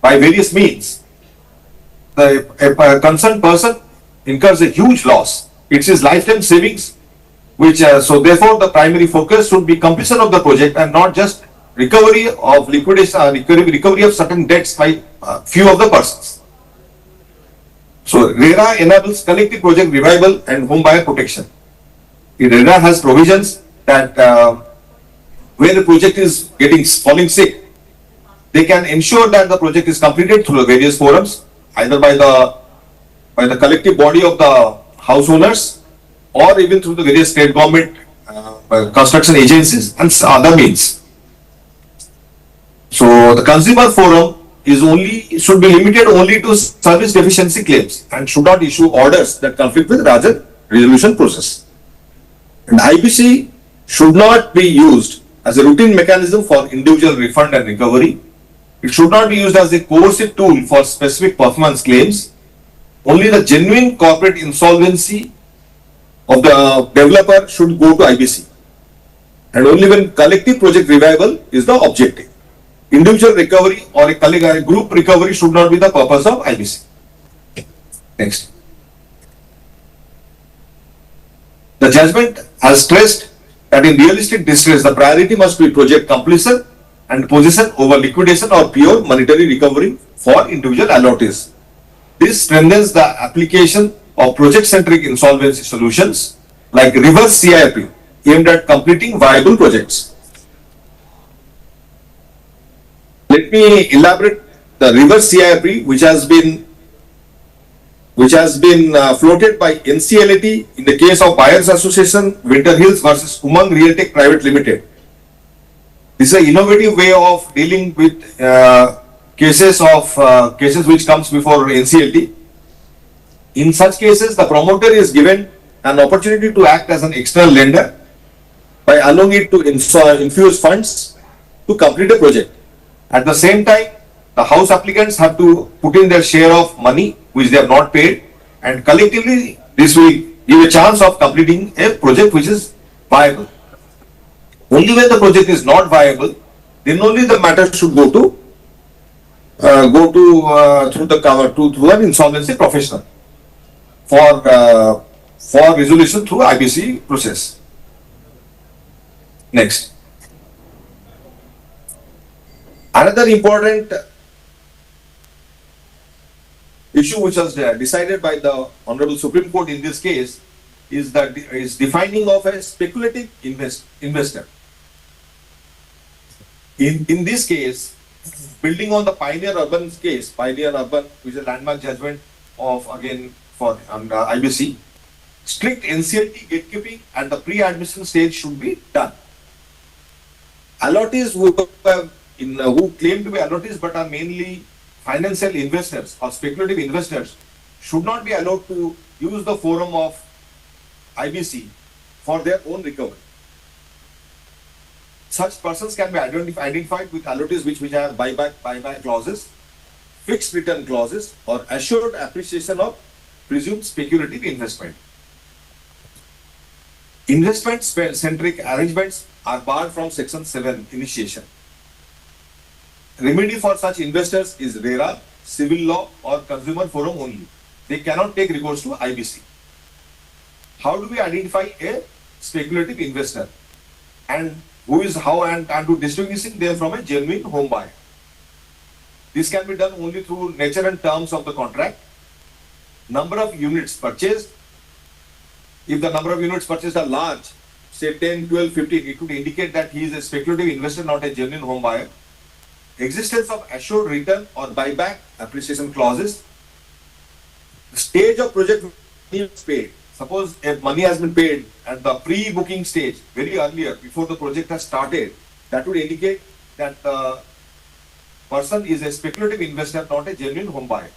by various means, a concerned person incurs a huge loss. It's his lifetime savings, which so therefore the primary focus should be completion of the project and not just recovery of liquidation, recovery of certain debts by few of the persons. So RERA enables collective project revival and home buyer protection. RERA has provisions that where the project is falling sick, they can ensure that the project is completed through the various forums, either by the collective body of the house owners or even through the various state government construction agencies and other means. So the consumer forum should be limited only to service deficiency claims and should not issue orders that conflict with larger resolution process. And IBC should not be used as a routine mechanism for individual refund and recovery. It should not be used as a coercive tool for specific performance claims. Only the genuine corporate insolvency of the developer should go to IBC. And only when collective project revival is the objective. Individual recovery or a group recovery should not be the purpose of IBC. Next. The judgment has stressed that in real estate distress, the priority must be project completion and possession over liquidation or pure monetary recovery for individual allottees. This strengthens the application of project-centric insolvency solutions like reverse CIRP aimed at completing viable projects. Let me elaborate the reverse CIRP, which has been floated by NCLAT in the case of Buyers Association, Winter Hills versus Umang Realtek Private Limited. This is an innovative way of dealing with cases which comes before NCLT. In such cases, the promoter is given an opportunity to act as an external lender by allowing it to infuse funds to complete a project. At the same time, the house applicants have to put in their share of money which they have not paid, and collectively this will give a chance of completing a project which is viable. Only when the project is not viable, then only the matter should go to an insolvency professional for resolution through IBC process. Next. Another important issue which was decided by the Honorable Supreme Court in this case is defining of a speculative investor. In this case, building on the Pioneer Urban case, Pioneer Urban, which is a landmark judgment of again for IBC, strict NCLT gatekeeping at the pre-admission stage should be done. Allottees who claim to be allottees but are mainly financial investors or speculative investors should not be allowed to use the forum of IBC for their own recovery. Such persons can be identified with allottees which have buyback clauses, fixed return clauses, or assured appreciation of presumed speculative investment. Investment-centric arrangements are barred from Section 7 initiation. Remedy for such investors is RERA, civil law, or consumer forum only. They cannot take recourse to IBC. How do we identify a speculative investor and who is how and to distinguishing them from a genuine home buyer? This can be done only through nature and terms of the contract, number of units purchased. If the number of units purchased are large, say 10, 12, 15, it could indicate that he is a speculative investor, not a genuine home buyer. Existence of assured return or buyback appreciation clauses. The stage of project is paid. Suppose if money has been paid at the pre-booking stage, very earlier, before the project has started, that would indicate that the person is a speculative investor, not a genuine home buyer.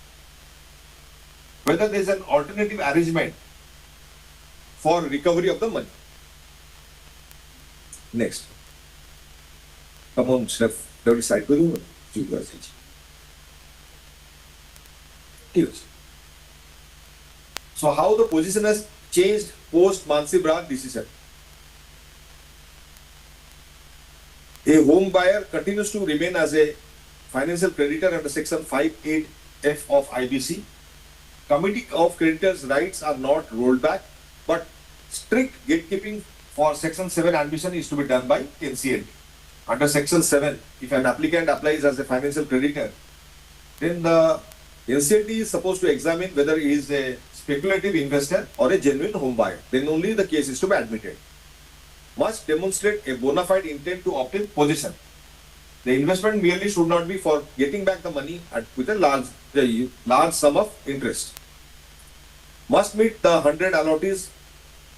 Whether there is an alternative arrangement for recovery of the money. Next. Come on, Chef. Side so how the position has changed post Mansi Brag decision? A home buyer continues to remain as a financial creditor under Section 5(8)(f) of IBC. Committee of creditors' rights are not rolled back, but strict gatekeeping for Section 7 admission is to be done by NCLT. Under Section 7, if an applicant applies as a financial creditor, then the NCLT is supposed to examine whether he is a speculative investor or a genuine home buyer. Then only the case is to be admitted. Must demonstrate a bona fide intent to obtain possession. The investment merely should not be for getting back the money with a large sum of interest. Must meet the 100 allottees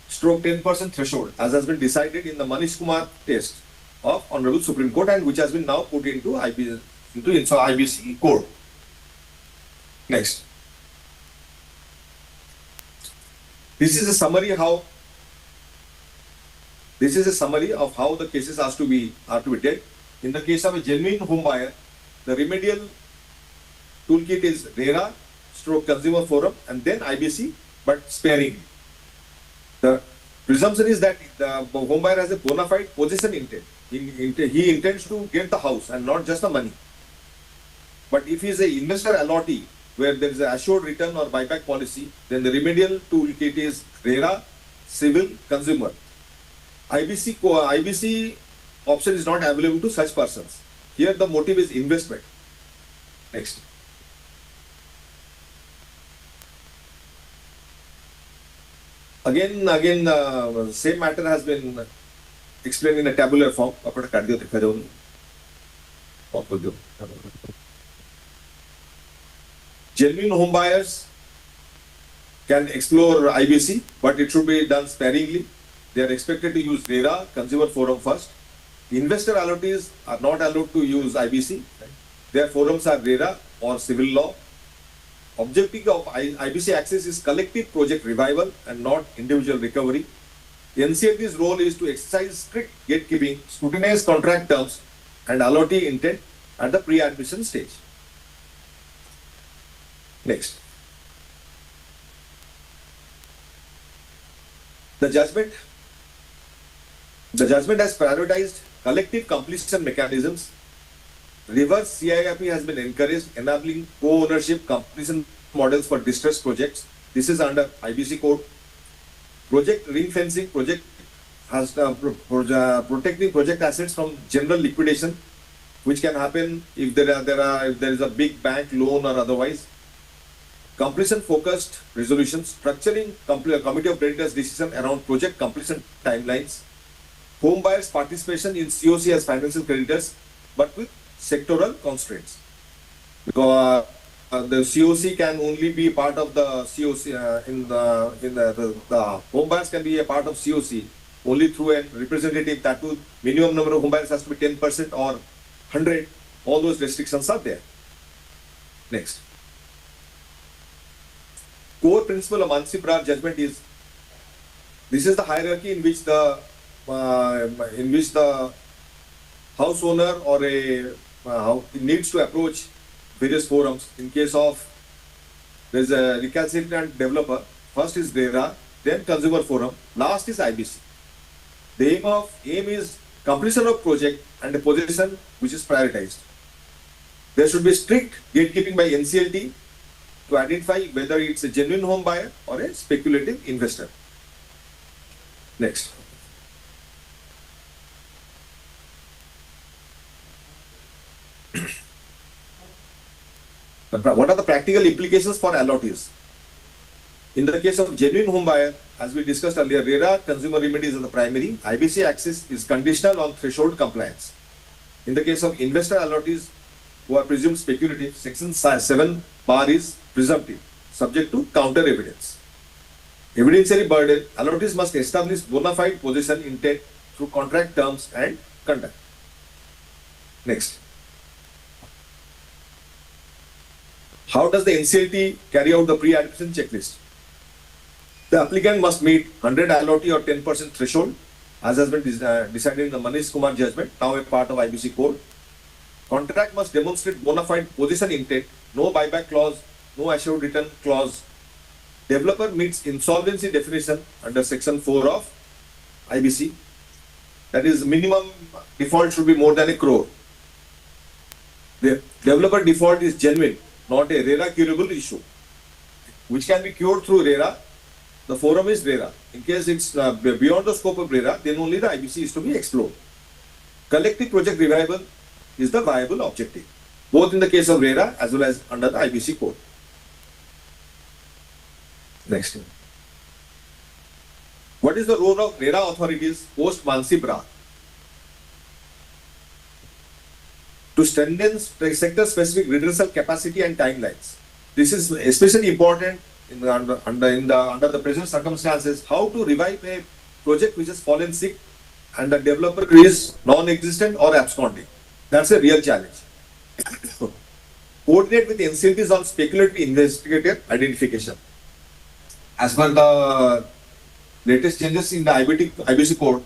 stroke 10% threshold as has been decided in the Manish Kumar test of Honorable Supreme Court and which has been now put into IBC code. Next. This is a summary of how the cases are to be dealt. In the case of a genuine home buyer, the remedial toolkit is RERA, stroke consumer forum, and then IBC, but sparingly. The presumption is that the home buyer has a bona fide possession intent. He intends to get the house and not just the money. But if he is an investor allottee where there is an assured return or buyback policy, then the remedial toolkit is RERA, civil, consumer. IBC option is not available to such persons. Here the motive is investment. Next. Again, same matter has been explained in a tabular form. Genuine home buyers can explore IBC, but it should be done sparingly. They are expected to use RERA, consumer forum first. Investor allottees are not allowed to use IBC. Their forums are RERA or civil law. Objective of IBC access is collective project revival and not individual recovery. NCLT's role is to exercise strict gatekeeping, scrutinize contract terms and allottee intent at the pre-admission stage. Next. The judgment has prioritized collective completion mechanisms. Reverse CIIP has been encouraged, enabling co-ownership completion models for distressed projects. This is under IBC code. Project ring fencing project has protecting project assets from general liquidation, which can happen if there is a big bank loan or otherwise. Completion focused resolution, structuring committee of creditors decision around project completion timelines. Home buyers participation in COC as financial creditors, but with sectoral constraints. Because the COC can only be part of the COC the home buyers can be a part of COC only through a representative. That too, minimum number of home buyers has to be 10% or 100. All those restrictions are there. Next, core principle of Mansi Brar judgment is this is the hierarchy in which the house owner or needs to approach various forums. In case of there is a recalcitrant developer, first is RERA, then consumer forum, last is IBC. The aim is completion of project and a position which is prioritized. There should be strict gatekeeping by NCLT to identify whether it's a genuine home buyer or a speculative investor. Next. What are the practical implications for allottees? In the case of genuine home buyer, as we discussed earlier, RERA consumer remedies are the primary. IBC access is conditional on threshold compliance. In the case of investor allottees who are presumed speculative, section 7 bar is presumptive, subject to counter evidence. Evidentiary burden, allottees must establish bona fide possession intent through contract terms and conduct. Next. How does the NCLT carry out the pre-admission checklist? The applicant must meet 100 allottee or 10% threshold, as has been decided in the Manish Kumar judgment, now a part of IBC code. Contract must demonstrate bona fide possession intent, no buyback clause, no assured return clause. Developer meets insolvency definition under section 4 of IBC. That is, minimum default should be more than 1 crore. The developer default is genuine, not a RERA curable issue, which can be cured through RERA. The forum is RERA. In case it's beyond the scope of RERA, then only the IBC is to be explored. Collective project revival is the viable objective, both in the case of RERA as well as under the IBC code. Next. What is the role of RERA authorities post Mansi Brar? To strengthen sector-specific redressal capacity and timelines. This is especially important under the present circumstances. How to revive a project which has fallen sick and the developer is non-existent or absconding. That's a real challenge. Coordinate with NCLTs on speculative investigator identification. As per the latest changes in the IBC code,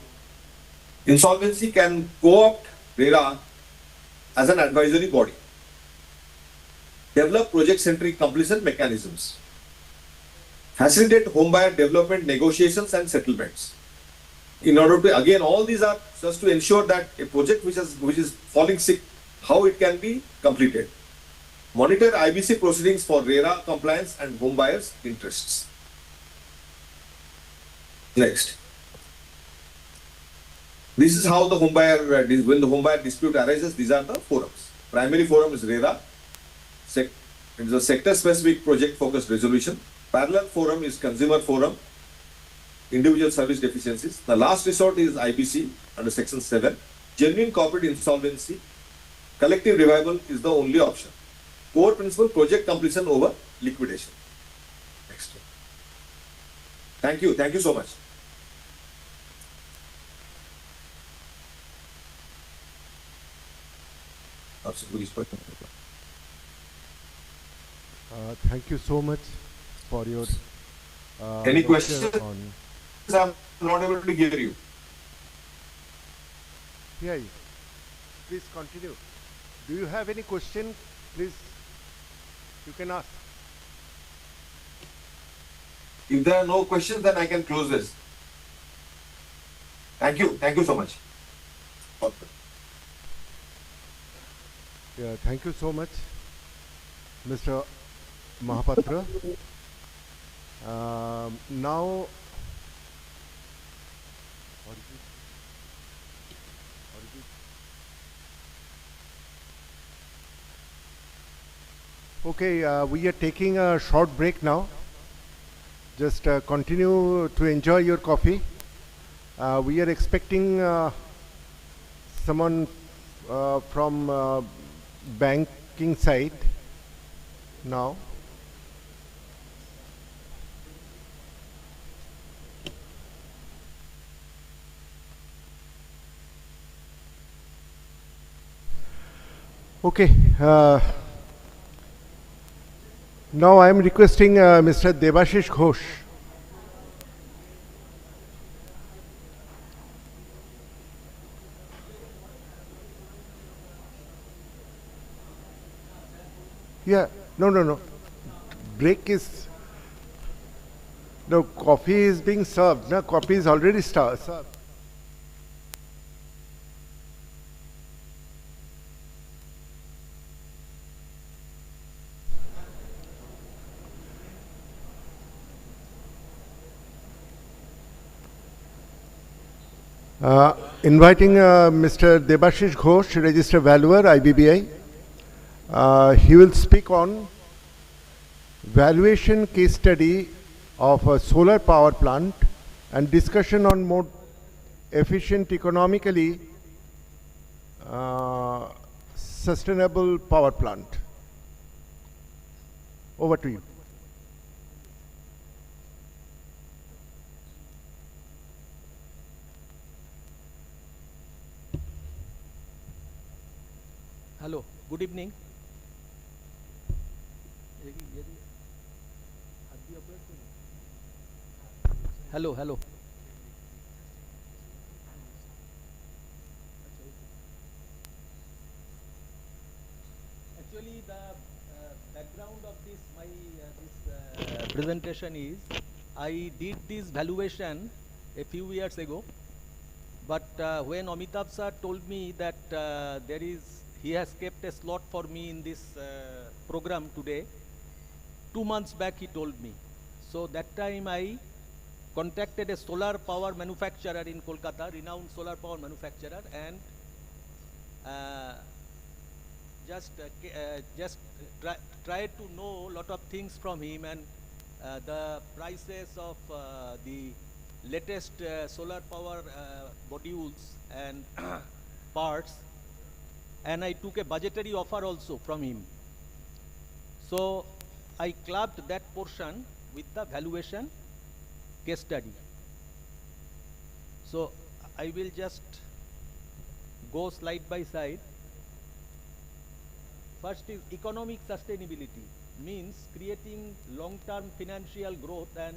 insolvency can co-opt RERA as an advisory body. Develop project-centric completion mechanisms. Facilitate homebuyer development negotiations and settlements. In order to, again, all these are just to ensure that a project which is falling sick, how it can be completed. Monitor IBC proceedings for RERA compliance and homebuyers' interests. Next. This is how the homebuyer, when the homebuyer dispute arises, these are the forums. Primary forum is RERA. It is a sector-specific project-focused resolution. Parallel forum is consumer forum, individual service deficiencies. The last resort is IBC under section 7. Genuine corporate insolvency, collective revival is the only option. Core principle, project completion over liquidation. Next. Thank you. Thank you so much. Thank you so much for your any questions? I'm not able to hear you. Yeah, please continue. Do you have any question? Please, you can ask. If there are no questions, then I can close this. Thank you. Thank you so much. Yeah, thank you so much, Mr. Mahapatra. Now, okay, we are taking a short break now. Just continue to enjoy your coffee. We are expecting someone from banking side. now. Okay. Now I am requesting Mr. Debashish Ghosh. Yeah, no. Break is, no, coffee is being served. No, coffee is already served. Inviting Mr. Debashish Ghosh, Registered Valuer, IBBI. He will speak on valuation case study of a solar power plant and discussion on more efficient, economically sustainable power plant. Over to you. Hello, good evening. Hello. Actually, the background of this presentation is I did this valuation a few years ago, but when Amitabh sir told me that he has kept a slot for me in this program today, 2 months back he told me. So that time I contacted a solar power manufacturer in Kolkata, renowned solar power manufacturer, and just tried to know a lot of things from him, and the prices of the latest solar power modules and parts, and I took a budgetary offer also from him. So I clubbed that portion with the valuation case study. So I will just go slide by slide. First is economic sustainability, means creating long-term financial growth and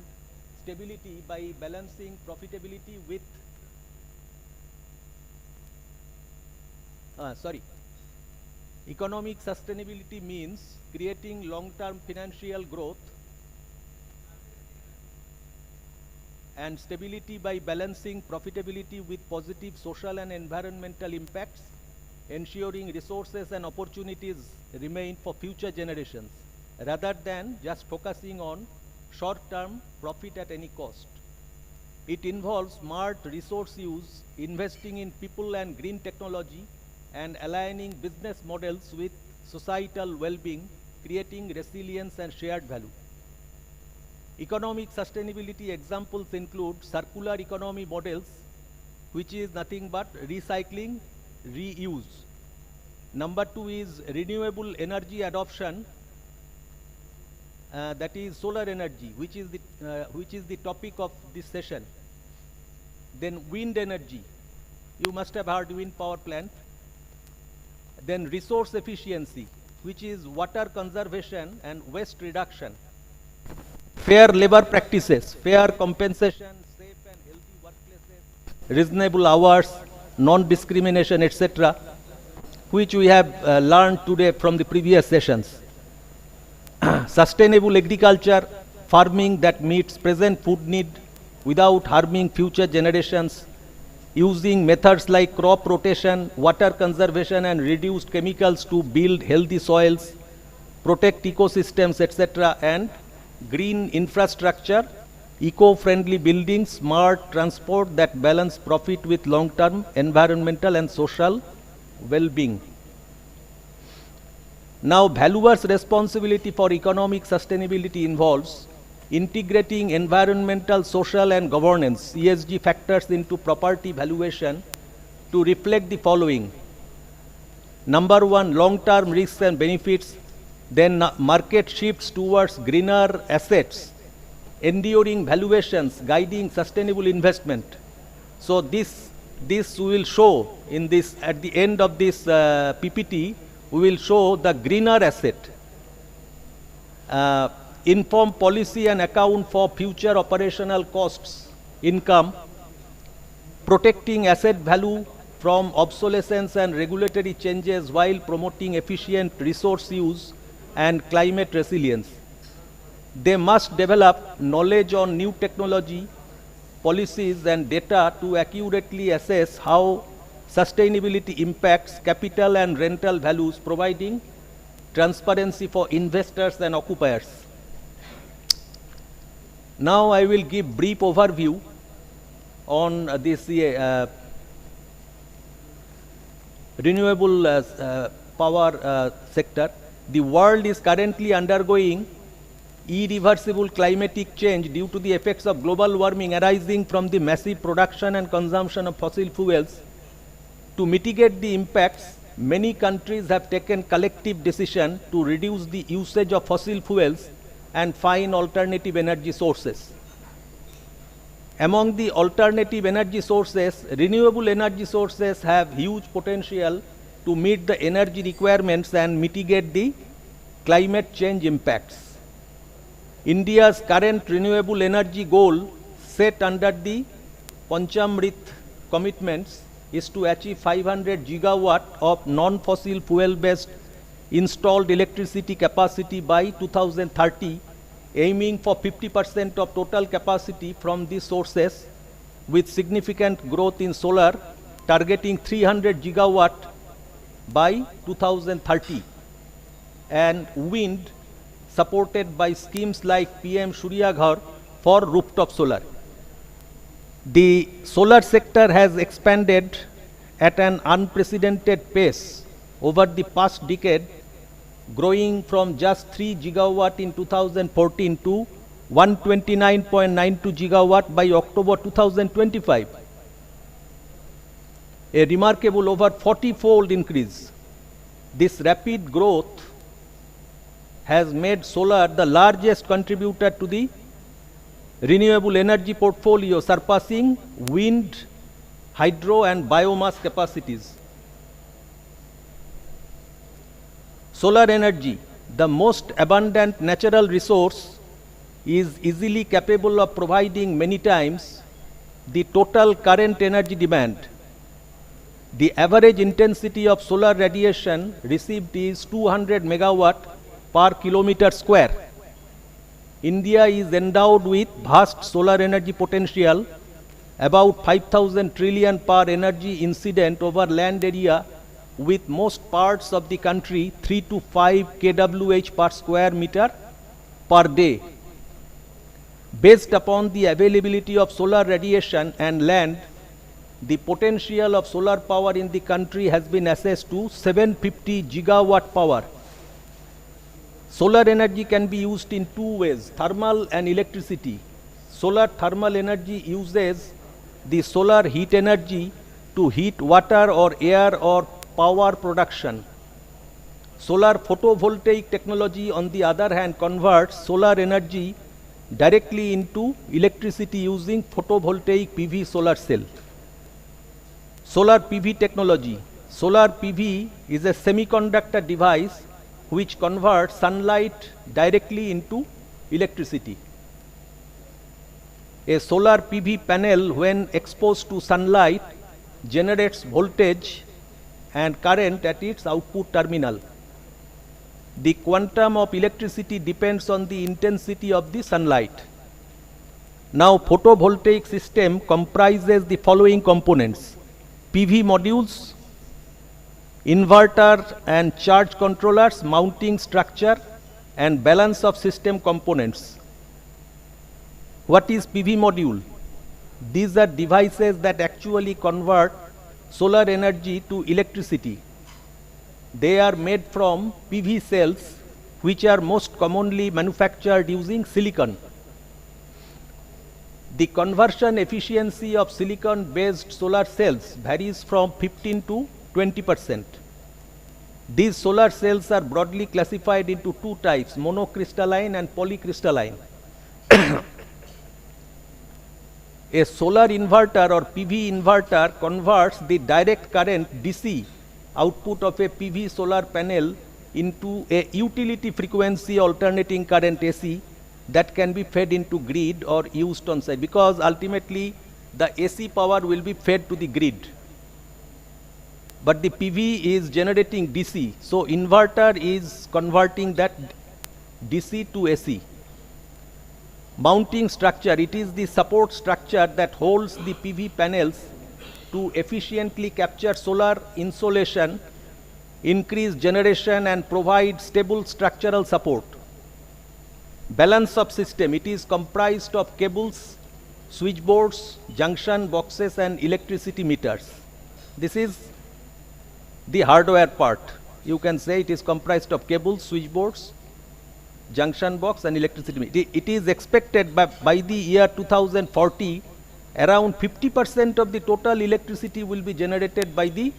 stability by balancing profitability with economic sustainability means creating long-term financial growth and stability by balancing profitability with positive social and environmental impacts, ensuring resources and opportunities remain for future generations, rather than just focusing on short-term profit at any cost. It involves smart resource use, investing in people and green technology, and aligning business models with societal well-being, creating resilience and shared value. Economic sustainability examples include circular economy models, which is nothing but recycling, reuse. Number 2 is renewable energy adoption, that is solar energy, which is the topic of this session. Then wind energy, you must have heard wind power plant. Then resource efficiency, which is water conservation and waste reduction. Fair labor practices, fair compensation, safe and healthy workplaces, reasonable hours, non-discrimination, etc., which we have learned today from the previous sessions. Sustainable agriculture, farming that meets present food need without harming future generations, using methods like crop rotation, water conservation, and reduced chemicals to build healthy soils, protect ecosystems, etc., and green infrastructure, eco-friendly buildings, smart transport that balance profit with long-term environmental and social well-being. Now, valuers' responsibility for economic sustainability involves integrating environmental, social, and governance (ESG) factors into property valuation to reflect the following. Number 1, long-term risks and benefits, Then market shifts towards greener assets, enduring valuations, guiding sustainable investment. So this we will show in this, at the end of this PPT, we will show the greener asset. Inform policy and account for future operational costs, income, protecting asset value from obsolescence and regulatory changes while promoting efficient resource use and climate resilience. They must develop knowledge on new technology, policies and data to accurately assess how sustainability impacts capital and rental values, providing transparency for investors and occupiers. Now I will give brief overview on this renewable power sector. The world is currently undergoing irreversible climatic change due to the effects of global warming arising from the massive production and consumption of fossil fuels. To mitigate the impacts, many countries have taken collective decision to reduce the usage of fossil fuels and find alternative energy sources. Among the alternative energy sources, renewable energy sources have huge potential to meet the energy requirements and mitigate the climate change impacts. India's current renewable energy goal set under the Panchamrit commitments is to achieve 500 gigawatt of non-fossil fuel-based installed electricity capacity by 2030, aiming for 50% of total capacity from these sources, with significant growth in solar, targeting 300 gigawatt by 2030, and wind, supported by schemes like PM Surya Ghar for rooftop solar. The solar sector has expanded at an unprecedented pace over the past decade, growing from just 3 gigawatt in 2014 to 129.92 gigawatt by October 2025. A remarkable over 40-fold increase. This rapid growth has made solar the largest contributor to the renewable energy portfolio, surpassing wind, hydro and biomass capacities. Solar energy, the most abundant natural resource, is easily capable of providing many times the total current energy demand. The average intensity of solar radiation received is 200 megawatt per kilometer square. India is endowed with vast solar energy potential, about 5,000 trillion per energy incident over land area, with most parts of the country 3 to 5 kWh per square meter per day. Based upon the availability of solar radiation and land, the potential of solar power in the country has been assessed to 750 gigawatt power. Solar energy can be used in two ways, thermal and electricity. Solar thermal energy uses the solar heat energy to heat water or air or power production. Solar photovoltaic technology, on the other hand, converts solar energy directly into electricity using photovoltaic PV solar cell. Solar PV technology. Solar PV is a semiconductor device which converts sunlight directly into electricity. A solar PV panel, when exposed to sunlight, generates voltage and current at its output terminal. The quantum of electricity depends on the intensity of the sunlight. Now, photovoltaic system comprises the following components: PV modules, inverter and charge controllers, mounting structure, and balance of system components. What is PV module? These are devices that actually convert solar energy to electricity. They are made from PV cells, which are most commonly manufactured using silicon. The conversion efficiency of silicon-based solar cells varies from 15 to 20%. These solar cells are broadly classified into two types, monocrystalline and polycrystalline. A solar inverter or PV inverter converts the direct current DC output of a PV solar panel into a utility frequency alternating current AC that can be fed into grid or used on site, because ultimately the AC power will be fed to the grid. But the PV is generating DC, so inverter is converting that DC to AC. Mounting structure, it is the support structure that holds the PV panels to efficiently capture solar insolation, increase generation and provide stable structural support. Balance of system, it is comprised of cables, switchboards, junction boxes and electricity meters. This is the hardware part. You can say it is comprised of cables, switchboards, junction box and electricity meter. It is expected by the year 2040, around 50% of the total electricity will be generated by the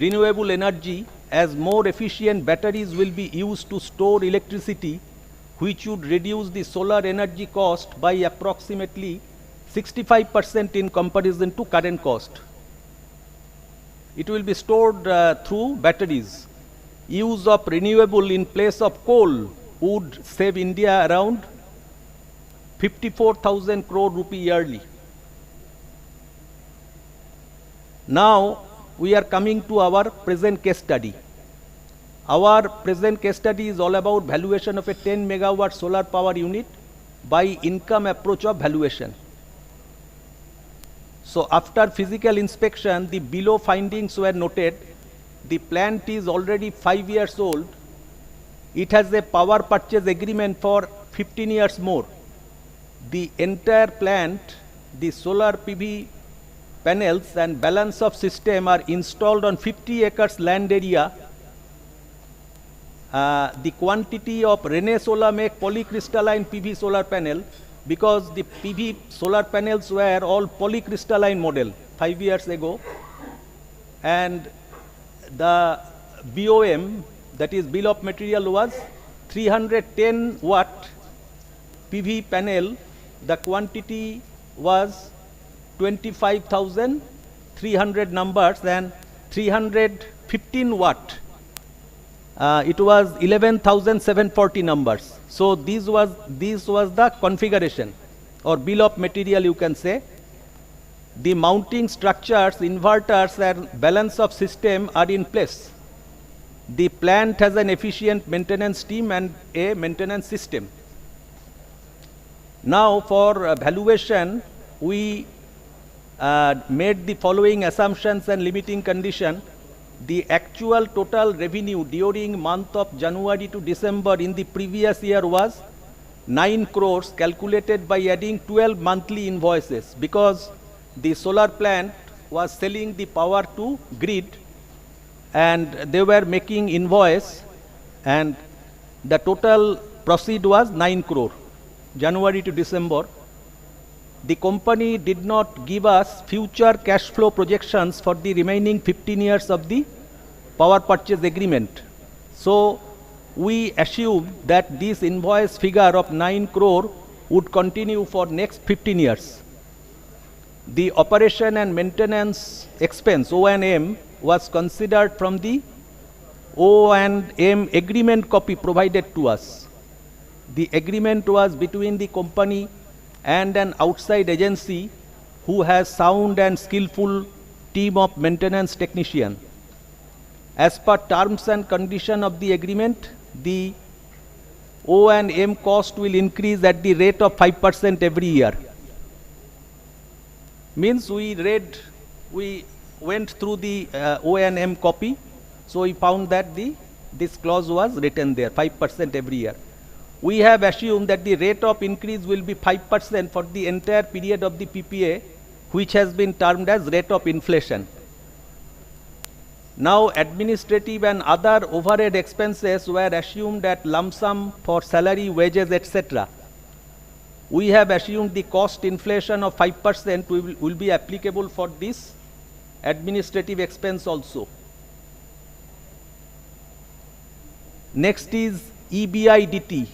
renewable energy, as more efficient batteries will be used to store electricity, which would reduce the solar energy cost by approximately 65% in comparison to current cost. It will be stored through batteries. Use of renewable in place of coal would save India around 54,000 crore rupee yearly. Now we are coming to our present case study. Our present case study is all about valuation of a 10 megawatt solar power unit by income approach of valuation. So after physical inspection, the below findings were noted. The plant is already 5 years old. It has a power purchase agreement for 15 years more. The entire plant, the solar PV panels and balance of system are installed on 50 acres land area. The quantity of Renesola make polycrystalline PV solar panel, because the PV solar panels were all polycrystalline model 5 years ago, and the BOM, that is bill of material, was 310 watt PV panel. The quantity was 25,300 numbers, and 315 watt. It was 11,740 numbers. So this was the configuration or bill of material, you can say. The mounting structures, inverters and balance of system are in place. The plant has an efficient maintenance team and a maintenance system. Now for valuation, we made the following assumptions and limiting condition. The actual total revenue during month of January to December in the previous year was 9 crores, calculated by adding 12 monthly invoices, because the solar plant was selling the power to grid and they were making invoice, and the total proceed was 9 crore, January to December. The company did not give us future cash flow projections for the remaining 15 years of the power purchase agreement. So we assume that this invoice figure of 9 crore would continue for next 15 years. The operation and maintenance expense, O&M, was considered from the O&M agreement copy provided to us. The agreement was between the company and an outside agency who has sound and skillful team of maintenance technician. As per terms and condition of the agreement, the O&M cost will increase at the rate of 5% every year. Means we went through the O&M copy, so we found that this clause was written there, 5% every year. We have assumed that the rate of increase will be 5% for the entire period of the PPA, which has been termed as rate of inflation. Now administrative and other overhead expenses were assumed at lump sum for salary, wages, etc. We have assumed the cost inflation of 5% will be applicable for this administrative expense also. Next is EBIDT,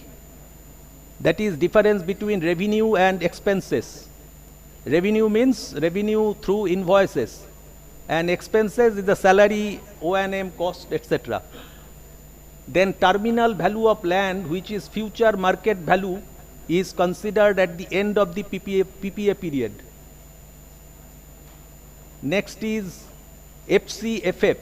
that is difference between revenue and expenses. Revenue means revenue through invoices, and expenses is the salary, O&M cost, etc. Then terminal value of land, which is future market value, is considered at the end of the PPA period. Next is FCFF,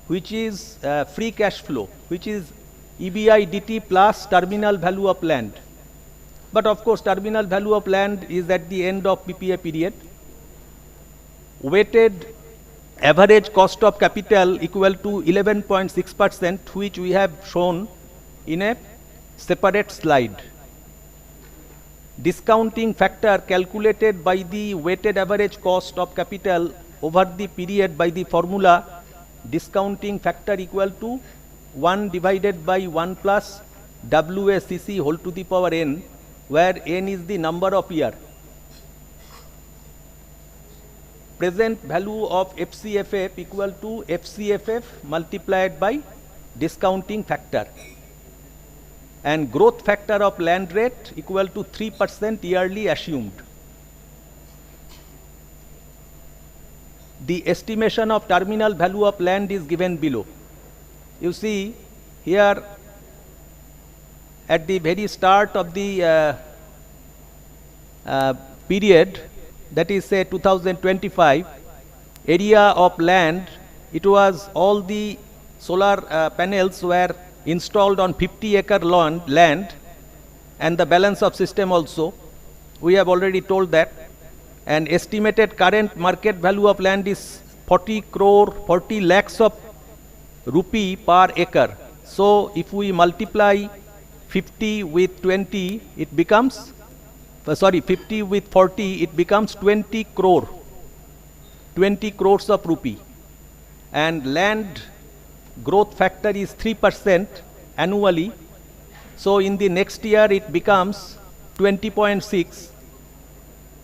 which is free cash flow, which is EBIDT plus terminal value of land. But of course, terminal value of land is at the end of PPA period. Weighted average cost of capital equal to 11.6%, which we have shown in a separate slide. Discounting factor calculated by the weighted average cost of capital over the period by the formula discounting factor equal to 1 divided by 1 plus WACC whole to the power n, where n is the number of year. Present value of FCFF equal to FCFF multiplied by discounting factor. And growth factor of land rate equal to 3% yearly assumed. The estimation of terminal value of land is given below. You see here at the very start of the period, that is say 2025, area of land, it was all the solar panels were installed on 50-acre land, and the balance of system also. We have already told that. And estimated current market value of land is 40 lakhs of rupee per acre. So if we multiply 50 with 20, it becomes, 50 with 40, it becomes 20 crore. 20 crores of rupee. And land growth factor is 3% annually. So in the next year it becomes 20.6.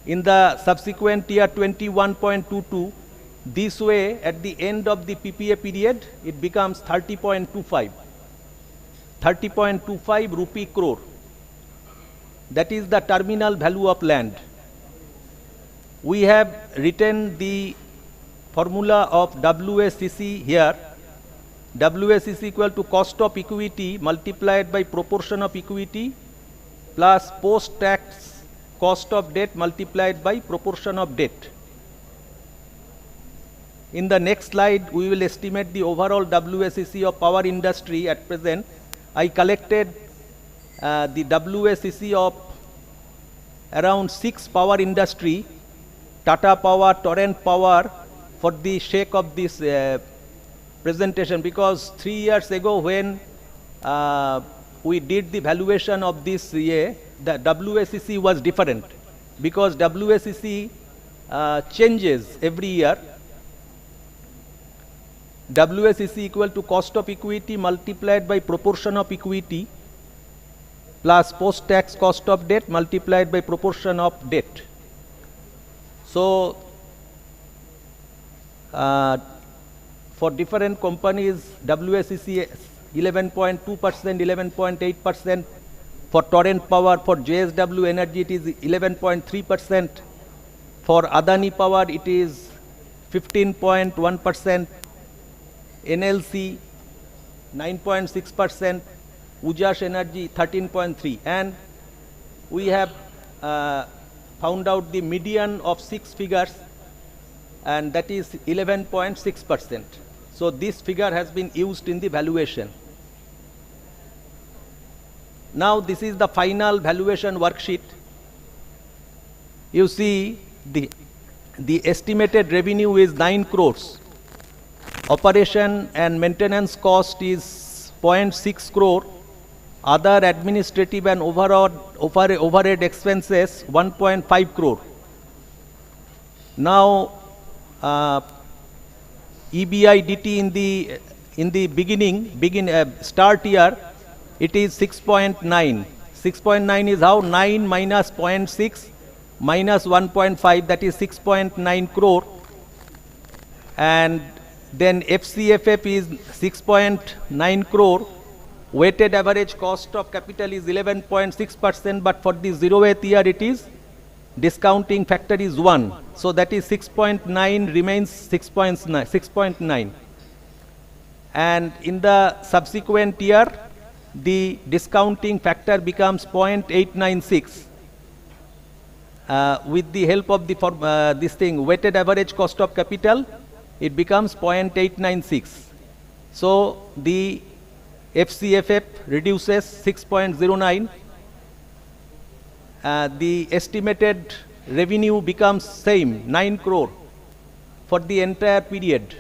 In the subsequent year 21.22. This way at the end of the PPA period it becomes 30.25. 30.25 rupee crore. That is the terminal value of land. We have written the formula of WACC here. WACC equal to cost of equity multiplied by proportion of equity plus post-tax cost of debt multiplied by proportion of debt. In the next slide, we will estimate the overall WACC of power industry at present. I collected the WACC of around 6 power industry, Tata Power, Torrent Power, for the sake of this presentation, because 3 years ago when we did the valuation of this year, the WACC was different, because WACC changes every year. WACC equal to cost of equity multiplied by proportion of equity plus post-tax cost of debt multiplied by proportion of debt. So for different companies, WACC 11.2%, 11.8%. For Torrent Power, for JSW Energy, it is 11.3%. For Adani Power, it is 15.1%. NLC 9.6%. Ujash Energy 13.3%. And we have found out the median of 6 figures, and that is 11.6%. So this figure has been used in the valuation. Now this is the final valuation worksheet. You see the estimated revenue is 9 crores. Operation and maintenance cost is 0.6 crore. Other administrative and overhead expenses 1.5 crore. Now EBIDT in the start year, it is 6.9. 6.9 is how? 9 minus 0.6 minus 1.5, that is 6.9 crore. And Then FCFF is 6.9 crore. Weighted average cost of capital is 11.6%, but for the 0th year it is discounting factor is 1. So that is 6.9 remains 6.9. And in the subsequent year, the discounting factor becomes 0.896. With the help of the this thing, weighted average cost of capital, it becomes 0.896. So the FCFF reduces 6.09. The estimated revenue becomes same, 9 crore for the entire period.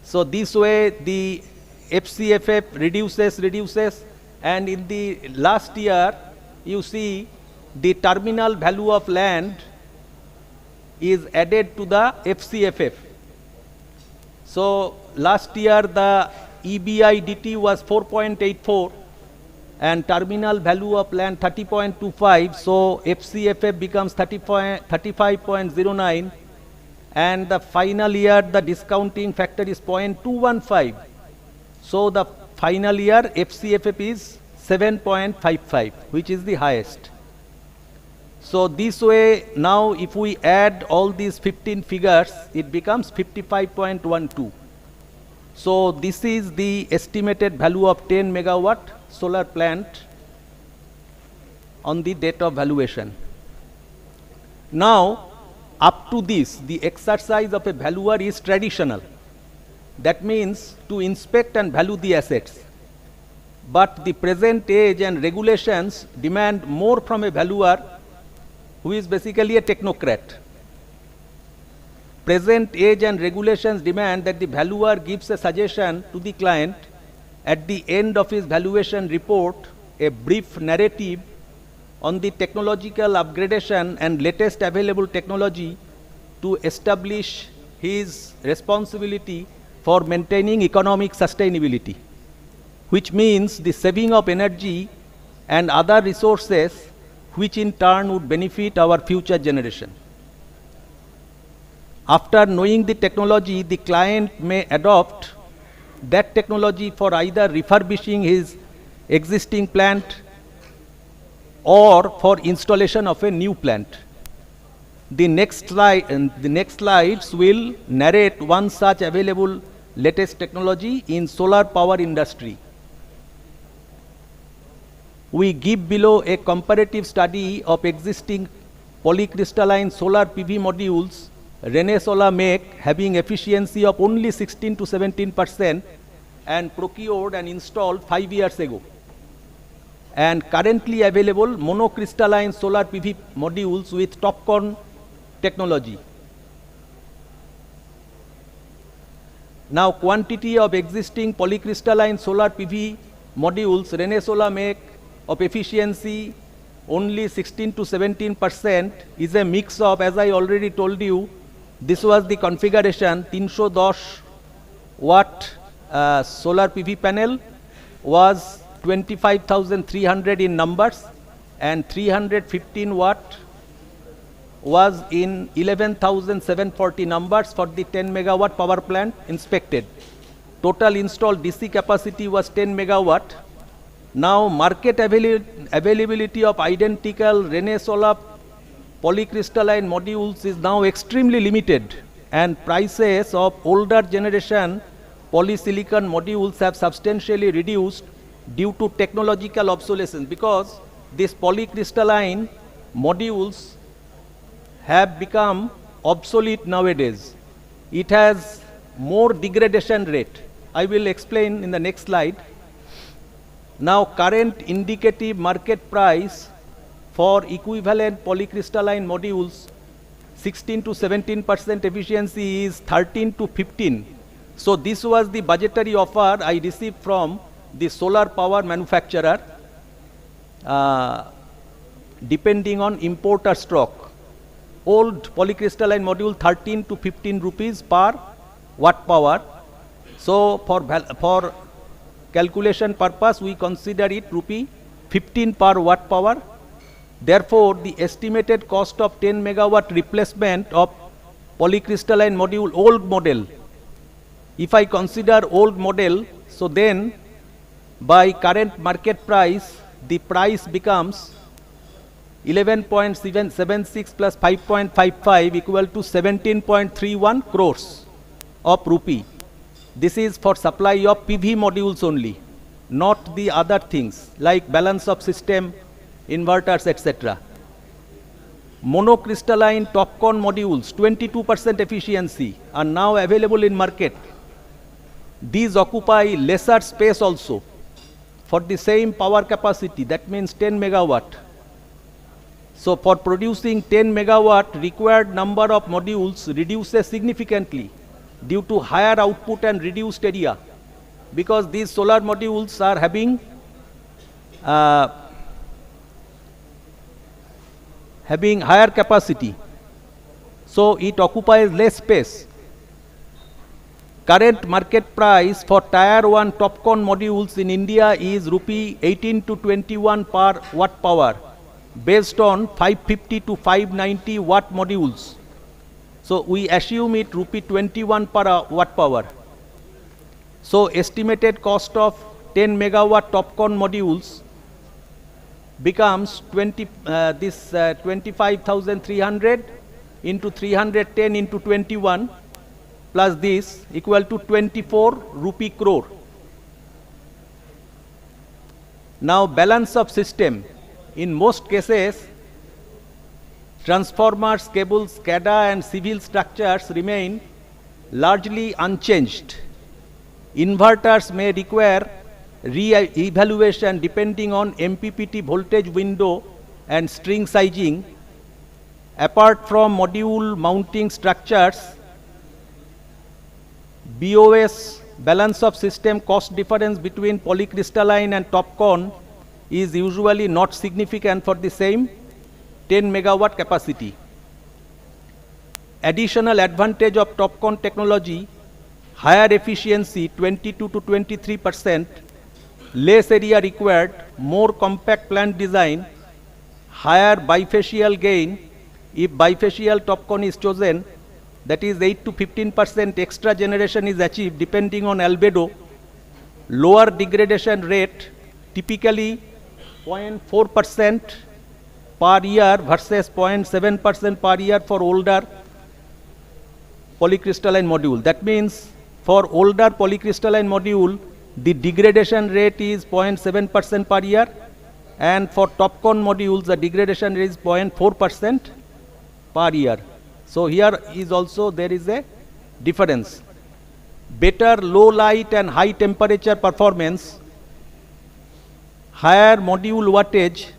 So this way the FCFF reduces, and in the last year you see the terminal value of land is added to the FCFF. So last year the EBIDT was 4.84 and terminal value of land 30.25, so FCFF becomes 35.09, and the final year the discounting factor is 0.215. So the final year FCFF is 7.55, which is the highest. So this way, now if we add all these 15 figures, it becomes 55.12. So this is the estimated value of 10 megawatt solar plant on the date of valuation. Now, up to this, the exercise of a valuer is traditional. That means to inspect and value the assets. But the present age and regulations demand more from a valuer who is basically a technocrat. Present age and regulations demand that the valuer gives a suggestion to the client at the end of his valuation report, a brief narrative on the technological upgradation and latest available technology to establish his responsibility for maintaining economic sustainability, which means the saving of energy and other resources, which in turn would benefit our future generation. After knowing the technology, the client may adopt that technology for either refurbishing his existing plant or for installation of a new plant. The next slides will narrate one such available latest technology in solar power industry. We give below a comparative study of existing polycrystalline solar PV modules Renesola make, having efficiency of only 16 to 17% and procured and installed 5 years ago. And currently available monocrystalline solar PV modules with TOPCon technology. Now quantity of existing polycrystalline solar PV modules Renesola make of efficiency only 16 to 17% is a mix of, as I already told you, this was the configuration, 310 watt solar PV panel was 25,300 in numbers and 315 watt was in 11,740 numbers for the 10 megawatt power plant inspected. Total installed DC capacity was 10 megawatt. Now market availability of identical Renesola polycrystalline modules is now extremely limited, and prices of older generation polysilicon modules have substantially reduced due to technological obsolescence, because these polycrystalline modules have become obsolete nowadays. It has more degradation rate. I will explain in the next slide. Now current indicative market price for equivalent polycrystalline modules 16 to 17% efficiency is 13 to 15. So this was the budgetary offer I received from the solar power manufacturer depending on importer stock. Old polycrystalline module 13 to 15 rupees per watt power. So for calculation purpose we consider it rupee 15 per watt power. Therefore, the estimated cost of 10 megawatt replacement of polycrystalline module old model If I consider old model, so then by current market price, the price becomes 11.776 plus 5.55 equal to 17.31 crores of rupee. This is for supply of PV modules only, not the other things like balance of system, inverters, etc. Monocrystalline TOPCon modules, 22% efficiency, are now available in market. These occupy lesser space also for the same power capacity, that means 10 megawatt. So for producing 10 megawatt, required number of modules reduces significantly due to higher output and reduced area, because these solar modules are having higher capacity, so it occupies less space. Current market price for Tier 1 TOPCon modules in India is rupee 18 to 21 per watt power, based on 550 to 590 watt modules. So we assume it rupee 21 per watt power. So estimated cost of 10 megawatt TOPCon modules becomes 25,300 into 310 into 21 plus this equal to 24 rupee crore. Now balance of system. In most cases, transformers, cables, SCADA and civil structures remain largely unchanged. Inverters may require re-evaluation depending on MPPT voltage window and string sizing. Apart from module mounting structures, BOS, balance of system cost difference between polycrystalline and TOPCon is usually not significant for the same 10 megawatt capacity. Additional advantage of TOPCon technology: higher efficiency 22 to 23%, less area required, more compact plant design, higher bifacial gain if bifacial TOPCon is chosen, that is 8 to 15% extra generation is achieved depending on albedo, lower degradation rate, typically 0.4% per year versus 0.7% per year for older polycrystalline module. That means for older polycrystalline module, the degradation rate is 0.7% per year, and for TOPCon modules, the degradation rate is 0.4% per year. So here is also there is a difference. Better low light and high temperature performance, higher module wattage,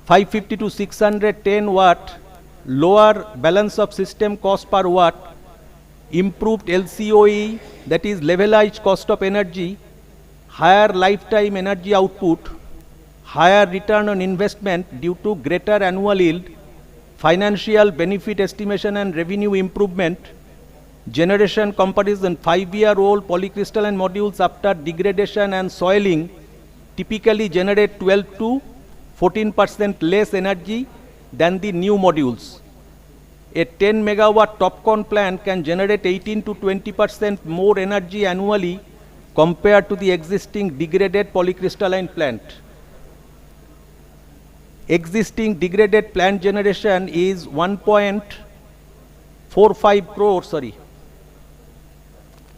550 to 610 watt, lower balance of system cost per watt, improved LCOE, that is levelized cost of energy, higher lifetime energy output, higher return on investment due to greater annual yield, financial benefit estimation and revenue improvement, generation comparison. 5-year-old polycrystalline modules after degradation and soiling typically generate 12 to 14% less energy than the new modules. A 10 megawatt TOPCon plant can generate 18 to 20% more energy annually compared to the existing degraded polycrystalline plant. Existing degraded plant generation is 1.45 crore,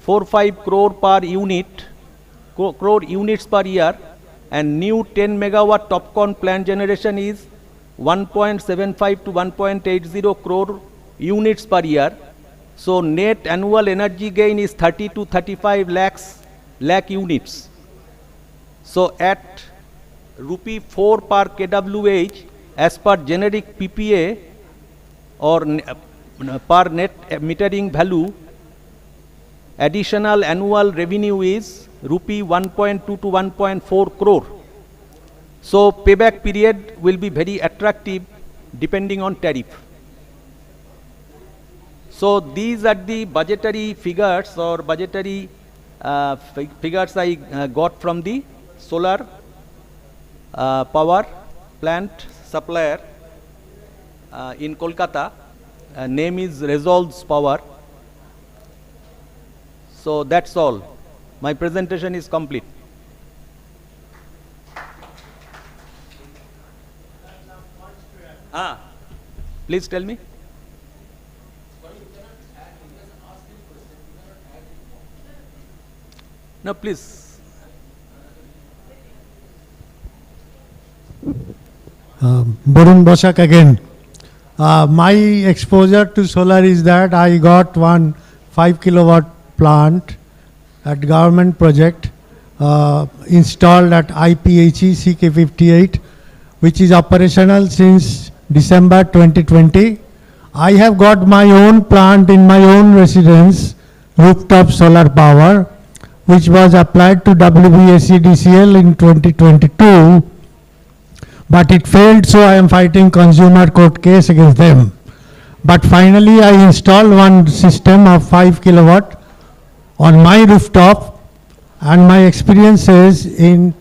45 crore per unit, crore units per year, and new 10 megawatt TOPCon plant generation is 1.75 to 1.80 crore units per year. So net annual energy gain is 30 to 35 lakh units. So at rupee 4 per kWh as per generic PPA or per net metering value, additional annual revenue is rupee 1.2 to 1.4 crore. So payback period will be very attractive depending on tariff. So these are the budgetary figures or budgetary figures I got from the solar power plant supplier in Kolkata. Name is Resolves Power. So that's all. My presentation is complete. Please tell me. No, please. Borun Bosak again. My exposure to solar is that I got one 5 kilowatt plant at government project installed at IPHE CK58, which is operational since December 2020. I have got my own plant in my own residence, rooftop solar power, which was applied to WBSEDCL in 2022, but it failed, so I am fighting consumer court case against them. But finally I installed one system of 5 kilowatt on my rooftop, and my experience is in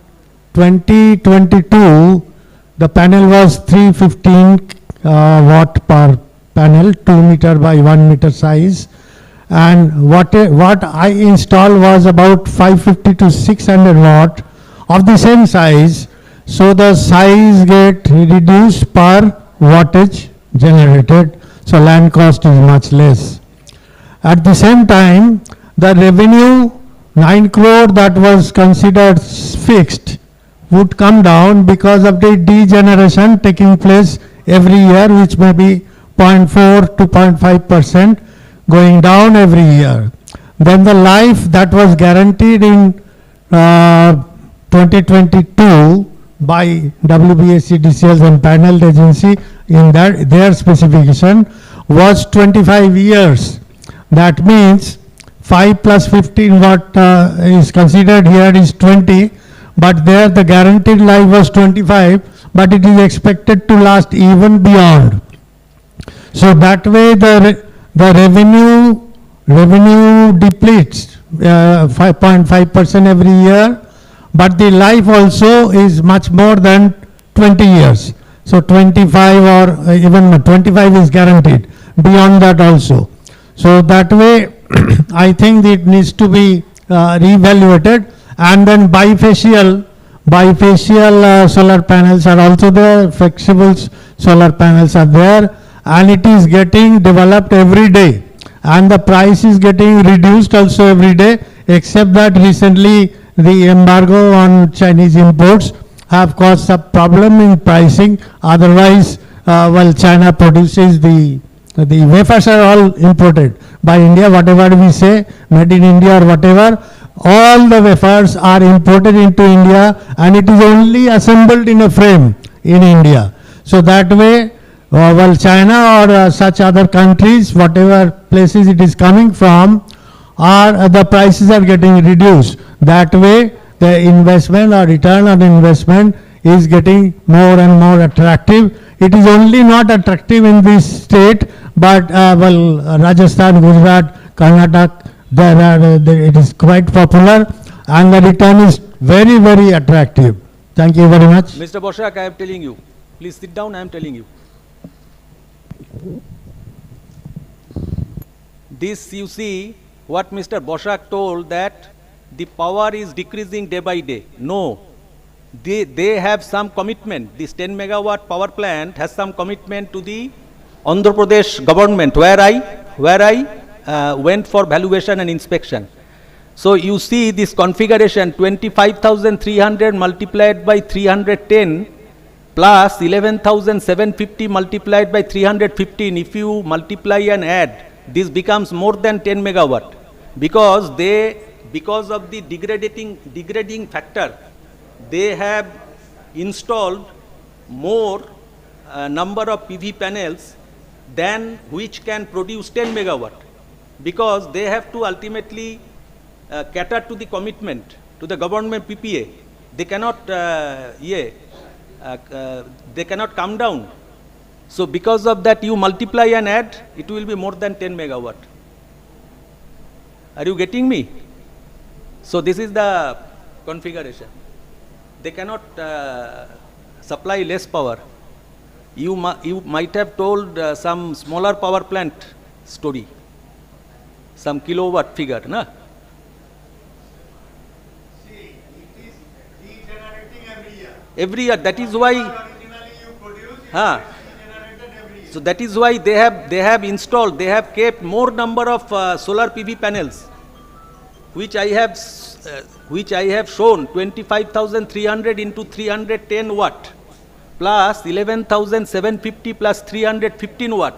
2022 the panel was 315 watt per panel, 2 meter by 1 meter size, and what I installed was about 550 to 600 watt of the same size, so the size get reduced per wattage generated, so land cost is much less. At the same time, the revenue 9 crore that was considered fixed would come down because of the degeneration taking place every year, which may be 0.4 to 0.5% going down every year. Then the life that was guaranteed in 2022 by WBSEDCL and panel agency in their specification was 25 years. That means 5 plus 15 what is considered here is 20, but there the guaranteed life was 25, but it is expected to last even beyond. So that way the revenue depletes 5.5% every year, but the life also is much more than 20 years. So 25 or even 25 is guaranteed, beyond that also. So that way I think it needs to be reevaluated. And then bifacial solar panels are also there, flexible solar panels are there, and it is getting developed every day, and the price is getting reduced also every day, except that recently the embargo on Chinese imports have caused some problem in pricing. Otherwise, well, China produces the wafers are all imported by India, whatever we say, made in India or whatever, all the wafers are imported into India, and it is only assembled in a frame in India. So that way, well, China or such other countries, whatever places it is coming from, the prices are getting reduced. That way, the investment or return on investment is getting more and more attractive. It is only not attractive in this state, but well, Rajasthan, Gujarat, Karnataka, it is quite popular, and the return is very, very attractive. Thank you very much. Mr. Bosak, I am telling you. Please sit down, I am telling you. This you see what Mr. Bosak told, that the power is decreasing day by day. No. They have some commitment. This 10 megawatt power plant has some commitment to the Andhra Pradesh government, where I went for valuation and inspection. So you see this configuration, 25,300 multiplied by 310 plus 11,750 multiplied by 315. If you multiply and add, this becomes more than 10 megawatt, because of the degrading factor, they have installed more number of PV panels than which can produce 10 megawatt, because they have to ultimately cater to the commitment to the government PPA. They cannot they cannot come down. So because of that, you multiply and add, it will be more than 10 megawatt. Are you getting me? So this is the configuration. They cannot supply less power. You might have told some smaller power plant story, some kilowatt figure, na? Every year. That is why. So that is why they have installed. They have kept more number of solar PV panels, which I have shown 25,300 into 310 watt plus 11,750 plus 315 watt.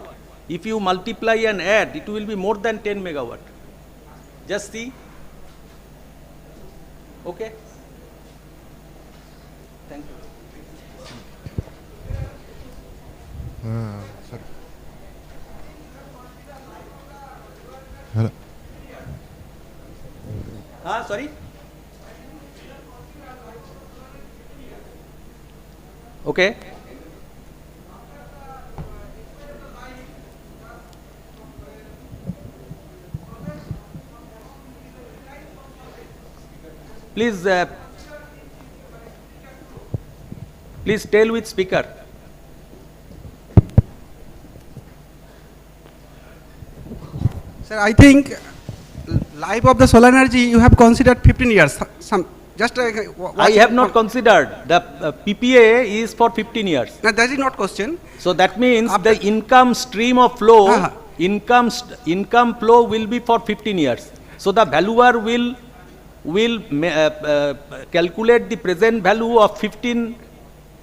If you multiply and add, it will be more than 10 megawatt. Just see. Okay. Thank you. Sorry. Hello. Sorry. Okay. Please, please tell with speaker. Sir, I think life of the solar energy you have considered 15 years. I have not considered. The PPA is for 15 years. No, that is not question. So that means the income stream of flow, income flow will be for 15 years. So the valuer will calculate the present value of 15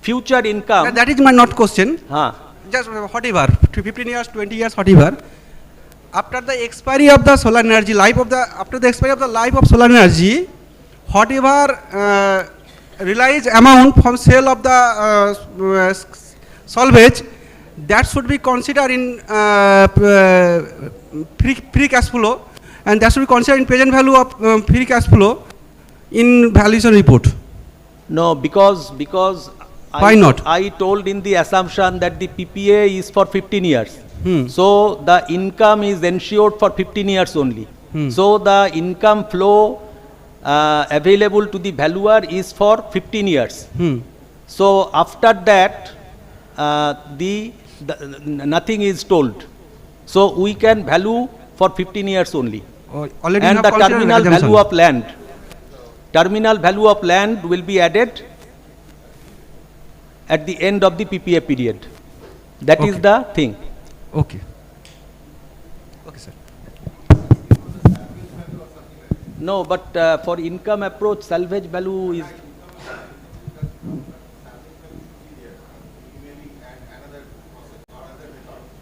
future income. That is my not question. Just whatever, 15 years, 20 years, whatever. After the expiry of the solar energy, after the expiry of the life of solar energy, whatever realized amount from sale of the salvage, that should be considered in free cash flow, and that should be considered in present value of free cash flow in valuation report. No, because why not? I told in the assumption that the PPA is for 15 years. So the income is ensured for 15 years only. So the income flow available to the valuer is for 15 years. So after that, nothing is told. So we can value for 15 years only. And the terminal value of land will be added at the end of the PPA period. That is the thing. Okay. Okay, sir. No, but for income approach, salvage value is.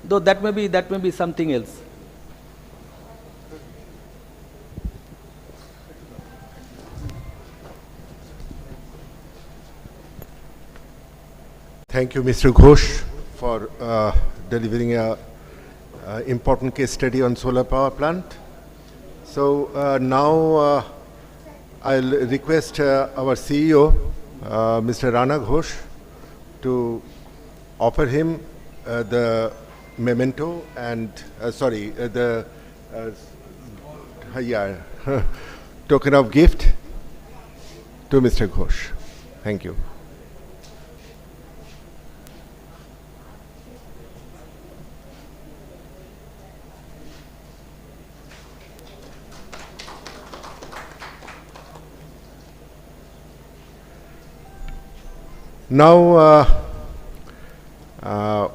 Though that may be something else. Thank you, Mr. Ghosh, for delivering a important case study on solar power plant. So now I'll request our CEO, Mr. Rana Ghosh, to offer him the memento and token of gift to Mr. Ghosh. Thank you. Now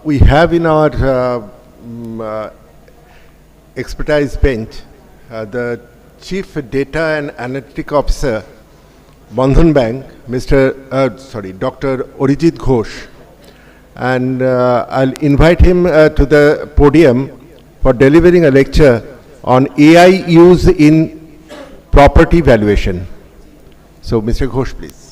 we have in our expertise bench the Chief Data and Analytic Officer, Bandhan Bank, Dr. Arijit Ghosh, and I'll invite him to the podium for delivering a lecture on AI use in property valuation. So, Mr. Ghosh, please.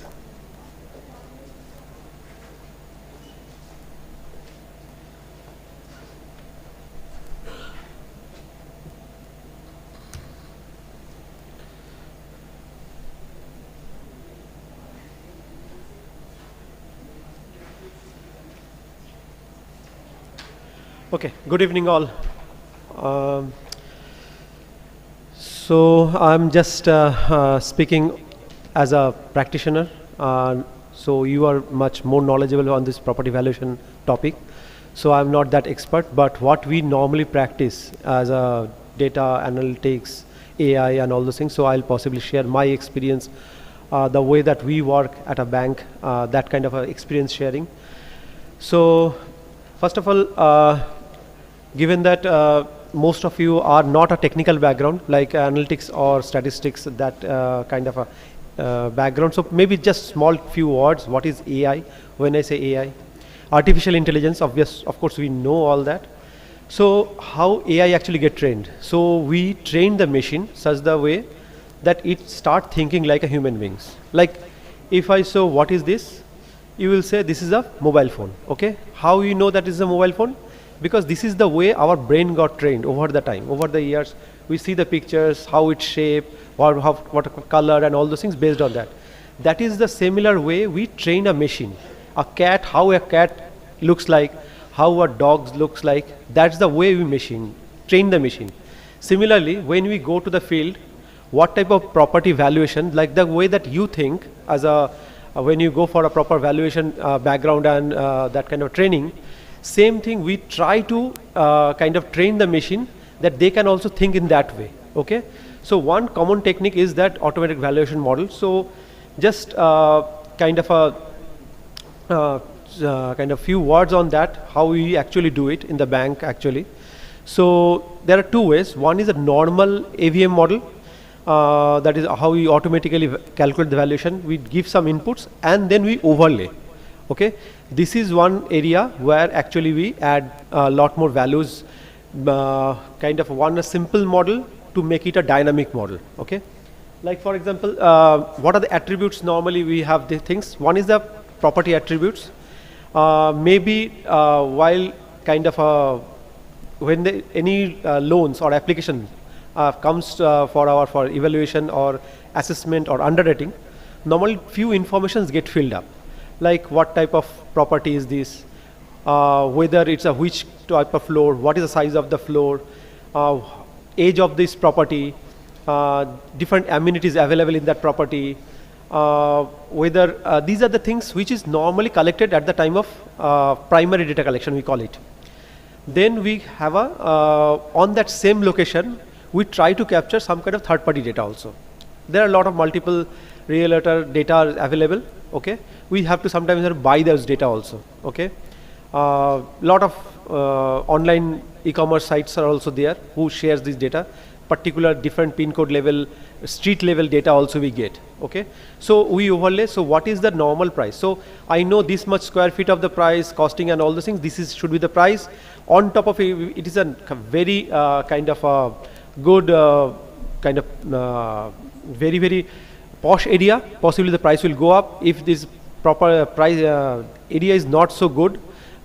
Okay, good evening all. So I'm just speaking as a practitioner. So you are much more knowledgeable on this property valuation topic. So I'm not that expert, but what we normally practice as a data analytics, AI and all those things. So I'll possibly share my experience the way that we work at a bank, that kind of experience sharing. So first of all, given that most of you are not a technical background like analytics or statistics, that kind of a background, so maybe just small few words. What is AI? When I say AI, artificial intelligence, of course we know all that. So how AI actually get trained? So we train the machine such the way that it start thinking like a human beings. Like if I say what is this, you will say this is a mobile phone. Okay, how you know that is a mobile phone? Because this is the way our brain got trained over the time, over the years. We see the pictures, how it's shaped, or what color and all those things based on that. That is the similar way we train a machine. A cat, how a cat looks like, how a dog looks like, that's the way we train the machine. Similarly, when we go to the field, what type of property valuation, like the way that you think as when you go for a proper valuation background and that kind of training, same thing we try to kind of train the machine that they can also think in that way. Okay, so one common technique is that automatic valuation model. So just kind of few words on that, how we actually do it in the bank actually. So there are two ways. One is a normal AVM model, that is how we automatically calculate the valuation. We give some inputs and then we overlay. Okay, this is one area where actually we add a lot more values, kind of a simple model to make it a dynamic model. Okay, like for example, what are the attributes normally we have the things? One is the property attributes. Maybe while kind of when any loans or application comes for evaluation or assessment or underwriting, normally few informations get filled up, like what type of property is this, whether it's a which type of floor, what is the size of the floor, age of this property, different amenities available in that property, whether these are the things which is normally collected at the time of primary data collection, we call it. Then we have on that same location, we try to capture some kind of third-party data also. There are a lot of multiple realtor data available. Okay, we have to sometimes buy those data also. Okay, lot of online e-commerce sites are also there who shares this data, particular different pin code level, street level data also we get. Okay, so we overlay. So what is the normal price? So I know this much square feet of the price, costing and all those things. This should be the price. On top of it, it is a very kind of a good kind of very posh area. Possibly the price will go up if this proper price area is not so good.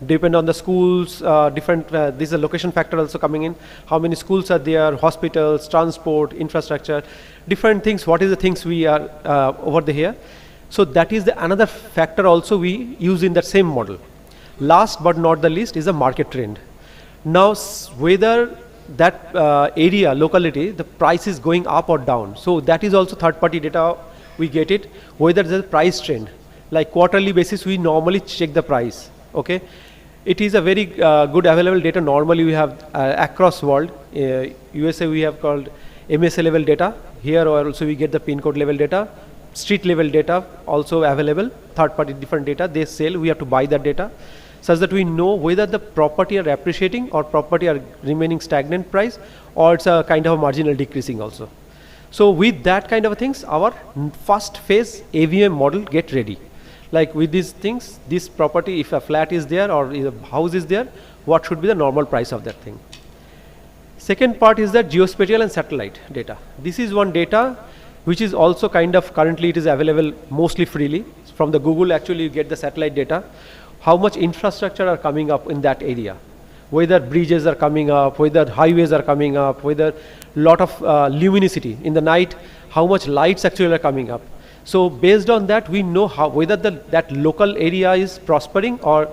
Depend on the schools, different. This is a location factor also coming in. How many schools are there? Hospitals, transport, infrastructure, different things. What is the things we are over here? So that is the another factor also we use in that same model. Last but not the least is a market trend. Now whether that area, locality, the price is going up or down. So that is also third-party data. We get it. Whether there's a price trend, like quarterly basis, we normally check the price. Okay, it is a very good available data. Normally we have across world. USA we have called MSA level data. Here also we get the pin code level data, street level data also available. Third-party different data they sell. We have to buy that data, such that we know whether the property are appreciating or property are remaining stagnant price, or it's a kind of a marginal decreasing also. So with that kind of things, our first phase AVM model get ready. Like with these things, this property, if a flat is there or if a house is there, what should be the normal price of that thing? Second part is the geospatial and satellite data. This is one data which is also kind of currently it is available mostly freely. From the Google actually you get the satellite data. How much infrastructure are coming up in that area, whether bridges are coming up, whether highways are coming up, whether lot of luminosity in the night, how much lights actually are coming up. So based on that, we know how whether that local area is prospering or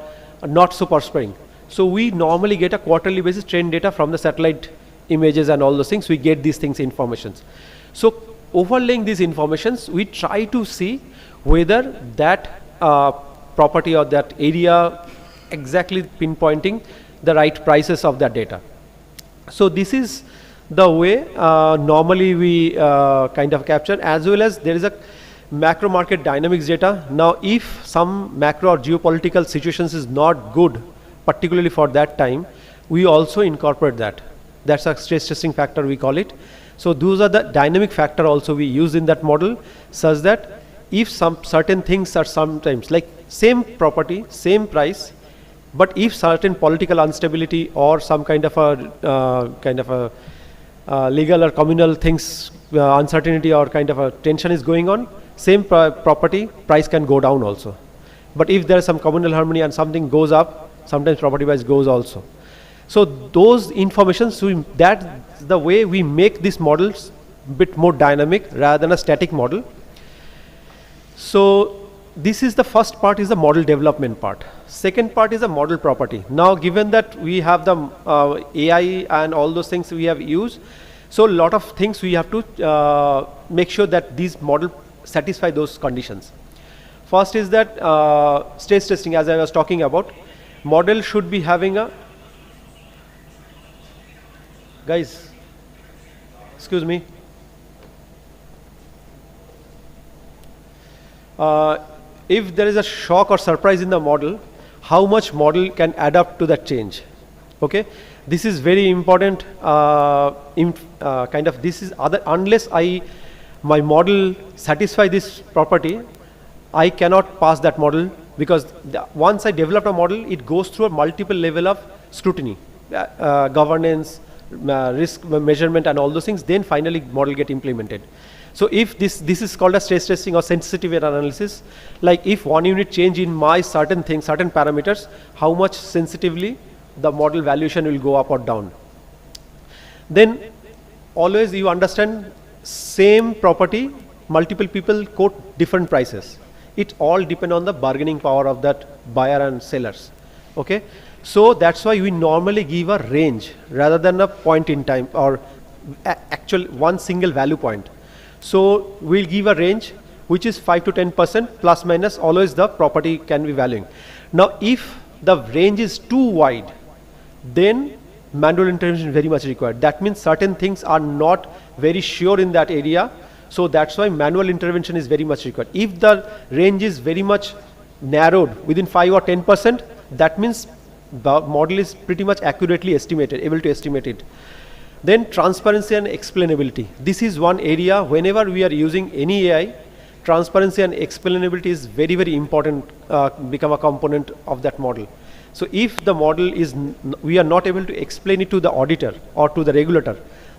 not so prospering. So we normally get a quarterly basis trend data from the satellite images and all those things. We get these things informations. So overlaying these informations, we try to see whether that property or that area exactly pinpointing the right prices of that data. So this is the way normally we kind of capture, as well as there is a macro market dynamics data. Now, if some macro or geopolitical situations is not good, particularly for that time, we also incorporate that. That's a stress testing factor, we call it. So those are the dynamic factor also we use in that model, such that if some certain things are sometimes like same property, same price, but if certain political instability or some kind of a legal or communal things, uncertainty or kind of a tension is going on, same property price can go down also. But if there is some communal harmony and something goes up, sometimes property price goes also. So those informations, so that's the way we make these models bit more dynamic rather than a static model. So this is the first part, is the model development part. Second part is the model property. Now given that we have the AI and all those things we have used, so a lot of things we have to make sure that these model satisfy those conditions. First is that stress testing, as I was talking about, model should be having a, guys, excuse me. If there is a shock or surprise in the model, how much model can adapt to that change? Okay, this is very important. This is unless my model satisfy this property, I cannot pass that model, because once I develop a model, it goes through a multiple level of scrutiny, governance, risk measurement and all those things, then finally model get implemented. So if this is called a stress testing or sensitivity analysis, like if one unit change in my certain thing, certain parameters, how much sensitively the model valuation will go up or down. Then always you understand, same property, multiple people quote different prices. It all depend on the bargaining power of that buyer and sellers. Okay, so that's why we normally give a range rather than a point in time or actual one single value point. So we'll give a range which is 5 to 10% plus minus, always the property can be valuing. Now if the range is too wide, then manual intervention is very much required. That means certain things are not very sure in that area, so that's why manual intervention is very much required. If the range is very much narrowed within 5 or 10%, that means the model is pretty much accurately estimated, able to estimate it. Then transparency and explainability. This is one area whenever we are using any AI, transparency and explainability is very, very important, become a component of that model. So if the model is, we are not able to explain it to the auditor or to the regulator,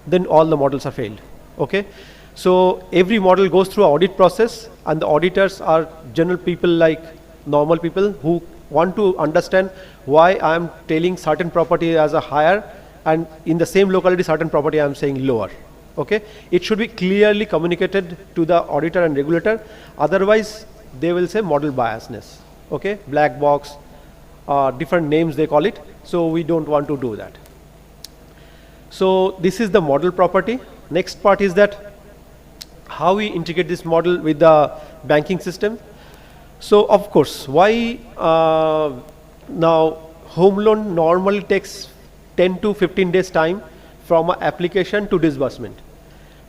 then all the models are failed. Okay. So every model goes through an audit process, and the auditors are general people like normal people who want to understand why I am telling certain property as a higher and in the same locality certain property I am saying lower. Okay, it should be clearly communicated to the auditor and regulator, otherwise they will say model biasness. Okay, black box, different names they call it, so we don't want to do that. So this is the model property. Next part is that how we integrate this model with the banking system. So of course, why now home loan normally takes 10 to 15 days time from application to disbursement.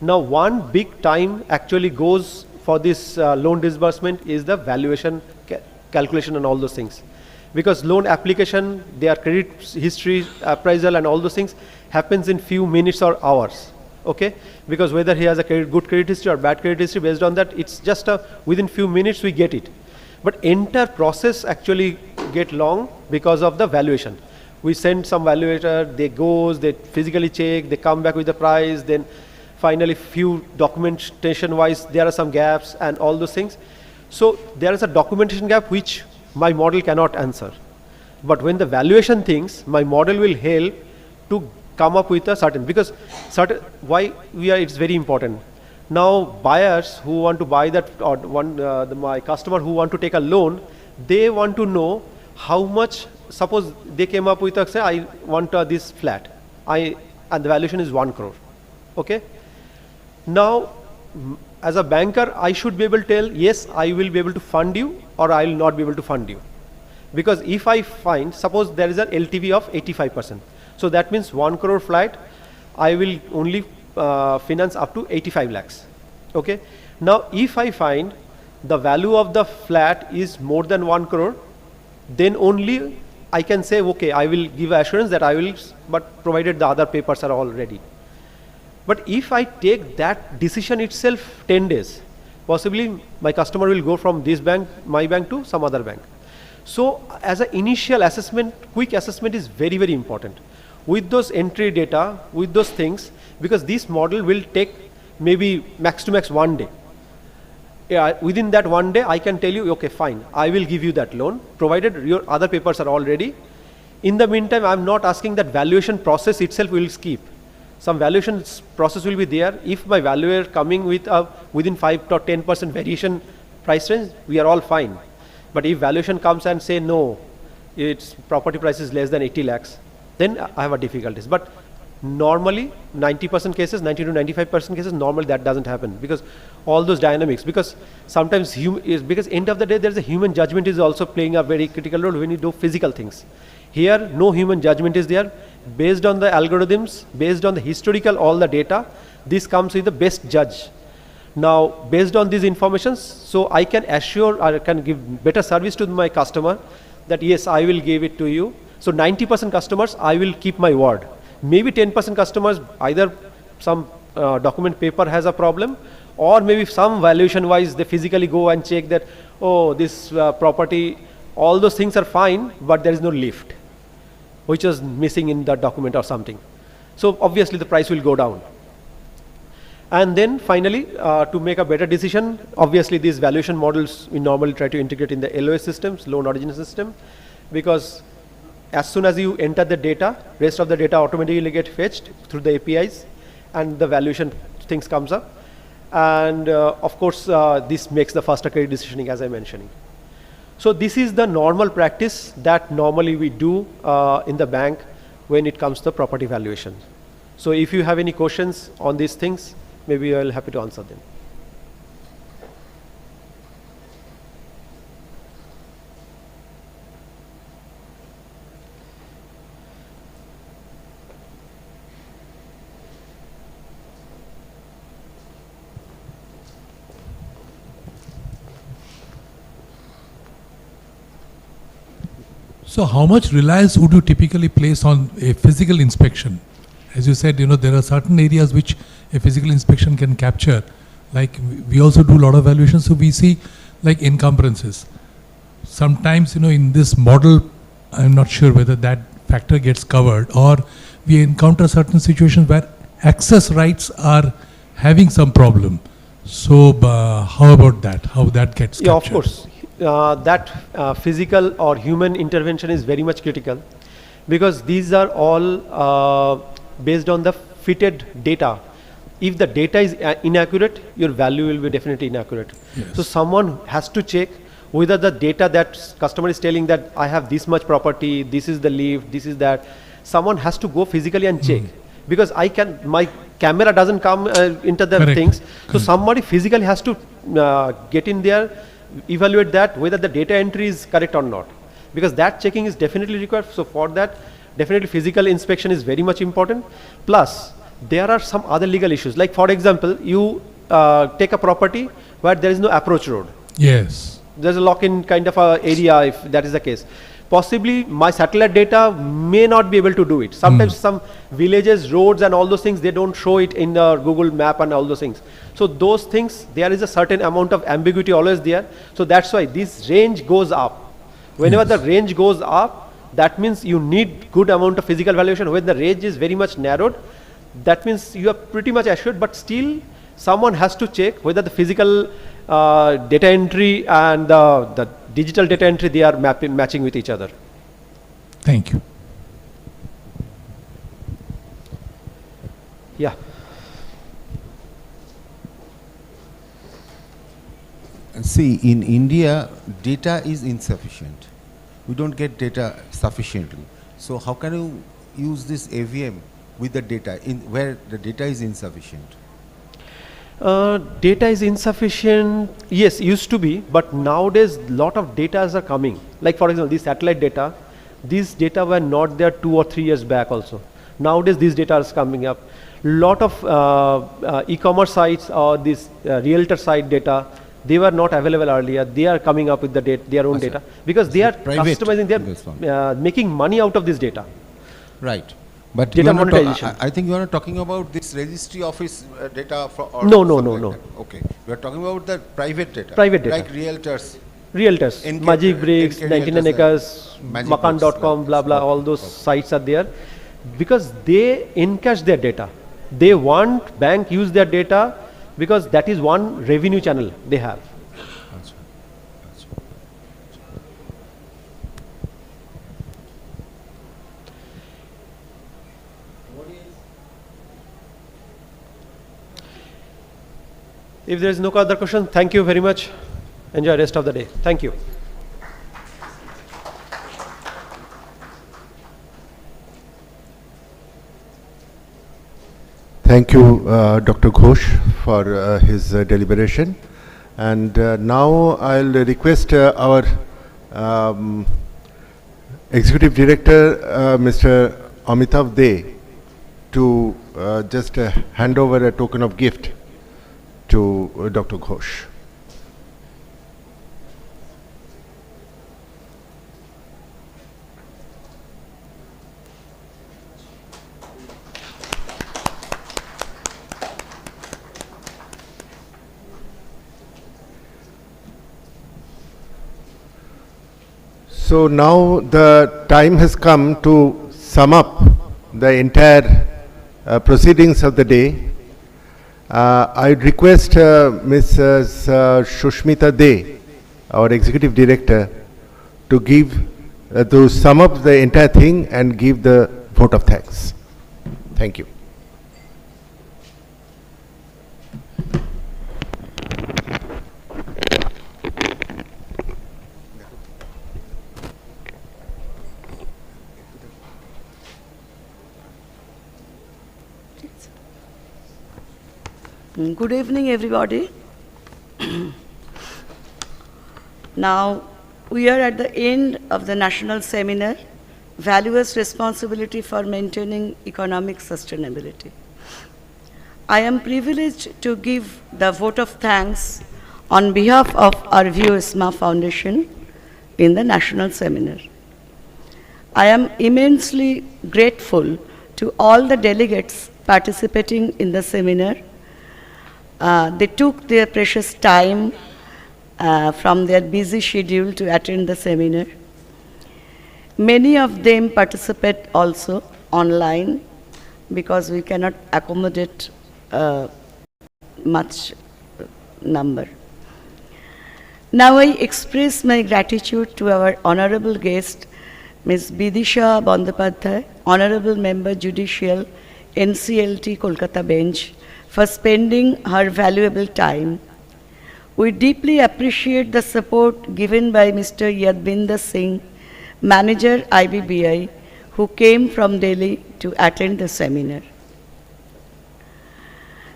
Now one big time actually goes for this loan disbursement is the valuation calculation and all those things. Because loan application, their credit history, appraisal and all those things happens in few minutes or hours. Okay, because whether he has a good credit history or bad credit history, based on that, it's just within few minutes we get it. But entire process actually get long because of the valuation. We send some valuator, they goes, they physically check, they come back with the price, then finally few documentation wise there are some gaps and all those things. So there is a documentation gap which my model cannot answer. But when the valuation things, my model will help to come up with a certain, because certain, why we are, it's very important. Now buyers who want to buy that, or my customer who want to take a loan, they want to know how much. Suppose they came up with say I want this flat, and the valuation is 1 crore. Okay. Now as a banker, I should be able to tell, yes, I will be able to fund you or I will not be able to fund you. Because if I find, suppose there is an LTV of 85%. So that means 1 crore flat, I will only finance up to 85 lakhs. Okay. Now if I find the value of the flat is more than 1 crore, then only I can say, okay, I will give assurance that I will, but provided the other papers are all ready. But if I take that decision itself 10 days, possibly my customer will go from this bank, my bank, to some other bank. So as an initial assessment, quick assessment is very, very important. With those entry data, with those things, because this model will take maybe max to max 1 day. Within that 1 day, I can tell you, okay, fine, I will give you that loan, provided your other papers are all ready. In the meantime, I'm not asking that valuation process itself will skip. Some valuation process will be there. If my valuer coming with a within 5 to 10% variation price range, we are all fine. But if valuation comes and say, no, its property price is less than 80 lakhs, then I have a difficulties. But normally 90% cases, 90 to 95% cases, normally that doesn't happen, because all those dynamics, because sometimes because end of the day there's a human judgment is also playing a very critical role when you do physical things. Here no human judgment is there. Based on the algorithms, based on the historical, all the data, this comes with the best judge. Now based on these informations, so I can assure, I can give better service to my customer that yes, I will give it to you. So 90% customers, I will keep my word. Maybe 10% customers, either some document paper has a problem, or maybe some valuation wise they physically go and check that, oh, this property, all those things are fine, but there is no lift, which is missing in the document or something. So obviously the price will go down. And then finally, to make a better decision, obviously these valuation models we normally try to integrate in the LOS systems, loan origination system, because as soon as you enter the data, rest of the data automatically get fetched through the APIs, and the valuation things comes up. And of course, this makes the faster credit decisioning, as I mentioned. So this is the normal practice that normally we do in the bank when it comes to property valuation. So if you have any questions on these things, maybe I'll be happy to answer them. So how much reliance would you typically place on a physical inspection? As you said, there are certain areas which a physical inspection can capture. Like we also do a lot of valuations, so we see like encumbrances. Sometimes, in this model, I'm not sure whether that factor gets covered, or we encounter certain situations where access rights are having some problem. So how about that? How that gets captured? Yeah, of course. That physical or human intervention is very much critical, because these are all based on the fitted data. If the data is inaccurate, your value will be definitely inaccurate. Yes. So someone has to check whether the data that customer is telling that I have this much property, this is the lift, this is that, someone has to go physically and check, because my camera doesn't come into the Correct. things. So somebody physically has to get in there, evaluate that whether the data entry is correct or not, because that checking is definitely required. So for that, definitely physical inspection is very much important. Plus there are some other legal issues, like for example, you take a property where there is no approach road. Yes. There's a lock-in kind of a area, if that is the case. Possibly my satellite data may not be able to do it. Sometimes some villages, roads and all those things, they don't show it in the Google map and all those things. So those things, there is a certain amount of ambiguity always there. So that's why this range goes up. Whenever the range goes up, that means you need good amount of physical valuation. When the range is very much narrowed, that means you are pretty much assured, but still someone has to check whether the physical data entry and the digital data entry, they are matching with each other. Thank you. Yeah. See, in India, data is insufficient. We don't get data sufficiently. So how can you use this AVM with the data where the data is insufficient? Data is insufficient, yes, used to be, but nowadays lot of data are coming. Like for example, this satellite data, these data were not there 2 or 3 years back also. Nowadays these data is coming up. Lot of e-commerce sites or this realtor site data, They were not available earlier. They are coming up with the their own data because they are customizing. They are making money out of this data. Right. But data monetization. I think you are not talking about this registry office data. No. Okay. We are talking about the private data. Private data. Like realtors. Realtors. Magic Bricks, 99 Acres, Makan.com, blah, blah, all those sites are there because they encash their data. They want bank use their data because that is one revenue channel they have. If there is no other question, thank you very much. Enjoy the rest of the day. Thank you. Thank you, Dr. Ghosh, for his deliberation. And now I'll request our Executive Director, Mr. Amitav De, to just hand over a token of gift to Dr. Ghosh. So now the time has come to sum up the entire proceedings of the day. I request Mrs. Shushmita De, our Executive Director, to give to sum up the entire thing and give the vote of thanks. Thank you. Good evening, everybody. Now, we are at the end of the national seminar, Valuers' Responsibility for Maintaining Economic Sustainability. I am privileged to give the vote of thanks on behalf of RVO ISMA Foundation in the national seminar. I am immensely grateful to all the delegates participating in the seminar. They took their precious time from their busy schedule to attend the seminar. Many of them participate also online because we cannot accommodate much number. Now I express my gratitude to our honorable guest, Ms. Bidisha Bandopadhyay, Honorable Member Judicial, NCLT Kolkata Bench, for spending her valuable time. We deeply appreciate the support given by Mr. Yadvinder Singh, Manager IBBI, who came from Delhi to attend the seminar.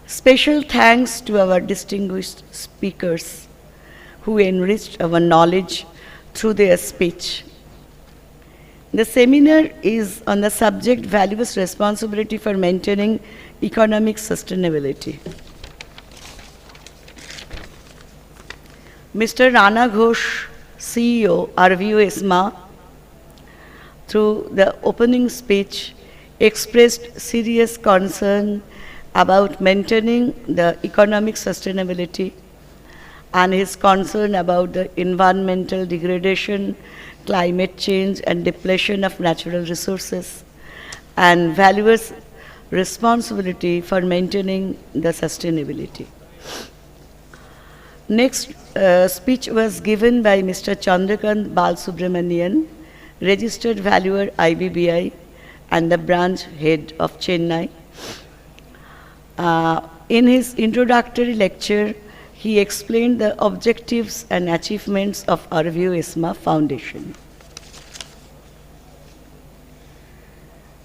Special thanks to our distinguished speakers who enriched our knowledge through their speech. The seminar is on the subject Valuers' Responsibility for Maintaining Economic Sustainability. Mr. Rana Ghosh, CEO, RVO ISMA, through the opening speech, expressed serious concern about maintaining the economic sustainability and his concern about the environmental degradation, climate change, and depletion of natural resources, and valuers' responsibility for maintaining the sustainability. Next speech was given by Mr. Chandrakant Balsubramanian, Registered Valuer IBBI and the branch head of Chennai. In his introductory lecture, he explained the objectives and achievements of RVO ISMA Foundation.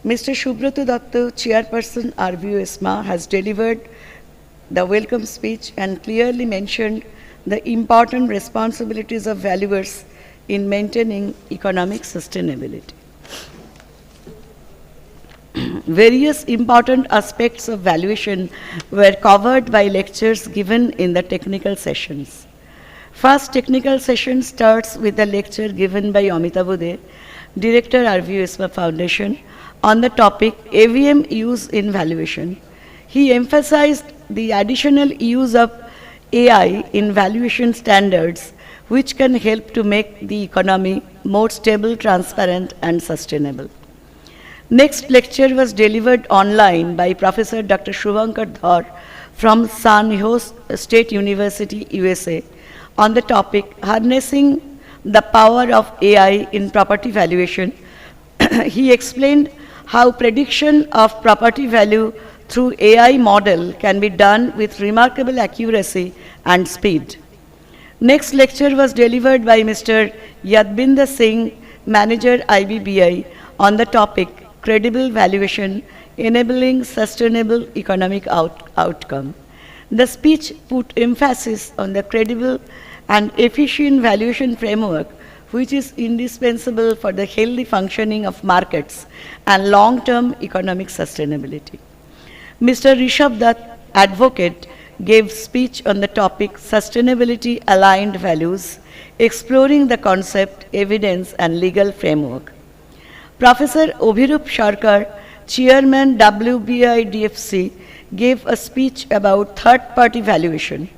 Mr. Subroto Datta, Chairperson RVO ISMA, has delivered the welcome speech and clearly mentioned the important responsibilities of valuers in maintaining economic sustainability. Various important aspects of valuation were covered by lectures given in the technical sessions. First technical session starts with a lecture given by Amitabh De, Director, RVO ISMA Foundation, on the topic AVM use in valuation. He emphasized the additional use of AI in valuation standards, which can help to make the economy more stable, transparent, and sustainable. Next lecture was delivered online by Professor Dr. Shubhankar Dhar from San Jose State University, USA, on the topic Harnessing the Power of AI in Property Valuation. He explained how prediction of property value through AI model can be done with remarkable accuracy and speed. Next lecture was delivered by Mr. Yadvinder Singh, Manager IBBI, on the topic Credible Valuation Enabling Sustainable Economic Outcome. The speech put emphasis on the credible and efficient valuation framework, which is indispensable for the healthy functioning of markets and long-term economic sustainability. Mr. Rishabh Dutt, advocate, gave speech on the topic Sustainability Aligned Values, exploring the concept, evidence, and legal framework. Professor Obhirup Sharkar, Chairman WBI DFC, gave a speech about third-party valuation.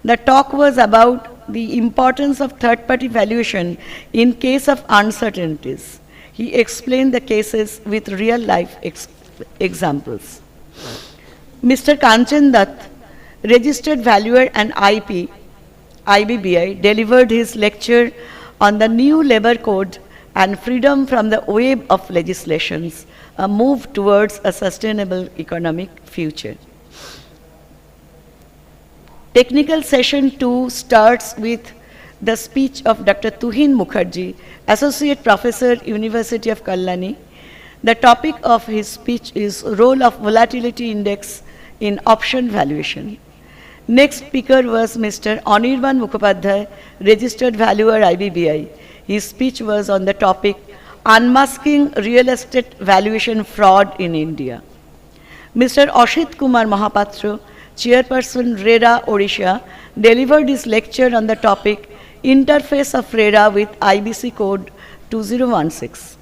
The talk was about the importance of third-party valuation in case of uncertainties. He explained the cases with real-life examples. Mr. Kanchan Dutt, Registered Valuer and IP, IBBI, delivered his lecture on the new labor code and freedom from the web of legislations, a move towards a sustainable economic future. Technical session 2 starts with the speech of Dr. Tuhin Mukherjee, Associate Professor, University of Kalyani. The topic of his speech is Role of Volatility Index in Option Valuation. Next speaker was Mr. Anirban Mukhopadhyay, Registered Valuer IBBI. His speech was on the topic Unmasking Real Estate Valuation Fraud in India. Mr. Ashit Kumar Mahapatra, Chairperson RERA Odisha, delivered his lecture on the topic Interface of RERA with IBC Code 2016.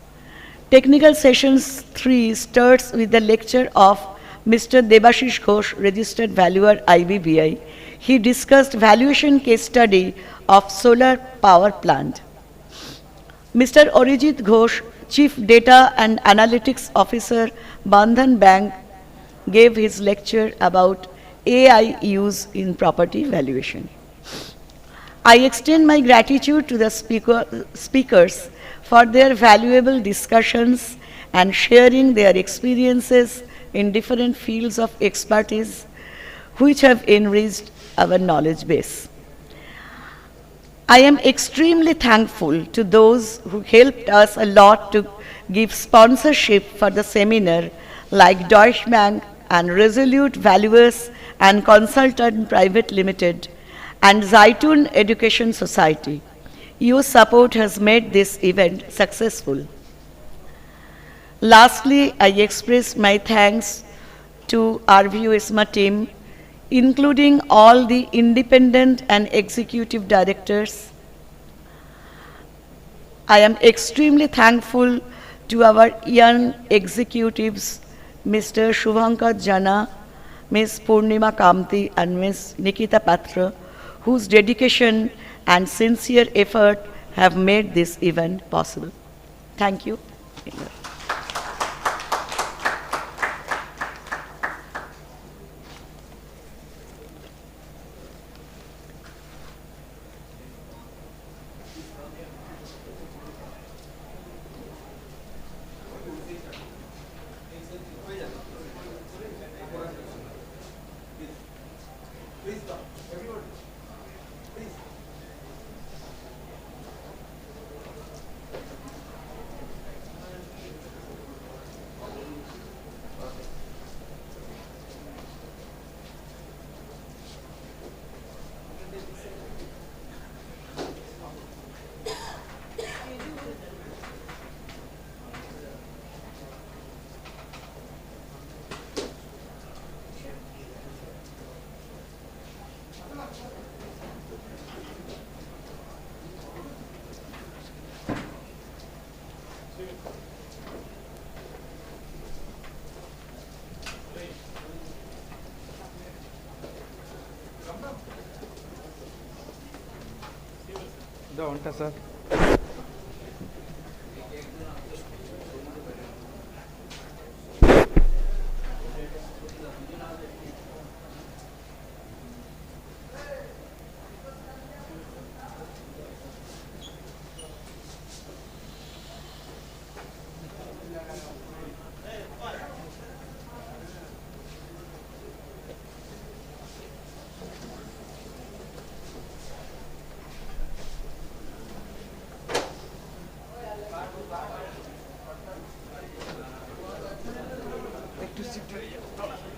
Technical sessions 3 starts with the lecture of Mr. Debashish Ghosh, Registered Valuer IBBI. He discussed valuation case study of solar power plant. Mr. Arijit Ghosh, Chief Data and Analytics Officer, Bandhan Bank, gave his lecture about AI use in property valuation. I extend my gratitude to the speakers for their valuable discussions and sharing their experiences in different fields of expertise, which have enriched our knowledge base. I am extremely thankful to those who helped us a lot to give sponsorship for the seminar, like Deutsche Bank and Resolute Valuers and Consultant Private Limited and Zaitun Education Society. Your support has made this event successful. Lastly, I express my thanks to RVO ISMA team, including all the independent and executive directors. I am extremely thankful to our young executives, Mr. Shubhankar Jana, Ms. Purnima Kamti, and Ms. Nikita Patra, whose dedication and sincere effort have made this event possible. Thank you. sir.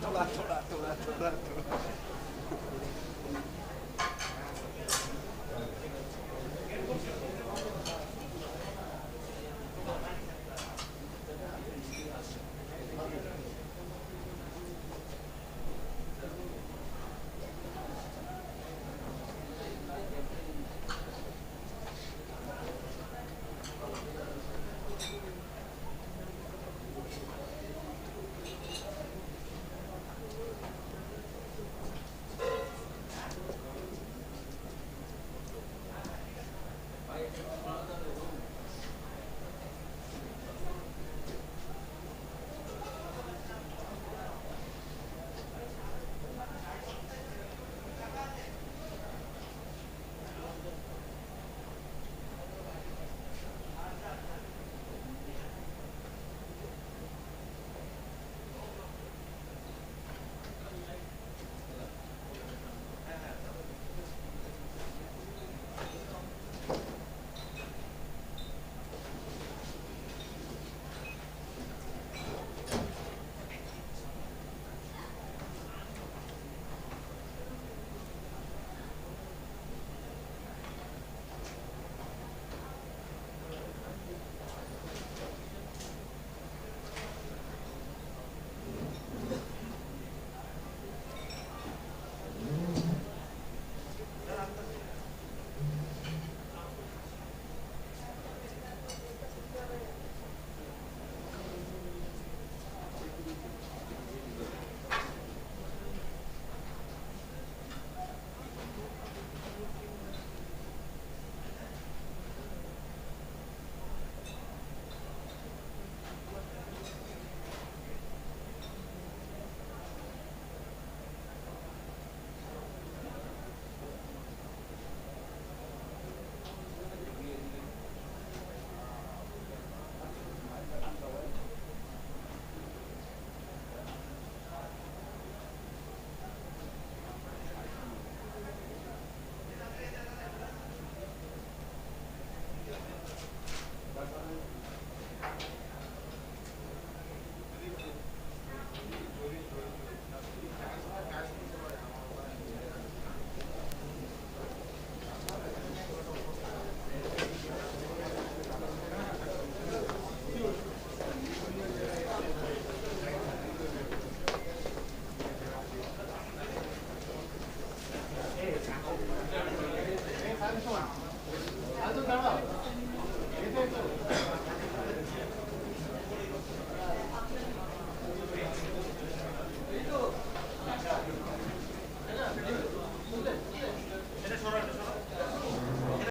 थोड़ा